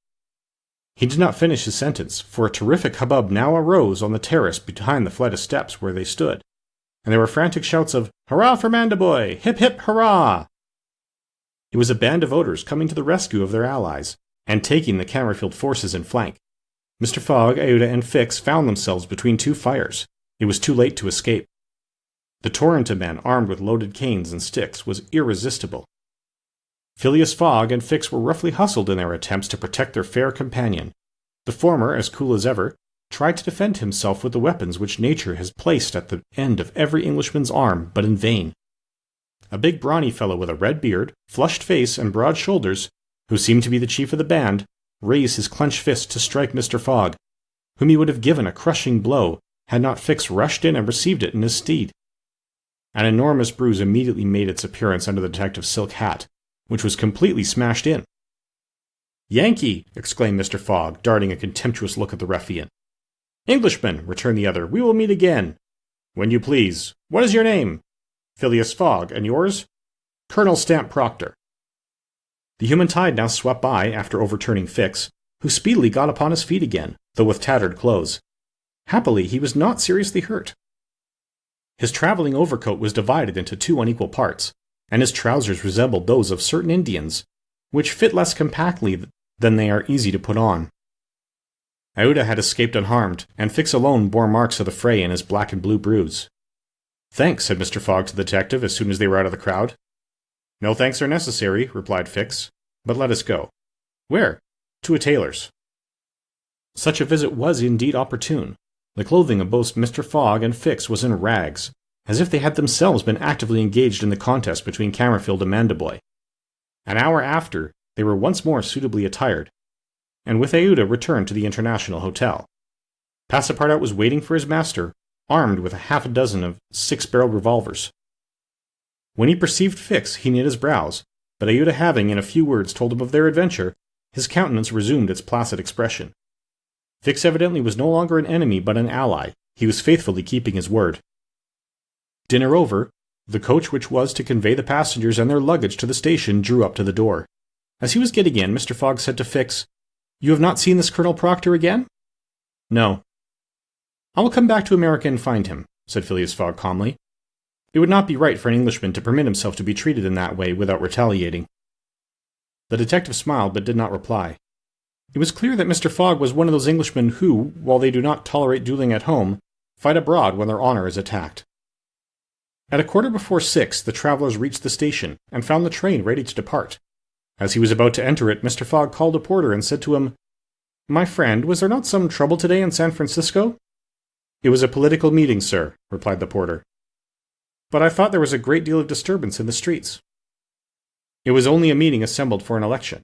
He did not finish his sentence, for a terrific hubbub now arose on the terrace behind the flight of steps where they stood, and there were frantic shouts of "Hurrah for Mandaboy! Hip hip hurrah!" It was a band of voters coming to the rescue of their allies, and taking the Cammerfield forces in flank. Mr. Fogg, Aouda, and Fix found themselves between two fires. It was too late to escape. The torrent of men armed with loaded canes and sticks was irresistible. Phileas Fogg and Fix were roughly hustled in their attempts to protect their fair companion. The former, as cool as ever, tried to defend himself with the weapons which nature has placed at the end of every Englishman's arm, but in vain. A big brawny fellow with a red beard, flushed face, and broad shoulders, who seemed to be the chief of the band, raised his clenched fist to strike Mr. Fogg, whom he would have given a crushing blow had not Fix rushed in and received it in his stead. An enormous bruise immediately made its appearance under the detective's silk hat, which was completely smashed in. "Yankee!" exclaimed Mr. Fogg, darting a contemptuous look at the ruffian. "Englishman!" returned the other. "We will meet again." "When you please. What is your name?" "Phileas Fogg. And yours?" "Colonel Stamp Proctor." The human tide now swept by after overturning Fix, who speedily got upon his feet again, though with tattered clothes. Happily, he was not seriously hurt. His traveling overcoat was divided into two unequal parts, and his trousers resembled those of certain Indians, which fit less compactly than they are easy to put on. Aouda had escaped unharmed, and Fix alone bore marks of the fray in his black and blue bruise. "Thanks," said Mr. Fogg to the detective as soon as they were out of the crowd. "No thanks are necessary," replied Fix. "But let us go." "Where?" "To a tailor's." Such a visit was indeed opportune. The clothing of both Mr. Fogg and Fix was in rags, as if they had themselves been actively engaged in the contest between Cammerfield and Mandaboy. An hour after, they were once more suitably attired, and with Aouda returned to the International Hotel. Passepartout was waiting for his master, armed with half a dozen of six-barreled revolvers. When he perceived Fix, he knit his brows, but Aouda having in a few words told him of their adventure, his countenance resumed its placid expression. Fix evidently was no longer an enemy but an ally. He was faithfully keeping his word. Dinner over, the coach which was to convey the passengers and their luggage to the station drew up to the door. As he was getting in, Mr. Fogg said to Fix, "You have not seen this Colonel Proctor again?" "No." "I will come back to America and find him," said Phileas Fogg calmly. It would not be right for an Englishman to permit himself to be treated in that way without retaliating. The detective smiled but did not reply. It was clear that Mr. Fogg was one of those Englishmen who, while they do not tolerate dueling at home, fight abroad when their honor is attacked. At 6:15, the travelers reached the station, and found the train ready to depart. As he was about to enter it, Mr. Fogg called a porter and said to him, "My friend, was there not some trouble today in San Francisco?" "It was a political meeting, sir," replied the porter. "But I thought there was a great deal of disturbance in the streets." "It was only a meeting assembled for an election."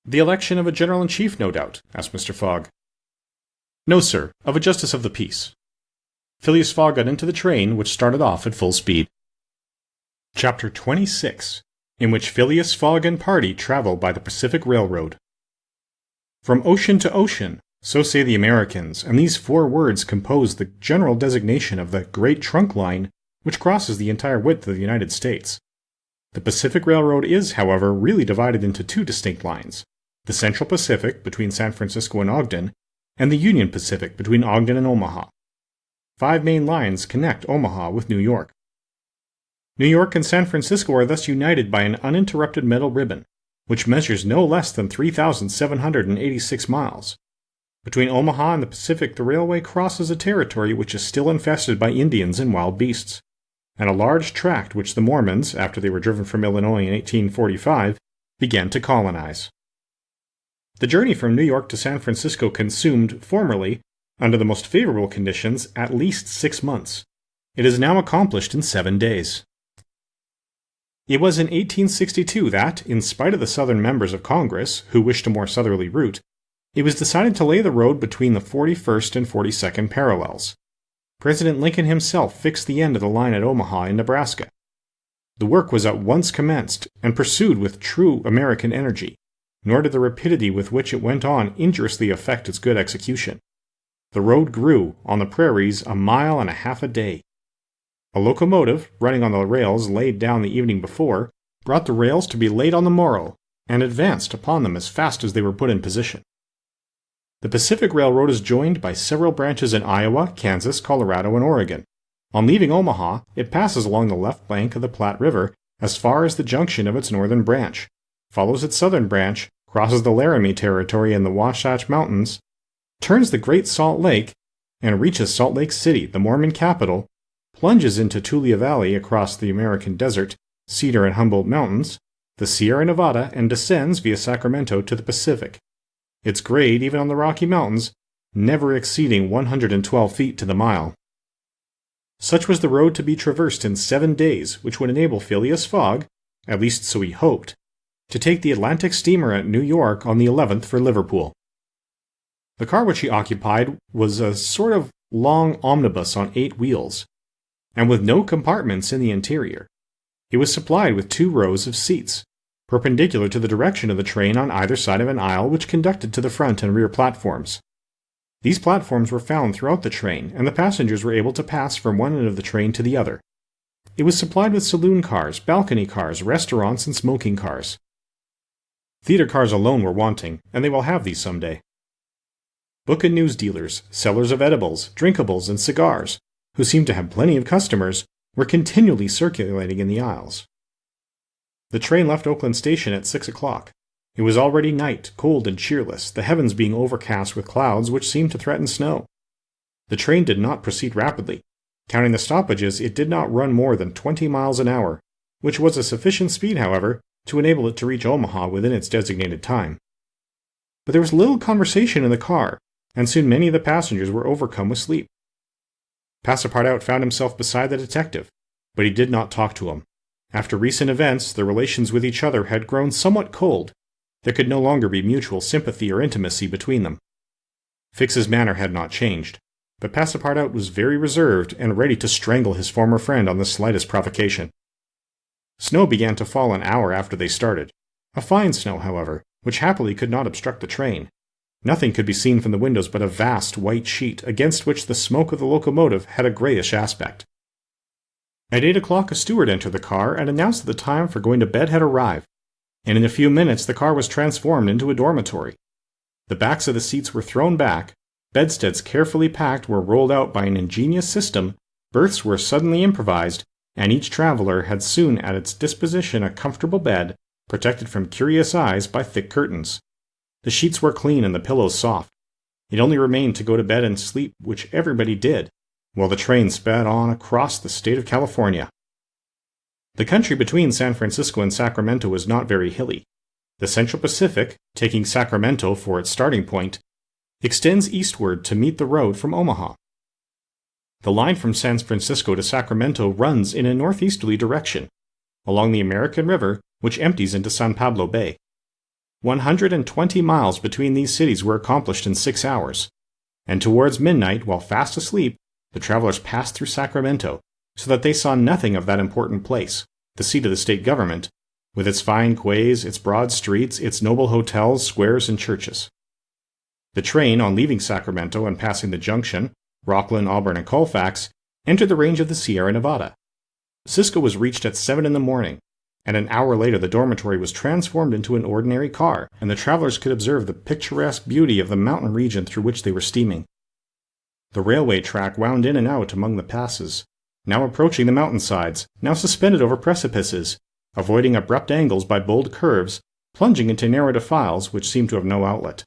"The election of a general-in-chief, no doubt?" asked Mr. Fogg. "No, sir, of a justice of the peace." Phileas Fogg got into the train, which started off at full speed. Chapter 26, in which Phileas Fogg and party travel by the Pacific Railroad. From ocean to ocean, so say the Americans, and these 4 words compose the general designation of the great trunk line which crosses the entire width of the United States. The Pacific Railroad is, however, really divided into two distinct lines: the Central Pacific between San Francisco and Ogden, and the Union Pacific between Ogden and Omaha. 5 main lines connect Omaha with New York. New York and San Francisco are thus united by an uninterrupted metal ribbon, which measures no less than 3,786 miles. Between Omaha and the Pacific, the railway crosses a territory which is still infested by Indians and wild beasts, and a large tract which the Mormons, after they were driven from Illinois in 1845, began to colonize. The journey from New York to San Francisco consumed, formerly, under the most favorable conditions, at least 6 months. It is now accomplished in 7 days. It was in 1862 that, in spite of the Southern members of Congress, who wished a more southerly route, it was decided to lay the road between the 41st and 42nd parallels. President Lincoln himself fixed the end of the line at Omaha in Nebraska. The work was at once commenced and pursued with true American energy, nor did the rapidity with which it went on injuriously affect its good execution. The road grew, on the prairies, 1.5 miles a day. A locomotive, running on the rails laid down the evening before, brought the rails to be laid on the morrow, and advanced upon them as fast as they were put in position. The Pacific Railroad is joined by several branches in Iowa, Kansas, Colorado, and Oregon. On leaving Omaha, it passes along the left bank of the Platte River as far as the junction of its northern branch, follows its southern branch, crosses the Laramie Territory and the Wasatch Mountains, turns the Great Salt Lake, and reaches Salt Lake City, the Mormon capital, plunges into Tulia Valley across the American Desert, Cedar and Humboldt Mountains, the Sierra Nevada, and descends via Sacramento to the Pacific. Its grade, even on the Rocky Mountains, never exceeding 112 feet to the mile. Such was the road to be traversed in 7 days, which would enable Phileas Fogg, at least so he hoped, to take the Atlantic steamer at New York on the 11th for Liverpool. The car which he occupied was a sort of long omnibus on 8 wheels, and with no compartments in the interior. It was supplied with 2 rows of seats, perpendicular to the direction of the train on either side of an aisle which conducted to the front and rear platforms. These platforms were found throughout the train, and the passengers were able to pass from one end of the train to the other. It was supplied with saloon cars, balcony cars, restaurants, and smoking cars. Theater cars alone were wanting, and they will have these someday. Book and news dealers, sellers of edibles, drinkables, and cigars, who seemed to have plenty of customers, were continually circulating in the aisles. The train left Oakland Station at 6 o'clock. It was already night, cold and cheerless, the heavens being overcast with clouds which seemed to threaten snow. The train did not proceed rapidly. Counting the stoppages, it did not run more than 20 miles an hour, which was a sufficient speed, however, to enable it to reach Omaha within its designated time. But there was little conversation in the car, and soon many of the passengers were overcome with sleep. Passepartout found himself beside the detective, but he did not talk to him. After recent events, their relations with each other had grown somewhat cold. There could no longer be mutual sympathy or intimacy between them. Fix's manner had not changed, but Passepartout was very reserved and ready to strangle his former friend on the slightest provocation. Snow began to fall an hour after they started. A fine snow, however, which happily could not obstruct the train. Nothing could be seen from the windows but a vast white sheet against which the smoke of the locomotive had a grayish aspect. At 8 o'clock a steward entered the car and announced that the time for going to bed had arrived, and in a few minutes the car was transformed into a dormitory. The backs of the seats were thrown back, bedsteads carefully packed were rolled out by an ingenious system, berths were suddenly improvised, and each traveler had soon at its disposition a comfortable bed, protected from curious eyes by thick curtains. The sheets were clean and the pillows soft. It only remained to go to bed and sleep, which everybody did, while the train sped on across the state of California. The country between San Francisco and Sacramento was not very hilly. The Central Pacific, taking Sacramento for its starting point, extends eastward to meet the road from Omaha. The line from San Francisco to Sacramento runs in a northeasterly direction, along the American River, which empties into San Pablo Bay. 120 miles between these cities were accomplished in 6 hours, and towards midnight, while fast asleep, the travelers passed through Sacramento, so that they saw nothing of that important place, the seat of the state government, with its fine quays, its broad streets, its noble hotels, squares, and churches. The train, on leaving Sacramento and passing the junction, Rocklin, Auburn, and Colfax, entered the range of the Sierra Nevada. Cisco was reached at 7 in the morning, and an hour later the dormitory was transformed into an ordinary car, and the travelers could observe the picturesque beauty of the mountain region through which they were steaming. The railway track wound in and out among the passes, now approaching the mountainsides, now suspended over precipices, avoiding abrupt angles by bold curves, plunging into narrow defiles which seemed to have no outlet.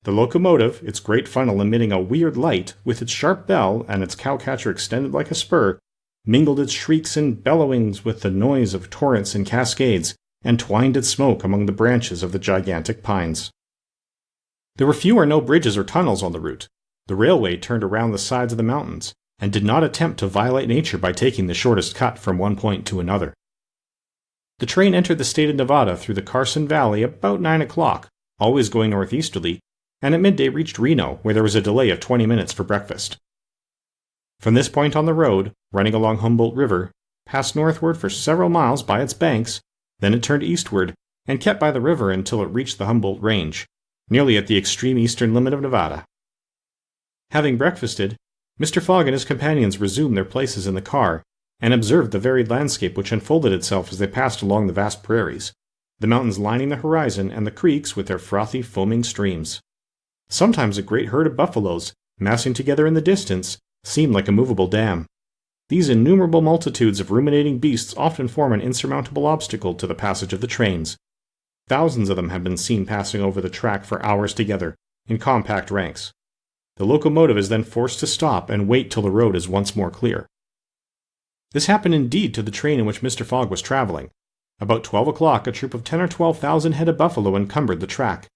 The locomotive, its great funnel emitting a weird light, with its sharp bell and its cowcatcher extended like a spur, mingled its shrieks and bellowings with the noise of torrents and cascades, and twined its smoke among the branches of the gigantic pines. There were few or no bridges or tunnels on the route. The railway turned around the sides of the mountains, and did not attempt to violate nature by taking the shortest cut from one point to another. The train entered the state of Nevada through the Carson Valley about 9 o'clock, always going northeasterly, and at midday reached Reno, where there was a delay of 20 minutes for breakfast. From this point on the road, running along Humboldt River, passed northward for several miles by its banks, then it turned eastward, and kept by the river until it reached the Humboldt Range, nearly at the extreme eastern limit of Nevada. Having breakfasted, Mr. Fogg and his companions resumed their places in the car, and observed the varied landscape which unfolded itself as they passed along the vast prairies, the mountains lining the horizon and the creeks with their frothy, foaming streams. Sometimes a great herd of buffaloes, massing together in the distance, seemed like a movable dam. These innumerable multitudes of ruminating beasts often form an insurmountable obstacle to the passage of the trains. Thousands of them have been seen passing over the track for hours together, in compact ranks. The locomotive is then forced to stop and wait till the road is once more clear. This happened indeed to the train in which Mr. Fogg was traveling. About 12 o'clock, a troop of 10 or 12,000 head of buffalo encumbered the track.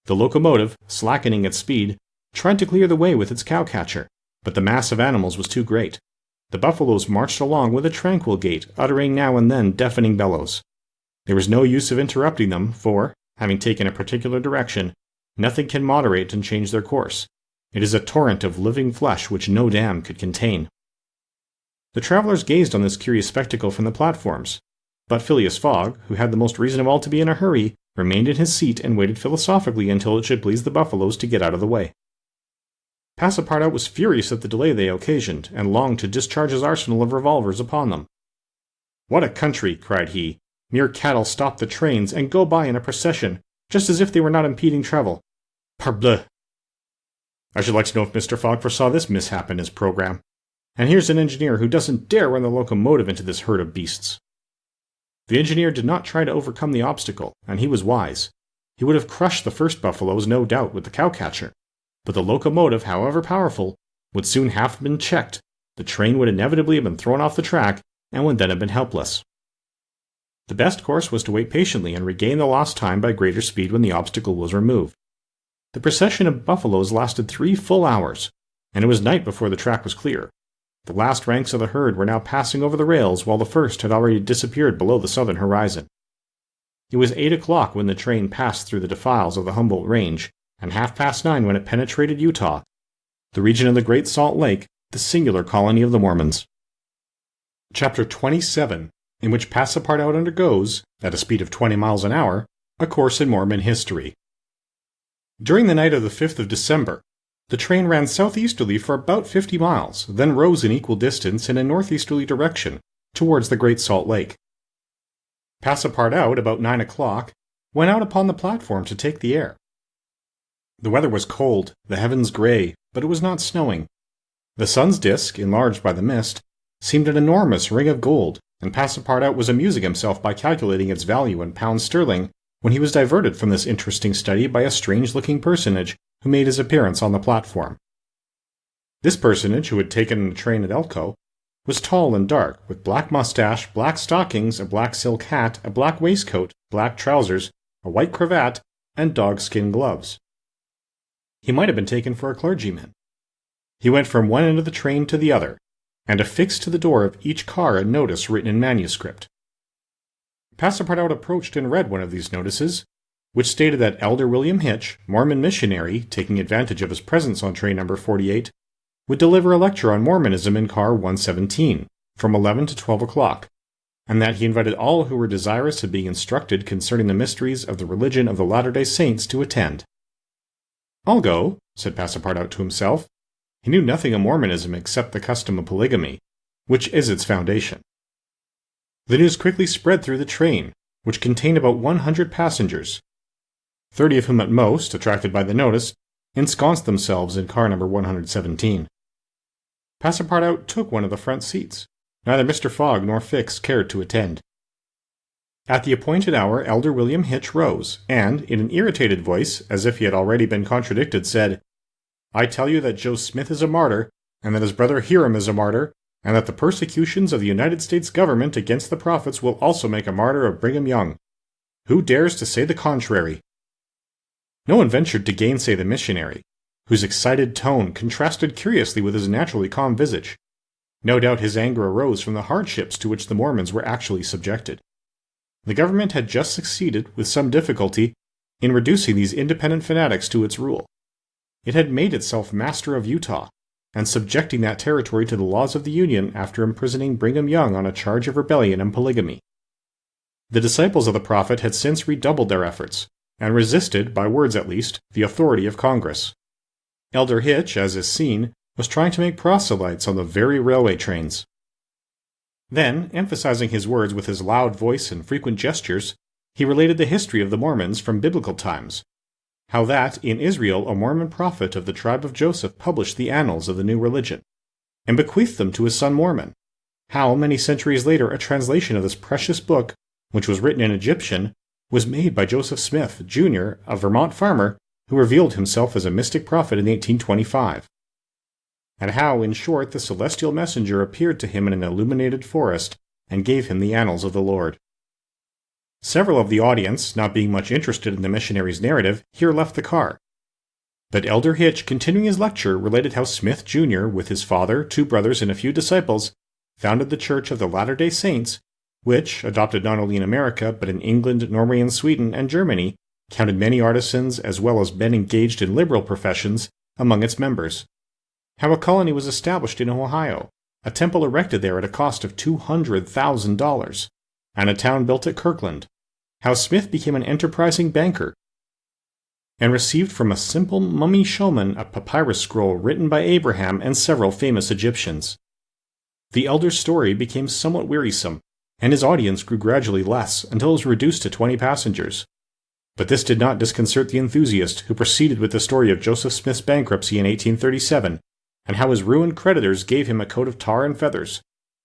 The locomotive, slackening its speed, tried to clear the way with its cowcatcher, but the mass of animals was too great. The buffaloes marched along with a tranquil gait, uttering now and then deafening bellows. There was no use of interrupting them, for, having taken a particular direction, nothing can moderate and change their course. It is a torrent of living flesh which no dam could contain. The travelers gazed on this curious spectacle from the platforms, but Phileas Fogg, who had the most reason of all to be in a hurry, remained in his seat and waited philosophically until it should please the buffaloes to get out of the way. Passepartout was furious at the delay they occasioned, and longed to discharge his arsenal of revolvers upon them. "What a country!" cried he. "Mere cattle stop the trains and go by in a procession, just as if they were not impeding travel. Parbleu! I should like to know if Mr. Fogg foresaw this mishap in his program. And here's an engineer who doesn't dare run the locomotive into this herd of beasts." The engineer did not try to overcome the obstacle, and he was wise. He would have crushed the first buffaloes, no doubt, with the cowcatcher. But the locomotive, however powerful, would soon have been checked, the train would inevitably have been thrown off the track, and would then have been helpless. The best course was to wait patiently and regain the lost time by greater speed when the obstacle was removed. The procession of buffaloes lasted 3 full hours, and it was night before the track was clear. The last ranks of the herd were now passing over the rails, while the first had already disappeared below the southern horizon. It was 8 o'clock when the train passed through the defiles of the Humboldt Range, and 9:30 when it penetrated Utah, the region of the Great Salt Lake, the singular colony of the Mormons. Chapter 27, in which Passepartout undergoes, at a speed of 20 miles an hour, a course in Mormon history. During the night of the 5th of December, the train ran southeasterly for about 50 miles, then rose in equal distance in a northeasterly direction, towards the Great Salt Lake. Passepartout, about 9 o'clock, went out upon the platform to take the air. The weather was cold, the heavens gray, but it was not snowing. The sun's disk, enlarged by the mist, seemed an enormous ring of gold, and Passepartout was amusing himself by calculating its value in pounds sterling when he was diverted from this interesting study by a strange-looking personage who made his appearance on the platform. This personage, who had taken the train at Elko, was tall and dark, with black mustache, black stockings, a black silk hat, a black waistcoat, black trousers, a white cravat, and dogskin gloves. He might have been taken for a clergyman. He went from one end of the train to the other, and affixed to the door of each car a notice written in manuscript. Passepartout approached and read one of these notices, which stated that Elder William Hitch, Mormon missionary, taking advantage of his presence on train number 48, would deliver a lecture on Mormonism in car 117, from 11 to 12 o'clock, and that he invited all who were desirous of being instructed concerning the mysteries of the religion of the Latter-day Saints to attend. "I'll go," said Passepartout to himself. He knew nothing of Mormonism except the custom of polygamy, which is its foundation. The news quickly spread through the train, which contained about 100 passengers, 30 of whom at most, attracted by the notice, ensconced themselves in car number 117. Passepartout took one of the front seats. Neither Mr. Fogg nor Fix cared to attend. At the appointed hour, Elder William Hitch rose, and, in an irritated voice, as if he had already been contradicted, said, "I tell you that Joe Smith is a martyr, and that his brother Hiram is a martyr, and that the persecutions of the United States government against the prophets will also make a martyr of Brigham Young. Who dares to say the contrary?" No one ventured to gainsay the missionary, whose excited tone contrasted curiously with his naturally calm visage. No doubt his anger arose from the hardships to which the Mormons were actually subjected. The government had just succeeded, with some difficulty, in reducing these independent fanatics to its rule. It had made itself master of Utah, and subjecting that territory to the laws of the Union after imprisoning Brigham Young on a charge of rebellion and polygamy. The disciples of the prophet had since redoubled their efforts, and resisted, by words at least, the authority of Congress. Elder Hitch, as is seen, was trying to make proselytes on the very railway trains. Then, emphasizing his words with his loud voice and frequent gestures, he related the history of the Mormons from biblical times, how that, in Israel, a Mormon prophet of the tribe of Joseph published the annals of the new religion, and bequeathed them to his son Mormon, how, many centuries later, a translation of this precious book, which was written in Egyptian, was made by Joseph Smith, Jr., a Vermont farmer, who revealed himself as a mystic prophet in 1825. And how, in short, the celestial messenger appeared to him in an illuminated forest, and gave him the annals of the Lord. Several of the audience, not being much interested in the missionary's narrative, here left the car. But Elder Hitch, continuing his lecture, related how Smith, Jr., with his father, 2 brothers, and a few disciples, founded the Church of the Latter-day Saints, which, adopted not only in America, but in England, Norway, and Sweden, and Germany, counted many artisans as well as men engaged in liberal professions among its members. How a colony was established in Ohio, a temple erected there at a cost of $200,000, and a town built at Kirkland. How Smith became an enterprising banker, and received from a simple mummy showman a papyrus scroll written by Abraham and several famous Egyptians. The elder's story became somewhat wearisome, and his audience grew gradually less until it was reduced to 20 passengers. But this did not disconcert the enthusiast who proceeded with the story of Joseph Smith's bankruptcy in 1837, and how his ruined creditors gave him a coat of tar and feathers,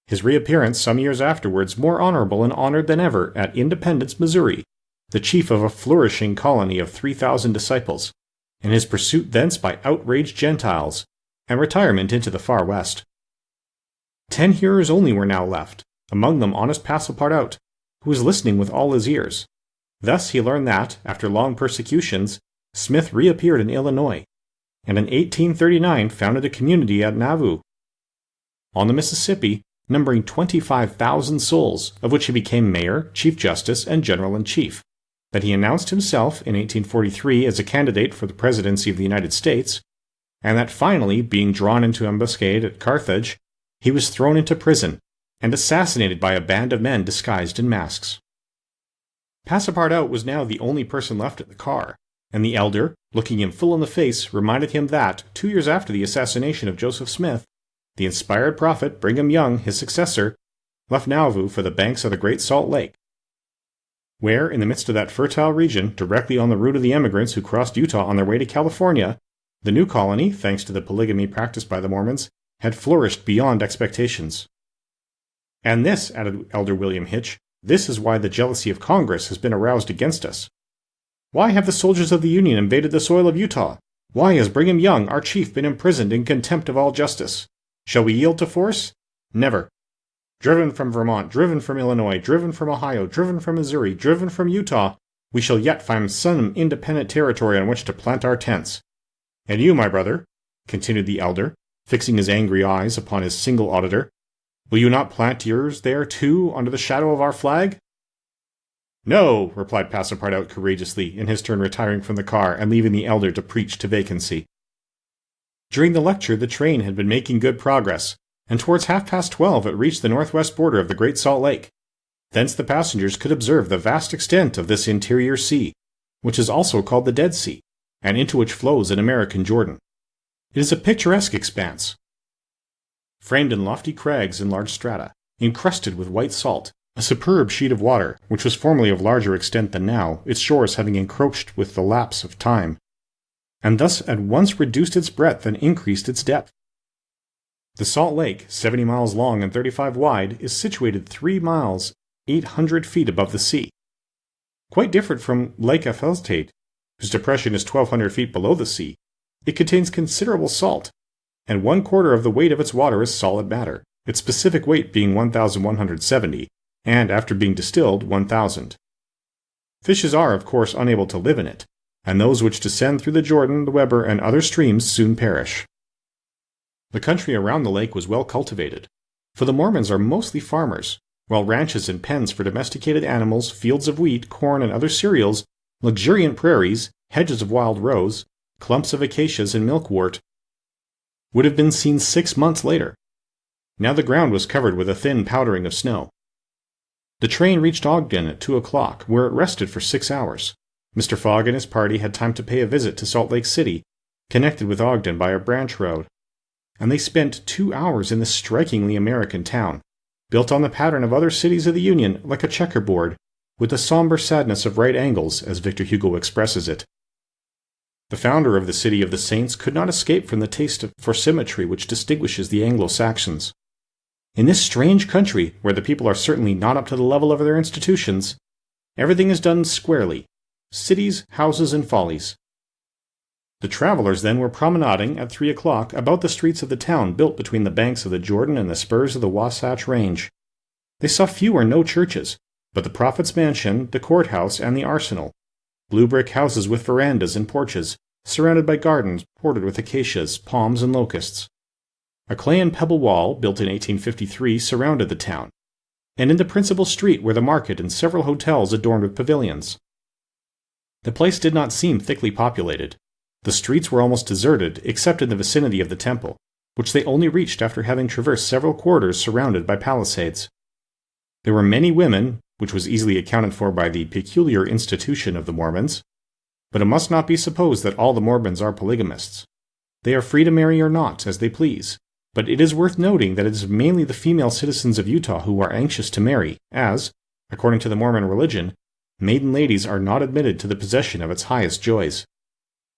his reappearance some years afterwards more honorable and honored than ever at Independence, Missouri, the chief of a flourishing colony of 3,000 disciples, and his pursuit thence by outraged Gentiles, and retirement into the far west. 10 hearers only were now left, among them honest Passepartout, who was listening with all his ears. Thus he learned that, after long persecutions, Smith reappeared in Illinois, and in 1839 founded a community at Nauvoo, on the Mississippi, numbering 25,000 souls, of which he became mayor, chief justice, and general-in-chief, that he announced himself in 1843 as a candidate for the presidency of the United States, and that finally, being drawn into ambuscade at Carthage, he was thrown into prison, and assassinated by a band of men disguised in masks. Passepartout was now the only person left at the car, and the elder, looking him full in the face, reminded him that, 2 years after the assassination of Joseph Smith, the inspired prophet Brigham Young, his successor, left Nauvoo for the banks of the Great Salt Lake, where, in the midst of that fertile region, directly on the route of the emigrants who crossed Utah on their way to California, the new colony, thanks to the polygamy practiced by the Mormons, had flourished beyond expectations. And this, added Elder William Hitch, this is why the jealousy of Congress has been aroused against us. Why have the soldiers of the Union invaded the soil of Utah? Why has Brigham Young, our chief, been imprisoned in contempt of all justice? Shall we yield to force? Never. Driven from Vermont, driven from Illinois, driven from Ohio, driven from Missouri, driven from Utah, we shall yet find some independent territory on which to plant our tents. And you, my brother, continued the elder, fixing his angry eyes upon his single auditor, will you not plant yours there, too, under the shadow of our flag? No, replied Passepartout courageously, in his turn retiring from the car and leaving the elder to preach to vacancy. During the lecture, the train had been making good progress, and towards 12:30 it reached the northwest border of the Great Salt Lake. Thence the passengers could observe the vast extent of this interior sea, which is also called the Dead Sea, and into which flows an American Jordan. It is a picturesque expanse, framed in lofty crags and large strata, encrusted with white salt, A superb sheet of water, which was formerly of larger extent than now, its shores having encroached with the lapse of time, and thus at once reduced its breadth and increased its depth. The Salt Lake, 70 miles long and 35 wide, is situated 3 miles, 800 feet above the sea. Quite different from Lake Affelstate, whose depression is 1,200 feet below the sea, it contains considerable salt, and 1/4 of the weight of its water is solid matter, its specific weight being 1,170, and after being distilled, 1,000. Fishes are, of course, unable to live in it, and those which descend through the Jordan, the Weber, and other streams soon perish. The country around the lake was well cultivated, for the Mormons are mostly farmers, while ranches and pens for domesticated animals, fields of wheat, corn, and other cereals, luxuriant prairies, hedges of wild rose, clumps of acacias and milkwort, would have been seen 6 months later. Now the ground was covered with a thin powdering of snow. The train reached Ogden at 2 o'clock, where it rested for 6 hours. Mr. Fogg and his party had time to pay a visit to Salt Lake City, connected with Ogden by a branch road, and they spent 2 hours in this strikingly American town, built on the pattern of other cities of the Union like a checkerboard, with the somber sadness of right angles, as Victor Hugo expresses it. The founder of the City of the Saints could not escape from the taste for symmetry which distinguishes the Anglo-Saxons. In this strange country, where the people are certainly not up to the level of their institutions, everything is done squarely: cities, houses, and follies. The travelers then were promenading at 3 o'clock about the streets of the town built between the banks of the Jordan and the spurs of the Wasatch Range. They saw few or no churches, but the Prophet's Mansion, the courthouse, and the arsenal, blue brick houses with verandas and porches, surrounded by gardens bordered with acacias, palms, and locusts. A clay and pebble wall, built in 1853, surrounded the town, and in the principal street were the market and several hotels adorned with pavilions. The place did not seem thickly populated. The streets were almost deserted, except in the vicinity of the temple, which they only reached after having traversed several quarters surrounded by palisades. There were many women, which was easily accounted for by the peculiar institution of the Mormons, but it must not be supposed that all the Mormons are polygamists. They are free to marry or not, as they please, but it is worth noting that it is mainly the female citizens of Utah who are anxious to marry, as, according to the Mormon religion, maiden ladies are not admitted to the possession of its highest joys.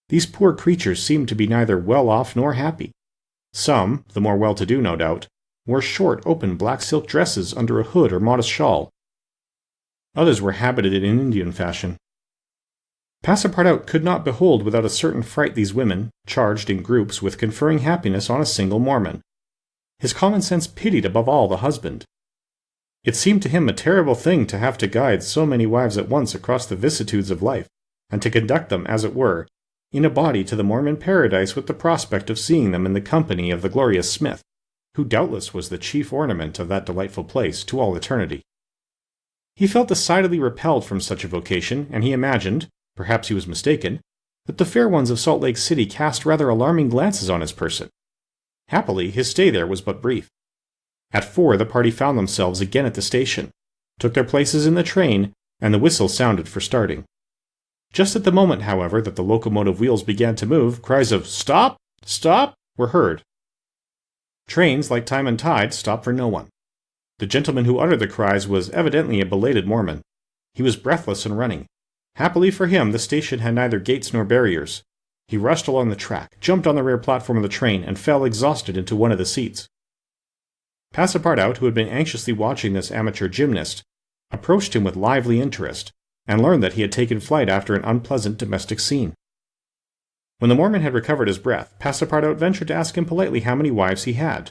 These poor creatures seem to be neither well off nor happy. Some, the more well-to-do no doubt, wore short, open black silk dresses under a hood or modest shawl. Others were habited in Indian fashion. Passepartout could not behold without a certain fright these women, charged in groups with conferring happiness on a single Mormon. His common sense pitied above all the husband. It seemed to him a terrible thing to have to guide so many wives at once across the vicissitudes of life, and to conduct them, as it were, in a body to the Mormon paradise with the prospect of seeing them in the company of the glorious Smith, who doubtless was the chief ornament of that delightful place to all eternity. He felt decidedly repelled from such a vocation, and he imagined, perhaps he was mistaken, that the fair ones of Salt Lake City cast rather alarming glances on his person. Happily, his stay there was but brief. At 4 the party found themselves again at the station, took their places in the train, and the whistle sounded for starting. Just at the moment, however, that the locomotive wheels began to move, cries of "Stop! Stop!" were heard. Trains, like time and tide, stopped for no one. The gentleman who uttered the cries was evidently a belated Mormon. He was breathless and running. Happily for him, the station had neither gates nor barriers. He rushed along the track, jumped on the rear platform of the train, and fell exhausted into one of the seats. Passepartout, who had been anxiously watching this amateur gymnast, approached him with lively interest, and learned that he had taken flight after an unpleasant domestic scene. When the Mormon had recovered his breath, Passepartout ventured to ask him politely how many wives he had,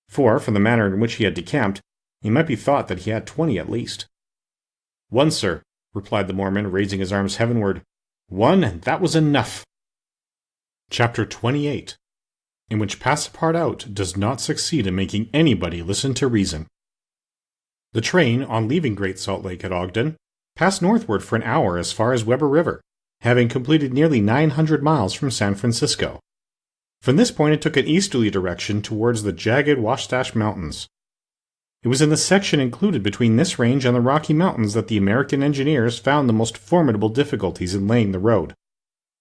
for, from the manner in which he had decamped, it might be thought that he had 20 at least. "One, sir," replied the Mormon, raising his arms heavenward. "One, and that was enough." Chapter 28, in which Passepartout does not succeed in making anybody listen to reason. The train, on leaving Great Salt Lake at Ogden, passed northward for an hour as far as Weber River, having completed nearly 900 miles from San Francisco. From this point it took an easterly direction towards the jagged Wasatch Mountains. It was in the section included between this range and the Rocky Mountains that the American engineers found the most formidable difficulties in laying the road,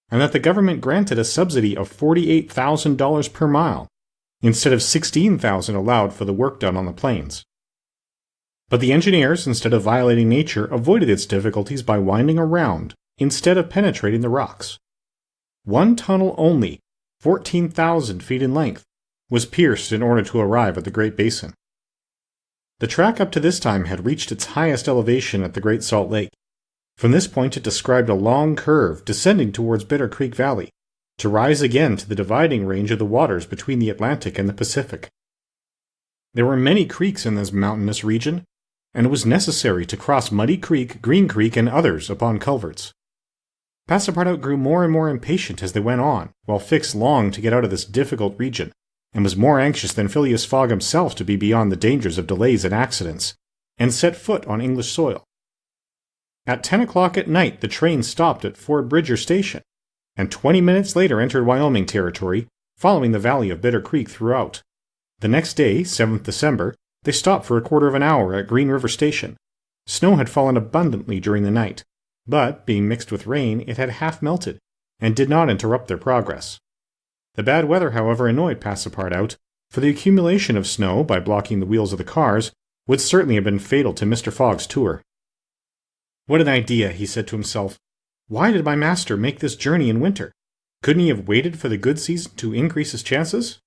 and that the government granted a subsidy of $48,000 per mile, instead of $16,000 allowed for the work done on the plains. But the engineers, instead of violating nature, avoided its difficulties by winding around, instead of penetrating the rocks. One tunnel only, 14,000 feet in length, was pierced in order to arrive at the Great Basin. The track up to this time had reached its highest elevation at the Great Salt Lake. From this point it described a long curve descending towards Bitter Creek Valley, to rise again to the dividing range of the waters between the Atlantic and the Pacific. There were many creeks in this mountainous region, and it was necessary to cross Muddy Creek, Green Creek, and others upon culverts. Passepartout grew more and more impatient as they went on, while Fix longed to get out of this difficult region, and was more anxious than Phileas Fogg himself to be beyond the dangers of delays and accidents, and set foot on English soil. At 10 o'clock at night the train stopped at Fort Bridger Station, and 20 minutes later entered Wyoming territory, following the valley of Bitter Creek throughout. The next day, 7th December, they stopped for a quarter of an hour at Green River Station. Snow had fallen abundantly during the night, but, being mixed with rain, it had half melted, and did not interrupt their progress. The bad weather, however, annoyed Passepartout, for the accumulation of snow, by blocking the wheels of the cars, would certainly have been fatal to Mr. Fogg's tour. "What an idea," he said to himself. "Why did my master make this journey in winter? Couldn't he have waited for the good season to increase his chances?"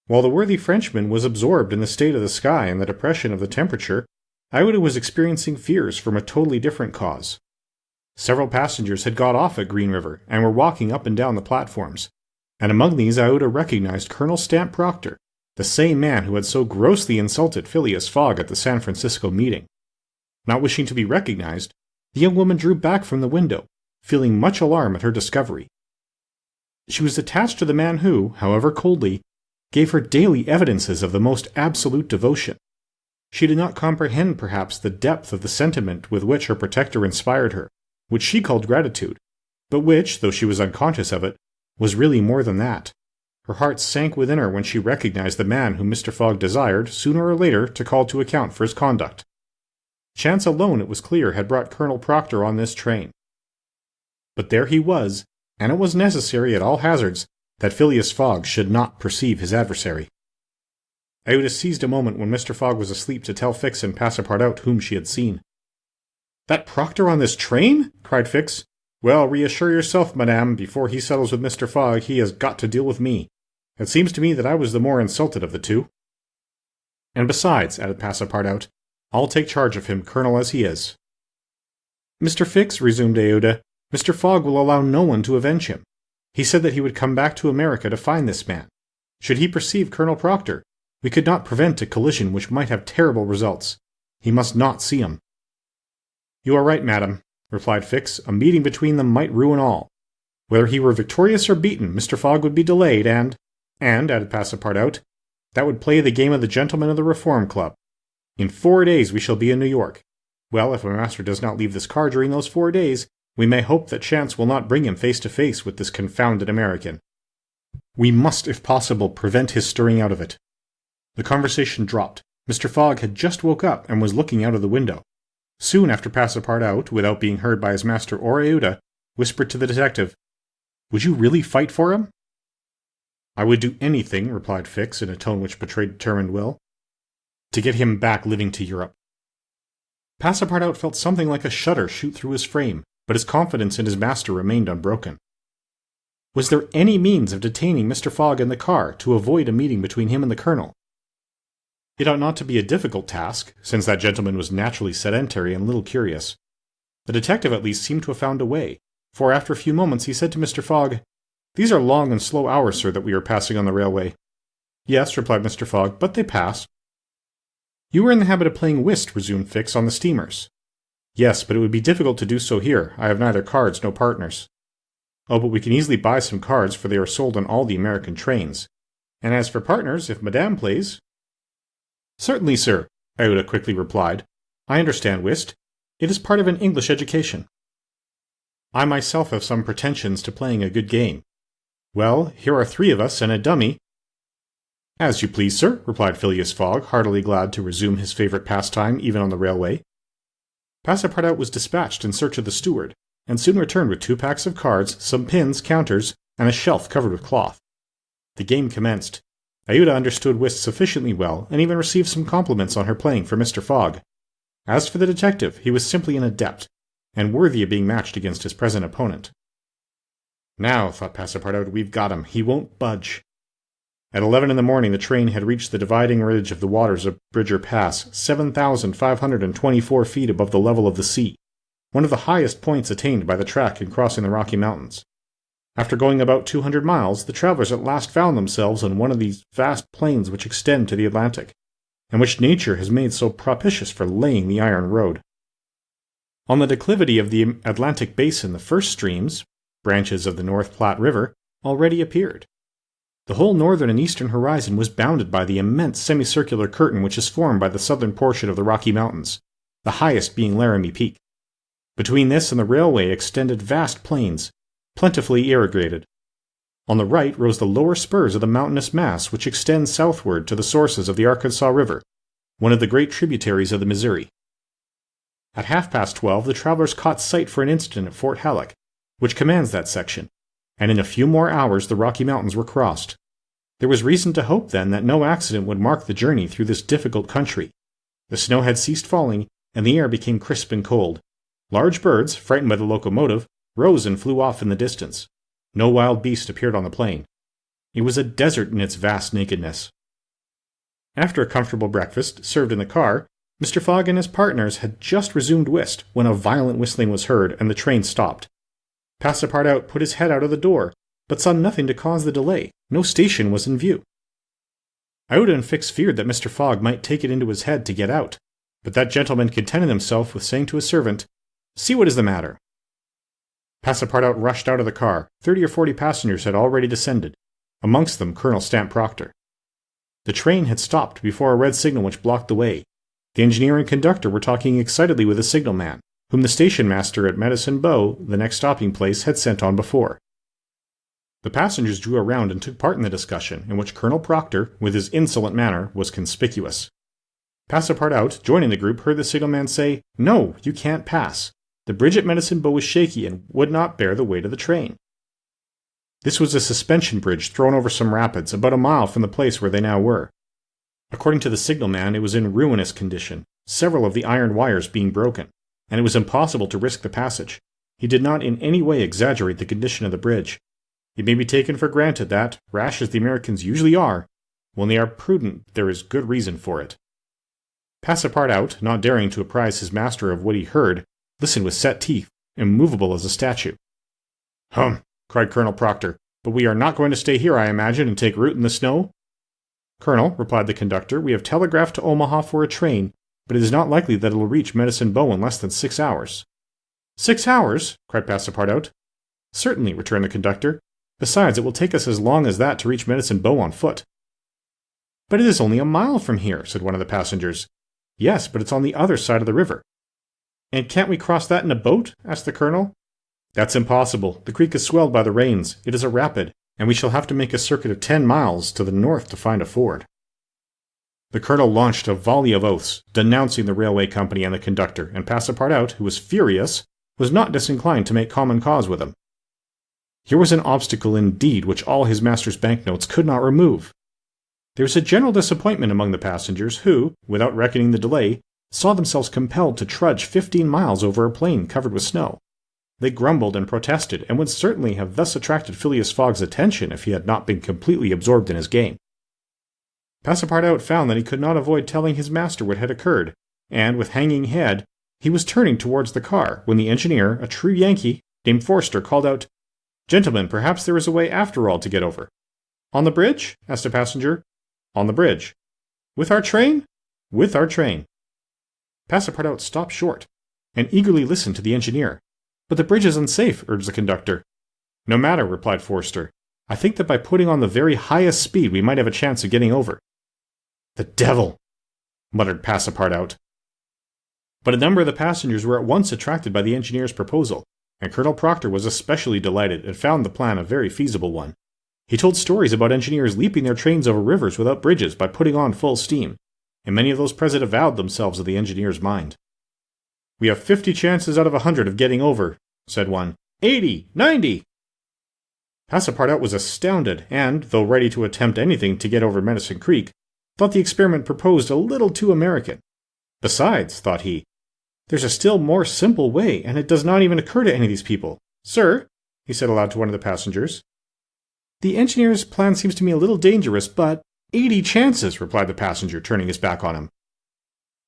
While the worthy Frenchman was absorbed in the state of the sky and the depression of the temperature, Aouda was experiencing fears from a totally different cause. Several passengers had got off at Green River and were walking up and down the platforms, and among these Aouda recognized Colonel Stamp Proctor, the same man who had so grossly insulted Phileas Fogg at the San Francisco meeting. Not wishing to be recognized, the young woman drew back from the window, feeling much alarm at her discovery. She was attached to the man who, however coldly, gave her daily evidences of the most absolute devotion. She did not comprehend, perhaps, the depth of the sentiment with which her protector inspired her, which she called gratitude, but which, though she was unconscious of it, was really more than that. Her heart sank within her when she recognized the man whom Mr. Fogg desired, sooner or later, to call to account for his conduct. Chance alone, it was clear, had brought Colonel Proctor on this train. But there he was, and it was necessary, at all hazards, that Phileas Fogg should not perceive his adversary. Aouda seized a moment when Mr. Fogg was asleep to tell Fix and Passepartout whom she had seen. "That Proctor on this train?" cried Fix. "Well, reassure yourself, madame, before he settles with Mr. Fogg, he has got to deal with me. It seems to me that I was the more insulted of the two." "And besides," added Passepartout, "I'll take charge of him, colonel as he is." "Mr. Fix," resumed Aouda, "Mr. Fogg will allow no one to avenge him. He said that he would come back to America to find this man. Should he perceive Colonel Proctor, we could not prevent a collision which might have terrible results. He must not see him." "You are right, madam," replied Fix. "A meeting between them might ruin all. Whether he were victorious or beaten, Mr. Fogg would be delayed, and, added Passepartout, that would play the game of the gentlemen of the Reform Club. In 4 days we shall be in New York. Well, if my master does not leave this car during those 4 days, we may hope that chance will not bring him face to face with this confounded American. We must, if possible, prevent his stirring out of it." The conversation dropped. Mr. Fogg had just woke up and was looking out of the window. Soon after Passepartout, without being heard by his master or Aouda, whispered to the detective, "Would you really fight for him?" "I would do anything," replied Fix in a tone which betrayed determined will, "to get him back living to Europe." Passepartout felt something like a shudder shoot through his frame, but his confidence in his master remained unbroken. Was there any means of detaining Mr. Fogg in the car to avoid a meeting between him and the colonel? It ought not to be a difficult task, since that gentleman was naturally sedentary and little curious. The detective at least seemed to have found a way, for after a few moments he said to Mr. Fogg, "These are long and slow hours, sir, that we are passing on the railway." "Yes," replied Mr. Fogg, "but they pass." "You were in the habit of playing whist," resumed Fix, "on the steamers." "Yes, but it would be difficult to do so here. I have neither cards nor partners." "Oh, but we can easily buy some cards, for they are sold on all the American trains. And as for partners, if Madame plays—" "Certainly, sir," Aouda quickly replied. "I understand whist. It is part of an English education." "I myself have some pretensions to playing a good game. Well, here are 3 of us and a dummy." "As you please, sir," replied Phileas Fogg, heartily glad to resume his favorite pastime even on the railway. Passepartout was dispatched in search of the steward, and soon returned with 2 packs of cards, some pins, counters, and a shelf covered with cloth. The game commenced. Aouda understood whist sufficiently well, and even received some compliments on her playing for Mr. Fogg. As for the detective, he was simply an adept, and worthy of being matched against his present opponent. Now, thought Passepartout, we've got him. He won't budge. At 11 in the morning, the train had reached the dividing ridge of the waters of Bridger Pass, 7,524 feet above the level of the sea, one of the highest points attained by the track in crossing the Rocky Mountains. After going about 200 miles, the travelers at last found themselves on one of these vast plains which extend to the Atlantic, and which nature has made so propitious for laying the iron road. On the declivity of the Atlantic basin, the first streams, branches of the North Platte River, already appeared. The whole northern and eastern horizon was bounded by the immense semicircular curtain which is formed by the southern portion of the Rocky Mountains, the highest being Laramie Peak. Between this and the railway extended vast plains, plentifully irrigated. On the right rose the lower spurs of the mountainous mass which extends southward to the sources of the Arkansas River, one of the great tributaries of the Missouri. At 12:30, the travelers caught sight for an instant of Fort Halleck, which commands that section, and in a few more hours the Rocky Mountains were crossed. There was reason to hope, then, that no accident would mark the journey through this difficult country. The snow had ceased falling, and the air became crisp and cold. Large birds, frightened by the locomotive, rose and flew off in the distance. No wild beast appeared on the plain. It was a desert in its vast nakedness. After a comfortable breakfast, served in the car, Mr. Fogg and his partners had just resumed whist when a violent whistling was heard and the train stopped. Passepartout put his head out of the door, but saw nothing to cause the delay. No station was in view. Aouda and Fix feared that Mr. Fogg might take it into his head to get out, but that gentleman contented himself with saying to his servant, "See what is the matter." Passepartout rushed out of the car. 30 or 40 passengers had already descended, amongst them Colonel Stamp Proctor. The train had stopped before a red signal which blocked the way. The engineer and conductor were talking excitedly with the signalman, whom the station master at Medicine Bow, the next stopping place, had sent on before. The passengers drew around and took part in the discussion, in which Colonel Proctor, with his insolent manner, was conspicuous. Passepartout, joining the group, heard the signalman say, "No, you can't pass. The bridge at Medicine Bow is shaky and would not bear the weight of the train." This was a suspension bridge thrown over some rapids, about a mile from the place where they now were. According to the signalman, it was in ruinous condition, several of the iron wires being broken, and it was impossible to risk the passage. He did not in any way exaggerate the condition of the bridge. It may be taken for granted that, rash as the Americans usually are, when they are prudent there is good reason for it. Passepartout, not daring to apprise his master of what he heard, listened with set teeth, immovable as a statue. "Hum!" cried Colonel Proctor, "but we are not going to stay here, I imagine, and take root in the snow?" "Colonel," replied the conductor, "we have telegraphed to Omaha for a train, but it is not likely that it will reach Medicine Bow in less than 6 hours." "6 hours?" cried Passepartout. "Certainly," returned the conductor. "Besides, it will take us as long as that to reach Medicine Bow on foot." "But it is only a mile from here," said one of the passengers. "Yes, but it's on the other side of the river." "And can't we cross that in a boat?" asked the colonel. "That's impossible. The creek is swelled by the rains. It is a rapid, and we shall have to make a circuit of 10 miles to the north to find a ford." The colonel launched a volley of oaths, denouncing the railway company and the conductor, and Passepartout, who was furious, was not disinclined to make common cause with him. Here was an obstacle indeed which all his master's banknotes could not remove. There was a general disappointment among the passengers who, without reckoning the delay, saw themselves compelled to trudge 15 miles over a plain covered with snow. They grumbled and protested, and would certainly have thus attracted Phileas Fogg's attention if he had not been completely absorbed in his game. Passepartout found that he could not avoid telling his master what had occurred, and, with hanging head, he was turning towards the car, when the engineer, a true Yankee, named Forster, called out, "Gentlemen, perhaps there is a way after all to get over." "On the bridge?" asked a passenger. "On the bridge." "With our train?" "With our train." Passepartout stopped short, and eagerly listened to the engineer. "But the bridge is unsafe," urged the conductor. "No matter," replied Forster. "I think that by putting on the very highest speed we might have a chance of getting over." "The devil!" muttered Passepartout. But a number of the passengers were at once attracted by the engineer's proposal, and Colonel Proctor was especially delighted and found the plan a very feasible one. He told stories about engineers leaping their trains over rivers without bridges by putting on full steam, and many of those present avowed themselves of the engineer's mind. "We have 50 chances out of 100 of getting over," said one. 80! 90! Passepartout was astounded and, though ready to attempt anything to get over Medicine Creek, thought the experiment proposed a little too American. Besides, thought he, there's a still more simple way, and it does not even occur to any of these people. Sir, he said aloud to one of the passengers, the engineer's plan seems to me a little dangerous, but 80 chances, replied the passenger, turning his back on him.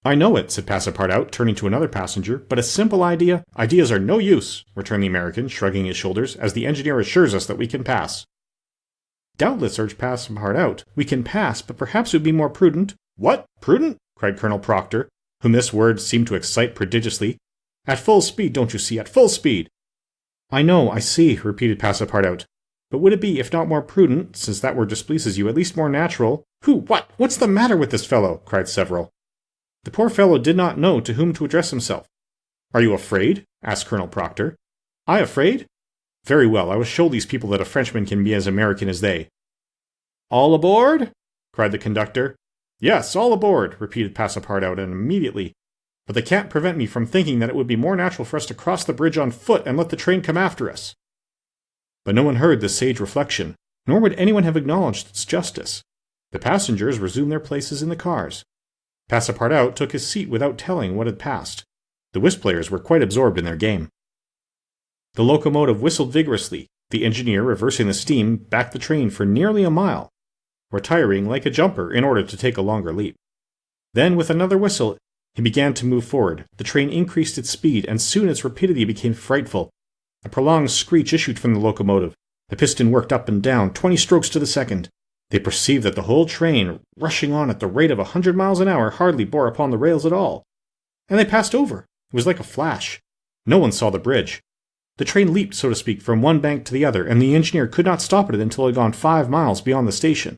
I know it, said Passepartout, turning to another passenger, but a simple ideas are no use, returned the American, shrugging his shoulders, as the engineer assures us that we can pass. Doubtless, urged Passepartout, we can pass, but perhaps it would be more prudent. What? Prudent? Cried Colonel Proctor, whom this word seemed to excite prodigiously. At full speed, don't you see, at full speed. I know, I see, repeated Passepartout. But would it be, if not more prudent, since that word displeases you, at least more natural? Who? What? What's the matter with this fellow? Cried several. The poor fellow did not know to whom to address himself. Are you afraid? Asked Colonel Proctor. I afraid? Very well, I will show these people that a Frenchman can be as American as they. All aboard? Cried the conductor. Yes, all aboard, repeated Passepartout, and immediately. But they can't prevent me from thinking that it would be more natural for us to cross the bridge on foot and let the train come after us. But no one heard this sage reflection, nor would anyone have acknowledged its justice. The passengers resumed their places in the cars. Passepartout took his seat without telling what had passed. The whist players were quite absorbed in their game. The locomotive whistled vigorously. The engineer, reversing the steam, backed the train for nearly a mile, retiring like a jumper in order to take a longer leap. Then, with another whistle, he began to move forward. The train increased its speed, and soon its rapidity became frightful. A prolonged screech issued from the locomotive. The piston worked up and down, 20 strokes to the second. They perceived that the whole train, rushing on at the rate of 100 miles an hour, hardly bore upon the rails at all. And they passed over. It was like a flash. No one saw the bridge. The train leaped, so to speak, from one bank to the other, and the engineer could not stop it until it had gone 5 miles beyond the station.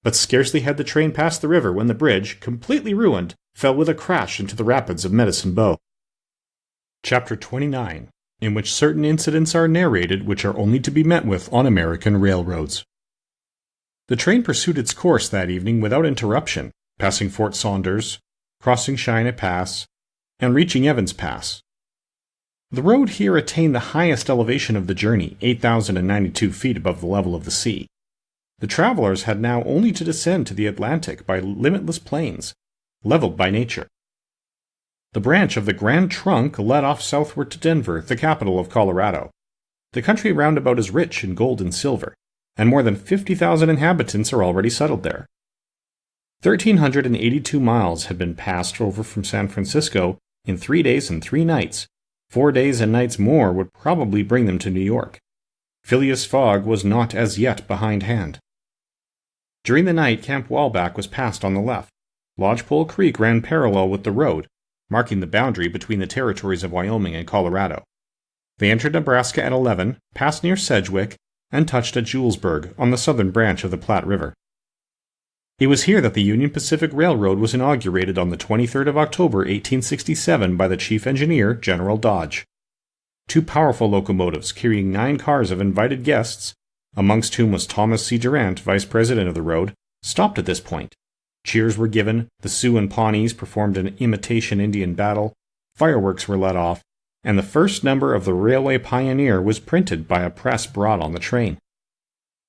But scarcely had the train passed the river when the bridge, completely ruined, fell with a crash into the rapids of Medicine Bow. Chapter 29, in which certain incidents are narrated which are only to be met with on American railroads. The train pursued its course that evening without interruption, passing Fort Saunders, crossing China Pass, and reaching Evans Pass. The road here attained the highest elevation of the journey, 8,092 feet above the level of the sea. The travelers had now only to descend to the Atlantic by limitless plains, leveled by nature. The branch of the Grand Trunk led off southward to Denver, the capital of Colorado. The country round about is rich in gold and silver, and more than 50,000 inhabitants are already settled there. 1,382 miles had been passed over from San Francisco in 3 days and 3 nights. 4 days and nights more would probably bring them to New York. Phileas Fogg was not as yet behindhand. During the night, Camp Walback was passed on the left. Lodgepole Creek ran parallel with the road, marking the boundary between the territories of Wyoming and Colorado. They entered Nebraska at 11, passed near Sedgwick, and touched at Julesburg on the southern branch of the Platte River. It was here that the Union Pacific Railroad was inaugurated on the 23rd of October, 1867 by the chief engineer, General Dodge. 2 powerful locomotives carrying 9 cars of invited guests, amongst whom was Thomas C. Durant, vice president of the road, stopped at this point. Cheers were given, the Sioux and Pawnees performed an imitation Indian battle, fireworks were let off, and the first number of the Railway Pioneer was printed by a press brought on the train.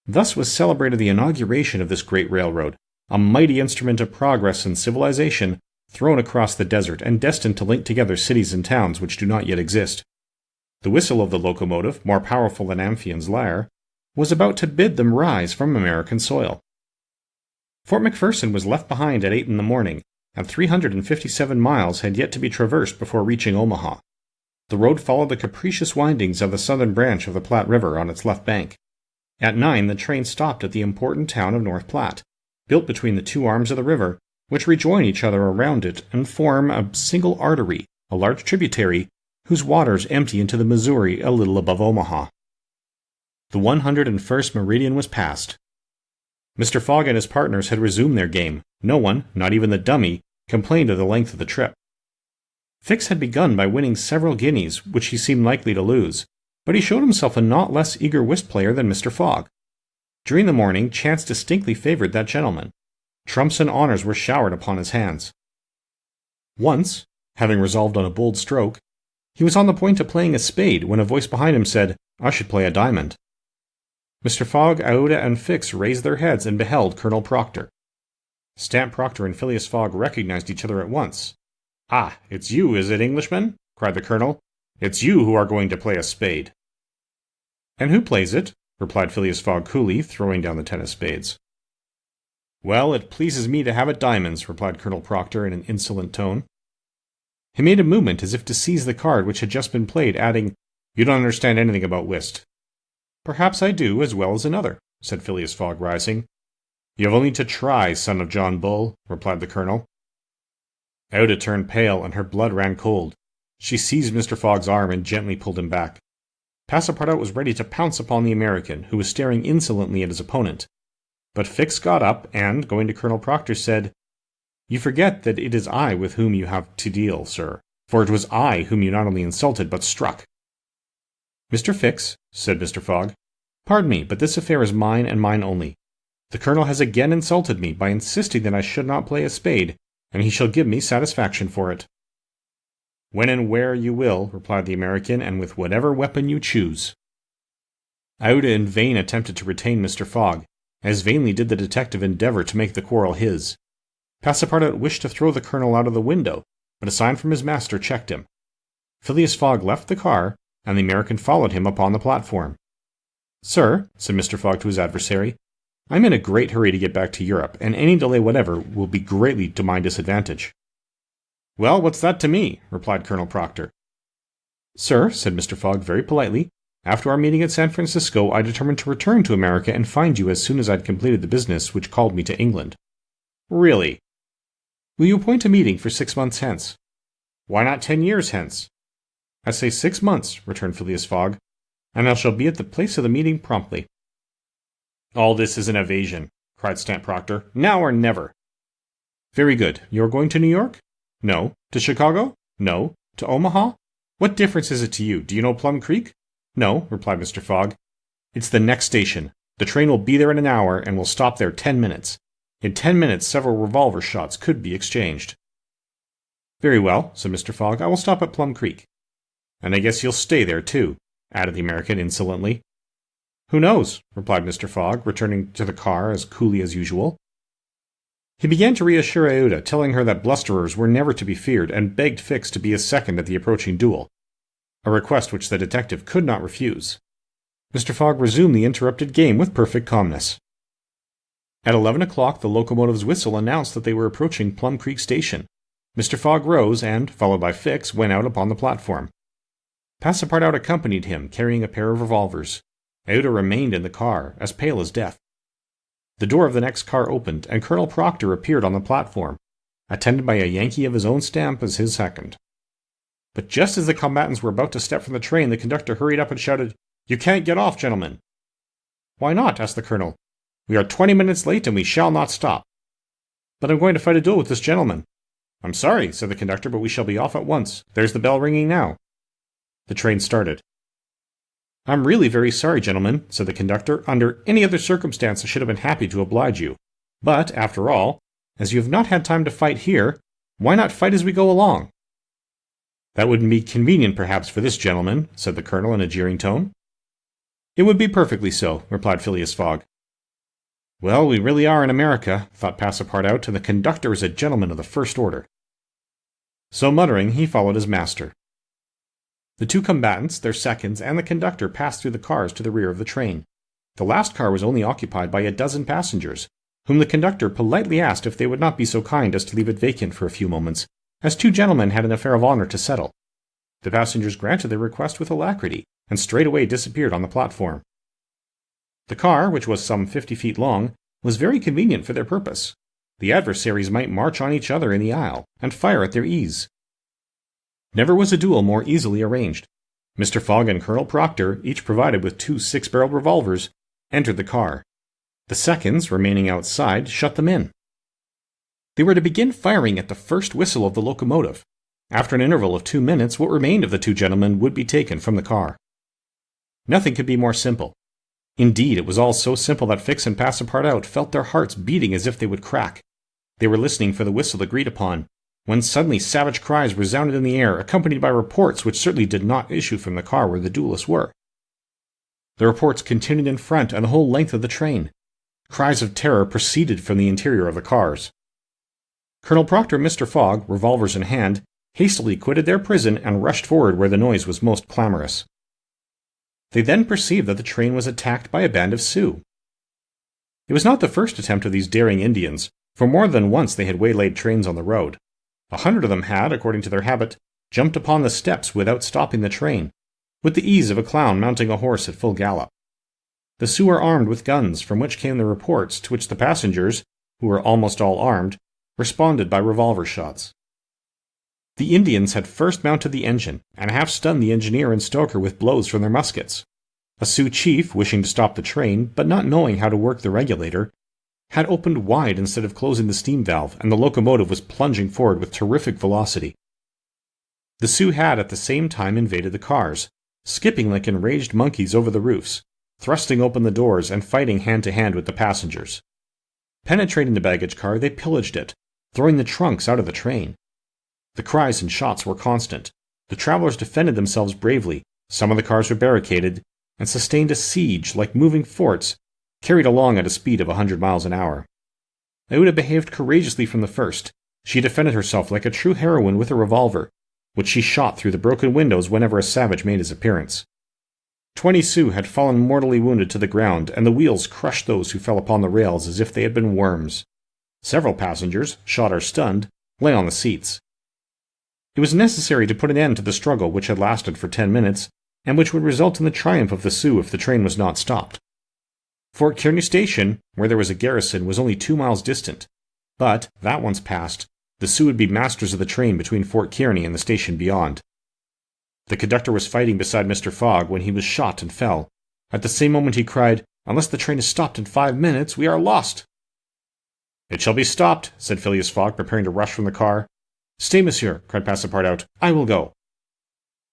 Thus was celebrated the inauguration of this great railroad, a mighty instrument of progress and civilization thrown across the desert and destined to link together cities and towns which do not yet exist. The whistle of the locomotive, more powerful than Amphion's lyre, was about to bid them rise from American soil. Fort McPherson was left behind at 8 in the morning, and 357 miles had yet to be traversed before reaching Omaha. The road followed the capricious windings of the southern branch of the Platte River on its left bank. At 9, the train stopped at the important town of North Platte, built between the 2 arms of the river, which rejoin each other around it and form a single artery, a large tributary, whose waters empty into the Missouri a little above Omaha. The 101st meridian was passed. Mr. Fogg and his partners had resumed their game. No one, not even the dummy, complained of the length of the trip. Fix had begun by winning several guineas, which he seemed likely to lose, but he showed himself a not less eager whist player than Mr. Fogg. During the morning, chance distinctly favored that gentleman. Trumps and honors were showered upon his hands. Once, having resolved on a bold stroke, he was on the point of playing a spade when a voice behind him said, "I should play a diamond." Mr. Fogg, Aouda, and Fix raised their heads and beheld Colonel Proctor. Stamp Proctor and Phileas Fogg recognized each other at once. "Ah, it's you, is it, Englishman?" cried the Colonel. "It's you who are going to play a spade." "And who plays it?" replied Phileas Fogg coolly, throwing down the 10 of spades. "Well, it pleases me to have it diamonds," replied Colonel Proctor in an insolent tone. He made a movement as if to seize the card which had just been played, adding, "You don't understand anything about whist." "Perhaps I do, as well as another," said Phileas Fogg, rising. "You have only to try, son of John Bull," replied the Colonel. Aouda turned pale, and her blood ran cold. She seized Mr. Fogg's arm and gently pulled him back. Passepartout was ready to pounce upon the American, who was staring insolently at his opponent. But Fix got up, and, going to Colonel Proctor, said, "You forget that it is I with whom you have to deal, sir, for it was I whom you not only insulted, but struck." "Mr. Fix," said Mr. Fogg, "pardon me, but this affair is mine and mine only. The Colonel has again insulted me by insisting that I should not play a spade, and he shall give me satisfaction for it." "When and where you will," replied the American, "and with whatever weapon you choose." Aouda in vain attempted to retain Mr. Fogg, as vainly did the detective endeavor to make the quarrel his. Passepartout wished to throw the Colonel out of the window, but a sign from his master checked him. Phileas Fogg left the car, and the American followed him upon the platform. "Sir," said Mr. Fogg to his adversary, "I am in a great hurry to get back to Europe, and any delay whatever will be greatly to my disadvantage." "Well, what's that to me?" replied Colonel Proctor. "Sir," said Mr. Fogg very politely, "after our meeting at San Francisco, I determined to return to America and find you as soon as I had completed the business which called me to England." "Really?" "Will you appoint a meeting for 6 months hence?" "Why not 10 years hence?" "I say 6 months," returned Phileas Fogg, "and I shall be at the place of the meeting promptly." "All this is an evasion," cried Stamp Proctor. "Now or never." "Very good. You are going to New York?" "No." "To Chicago?" "No." "To Omaha?" "What difference is it to you? Do you know Plum Creek?" "No," replied Mr. Fogg. "It's the next station. The train will be there in an hour, and will stop there 10 minutes. In 10 minutes several revolver shots could be exchanged." "Very well," said Mr. Fogg. "I will stop at Plum Creek." "And I guess you'll stay there, too," added the American insolently. "Who knows?" replied Mr. Fogg, returning to the car as coolly as usual. He began to reassure Aouda, telling her that blusterers were never to be feared, and begged Fix to be his second at the approaching duel, a request which the detective could not refuse. Mr. Fogg resumed the interrupted game with perfect calmness. At 11 o'clock the locomotive's whistle announced that they were approaching Plum Creek Station. Mr. Fogg rose and, followed by Fix, went out upon the platform. Passepartout accompanied him, carrying a pair of revolvers. Aouda remained in the car, as pale as death. The door of the next car opened, and Colonel Proctor appeared on the platform, attended by a Yankee of his own stamp as his second. But just as the combatants were about to step from the train, the conductor hurried up and shouted, "You can't get off, gentlemen." "Why not?" asked the Colonel. "We are 20 minutes late, and we shall not stop." "But I'm going to fight a duel with this gentleman." "I'm sorry," said the conductor, "but we shall be off at once. There's the bell ringing now." The train started. "I'm really very sorry, gentlemen," said the conductor. "Under any other circumstance I should have been happy to oblige you. But, after all, as you have not had time to fight here, why not fight as we go along?" "That wouldn't be convenient, perhaps, for this gentleman," said the Colonel in a jeering tone. "It would be perfectly so," replied Phileas Fogg. "Well, we really are in America," thought Passepartout, "and the conductor is a gentleman of the first order." So muttering, he followed his master. The two combatants, their seconds, and the conductor passed through the cars to the rear of the train. The last car was only occupied by a dozen passengers, whom the conductor politely asked if they would not be so kind as to leave it vacant for a few moments, as two gentlemen had an affair of honor to settle. The passengers granted their request with alacrity, and straightway disappeared on the platform. The car, which was some 50 feet long, was very convenient for their purpose. The adversaries might march on each other in the aisle, and fire at their ease. Never was a duel more easily arranged. Mr. Fogg and Colonel Proctor, each provided with 2 six-barreled revolvers, entered the car. The seconds, remaining outside, shut them in. They were to begin firing at the first whistle of the locomotive. After an interval of 2 minutes, what remained of the two gentlemen would be taken from the car. Nothing could be more simple. Indeed, it was all so simple that Fix and Passepartout felt their hearts beating as if they would crack. They were listening for the whistle agreed upon, when suddenly savage cries resounded in the air, accompanied by reports which certainly did not issue from the car where the duelists were. The reports continued in front and the whole length of the train. Cries of terror proceeded from the interior of the cars. Colonel Proctor and Mr. Fogg, revolvers in hand, hastily quitted their prison and rushed forward where the noise was most clamorous. They then perceived that the train was attacked by a band of Sioux. It was not the first attempt of these daring Indians, for more than once they had waylaid trains on the road. 100 of them had, according to their habit, jumped upon the steps without stopping the train, with the ease of a clown mounting a horse at full gallop. The Sioux were armed with guns, from which came the reports, to which the passengers, who were almost all armed, responded by revolver shots. The Indians had first mounted the engine, and half stunned the engineer and stoker with blows from their muskets. A Sioux chief, wishing to stop the train, but not knowing how to work the regulator, had opened wide instead of closing the steam valve, and the locomotive was plunging forward with terrific velocity. The Sioux had at the same time invaded the cars, skipping like enraged monkeys over the roofs, thrusting open the doors and fighting hand-to-hand with the passengers. Penetrating the baggage car, they pillaged it, throwing the trunks out of the train. The cries and shots were constant. The travelers defended themselves bravely, some of the cars were barricaded, and sustained a siege like moving forts, carried along at a speed of 100 miles an hour. Aouda behaved courageously from the first. She defended herself like a true heroine with a revolver, which she shot through the broken windows whenever a savage made his appearance. 20 Sioux had fallen mortally wounded to the ground, and the wheels crushed those who fell upon the rails as if they had been worms. Several passengers, shot or stunned, lay on the seats. It was necessary to put an end to the struggle which had lasted for 10 minutes, and which would result in the triumph of the Sioux if the train was not stopped. Fort Kearny Station, where there was a garrison, was only 2 miles distant, but, that once passed, the Sioux would be masters of the train between Fort Kearny and the station beyond. The conductor was fighting beside Mr. Fogg when he was shot and fell. At the same moment he cried, "Unless the train is stopped in 5 minutes, we are lost!" "It shall be stopped," said Phileas Fogg, preparing to rush from the car. "Stay, monsieur," cried Passepartout. "I will go."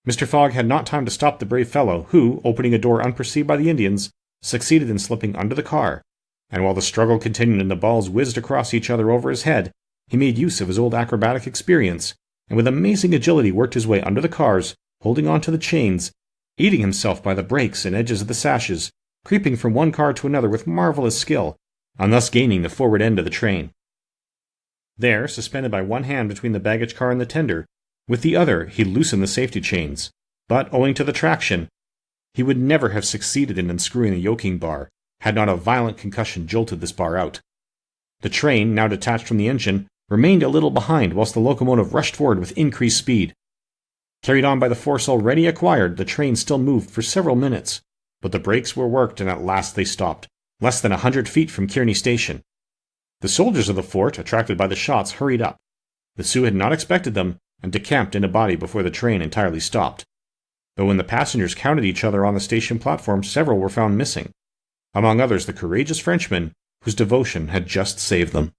Mr. Fogg had not time to stop the brave fellow, who, opening a door unperceived by the Indians, succeeded in slipping under the car, and while the struggle continued and the balls whizzed across each other over his head, he made use of his old acrobatic experience, and with amazing agility worked his way under the cars, holding on to the chains, aiding himself by the brakes and edges of the sashes, creeping from one car to another with marvelous skill, and thus gaining the forward end of the train. There, suspended by one hand between the baggage car and the tender, with the other he loosened the safety chains, but, owing to the traction, he would never have succeeded in unscrewing the yoking bar, had not a violent concussion jolted this bar out. The train, now detached from the engine, remained a little behind whilst the locomotive rushed forward with increased speed. Carried on by the force already acquired, the train still moved for several minutes, but the brakes were worked and at last they stopped, less than 100 feet from Kearny Station. The soldiers of the fort, attracted by the shots, hurried up. The Sioux had not expected them, and decamped in a body before the train entirely stopped. Though when the passengers counted each other on the station platform, several were found missing, among others the courageous Frenchman whose devotion had just saved them.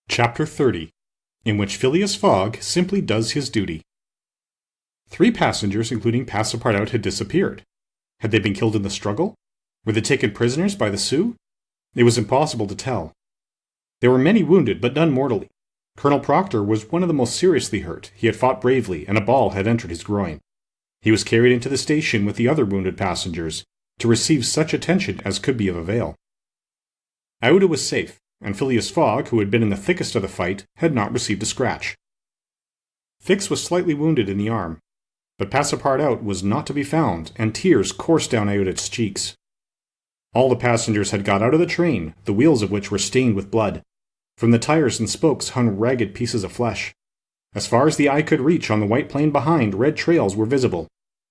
Chapter 30, in which Phileas Fogg simply does his duty. 3 passengers, including Passepartout, had disappeared. Had they been killed in the struggle? Were they taken prisoners by the Sioux? It was impossible to tell. There were many wounded, but none mortally. Colonel Proctor was one of the most seriously hurt. He had fought bravely, and a ball had entered his groin. He was carried into the station with the other wounded passengers, to receive such attention as could be of avail. Aouda was safe, and Phileas Fogg, who had been in the thickest of the fight, had not received a scratch. Fix was slightly wounded in the arm, but Passepartout was not to be found, and tears coursed down Aouda's cheeks. All the passengers had got out of the train, the wheels of which were stained with blood. From the tires and spokes hung ragged pieces of flesh. As far as the eye could reach on the white plain behind, red trails were visible.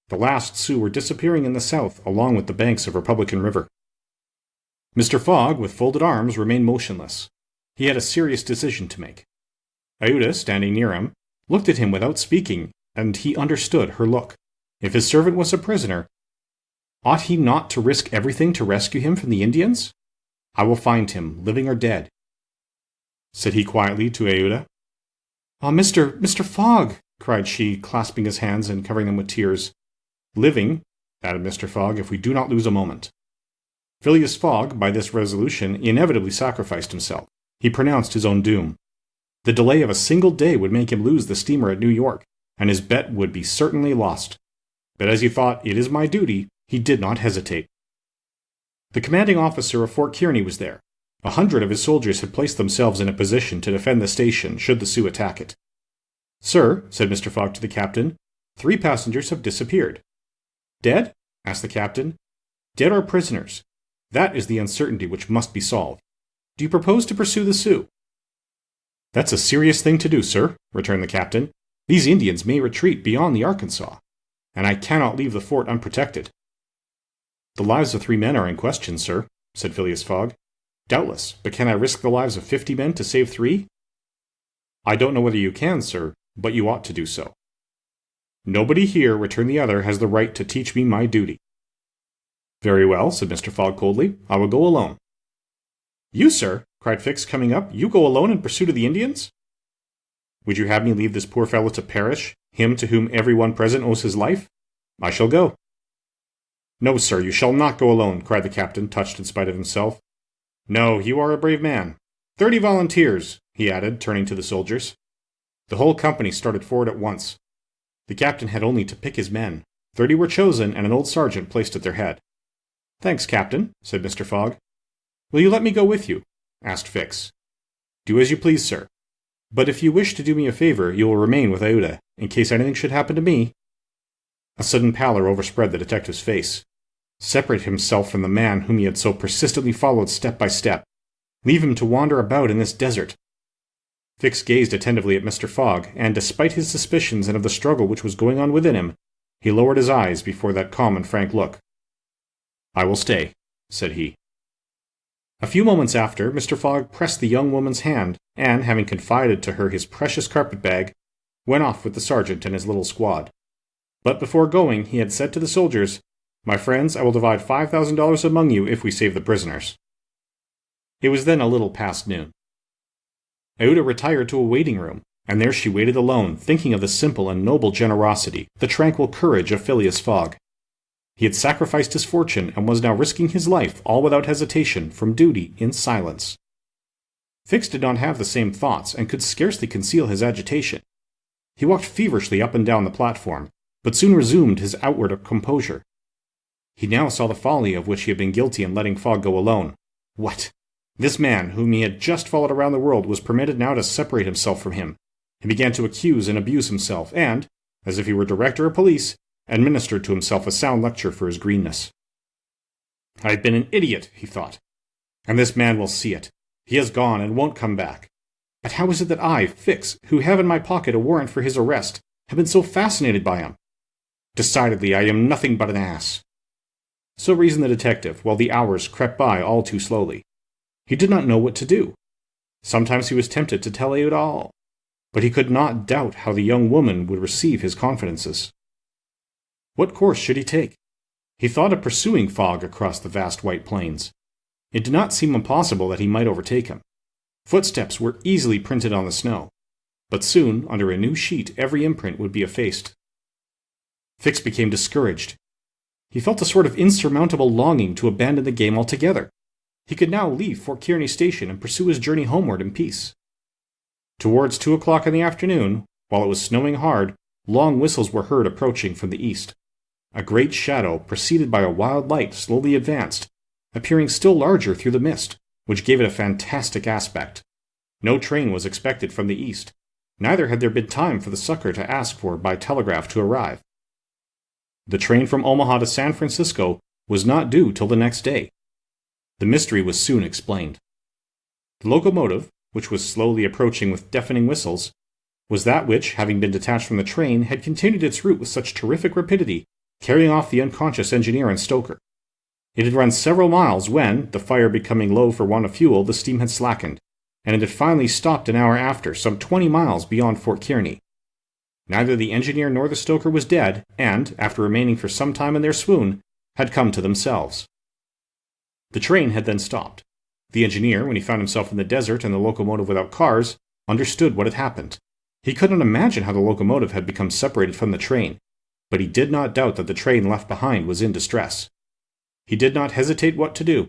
The last Sioux were disappearing in the south, along with the banks of Republican River. Mr. Fogg, with folded arms, remained motionless. He had a serious decision to make. Aouda, standing near him, looked at him without speaking, and he understood her look. If his servant was a prisoner, ought he not to risk everything to rescue him from the Indians? "I will find him, living or dead," said he quietly to Aouda. "Ah, Mr. Fogg!" cried she, clasping his hands and covering them with tears. "Living," added Mr. Fogg, "if we do not lose a moment." Phileas Fogg, by this resolution, inevitably sacrificed himself. He pronounced his own doom. The delay of a single day would make him lose the steamer at New York, and his bet would be certainly lost. But as he thought, "It is my duty," He did not hesitate. The commanding officer of Fort Kearny was there. 100 of his soldiers had placed themselves in a position to defend the station should the Sioux attack it. "Sir," said Mr. Fogg to the captain, "3 passengers have disappeared." "Dead?" asked the captain. "Dead or prisoners. That is the uncertainty which must be solved. Do you propose to pursue the Sioux?" "That's a serious thing to do, sir," returned the captain. "These Indians may retreat beyond the Arkansas, and I cannot leave the fort unprotected." "The lives of 3 men are in question, sir," said Phileas Fogg. "Doubtless, but can I risk the lives of 50 men to save 3? "I don't know whether you can, sir, but you ought to do so." "Nobody here," returned the other, "has the right to teach me my duty." "Very well," said Mr. Fogg coldly. "I will go alone." "You, sir?" cried Fix, coming up. "You go alone in pursuit of the Indians?" "Would you have me leave this poor fellow to perish, him to whom every one present owes his life? I shall go." "No, sir, you shall not go alone," cried the captain, touched in spite of himself. "No, you are a brave man. 30 volunteers," he added, turning to the soldiers. The whole company started forward at once. The captain had only to pick his men. 30 were chosen, and an old sergeant placed at their head. "Thanks, Captain," said Mr. Fogg. "Will you let me go with you?" asked Fix. "Do as you please, sir. But if you wish to do me a favor, you will remain with Aouda, in case anything should happen to me." A sudden pallor overspread the detective's face. Separate himself from the man whom he had so persistently followed step by step. Leave him to wander about in this desert. Fix gazed attentively at Mr. Fogg, and despite his suspicions and of the struggle which was going on within him, he lowered his eyes before that calm and frank look. "I will stay," said he. A few moments after, Mr. Fogg pressed the young woman's hand, and, having confided to her his precious carpet-bag, went off with the sergeant and his little squad. But before going, he had said to the soldiers, "My friends, I will divide $5,000 among you if we save the prisoners." It was then a little past noon. Aouda retired to a waiting room, and there she waited alone, thinking of the simple and noble generosity, the tranquil courage of Phileas Fogg. He had sacrificed his fortune, and was now risking his life, all without hesitation, from duty, in silence. Fix did not have the same thoughts, and could scarcely conceal his agitation. He walked feverishly up and down the platform, but soon resumed his outward composure. He now saw the folly of which he had been guilty in letting Fogg go alone. What? This man, whom he had just followed around the world, was permitted now to separate himself from him. He began to accuse and abuse himself, and, as if he were director of police, administered to himself a sound lecture for his greenness. "I have been an idiot," he thought, "and this man will see it. He has gone and won't come back. But how is it that I, Fix, who have in my pocket a warrant for his arrest, have been so fascinated by him? Decidedly, I am nothing but an ass." So reasoned the detective, while the hours crept by all too slowly. He did not know what to do. Sometimes he was tempted to tell Aouda all, but he could not doubt how the young woman would receive his confidences. What course should he take? He thought of pursuing Fogg across the vast white plains. It did not seem impossible that he might overtake him. Footsteps were easily printed on the snow, but soon, under a new sheet, every imprint would be effaced. Fix became discouraged. He felt a sort of insurmountable longing to abandon the game altogether. He could now leave Fort Kearny Station and pursue his journey homeward in peace. Towards 2 o'clock in the afternoon, while it was snowing hard, long whistles were heard approaching from the east. A great shadow, preceded by a wild light, slowly advanced, appearing still larger through the mist, which gave it a fantastic aspect. No train was expected from the east. Neither had there been time for the succor to ask for by telegraph to arrive. The train from Omaha to San Francisco was not due till the next day. The mystery was soon explained. The locomotive, which was slowly approaching with deafening whistles, was that which, having been detached from the train, had continued its route with such terrific rapidity, carrying off the unconscious engineer and stoker. It had run several miles when, the fire becoming low for want of fuel, the steam had slackened, and it had finally stopped an hour after, some 20 miles beyond Fort Kearny. Neither the engineer nor the stoker was dead, and, after remaining for some time in their swoon, had come to themselves. The train had then stopped. The engineer, when he found himself in the desert and the locomotive without cars, understood what had happened. He could not imagine how the locomotive had become separated from the train, but he did not doubt that the train left behind was in distress. He did not hesitate what to do.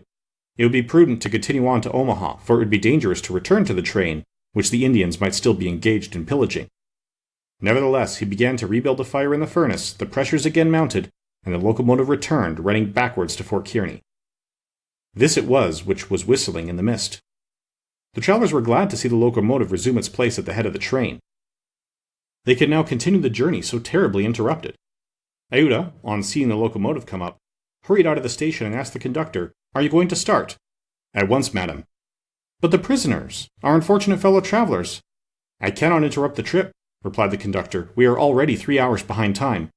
It would be prudent to continue on to Omaha, for it would be dangerous to return to the train, which the Indians might still be engaged in pillaging. Nevertheless, he began to rebuild the fire in the furnace, the pressures again mounted, and the locomotive returned, running backwards to Fort Kearney. This it was which was whistling in the mist. The travelers were glad to see the locomotive resume its place at the head of the train. They could now continue the journey so terribly interrupted. Aouda, on seeing the locomotive come up, hurried out of the station and asked the conductor, "Are you going to start?" "At once, madam." "But the prisoners, our unfortunate fellow travelers." "I cannot interrupt the trip," replied the conductor. "We are already 3 hours behind time."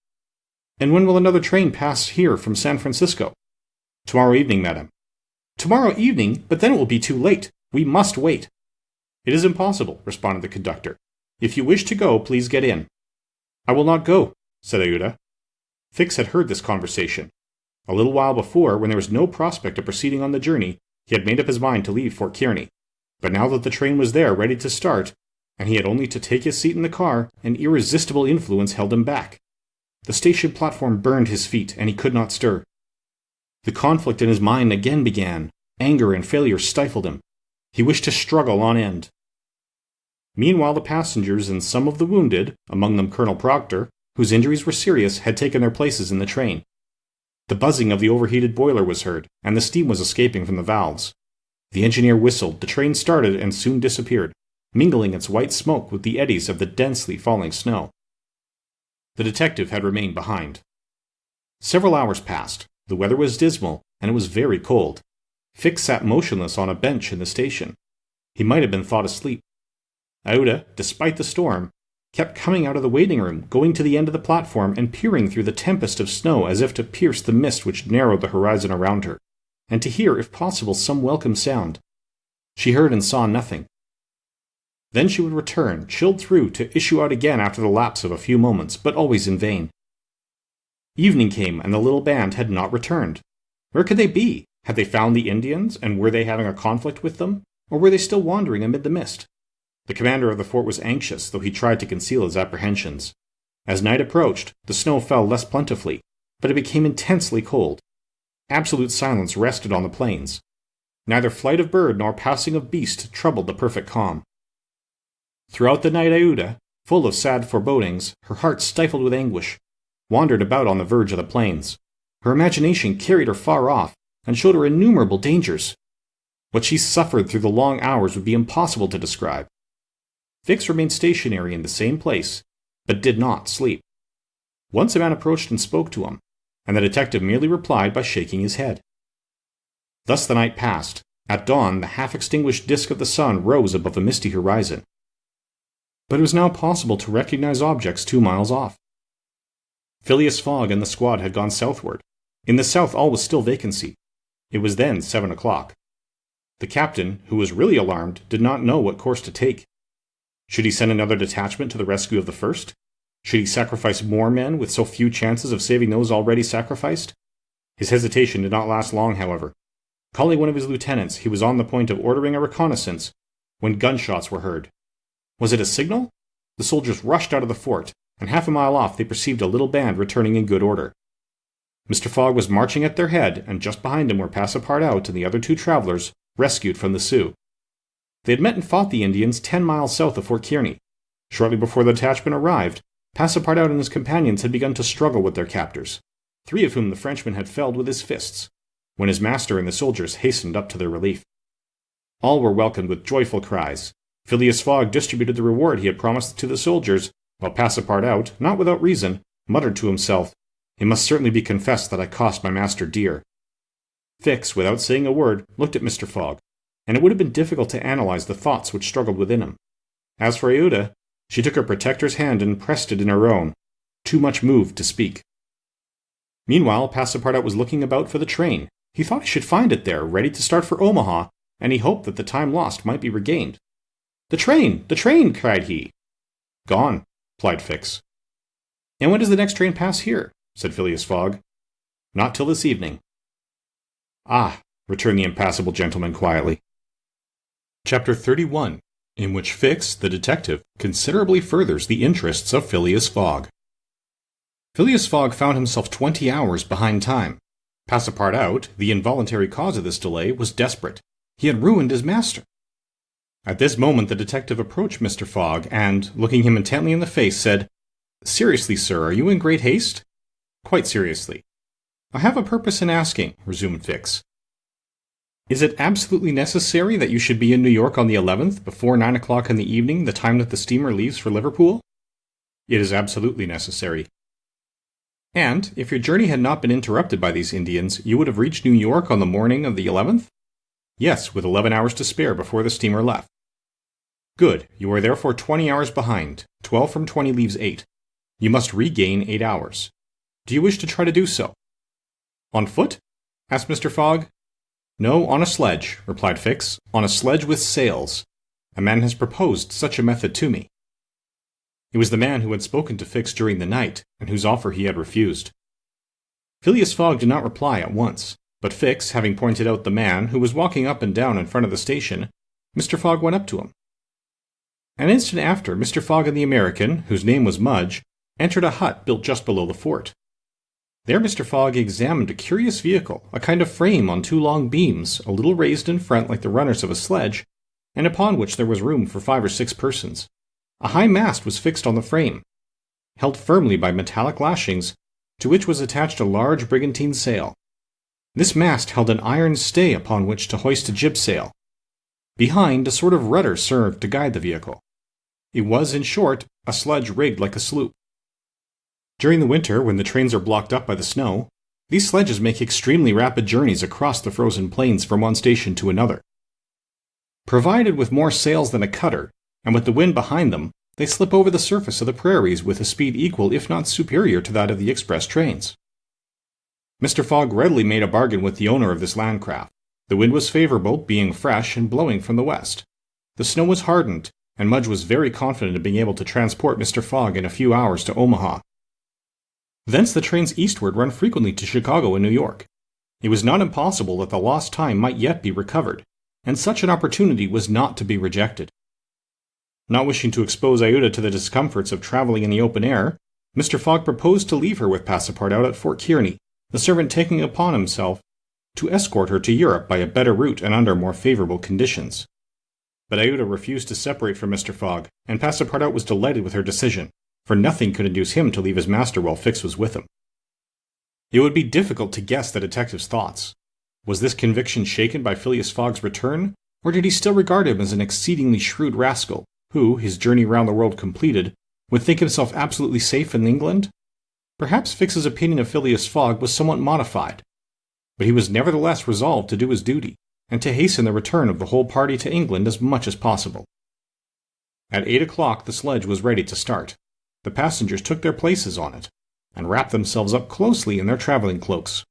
"And when will another train pass here from San Francisco?" "Tomorrow evening, madam." "Tomorrow evening? But then it will be too late. We must wait." "It is impossible," responded the conductor. "If you wish to go, please get in." "I will not go," said Aouda. Fix had heard this conversation. A little while before, when there was no prospect of proceeding on the journey, he had made up his mind to leave Fort Kearney. But now that the train was there, ready to start, and he had only to take his seat in the car, an irresistible influence held him back. The station platform burned his feet, and he could not stir. The conflict in his mind again began. Anger and failure stifled him. He wished to struggle on end. Meanwhile, the passengers and some of the wounded, among them Colonel Proctor, whose injuries were serious, had taken their places in the train. The buzzing of the overheated boiler was heard, and the steam was escaping from the valves. The engineer whistled, the train started and soon disappeared, mingling its white smoke with the eddies of the densely falling snow. The detective had remained behind. Several hours passed. The weather was dismal, and it was very cold. Fix sat motionless on a bench in the station. He might have been thought asleep. Aouda, despite the storm, kept coming out of the waiting room, going to the end of the platform and peering through the tempest of snow as if to pierce the mist which narrowed the horizon around her, and to hear, if possible, some welcome sound. She heard and saw nothing. Then she would return, chilled through, to issue out again after the lapse of a few moments, but always in vain. Evening came, and the little band had not returned. Where could they be? Had they found the Indians, and were they having a conflict with them, or were they still wandering amid the mist? The commander of the fort was anxious, though he tried to conceal his apprehensions. As night approached, the snow fell less plentifully, but it became intensely cold. Absolute silence rested on the plains. Neither flight of bird nor passing of beast troubled the perfect calm. Throughout the night Aouda, full of sad forebodings, her heart stifled with anguish, wandered about on the verge of the plains. Her imagination carried her far off, and showed her innumerable dangers. What she suffered through the long hours would be impossible to describe. Fix remained stationary in the same place, but did not sleep. Once a man approached and spoke to him, and the detective merely replied by shaking his head. Thus the night passed. At dawn, the half-extinguished disk of the sun rose above a misty horizon. But it was now possible to recognize objects 2 miles off. Phileas Fogg and the squad had gone southward. In the south all was still vacancy. It was then 7 o'clock. The captain, who was really alarmed, did not know what course to take. Should he send another detachment to the rescue of the first? Should he sacrifice more men with so few chances of saving those already sacrificed? His hesitation did not last long, however. Calling one of his lieutenants, he was on the point of ordering a reconnaissance when gunshots were heard. Was it a signal? The soldiers rushed out of the fort, and half a mile off they perceived a little band returning in good order. Mr. Fogg was marching at their head, and just behind him were Passepartout and the other 2 travelers, rescued from the Sioux. They had met and fought the Indians 10 miles south of Fort Kearney. Shortly before the detachment arrived, Passepartout and his companions had begun to struggle with their captors, 3 of whom the Frenchman had felled with his fists, when his master and the soldiers hastened up to their relief. All were welcomed with joyful cries. Phileas Fogg distributed the reward he had promised to the soldiers, while Passepartout, not without reason, muttered to himself, "It must certainly be confessed that I cost my master dear." Fix, without saying a word, looked at Mr. Fogg, and it would have been difficult to analyze the thoughts which struggled within him. As for Aouda, she took her protector's hand and pressed it in her own, too much moved to speak. Meanwhile, Passepartout was looking about for the train. He thought he should find it there, ready to start for Omaha, and he hoped that the time lost might be regained. "The train! The train!" cried he. "Gone," replied Fix. "And when does the next train pass here?" said Phileas Fogg. "Not till this evening." "Ah," returned the impassible gentleman quietly. Chapter 31, in which Fix, the detective, considerably furthers the interests of Phileas Fogg. Phileas Fogg found himself 20 hours behind time. Passepartout, the involuntary cause of this delay, was desperate. He had ruined his master. At this moment the detective approached Mr. Fogg and, looking him intently in the face, said, "Seriously, sir, are you in great haste?" "Quite seriously. I have a purpose in asking, resumed Fix. Is it absolutely necessary that you should be in New York on the 11th, before 9 o'clock in the evening, the time that the steamer leaves for Liverpool? It is absolutely necessary. And, if your journey had not been interrupted by these Indians, you would have reached New York on the morning of the 11th? Yes, with 11 hours to spare before the steamer left. Good, you are therefore 20 hours behind. 12 from 20 leaves 8. You must regain 8 hours. Do you wish to try to do so? On foot? Asked Mr. Fogg. No, on a sledge, replied Fix. On a sledge with sails. A man has proposed such a method to me. It was the man who had spoken to Fix during the night, and whose offer he had refused. Phileas Fogg did not reply at once, but Fix, having pointed out the man who was walking up and down in front of the station, Mr. Fogg went up to him. An instant after, Mr. Fogg and the American, whose name was Mudge, entered a hut built just below the fort. There Mr. Fogg examined a curious vehicle, a kind of frame on 2 long beams, a little raised in front like the runners of a sledge, and upon which there was room for 5 or 6 persons. A high mast was fixed on the frame, held firmly by metallic lashings, to which was attached a large brigantine sail. This mast held an iron stay upon which to hoist a jib sail. Behind, a sort of rudder served to guide the vehicle. It was, in short, a sledge rigged like a sloop. During the winter, when the trains are blocked up by the snow, these sledges make extremely rapid journeys across the frozen plains from one station to another. Provided with more sails than a cutter, and with the wind behind them, they slip over the surface of the prairies with a speed equal if not superior to that of the express trains. Mr. Fogg readily made a bargain with the owner of this landcraft. The wind was favorable, being fresh and blowing from the west. The snow was hardened, and Mudge was very confident of being able to transport Mr. Fogg in a few hours to Omaha. Thence the trains eastward run frequently to Chicago and New York. It was not impossible that the lost time might yet be recovered, and such an opportunity was not to be rejected. Not wishing to expose Iuta to the discomforts of traveling in the open air, Mr. Fogg proposed to leave her with Passepartout at Fort Kearny, the servant taking upon himself to escort her to Europe by a better route and under more favorable conditions. But Iuta refused to separate from Mr. Fogg, and Passepartout was delighted with her decision, for nothing could induce him to leave his master while Fix was with him. It would be difficult to guess the detective's thoughts. Was this conviction shaken by Phileas Fogg's return, or did he still regard him as an exceedingly shrewd rascal, who, his journey round the world completed, would think himself absolutely safe in England? Perhaps Fix's opinion of Phileas Fogg was somewhat modified, but he was nevertheless resolved to do his duty, and to hasten the return of the whole party to England as much as possible. At 8 o'clock the sledge was ready to start. The passengers took their places on it, and wrapped themselves up closely in their traveling cloaks.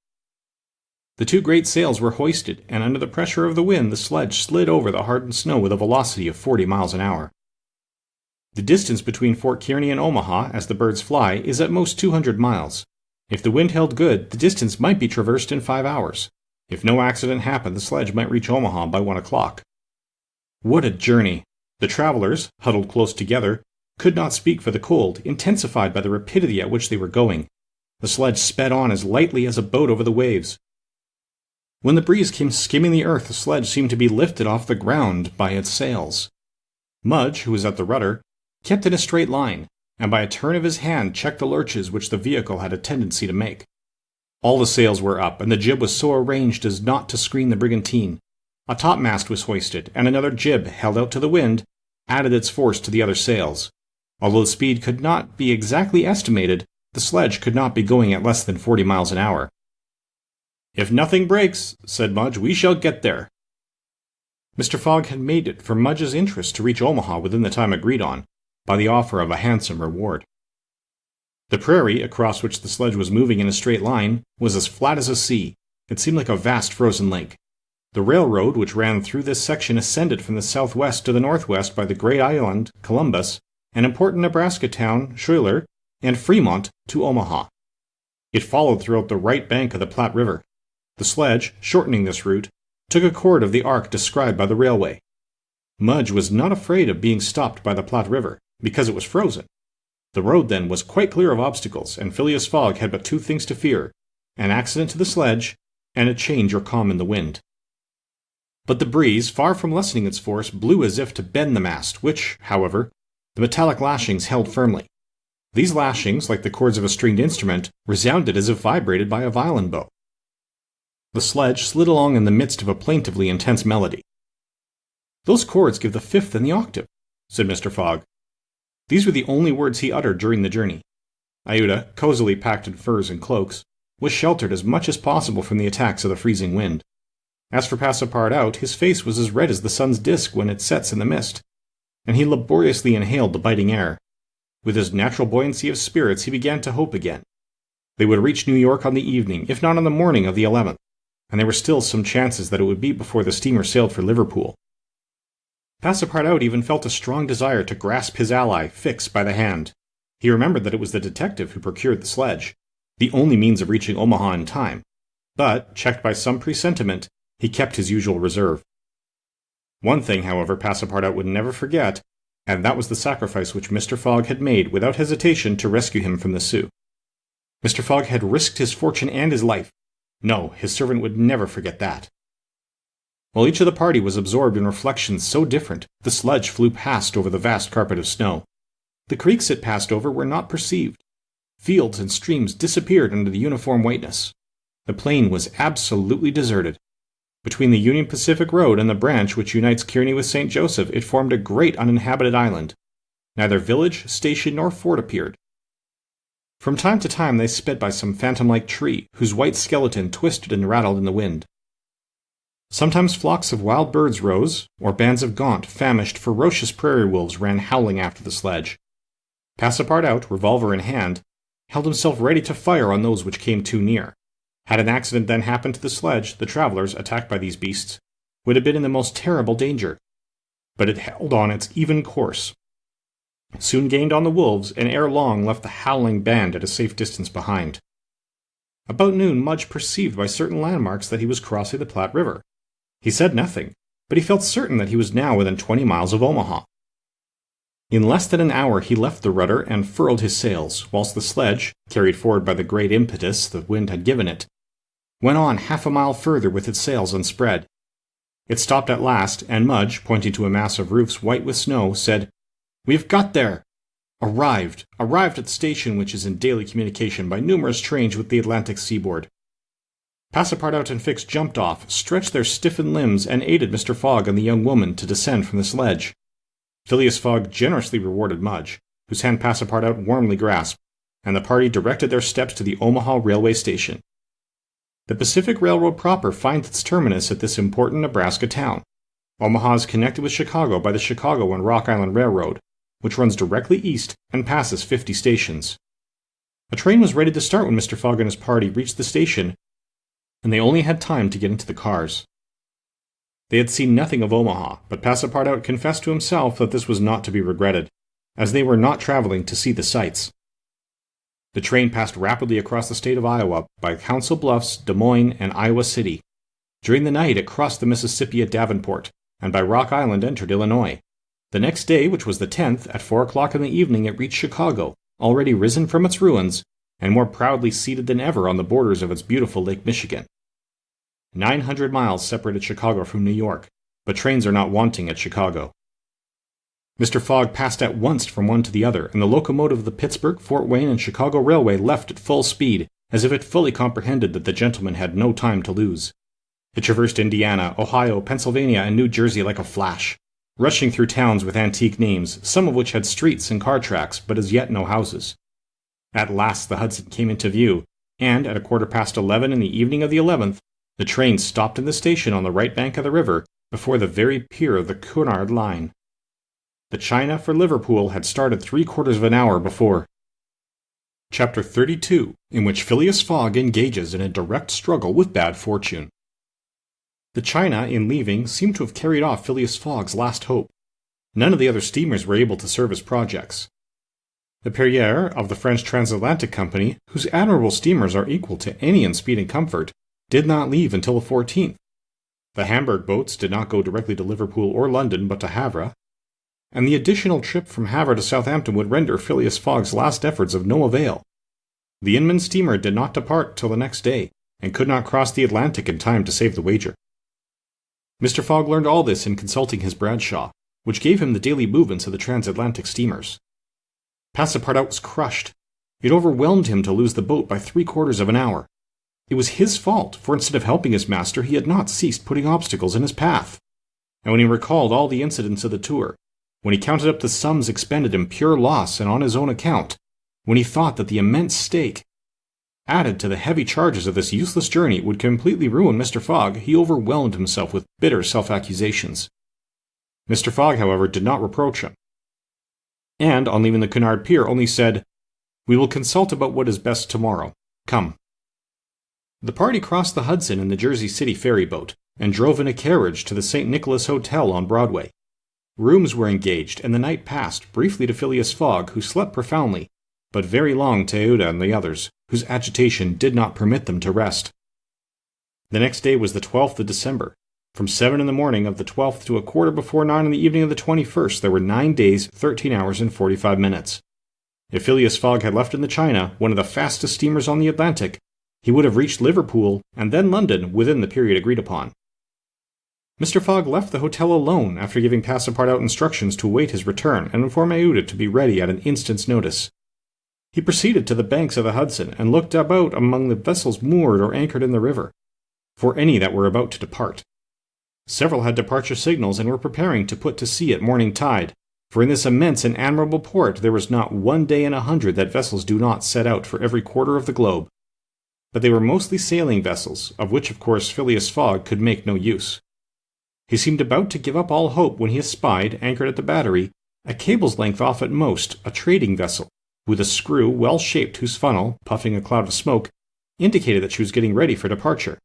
The 2 great sails were hoisted, and under the pressure of the wind the sledge slid over the hardened snow with a velocity of 40 miles an hour. The distance between Fort Kearny and Omaha, as the birds fly, is at most 200 miles. If the wind held good, the distance might be traversed in 5 hours. If no accident happened, the sledge might reach Omaha by 1 o'clock. What a journey! The travelers, huddled close together, could not speak for the cold, intensified by the rapidity at which they were going. The sledge sped on as lightly as a boat over the waves. When the breeze came skimming the earth, the sledge seemed to be lifted off the ground by its sails. Mudge, who was at the rudder, kept in a straight line, and by a turn of his hand checked the lurches which the vehicle had a tendency to make. All the sails were up, and the jib was so arranged as not to screen the brigantine. A topmast was hoisted, and another jib, held out to the wind, added its force to the other sails. Although the speed could not be exactly estimated, the sledge could not be going at less than 40 miles an hour. "If nothing breaks," said Mudge, "we shall get there." Mr. Fogg had made it for Mudge's interest to reach Omaha within the time agreed on, by the offer of a handsome reward. The prairie, across which the sledge was moving in a straight line, was as flat as a sea. It seemed like a vast frozen lake. The railroad which ran through this section ascended from the southwest to the northwest by the great island, Columbus, an important Nebraska town, Schuyler, and Fremont, to Omaha. It followed throughout the right bank of the Platte River. The sledge, shortening this route, took a chord of the arc described by the railway. Mudge was not afraid of being stopped by the Platte River, because it was frozen. The road, then, was quite clear of obstacles, and Phileas Fogg had but 2 things to fear: an accident to the sledge, and a change or calm in the wind. But the breeze, far from lessening its force, blew as if to bend the mast, which, however, the metallic lashings held firmly. These lashings, like the chords of a stringed instrument, resounded as if vibrated by a violin bow, The sledge slid along in the midst of a plaintively intense melody. "Those chords give the fifth and the octave," said Mr. Fogg. These were the only words he uttered during the journey. Iuta, cozily packed in furs and cloaks, was sheltered as much as possible from the attacks of the freezing wind. As for Passepartout, his face was as red as the sun's disk when it sets in the mist, and he laboriously inhaled the biting air. With his natural buoyancy of spirits, he began to hope again. They would reach New York on the evening, if not on the morning of the 11th, and there were still some chances that it would be before the steamer sailed for Liverpool. Passepartout even felt a strong desire to grasp his ally, Fix, by the hand. He remembered that it was the detective who procured the sledge, the only means of reaching Omaha in time, but, checked by some presentiment, he kept his usual reserve. One thing, however, Passepartout would never forget, and that was the sacrifice which Mr. Fogg had made without hesitation to rescue him from the Sioux. Mr. Fogg had risked his fortune and his life. No, his servant would never forget that. While each of the party was absorbed in reflections so different, the sledge flew past over the vast carpet of snow. The creeks it passed over were not perceived. Fields and streams disappeared under the uniform whiteness. The plain was absolutely deserted. Between the Union Pacific Road and the branch which unites Kearney with St. Joseph, it formed a great uninhabited island. Neither village, station, nor fort appeared. From time to time they sped by some phantom-like tree, whose white skeleton twisted and rattled in the wind. Sometimes flocks of wild birds rose, or bands of gaunt, famished, ferocious prairie wolves ran howling after the sledge. Passepartout, revolver in hand, held himself ready to fire on those which came too near. Had an accident then happened to the sledge, the travelers, attacked by these beasts, would have been in the most terrible danger. But it held on its even course, soon gained on the wolves, and ere long left the howling band at a safe distance behind. About noon, Mudge perceived by certain landmarks that he was crossing the Platte River. He said nothing, but he felt certain that he was now within 20 miles of Omaha. In less than an hour he left the rudder and furled his sails, whilst the sledge, carried forward by the great impetus the wind had given it, went on half a mile further with its sails unspread. It stopped at last, and Mudge, pointing to a mass of roofs white with snow, said, "We have got there! Arrived at the station which is in daily communication by numerous trains with the Atlantic seaboard." Passepartout and Fix jumped off, stretched their stiffened limbs, and aided Mr. Fogg and the young woman to descend from the sledge. Phileas Fogg generously rewarded Mudge, whose hand Passepartout warmly grasped, and the party directed their steps to the Omaha railway station. The Pacific Railroad proper finds its terminus at this important Nebraska town. Omaha is connected with Chicago by the Chicago and Rock Island Railroad, which runs directly east and passes 50 stations. A train was ready to start when Mr. Fogg and his party reached the station, and they only had time to get into the cars. They had seen nothing of Omaha, but Passepartout confessed to himself that this was not to be regretted, as they were not traveling to see the sights. The train passed rapidly across the state of Iowa by Council Bluffs, Des Moines, and Iowa City. During the night it crossed the Mississippi at Davenport, and by Rock Island entered Illinois. The next day, which was the 10th, at 4 o'clock in the evening it reached Chicago, already risen from its ruins, and more proudly seated than ever on the borders of its beautiful Lake Michigan. 900 miles separated Chicago from New York, but trains are not wanting at Chicago. Mr. Fogg passed at once from one to the other, and the locomotive of the Pittsburgh, Fort Wayne, and Chicago Railway left at full speed, as if it fully comprehended that the gentleman had no time to lose. It traversed Indiana, Ohio, Pennsylvania, and New Jersey like a flash, rushing through towns with antique names, some of which had streets and car tracks, but as yet no houses. At last the Hudson came into view, and at 11:15 in the evening of the 11th, the train stopped in the station on the right bank of the river, before the very pier of the Cunard line. The China for Liverpool had started 3/4 of an hour before. Chapter 32, in which Phileas Fogg engages in a direct struggle with bad fortune. The China, in leaving, seemed to have carried off Phileas Fogg's last hope. None of the other steamers were able to serve his projects. The Perrier, of the French Transatlantic Company, whose admirable steamers are equal to any in speed and comfort, did not leave until the 14th. The Hamburg boats did not go directly to Liverpool or London, but to Havre, and the additional trip from Havre to Southampton would render Phileas Fogg's last efforts of no avail. The Inman steamer did not depart till the next day, and could not cross the Atlantic in time to save the wager. Mr. Fogg learned all this in consulting his Bradshaw, which gave him the daily movements of the transatlantic steamers. Passepartout was crushed. It overwhelmed him to lose the boat by 3/4 of an hour. It was his fault, for instead of helping his master, he had not ceased putting obstacles in his path. And when he recalled all the incidents of the tour, when he counted up the sums expended in pure loss and on his own account, when he thought that the immense stake, added to the heavy charges of this useless journey, would completely ruin Mr. Fogg, he overwhelmed himself with bitter self-accusations. Mr. Fogg, however, did not reproach him, and, on leaving the Cunard Pier, only said, "We will consult about what is best tomorrow. Come." The party crossed the Hudson in the Jersey City ferry boat, and drove in a carriage to the St. Nicholas Hotel on Broadway. Rooms were engaged, and the night passed briefly to Phileas Fogg, who slept profoundly, but very long to Aouda and the others, whose agitation did not permit them to rest. The next day was the 12th of December. From 7 in the morning of the 12th to a quarter before 9 in the evening of the 21st, there were 9 days, 13 hours, and 45 minutes. If Phileas Fogg had left in the China, one of the fastest steamers on the Atlantic, he would have reached Liverpool and then London within the period agreed upon. Mr. Fogg left the hotel alone after giving Passepartout instructions to await his return and inform Aouda to be ready at an instant's notice. He proceeded to the banks of the Hudson and looked about among the vessels moored or anchored in the river, for any that were about to depart. Several had departure signals and were preparing to put to sea at morning tide, for in this immense and admirable port there was not 1 day in 100 that vessels do not set out for every quarter of the globe. But they were mostly sailing vessels, of which of course Phileas Fogg could make no use. He seemed about to give up all hope when he espied, anchored at the battery, a cable's length off at most, a trading vessel, with a screw well shaped whose funnel, puffing a cloud of smoke, indicated that she was getting ready for departure.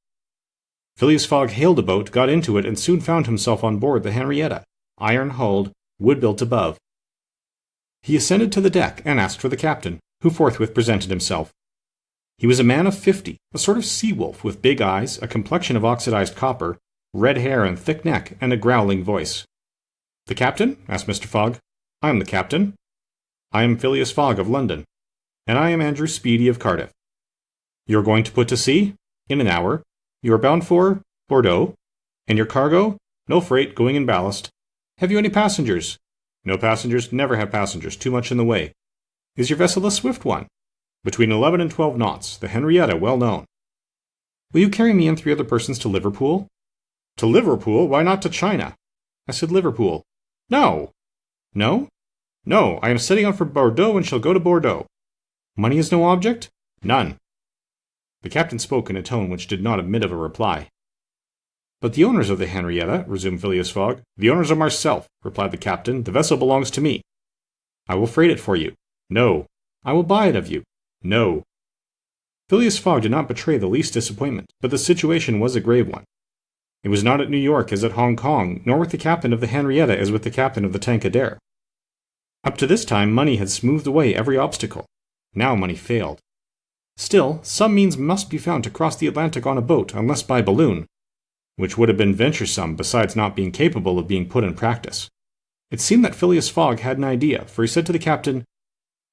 Phileas Fogg hailed a boat, got into it, and soon found himself on board the Henrietta, iron-hulled, wood-built above. He ascended to the deck and asked for the captain, who forthwith presented himself. He was a man of 50, a sort of sea-wolf with big eyes, a complexion of oxidized copper, red hair and thick neck, and a growling voice. "The captain?" asked Mr. Fogg. "I am the captain." "I am Phileas Fogg of London." "And I am Andrew Speedy of Cardiff." "You are going to put to sea?" "In an hour." "You are bound for Bordeaux?" "And your cargo?" "No freight, going in ballast." "Have you any passengers?" "No passengers, never have passengers, too much in the way." "Is your vessel a swift one?" "Between 11 and 12 knots, the Henrietta, well known." "Will you carry me and 3 other persons to Liverpool?" "To Liverpool? Why not to China?" "I said Liverpool." "No." "No?" "No, I am setting out for Bordeaux and shall go to Bordeaux." "Money is no object?" "None." The captain spoke in a tone which did not admit of a reply. "But the owners of the Henrietta," resumed Phileas Fogg. "The owners are myself," replied the captain. "The vessel belongs to me." "I will freight it for you." "No." "I will buy it of you." "No." Phileas Fogg did not betray the least disappointment, but the situation was a grave one. It was not at New York as at Hong Kong, nor with the captain of the Henrietta as with the captain of the Tankadere. Up to this time money had smoothed away every obstacle. Now money failed. Still, some means must be found to cross the Atlantic on a boat, unless by balloon, which would have been venturesome besides not being capable of being put in practice. It seemed that Phileas Fogg had an idea, for he said to the captain,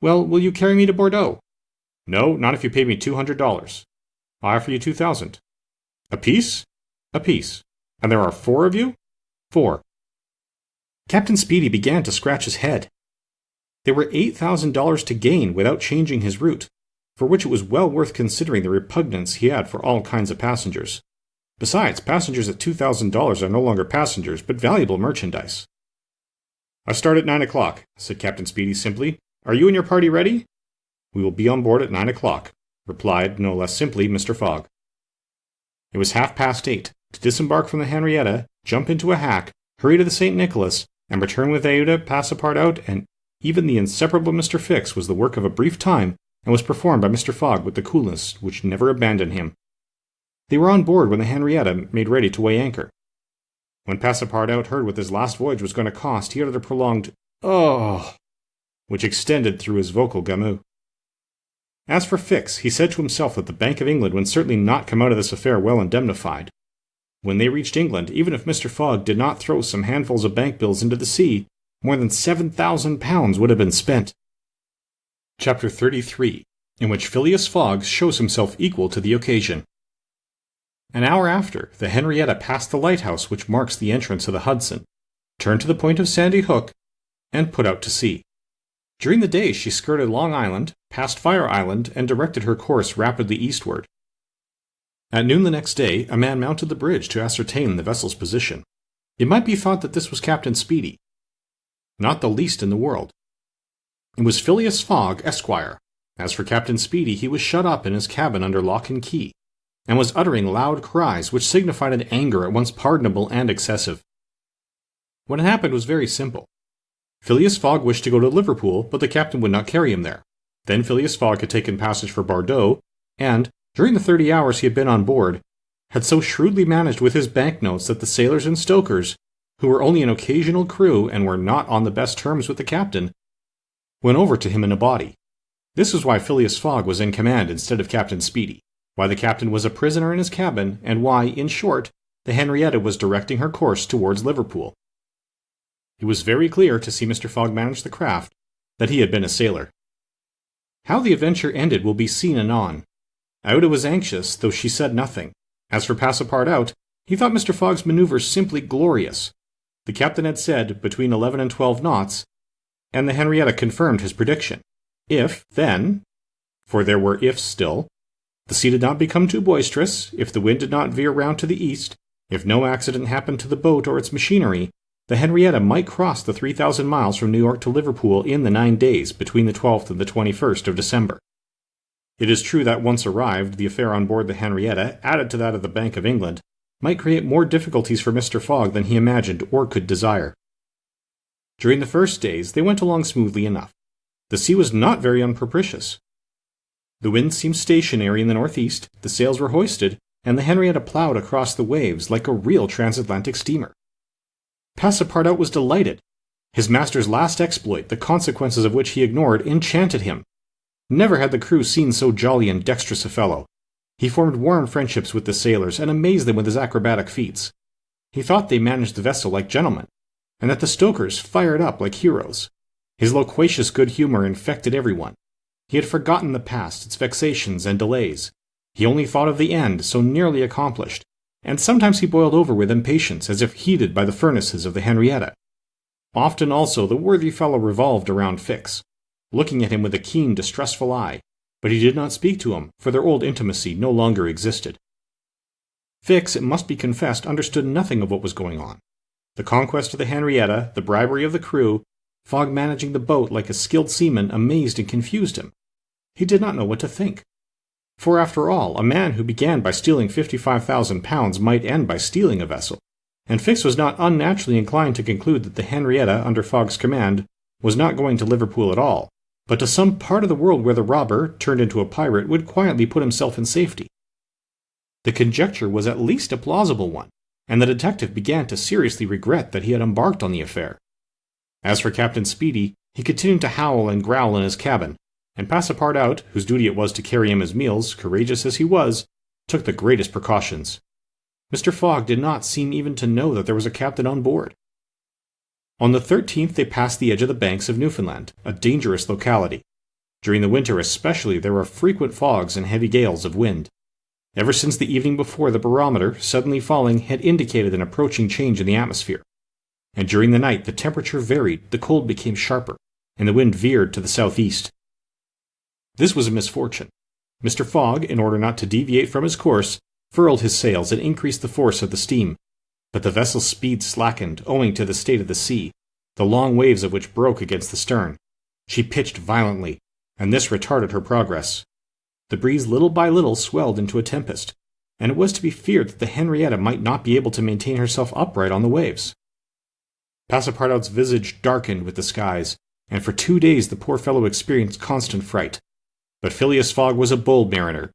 "Well, will you carry me to Bordeaux?" "No, not if you pay me $200. I offer you 2,000. "A piece?" "A piece." "And there are 4 of you?" "4." Captain Speedy began to scratch his head. There were $8,000 to gain without changing his route, for which it was well worth considering the repugnance he had for all kinds of passengers. Besides, passengers at $2,000 are no longer passengers, but valuable merchandise. "I start at 9 o'clock, said Captain Speedy simply. "Are you and your party ready?" "We will be on board at 9 o'clock, replied, no less simply, Mr. Fogg. It was 8:30 to disembark from the Henrietta, jump into a hack, hurry to the St. Nicholas, and return with Aouda, Passepartout, and even the inseparable Mr. Fix was the work of a brief time, and was performed by Mr. Fogg with the coolness which never abandoned him. They were on board when the Henrietta made ready to weigh anchor. When Passepartout heard what his last voyage was going to cost, he uttered a prolonged "Oh!" which extended through his vocal gamu. As for Fix, he said to himself that the Bank of England would certainly not come out of this affair well indemnified. When they reached England, even if Mr. Fogg did not throw some handfuls of bank bills into the sea, more than £7,000 would have been spent. Chapter 33, in which Phileas Fogg shows himself equal to the occasion. An hour after, the Henrietta passed the lighthouse which marks the entrance of the Hudson, turned to the point of Sandy Hook, and put out to sea. During the day she skirted Long Island, passed Fire Island, and directed her course rapidly eastward. At noon the next day, a man mounted the bridge to ascertain the vessel's position. It might be thought that this was Captain Speedy. Not the least in the world. It was Phileas Fogg, Esquire. As for Captain Speedy, he was shut up in his cabin under lock and key, and was uttering loud cries which signified an anger at once pardonable and excessive. What had happened was very simple. Phileas Fogg wished to go to Liverpool, but the captain would not carry him there. Then Phileas Fogg had taken passage for Bordeaux, and, during the 30 hours he had been on board, had so shrewdly managed with his banknotes that the sailors and stokers, who were only an occasional crew and were not on the best terms with the captain, went over to him in a body. This was why Phileas Fogg was in command instead of Captain Speedy, why the captain was a prisoner in his cabin, and why, in short, the Henrietta was directing her course towards Liverpool. It was very clear, to see Mr. Fogg manage the craft, that he had been a sailor. How the adventure ended will be seen anon. Aouda was anxious, though she said nothing. As for Passepartout, he thought Mr. Fogg's manoeuvres simply glorious. The captain had said between 11 and 12 knots, and the Henrietta confirmed his prediction. If, then, for there were ifs still, the sea did not become too boisterous, if the wind did not veer round to the east, if no accident happened to the boat or its machinery, the Henrietta might cross the 3,000 miles from New York to Liverpool in the 9 days between the 12th and the 21st of December. It is true that once arrived, the affair on board the Henrietta, added to that of the Bank of England, might create more difficulties for Mr. Fogg than he imagined or could desire. During the first days, they went along smoothly enough. The sea was not very unpropitious. The wind seemed stationary in the northeast, the sails were hoisted, and the Henrietta ploughed across the waves like a real transatlantic steamer. Passepartout was delighted. His master's last exploit, the consequences of which he ignored, enchanted him. Never had the crew seen so jolly and dexterous a fellow. He formed warm friendships with the sailors and amazed them with his acrobatic feats. He thought they managed the vessel like gentlemen, and that the stokers fired up like heroes. His loquacious good humor infected everyone. He had forgotten the past, its vexations and delays. He only thought of the end, so nearly accomplished, and sometimes he boiled over with impatience, as if heated by the furnaces of the Henrietta. Often also the worthy fellow revolved around Fix, looking at him with a keen, distrustful eye, but he did not speak to him, for their old intimacy no longer existed. Fix, it must be confessed, understood nothing of what was going on. The conquest of the Henrietta, the bribery of the crew, Fogg managing the boat like a skilled seaman, amazed and confused him. He did not know what to think. For after all, a man who began by stealing £55,000 might end by stealing a vessel, and Fix was not unnaturally inclined to conclude that the Henrietta, under Fogg's command, was not going to Liverpool at all, but to some part of the world where the robber, turned into a pirate, would quietly put himself in safety. The conjecture was at least a plausible one, and the detective began to seriously regret that he had embarked on the affair. As for Captain Speedy, he continued to howl and growl in his cabin, and Passepartout, whose duty it was to carry him his meals, courageous as he was, took the greatest precautions. Mr. Fogg did not seem even to know that there was a captain on board. On the 13th they passed the edge of the Banks of Newfoundland, a dangerous locality. During the winter especially there were frequent fogs and heavy gales of wind. Ever since the evening before, the barometer, suddenly falling, had indicated an approaching change in the atmosphere. And during the night the temperature varied, the cold became sharper, and the wind veered to the southeast. This was a misfortune. Mr. Fogg, in order not to deviate from his course, furled his sails and increased the force of the steam. But the vessel's speed slackened, owing to the state of the sea, the long waves of which broke against the stern. She pitched violently, and this retarded her progress. The breeze little by little swelled into a tempest, and it was to be feared that the Henrietta might not be able to maintain herself upright on the waves. Passepartout's visage darkened with the skies, and for 2 days the poor fellow experienced constant fright. But Phileas Fogg was a bold mariner,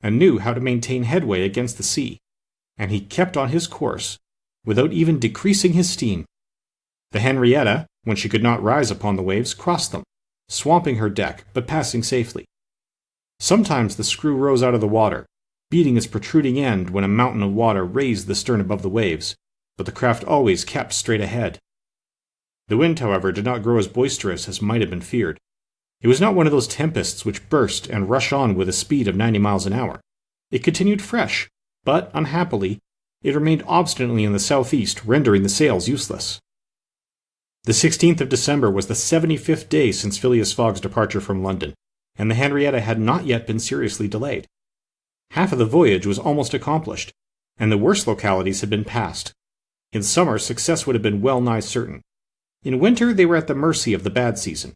and knew how to maintain headway against the sea, and he kept on his course, without even decreasing his steam. The Henrietta, when she could not rise upon the waves, crossed them, swamping her deck, but passing safely. Sometimes the screw rose out of the water, beating its protruding end when a mountain of water raised the stern above the waves, but the craft always kept straight ahead. The wind, however, did not grow as boisterous as might have been feared. It was not one of those tempests which burst and rush on with a speed of 90 miles an hour. It continued fresh, but, unhappily, it remained obstinately in the southeast, rendering the sails useless. The 16th of December was the 75th day since Phileas Fogg's departure from London, and the Henrietta had not yet been seriously delayed. Half of the voyage was almost accomplished, and the worst localities had been passed. In summer, success would have been well nigh certain. In winter, they were at the mercy of the bad season.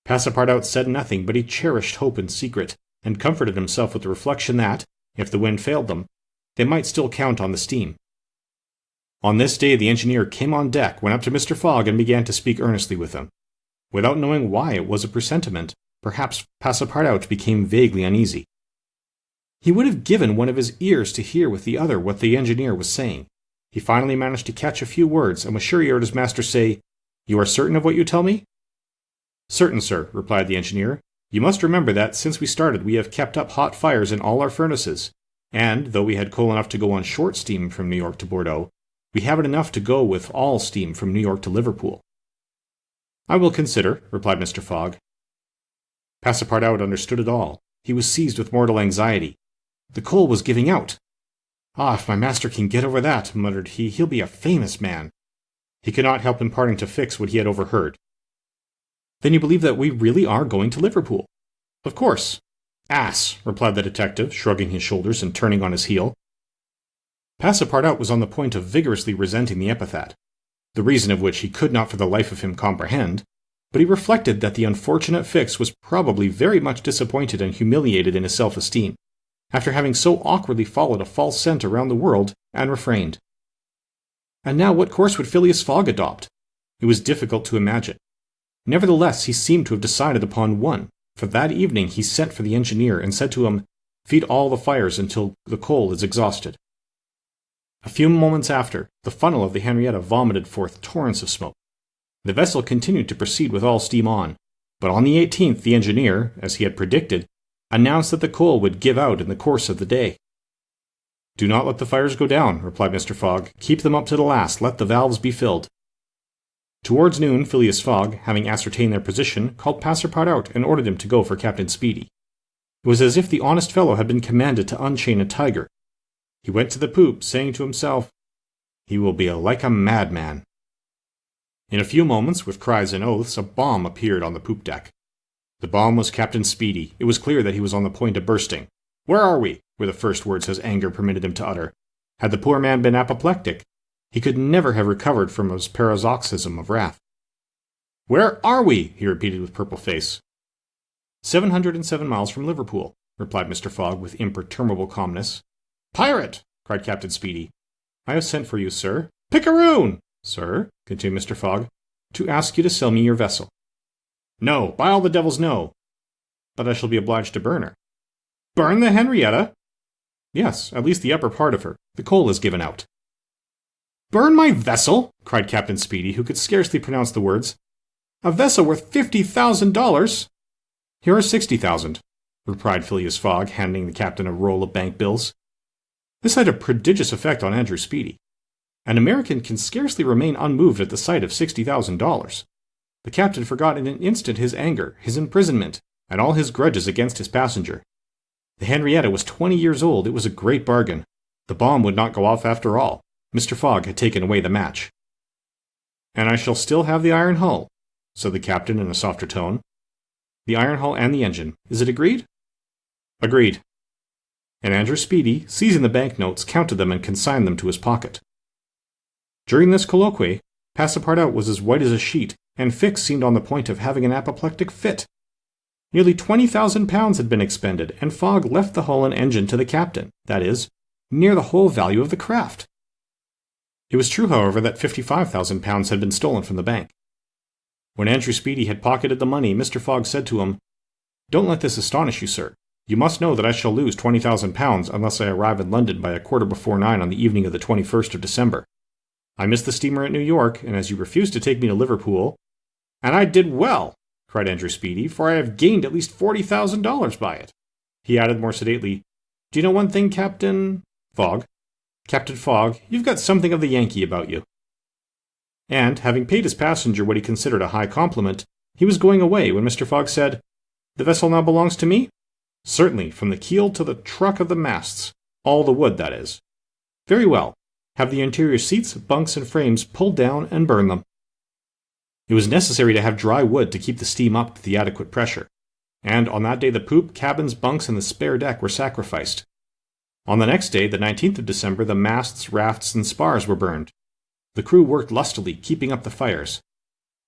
Passepartout said nothing, but he cherished hope in secret, and comforted himself with the reflection that, if the wind failed them, they might still count on the steam. On this day the engineer came on deck, went up to Mr. Fogg, and began to speak earnestly with him. Without knowing why it was a presentiment, perhaps Passepartout became vaguely uneasy. He would have given one of his ears to hear with the other what the engineer was saying. He finally managed to catch a few words, and was sure he heard his master say, "You are certain of what you tell me?" "Certain, sir," replied the engineer. "You must remember that, since we started, we have kept up hot fires in all our furnaces, and, though we had coal enough to go on short steam from New York to Bordeaux, we have it enough to go with all steam from New York to Liverpool." "I will consider," replied Mr. Fogg. Passepartout understood it all. He was seized with mortal anxiety. The coal was giving out. "Ah, if my master can get over that," muttered he, "he'll be a famous man." He could not help imparting to Fix what he had overheard. "Then you believe that we really are going to Liverpool?" "Of course." "Ass," replied the detective, shrugging his shoulders and turning on his heel. Passepartout was on the point of vigorously resenting the epithet, the reason of which he could not for the life of him comprehend, but he reflected that the unfortunate Fix was probably very much disappointed and humiliated in his self-esteem, after having so awkwardly followed a false scent around the world, and refrained. And now what course would Phileas Fogg adopt? It was difficult to imagine. Nevertheless, he seemed to have decided upon one, for that evening he sent for the engineer and said to him, "Feed all the fires until the coal is exhausted." A few moments after, the funnel of the Henrietta vomited forth torrents of smoke. The vessel continued to proceed with all steam on, but on the 18th the engineer, as he had predicted, announced that the coal would give out in the course of the day. "Do not let the fires go down," replied Mr. Fogg. "Keep them up to the last. Let the valves be filled." Towards noon, Phileas Fogg, having ascertained their position, called Passepartout and ordered him to go for Captain Speedy. It was as if the honest fellow had been commanded to unchain a tiger. He went to the poop, saying to himself, "He will be like a madman." In a few moments, with cries and oaths, a bomb appeared on the poop deck. The bomb was Captain Speedy. It was clear that he was on the point of bursting. "Where are we?" were the first words his anger permitted him to utter. Had the poor man been apoplectic, he could never have recovered from his paroxysm of wrath. "Where are we?" he repeated with purple face. 707 miles from Liverpool," replied Mr. Fogg with imperturbable calmness. "Pirate!" cried Captain Speedy. "I have sent for you, sir." "Picaroon!" "Sir," continued Mr. Fogg, "to ask you to sell me your vessel." "No, by all the devils, no." "But I shall be obliged to burn her." "Burn the Henrietta?" "Yes, at least the upper part of her. The coal is given out." "Burn my vessel?" cried Captain Speedy, who could scarcely pronounce the words. "A vessel worth $50,000? "Here are 60,000, replied Phileas Fogg, handing the captain a roll of bank bills. This had a prodigious effect on Andrew Speedy. An American can scarcely remain unmoved at the sight of $60,000. The captain forgot in an instant his anger, his imprisonment, and all his grudges against his passenger. The Henrietta was 20 years old. It was a great bargain. The bomb would not go off after all. Mr. Fogg had taken away the match. "And I shall still have the iron hull," said the captain in a softer tone. "The iron hull and the engine. Is it agreed?" "Agreed." And Andrew Speedy, seizing the banknotes, counted them and consigned them to his pocket. During this colloquy, Passepartout was as white as a sheet, and Fix seemed on the point of having an apoplectic fit. Nearly £20,000 had been expended, and Fogg left the hull and engine to the captain, that is, near the whole value of the craft. It was true, however, that £55,000 had been stolen from the bank. When Andrew Speedy had pocketed the money, Mr. Fogg said to him, "Don't let this astonish you, sir. You must know that I shall lose £20,000 unless I arrive in London by 9:15 on the evening of the 21st of December. I missed the steamer at New York, and as you refused to take me to Liverpool—" "And I did well," cried Andrew Speedy, "for I have gained at least $40,000 by it." He added more sedately, "Do you know one thing, Captain Fogg? Captain Fogg, you've got something of the Yankee about you." And, having paid his passenger what he considered a high compliment, he was going away when Mr. Fogg said, "The vessel now belongs to me?" "Certainly, from the keel to the truck of the masts. All the wood, that is." "Very well. Have the interior seats, bunks, and frames pulled down and burn them." It was necessary to have dry wood to keep the steam up to the adequate pressure, and on that day the poop, cabins, bunks, and the spare deck were sacrificed. On the next day, the 19th of December, the masts, rafts, and spars were burned. The crew worked lustily, keeping up the fires.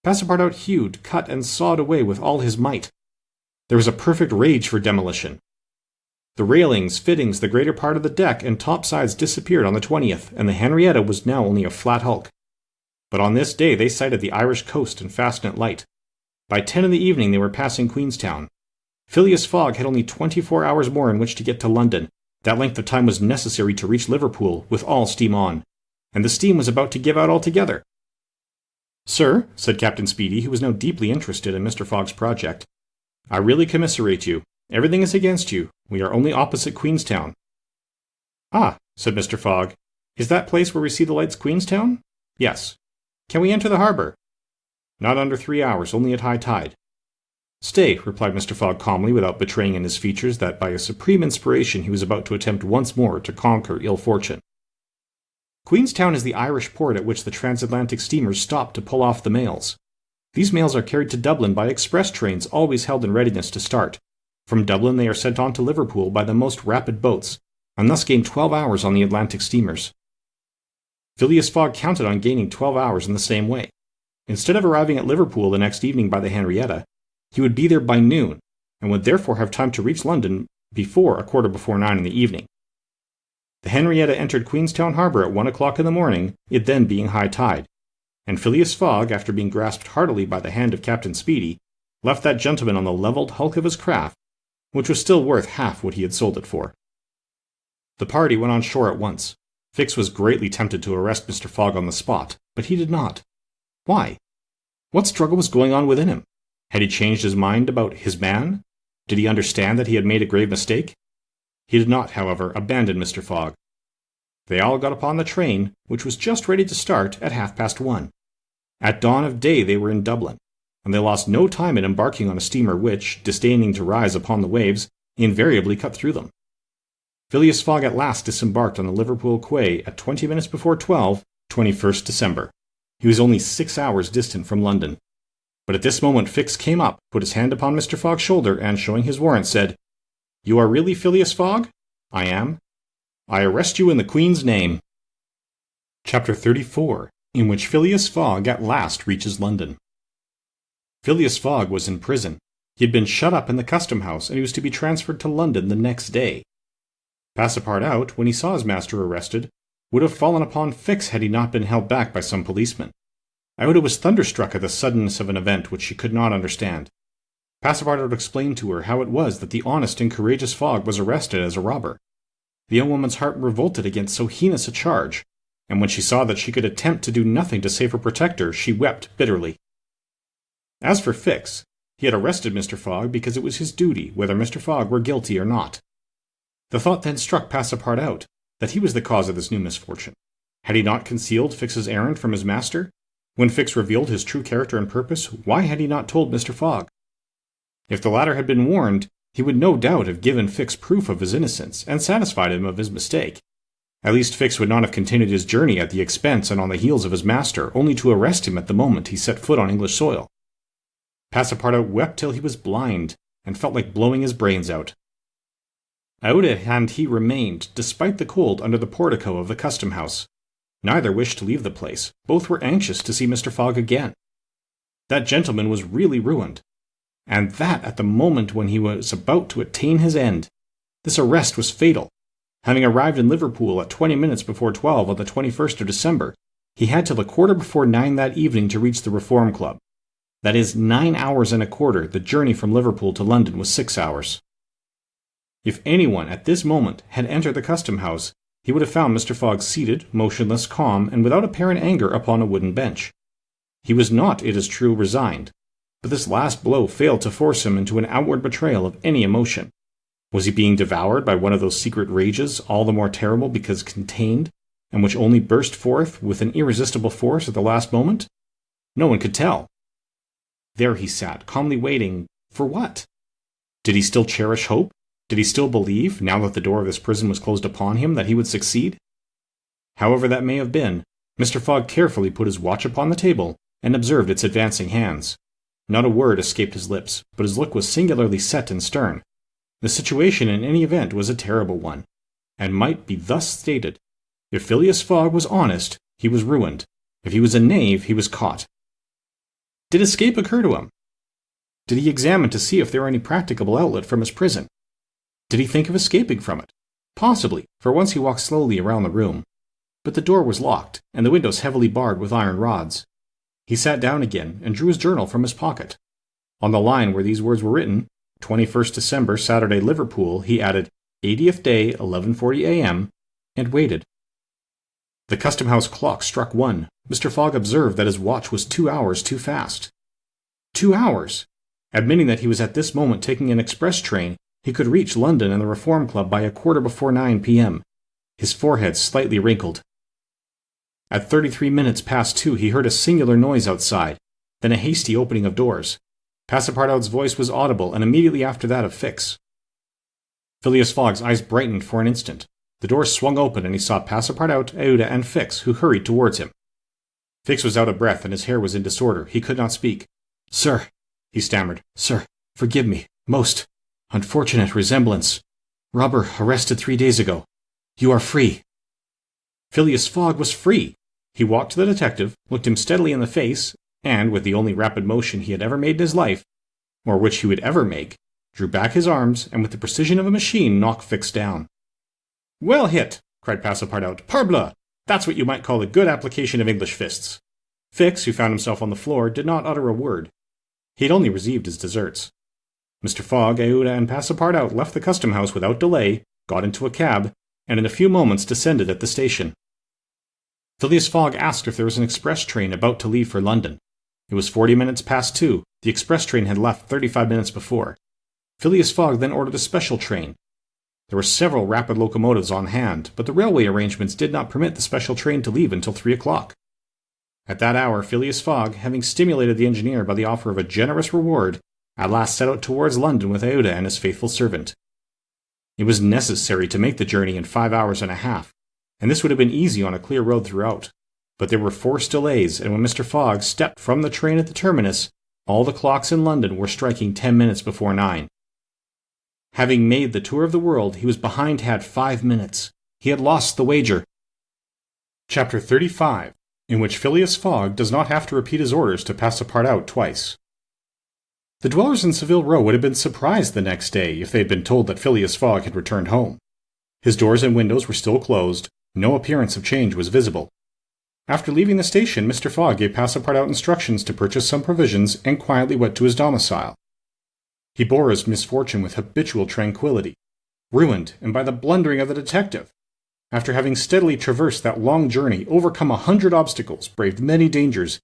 Passepartout hewed, cut, and sawed away with all his might. There was a perfect rage for demolition. The railings, fittings, the greater part of the deck, and topsides disappeared on the 20th, and the Henrietta was now only a flat hulk. But on this day they sighted the Irish coast and fastened it light. By 10 in the evening they were passing Queenstown. Phileas Fogg had only 24 hours more in which to get to London. That length of time was necessary to reach Liverpool, with all steam on, and the steam was about to give out altogether. "Sir," said Captain Speedy, who was now deeply interested in Mr. Fogg's project, "I really commiserate you. Everything is against you. We are only opposite Queenstown." "Ah," said Mr. Fogg, "is that place where we see the lights Queenstown?" "Yes." "Can we enter the harbour?" "Not under 3 hours, only at high tide." "Stay," replied Mr. Fogg calmly, without betraying in his features that by a supreme inspiration he was about to attempt once more to conquer ill fortune. "Queenstown is the Irish port at which the transatlantic steamers stop to pull off the mails. These mails are carried to Dublin by express trains always held in readiness to start. From Dublin they are sent on to Liverpool by the most rapid boats, and thus gain 12 hours on the Atlantic steamers." Phileas Fogg counted on gaining 12 hours in the same way. Instead of arriving at Liverpool the next evening by the Henrietta, he would be there by noon, and would therefore have time to reach London before 9:15 in the evening. The Henrietta entered Queenstown harbour at 1 o'clock in the morning, it then being high tide, and Phileas Fogg, after being grasped heartily by the hand of Captain Speedy, left that gentleman on the levelled hulk of his craft, which was still worth half what he had sold it for. The party went on shore at once. Fix was greatly tempted to arrest Mr. Fogg on the spot, but he did not. Why? What struggle was going on within him? Had he changed his mind about his man? Did he understand that he had made a grave mistake? He did not, however, abandon Mr. Fogg. They all got upon the train, which was just ready to start at 1:30. At dawn of day they were in Dublin, and they lost no time in embarking on a steamer which, disdaining to rise upon the waves, invariably cut through them. Phileas Fogg at last disembarked on the Liverpool quay at 20 minutes before 12, 21st December. He was only 6 hours distant from London. But at this moment Fix came up, put his hand upon Mr. Fogg's shoulder, and showing his warrant, said, "You are really Phileas Fogg?" "I am." "I arrest you in the Queen's name." Chapter 34, in which Phileas Fogg at last reaches London. Phileas Fogg was in prison. He had been shut up in the custom house, and he was to be transferred to London the next day. Passepartout, when he saw his master arrested, would have fallen upon Fix had he not been held back by some policeman. Aouda was thunderstruck at the suddenness of an event which she could not understand. Passepartout explained to her how it was that the honest and courageous Fogg was arrested as a robber. The young woman's heart revolted against so heinous a charge, and when she saw that she could attempt to do nothing to save her protector, she wept bitterly. As for Fix, he had arrested Mr. Fogg because it was his duty, whether Mr. Fogg were guilty or not. The thought then struck Passepartout that he was the cause of this new misfortune. Had he not concealed Fix's errand from his master? When Fix revealed his true character and purpose, why had he not told Mr. Fogg? If the latter had been warned, he would no doubt have given Fix proof of his innocence, and satisfied him of his mistake. At least Fix would not have continued his journey at the expense and on the heels of his master, only to arrest him at the moment he set foot on English soil. Passepartout wept till he was blind, and felt like blowing his brains out. Aouda and he remained, despite the cold, under the portico of the custom house. Neither wished to leave the place. Both were anxious to see Mr. Fogg again. That gentleman was really ruined, and that at the moment when he was about to attain his end. This arrest was fatal. Having arrived in Liverpool at 20 minutes before 12 on the 21st of December, he had till 9:15 that evening to reach the Reform Club. That is 9 hours and a quarter. The journey from Liverpool to London was 6 hours. If anyone at this moment had entered the custom house, he would have found Mr. Fogg seated, motionless, calm, and without apparent anger upon a wooden bench. He was not, it is true, resigned, but this last blow failed to force him into an outward betrayal of any emotion. Was he being devoured by one of those secret rages, all the more terrible because contained, and which only burst forth with an irresistible force at the last moment? No one could tell. There he sat, calmly waiting. For what? Did he still cherish hope? Did he still believe, now that the door of this prison was closed upon him, that he would succeed? However that may have been, Mr. Fogg carefully put his watch upon the table, and observed its advancing hands. Not a word escaped his lips, but his look was singularly set and stern. The situation in any event was a terrible one. and might be thus stated. If Phileas Fogg was honest, he was ruined. If he was a knave, he was caught. Did escape occur to him? Did he examine to see if there were any practicable outlet from his prison? Did he think of escaping from it? Possibly, for once he walked slowly around the room. But the door was locked, and the windows heavily barred with iron rods. He sat down again and drew his journal from his pocket. On the line where these words were written, 21st December, Saturday, Liverpool, he added, 80th day, 11:40 a.m., and waited. The custom-house clock struck 1. Mr. Fogg observed that his watch was 2 hours too fast. 2 hours! Admitting that he was at this moment taking an express train, he could reach London and the Reform Club by 9:15 p.m. His forehead slightly wrinkled. At 33 minutes past 2 he heard a singular noise outside, then a hasty opening of doors. Passepartout's voice was audible, and immediately after that of Fix. Phileas Fogg's eyes brightened for an instant. The door swung open, and he saw Passepartout, Aouda, and Fix, who hurried towards him. Fix was out of breath, and his hair was in disorder. He could not speak. "Sir," he stammered, "sir, forgive me. Most unfortunate resemblance. Robber arrested 3 days ago. You are free." Phileas Fogg was free. He walked to the detective, looked him steadily in the face, and, with the only rapid motion he had ever made in his life, or which he would ever make, drew back his arms, and with the precision of a machine knocked Fix down. "Well hit!" cried Passepartout. "Parbleu! That's what you might call a good application of English fists." Fix, who found himself on the floor, did not utter a word. He had only received his deserts. Mr. Fogg, Aouda, and Passepartout left the custom-house without delay, got into a cab, and in a few moments descended at the station. Phileas Fogg asked if there was an express train about to leave for London. It was 40 minutes past 2. The express train had left 35 minutes before. Phileas Fogg then ordered a special train. There were several rapid locomotives on hand, but the railway arrangements did not permit the special train to leave until 3 o'clock. At that hour, Phileas Fogg, having stimulated the engineer by the offer of a generous reward, at last set out towards London with Aouda and his faithful servant. It was necessary to make the journey in 5 hours and a half, and this would have been easy on a clear road throughout. But there were forced delays, and when Mr. Fogg stepped from the train at the terminus, all the clocks in London were striking 10 minutes before 9. Having made the tour of the world, he was behindhand 5 minutes. He had lost the wager. Chapter 35, in which Phileas Fogg does not have to repeat his orders to Passepartout twice. The dwellers in Savile Row would have been surprised the next day if they had been told that Phileas Fogg had returned home. His doors and windows were still closed. No appearance of change was visible. After leaving the station, Mr. Fogg gave Passepartout instructions to purchase some provisions and quietly went to his domicile. He bore his misfortune with habitual tranquillity, ruined, and by the blundering of the detective. After having steadily traversed that long journey, overcome 100 obstacles, braved many dangers,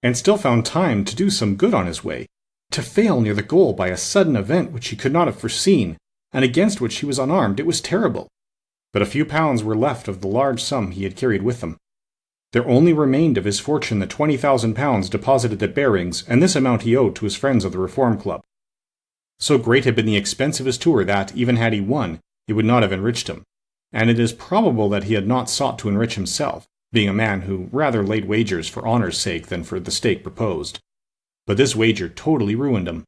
and still found time to do some good on his way, to fail near the goal by a sudden event which he could not have foreseen, and against which he was unarmed, it was terrible. But a few pounds were left of the large sum he had carried with him. There only remained of his fortune the £20,000 deposited at Barings, and this amount he owed to his friends of the Reform Club. So great had been the expense of his tour that, even had he won, it would not have enriched him, and it is probable that he had not sought to enrich himself, being a man who rather laid wagers for honour's sake than for the stake proposed. But this wager totally ruined him.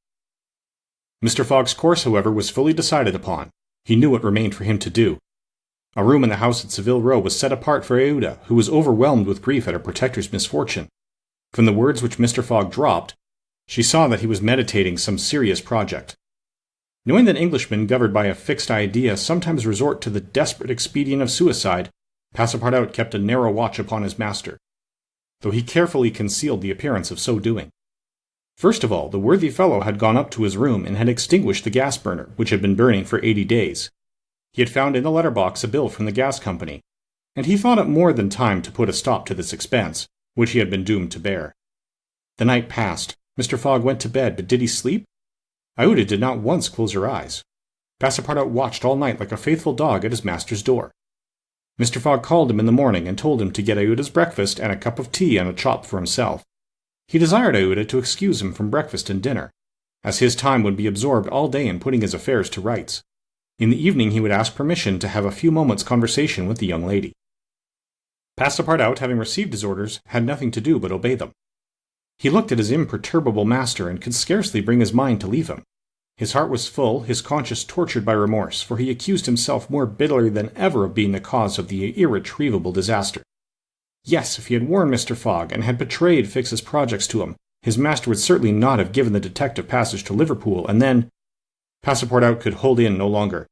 Mr. Fogg's course, however, was fully decided upon. He knew what remained for him to do. A room in the house at Savile Row was set apart for Aouda, who was overwhelmed with grief at her protector's misfortune. From the words which Mr. Fogg dropped, she saw that he was meditating some serious project. Knowing that Englishmen governed by a fixed idea sometimes resort to the desperate expedient of suicide, Passepartout kept a narrow watch upon his master, though he carefully concealed the appearance of so doing. First of all, the worthy fellow had gone up to his room and had extinguished the gas burner, which had been burning for 80 days. He had found in the letter-box a bill from the gas company, and he thought it more than time to put a stop to this expense, which he had been doomed to bear. The night passed. Mr. Fogg went to bed, but did he sleep? Aouda did not once close her eyes. Passepartout watched all night like a faithful dog at his master's door. Mr. Fogg called him in the morning and told him to get Aouda's breakfast and a cup of tea and a chop for himself. He desired Aouda to excuse him from breakfast and dinner, as his time would be absorbed all day in putting his affairs to rights. In the evening he would ask permission to have a few moments' conversation with the young lady. Passepartout, having received his orders, had nothing to do but obey them. He looked at his imperturbable master and could scarcely bring his mind to leave him. His heart was full, his conscience tortured by remorse, for he accused himself more bitterly than ever of being the cause of the irretrievable disaster. Yes, if he had warned Mr. Fogg and had betrayed Fix's projects to him, his master would certainly not have given the detective passage to Liverpool, and then— Passepartout could hold in no longer.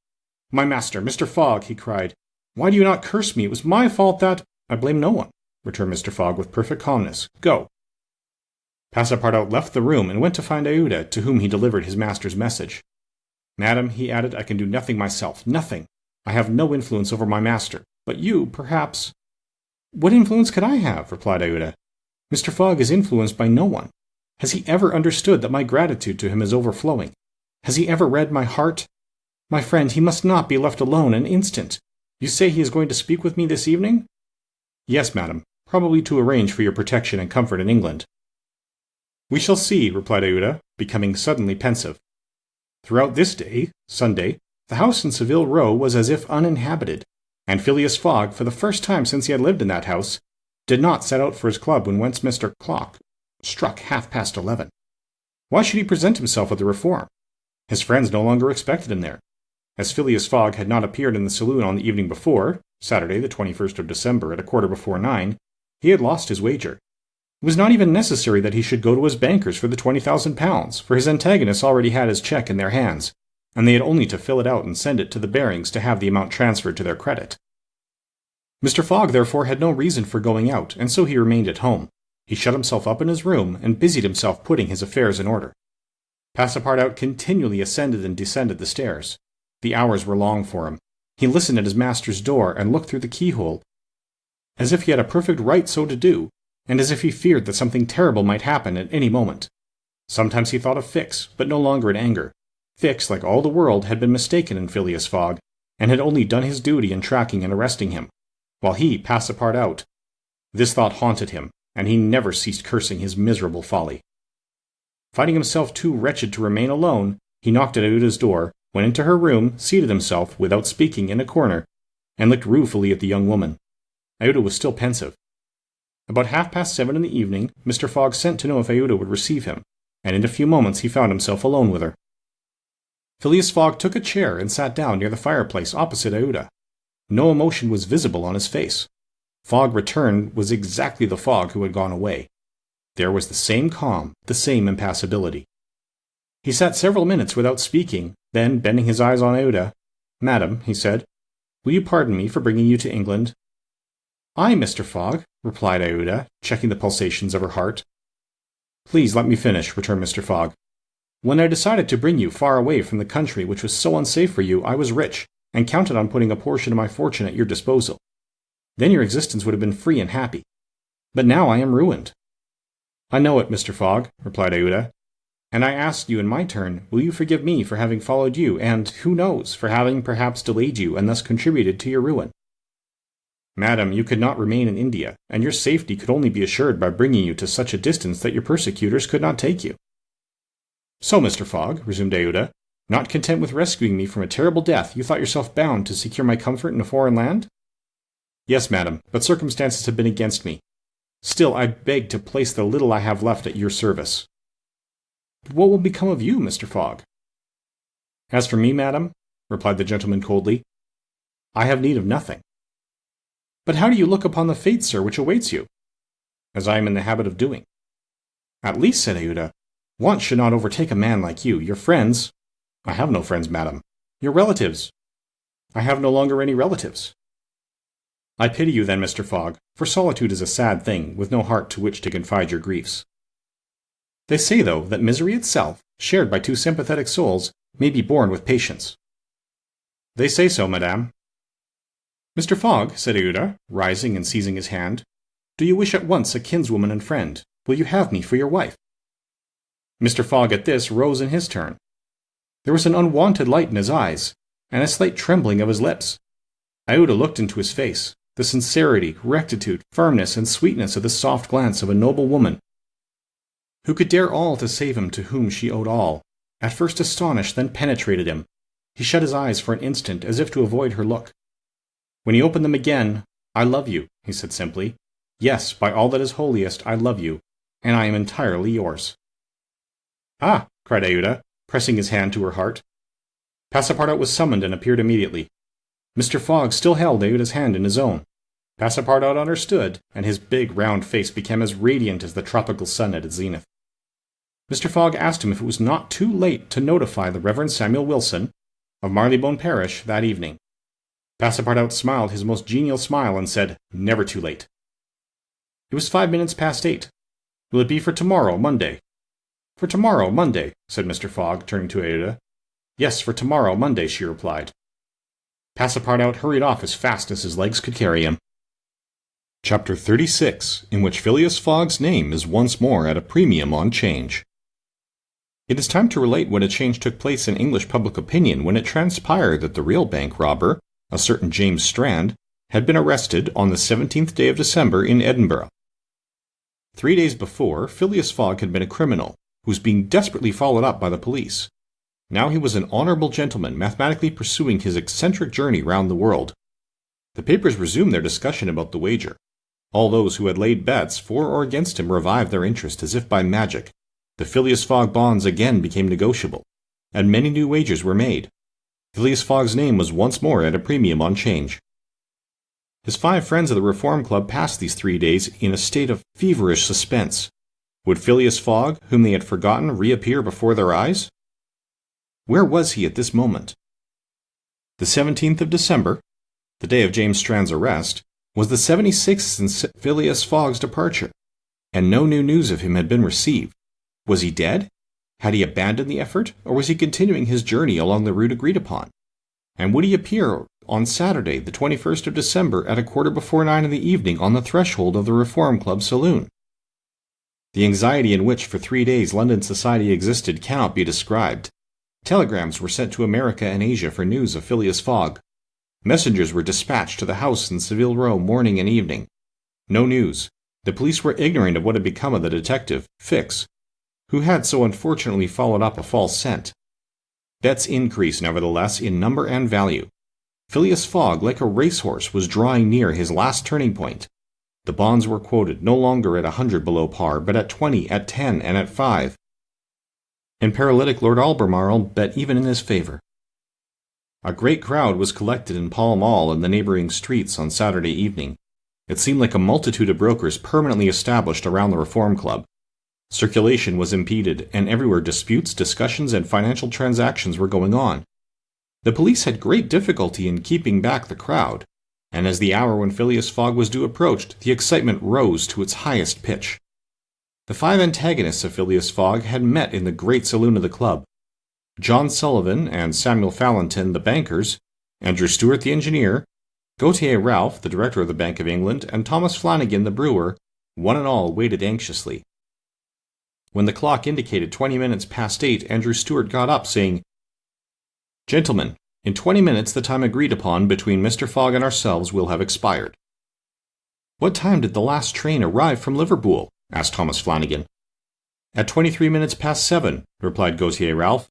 "My master, Mr. Fogg," he cried, "why do you not curse me? It was my fault that—" "I blame no one," returned Mr. Fogg with perfect calmness. "Go." Passepartout left the room and went to find Aouda, to whom he delivered his master's message. "Madam," he added, "I can do nothing myself, nothing. I have no influence over my master, but you, perhaps—" "What influence could I have?" replied Aouda. "Mr. Fogg is influenced by no one. Has he ever understood that my gratitude to him is overflowing? Has he ever read my heart? My friend, he must not be left alone an instant. You say he is going to speak with me this evening?" "Yes, madam, probably to arrange for your protection and comfort in England." "We shall see," replied Aouda, becoming suddenly pensive. Throughout this day, Sunday, the house in Savile Row was as if uninhabited, and Phileas Fogg, for the first time since he had lived in that house, did not set out for his club when Westminster clock struck 11:30. Why should he present himself at the Reform? His friends no longer expected him there. As Phileas Fogg had not appeared in the saloon on the evening before, Saturday the 21st of December at 9:15, he had lost his wager. It was not even necessary that he should go to his bankers for the £20,000, for his antagonists already had his cheque in their hands, and they had only to fill it out and send it to the Barings to have the amount transferred to their credit. Mr. Fogg therefore had no reason for going out, and so he remained at home. He shut himself up in his room and busied himself putting his affairs in order. Passepartout continually ascended and descended the stairs. The hours were long for him. He listened at his master's door and looked through the keyhole, as if he had a perfect right so to do, and as if he feared that something terrible might happen at any moment. Sometimes he thought of Fix, but no longer in anger. Fix, like all the world, had been mistaken in Phileas Fogg, and had only done his duty in tracking and arresting him, while he, Passepartout— This thought haunted him, and he never ceased cursing his miserable folly. Finding himself too wretched to remain alone, he knocked at Aouda's door, went into her room, seated himself, without speaking, in a corner, and looked ruefully at the young woman. Aouda was still pensive. About 7:30 in the evening, Mr. Fogg sent to know if Aouda would receive him, and in a few moments he found himself alone with her. Phileas Fogg took a chair and sat down near the fireplace opposite Aouda. No emotion was visible on his face. Fogg returned was exactly the Fogg who had gone away. There was the same calm, the same impassibility. He sat several minutes without speaking, then, bending his eyes on Aouda, "Madam," he said, "will you pardon me for bringing you to England?" "Aye, Mr. Fogg," replied Aouda, checking the pulsations of her heart. "Please let me finish," returned Mr. Fogg. "When I decided to bring you far away from the country which was so unsafe for you, I was rich, and counted on putting a portion of my fortune at your disposal. Then your existence would have been free and happy. But now I am ruined." "I know it, Mr. Fogg," replied Aouda, "and I ask you in my turn, will you forgive me for having followed you, and, who knows, for having perhaps delayed you and thus contributed to your ruin?" "Madam, you could not remain in India, and your safety could only be assured by bringing you to such a distance that your persecutors could not take you." "So, Mr. Fogg," resumed Aouda, "not content with rescuing me from a terrible death, you thought yourself bound to secure my comfort in a foreign land?" "Yes, madam, but circumstances have been against me. Still, I beg to place the little I have left at your service." "But what will become of you, Mr. Fogg?" "As for me, madam," replied the gentleman coldly, "I have need of nothing." "But how do you look upon the fate, sir, which awaits you?" "As I am in the habit of doing." "At least," said Aouda, "want should not overtake a man like you. Your friends—" "I have no friends, madam." "Your relatives—" "I have no longer any relatives." "I pity you then, Mr. Fogg, for solitude is a sad thing, with no heart to which to confide your griefs." "They say, though, that misery itself, shared by two sympathetic souls, may be borne with patience." "They say so, madame." "Mr. Fogg," said Aouda, rising and seizing his hand, "do you wish at once a kinswoman and friend? Will you have me for your wife?" Mr. Fogg at this rose in his turn. There was an unwonted light in his eyes, and a slight trembling of his lips. Aouda looked into his face. The sincerity, rectitude, firmness, and sweetness of the soft glance of a noble woman, who could dare all to save him to whom she owed all, at first astonished, then penetrated him. He shut his eyes for an instant, as if to avoid her look. When he opened them again, "I love you," he said simply. "Yes, by all that is holiest, I love you, and I am entirely yours." "Ah!" cried Aouda, pressing his hand to her heart. Passepartout was summoned and appeared immediately. Mr. Fogg still held Ada's hand in his own. Passepartout understood, and his big, round face became as radiant as the tropical sun at its zenith. Mr. Fogg asked him if it was not too late to notify the Reverend Samuel Wilson of Marylebone Parish that evening. Passepartout smiled his most genial smile and said, "Never too late." It was 5 minutes past 8. "Will it be for tomorrow, Monday?" "For tomorrow, Monday," said Mr. Fogg, turning to Ada. "Yes, for tomorrow, Monday," she replied. Passepartout hurried off as fast as his legs could carry him. Chapter 36, in which Phileas Fogg's name is once more at a premium on change. It is time to relate what a change took place in English public opinion when it transpired that the real bank robber, a certain James Strand, had been arrested on the 17th day of December in Edinburgh. 3 days before, Phileas Fogg had been a criminal, who was being desperately followed up by the police. Now he was an honorable gentleman mathematically pursuing his eccentric journey round the world. The papers resumed their discussion about the wager. All those who had laid bets for or against him revived their interest as if by magic. The Phileas Fogg bonds again became negotiable, and many new wagers were made. Phileas Fogg's name was once more at a premium on change. His 5 friends of the Reform Club passed these 3 days in a state of feverish suspense. Would Phileas Fogg, whom they had forgotten, reappear before their eyes? Where was he at this moment? The 17th of December, the day of James Strand's arrest, was the 76th since Phileas Fogg's departure, and no new news of him had been received. Was he dead? Had he abandoned the effort, or was he continuing his journey along the route agreed upon? And would he appear on Saturday, the 21st of December, at 9:15 in the evening on the threshold of the Reform Club saloon? The anxiety in which for 3 days London society existed cannot be described. Telegrams were sent to America and Asia for news of Phileas Fogg. Messengers were dispatched to the house in Savile Row morning and evening. No news. The police were ignorant of what had become of the detective, Fix, who had so unfortunately followed up a false scent. Bets increased, nevertheless, in number and value. Phileas Fogg, like a racehorse, was drawing near his last turning point. The bonds were quoted no longer at 100 below par, but at 20, at 10, and at 5. And paralytic Lord Albemarle bet even in his favour. A great crowd was collected in Pall Mall and the neighbouring streets on Saturday evening. It seemed like a multitude of brokers permanently established around the Reform Club. Circulation was impeded, and everywhere disputes, discussions, and financial transactions were going on. The police had great difficulty in keeping back the crowd, and as the hour when Phileas Fogg was due approached, the excitement rose to its highest pitch. The 5 antagonists of Phileas Fogg had met in the great saloon of the club. John Sullivan and Samuel Fallentin, the bankers, Andrew Stewart, the engineer, Gautier Ralph, the director of the Bank of England, and Thomas Flanagan, the brewer, one and all waited anxiously. When the clock indicated 20 minutes past 8, Andrew Stewart got up, saying, "Gentlemen, in 20 minutes the time agreed upon between Mr. Fogg and ourselves will have expired." "What time did the last train arrive from Liverpool?" asked Thomas Flanagan. "At 23 minutes past 7, replied Gautier Ralph,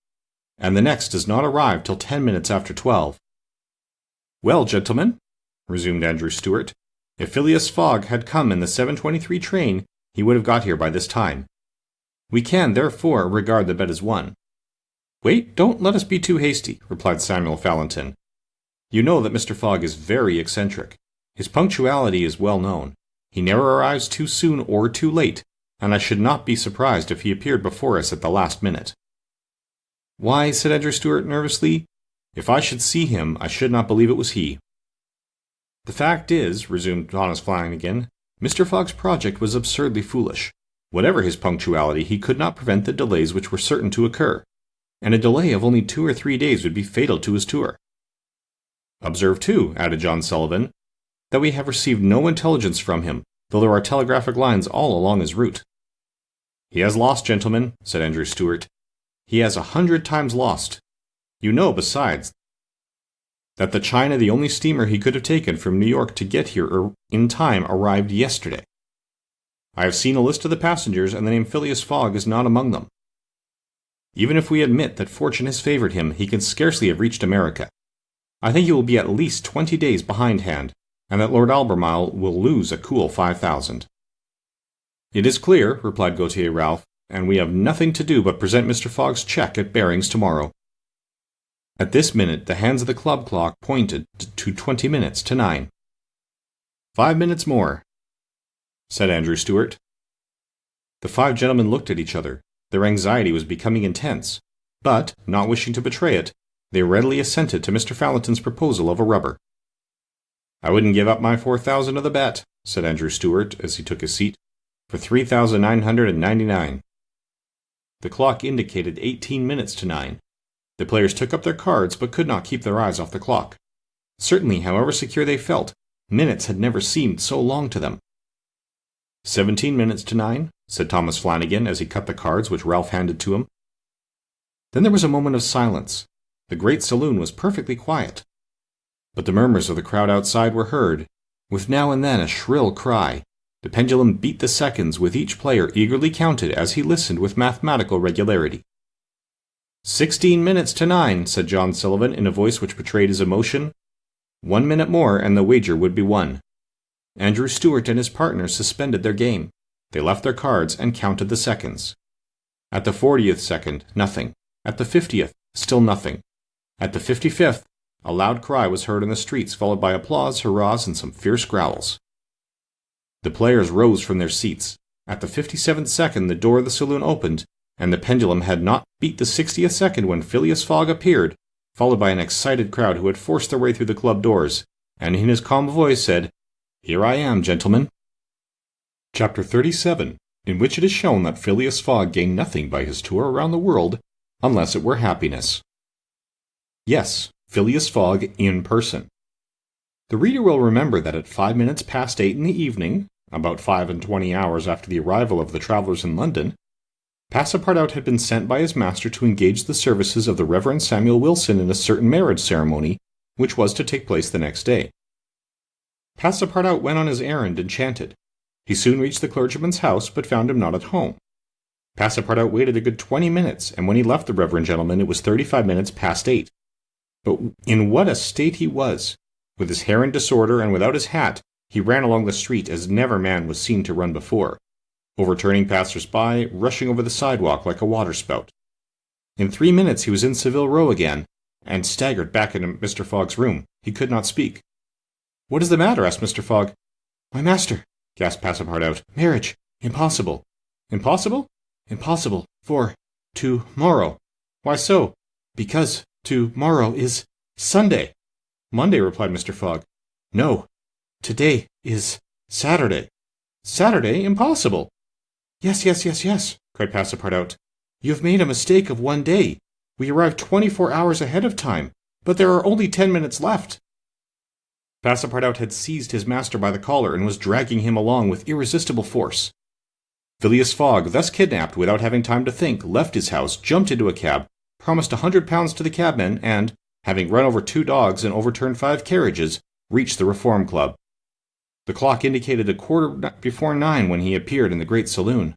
"and the next does not arrive till 10 minutes after 12. "Well, gentlemen," resumed Andrew Stewart, "if Phileas Fogg had come in the 7:23 train, he would have got here by this time. We can, therefore, regard the bet as won." "Wait, don't let us be too hasty," replied Samuel Fallentin. "You know that Mr. Fogg is very eccentric. His punctuality is well known. He never arrives too soon or too late, and I should not be surprised if he appeared before us at the last minute." "Why," said Andrew Stewart nervously, "if I should see him, I should not believe it was he." "The fact is," resumed Thomas Flanagan, "Mr. Fogg's project was absurdly foolish. Whatever his punctuality, he could not prevent the delays which were certain to occur, and a delay of only 2 or 3 days would be fatal to his tour." "Observe, too," added John Sullivan, "that we have received no intelligence from him, though there are telegraphic lines all along his route." "He has lost, gentlemen," said Andrew Stewart. "He has 100 times lost. You know, besides, that the China, the only steamer he could have taken from New York to get here in time, arrived yesterday. I have seen a list of the passengers, and the name Phileas Fogg is not among them. Even if we admit that fortune has favored him, he can scarcely have reached America. I think he will be at least 20 days behindhand, and that Lord Albemarle will lose a cool 5,000. "It is clear," replied Gautier Ralph, and we have nothing to do but present Mr. Fogg's cheque at Barings tomorrow." At this minute the hands of the club clock pointed to 20 minutes to 9. "5 minutes more," said Andrew Stuart. The five gentlemen looked at each other. Their anxiety was becoming intense, but, not wishing to betray it, they readily assented to Mr. Fallentin's proposal of a rubber. "I wouldn't give up my 4,000 of the bet," said Andrew Stuart as he took his seat, "for 3,999. The clock indicated 18 minutes to 9. The players took up their cards but could not keep their eyes off the clock. Certainly, however secure they felt, minutes had never seemed so long to them. 17 minutes to 9, said Thomas Flanagan as he cut the cards which Ralph handed to him. Then there was a moment of silence. The great saloon was perfectly quiet. But the murmurs of the crowd outside were heard, with now and then a shrill cry. The pendulum beat the seconds with each player eagerly counted as he listened with mathematical regularity. 16 minutes to 9, said John Sullivan in a voice which betrayed his emotion. 1 minute more and the wager would be won. Andrew Stuart and his partners suspended their game. They left their cards and counted the seconds. At the 40th second, nothing. At the 50th, still nothing. At the 55th, a loud cry was heard in the streets, followed by applause, hurrahs, and some fierce growls. The players rose from their seats. At the 57th second, the door of the saloon opened, and the pendulum had not beat the 60th second when Phileas Fogg appeared, followed by an excited crowd who had forced their way through the club doors, and in his calm voice said, "Here I am, gentlemen." Chapter 37, in which it is shown that Phileas Fogg gained nothing by his tour around the world, unless it were happiness. Yes, Phileas Fogg in person. The reader will remember that at 5 minutes past 8 in the evening, about 25 hours after the arrival of the travellers in London, Passepartout had been sent by his master to engage the services of the Reverend Samuel Wilson in a certain marriage ceremony, which was to take place the next day. Passepartout went on his errand enchanted. He soon reached the clergyman's house, but found him not at home. Passepartout waited a good 20 minutes, and when he left the reverend gentleman it was 35 minutes past 8. But in what a state he was! With his hair in disorder and without his hat, he ran along the street as never man was seen to run before, overturning passers-by, rushing over the sidewalk like a waterspout. In 3 minutes he was in Savile Row again, and staggered back into Mr. Fogg's room. He could not speak. "What is the matter?" asked Mr. Fogg. "My master," gasped Passepartout. "Marriage. Impossible." "Impossible?" "Impossible. For to-morrow." "Why so?" "Because to-morrow is Sunday." "Monday," replied Mr. Fogg. "No. Today is Saturday." "Saturday? Impossible." Yes, cried Passepartout. "You have made a mistake of 1 day. We arrived 24 hours ahead of time, but there are only 10 minutes left." Passepartout had seized his master by the collar and was dragging him along with irresistible force. Phileas Fogg, thus kidnapped without having time to think, left his house, jumped into a cab, promised £100 to the cabman, and, having run over 2 dogs and overturned 5 carriages, reached the Reform Club. The clock indicated 9:15 when he appeared in the great saloon.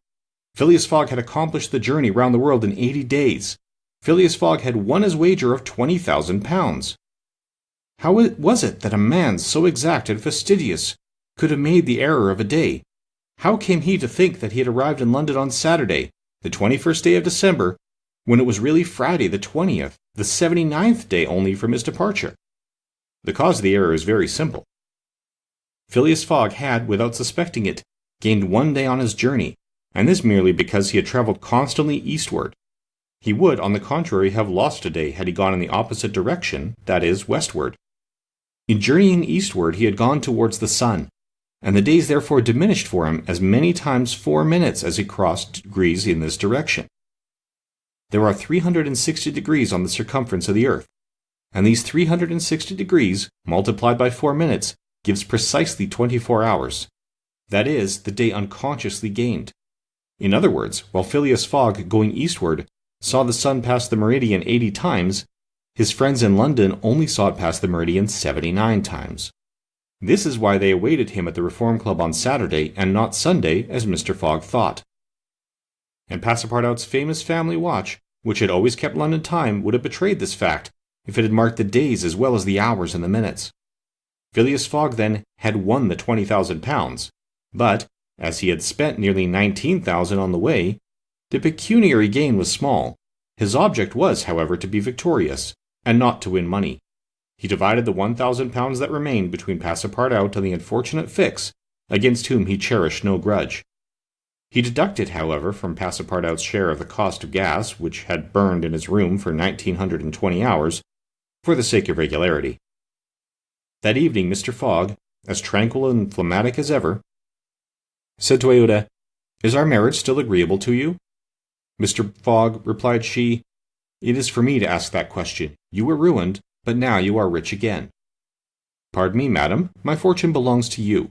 Phileas Fogg had accomplished the journey round the world in 80 days. Phileas Fogg had won his wager of £20,000. How was it that a man so exact and fastidious could have made the error of a day? How came he to think that he had arrived in London on Saturday, the 21st day of December, when it was really Friday the 20th, the 79th day only from his departure? The cause of the error is very simple. Phileas Fogg had, without suspecting it, gained 1 day on his journey, and this merely because he had travelled constantly eastward. He would, on the contrary, have lost a day had he gone in the opposite direction, that is, westward. In journeying eastward he had gone towards the sun, and the days therefore diminished for him as many times 4 minutes as he crossed degrees in this direction. There are 360 degrees on the circumference of the earth, and these 360 degrees, multiplied by 4 minutes, gives precisely 24 hours. That is, the day unconsciously gained. In other words, while Phileas Fogg, going eastward, saw the sun pass the meridian 80 times, his friends in London only saw it pass the meridian 79 times. This is why they awaited him at the Reform Club on Saturday and not Sunday, as Mr. Fogg thought. And Passepartout's famous family watch, which had always kept London time, would have betrayed this fact if it had marked the days as well as the hours and the minutes. Phileas Fogg, then, had won the £20,000, but, as he had spent nearly 19,000 on the way, The pecuniary gain was small. His object was, however, to be victorious, and not to win money. He divided the £1,000 that remained between Passepartout and the unfortunate Fix, against whom he cherished no grudge. He deducted, however, from Passepartout's share of the cost of gas, which had burned in his room for 1920 hours, for the sake of regularity. That evening Mr. Fogg, as tranquil and phlegmatic as ever, said to Aouda, "Is our marriage still agreeable to you?" "Mr. Fogg," replied she, "it is for me to ask that question. You were ruined, but now you are rich again." "Pardon me, madam, my fortune belongs to you.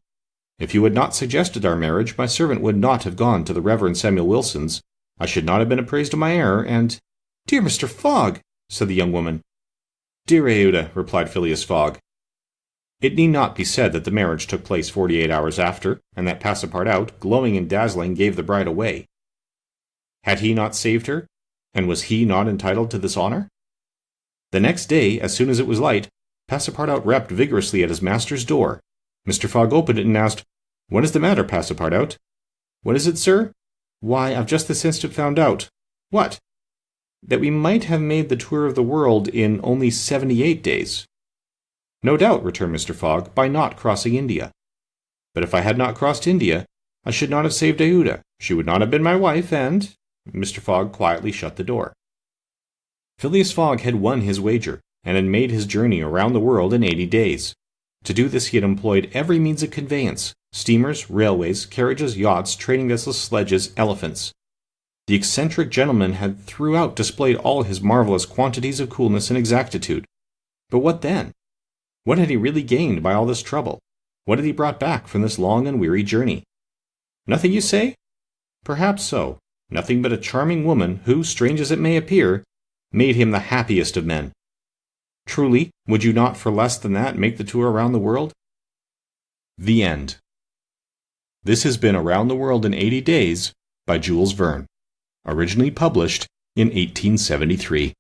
If you had not suggested our marriage, my servant would not have gone to the Reverend Samuel Wilson's. I should not have been apprised of my error, and—" "Dear Mr. Fogg," said the young woman. "Dear Aouda," replied Phileas Fogg. It need not be said that the marriage took place 48 hours after, and that Passepartout, glowing and dazzling, gave the bride away. Had he not saved her, and was he not entitled to this honor? The next day, as soon as it was light, Passepartout rapped vigorously at his master's door. Mr. Fogg opened it and asked, "What is the matter, Passepartout?" "What is it, sir?" "Why, I've just this instant found out." "What?" "That we might have made the tour of the world in only 78 days. "No doubt," returned Mr. Fogg, "by not crossing India. But if I had not crossed India, I should not have saved Aouda. She would not have been my wife, and—" Mr. Fogg quietly shut the door. Phileas Fogg had won his wager, and had made his journey around the world in 80 days. To do this he had employed every means of conveyance: steamers, railways, carriages, yachts, trading vessels, sledges, elephants. The eccentric gentleman had throughout displayed all his marvelous quantities of coolness and exactitude. But what then? What had he really gained by all this trouble? What had he brought back from this long and weary journey? Nothing, you say? Perhaps so. Nothing but a charming woman who, strange as it may appear, made him the happiest of men. Truly, would you not for less than that make the tour around the world? The End. This has been Around the World in 80 Days by Jules Verne, originally published in 1873.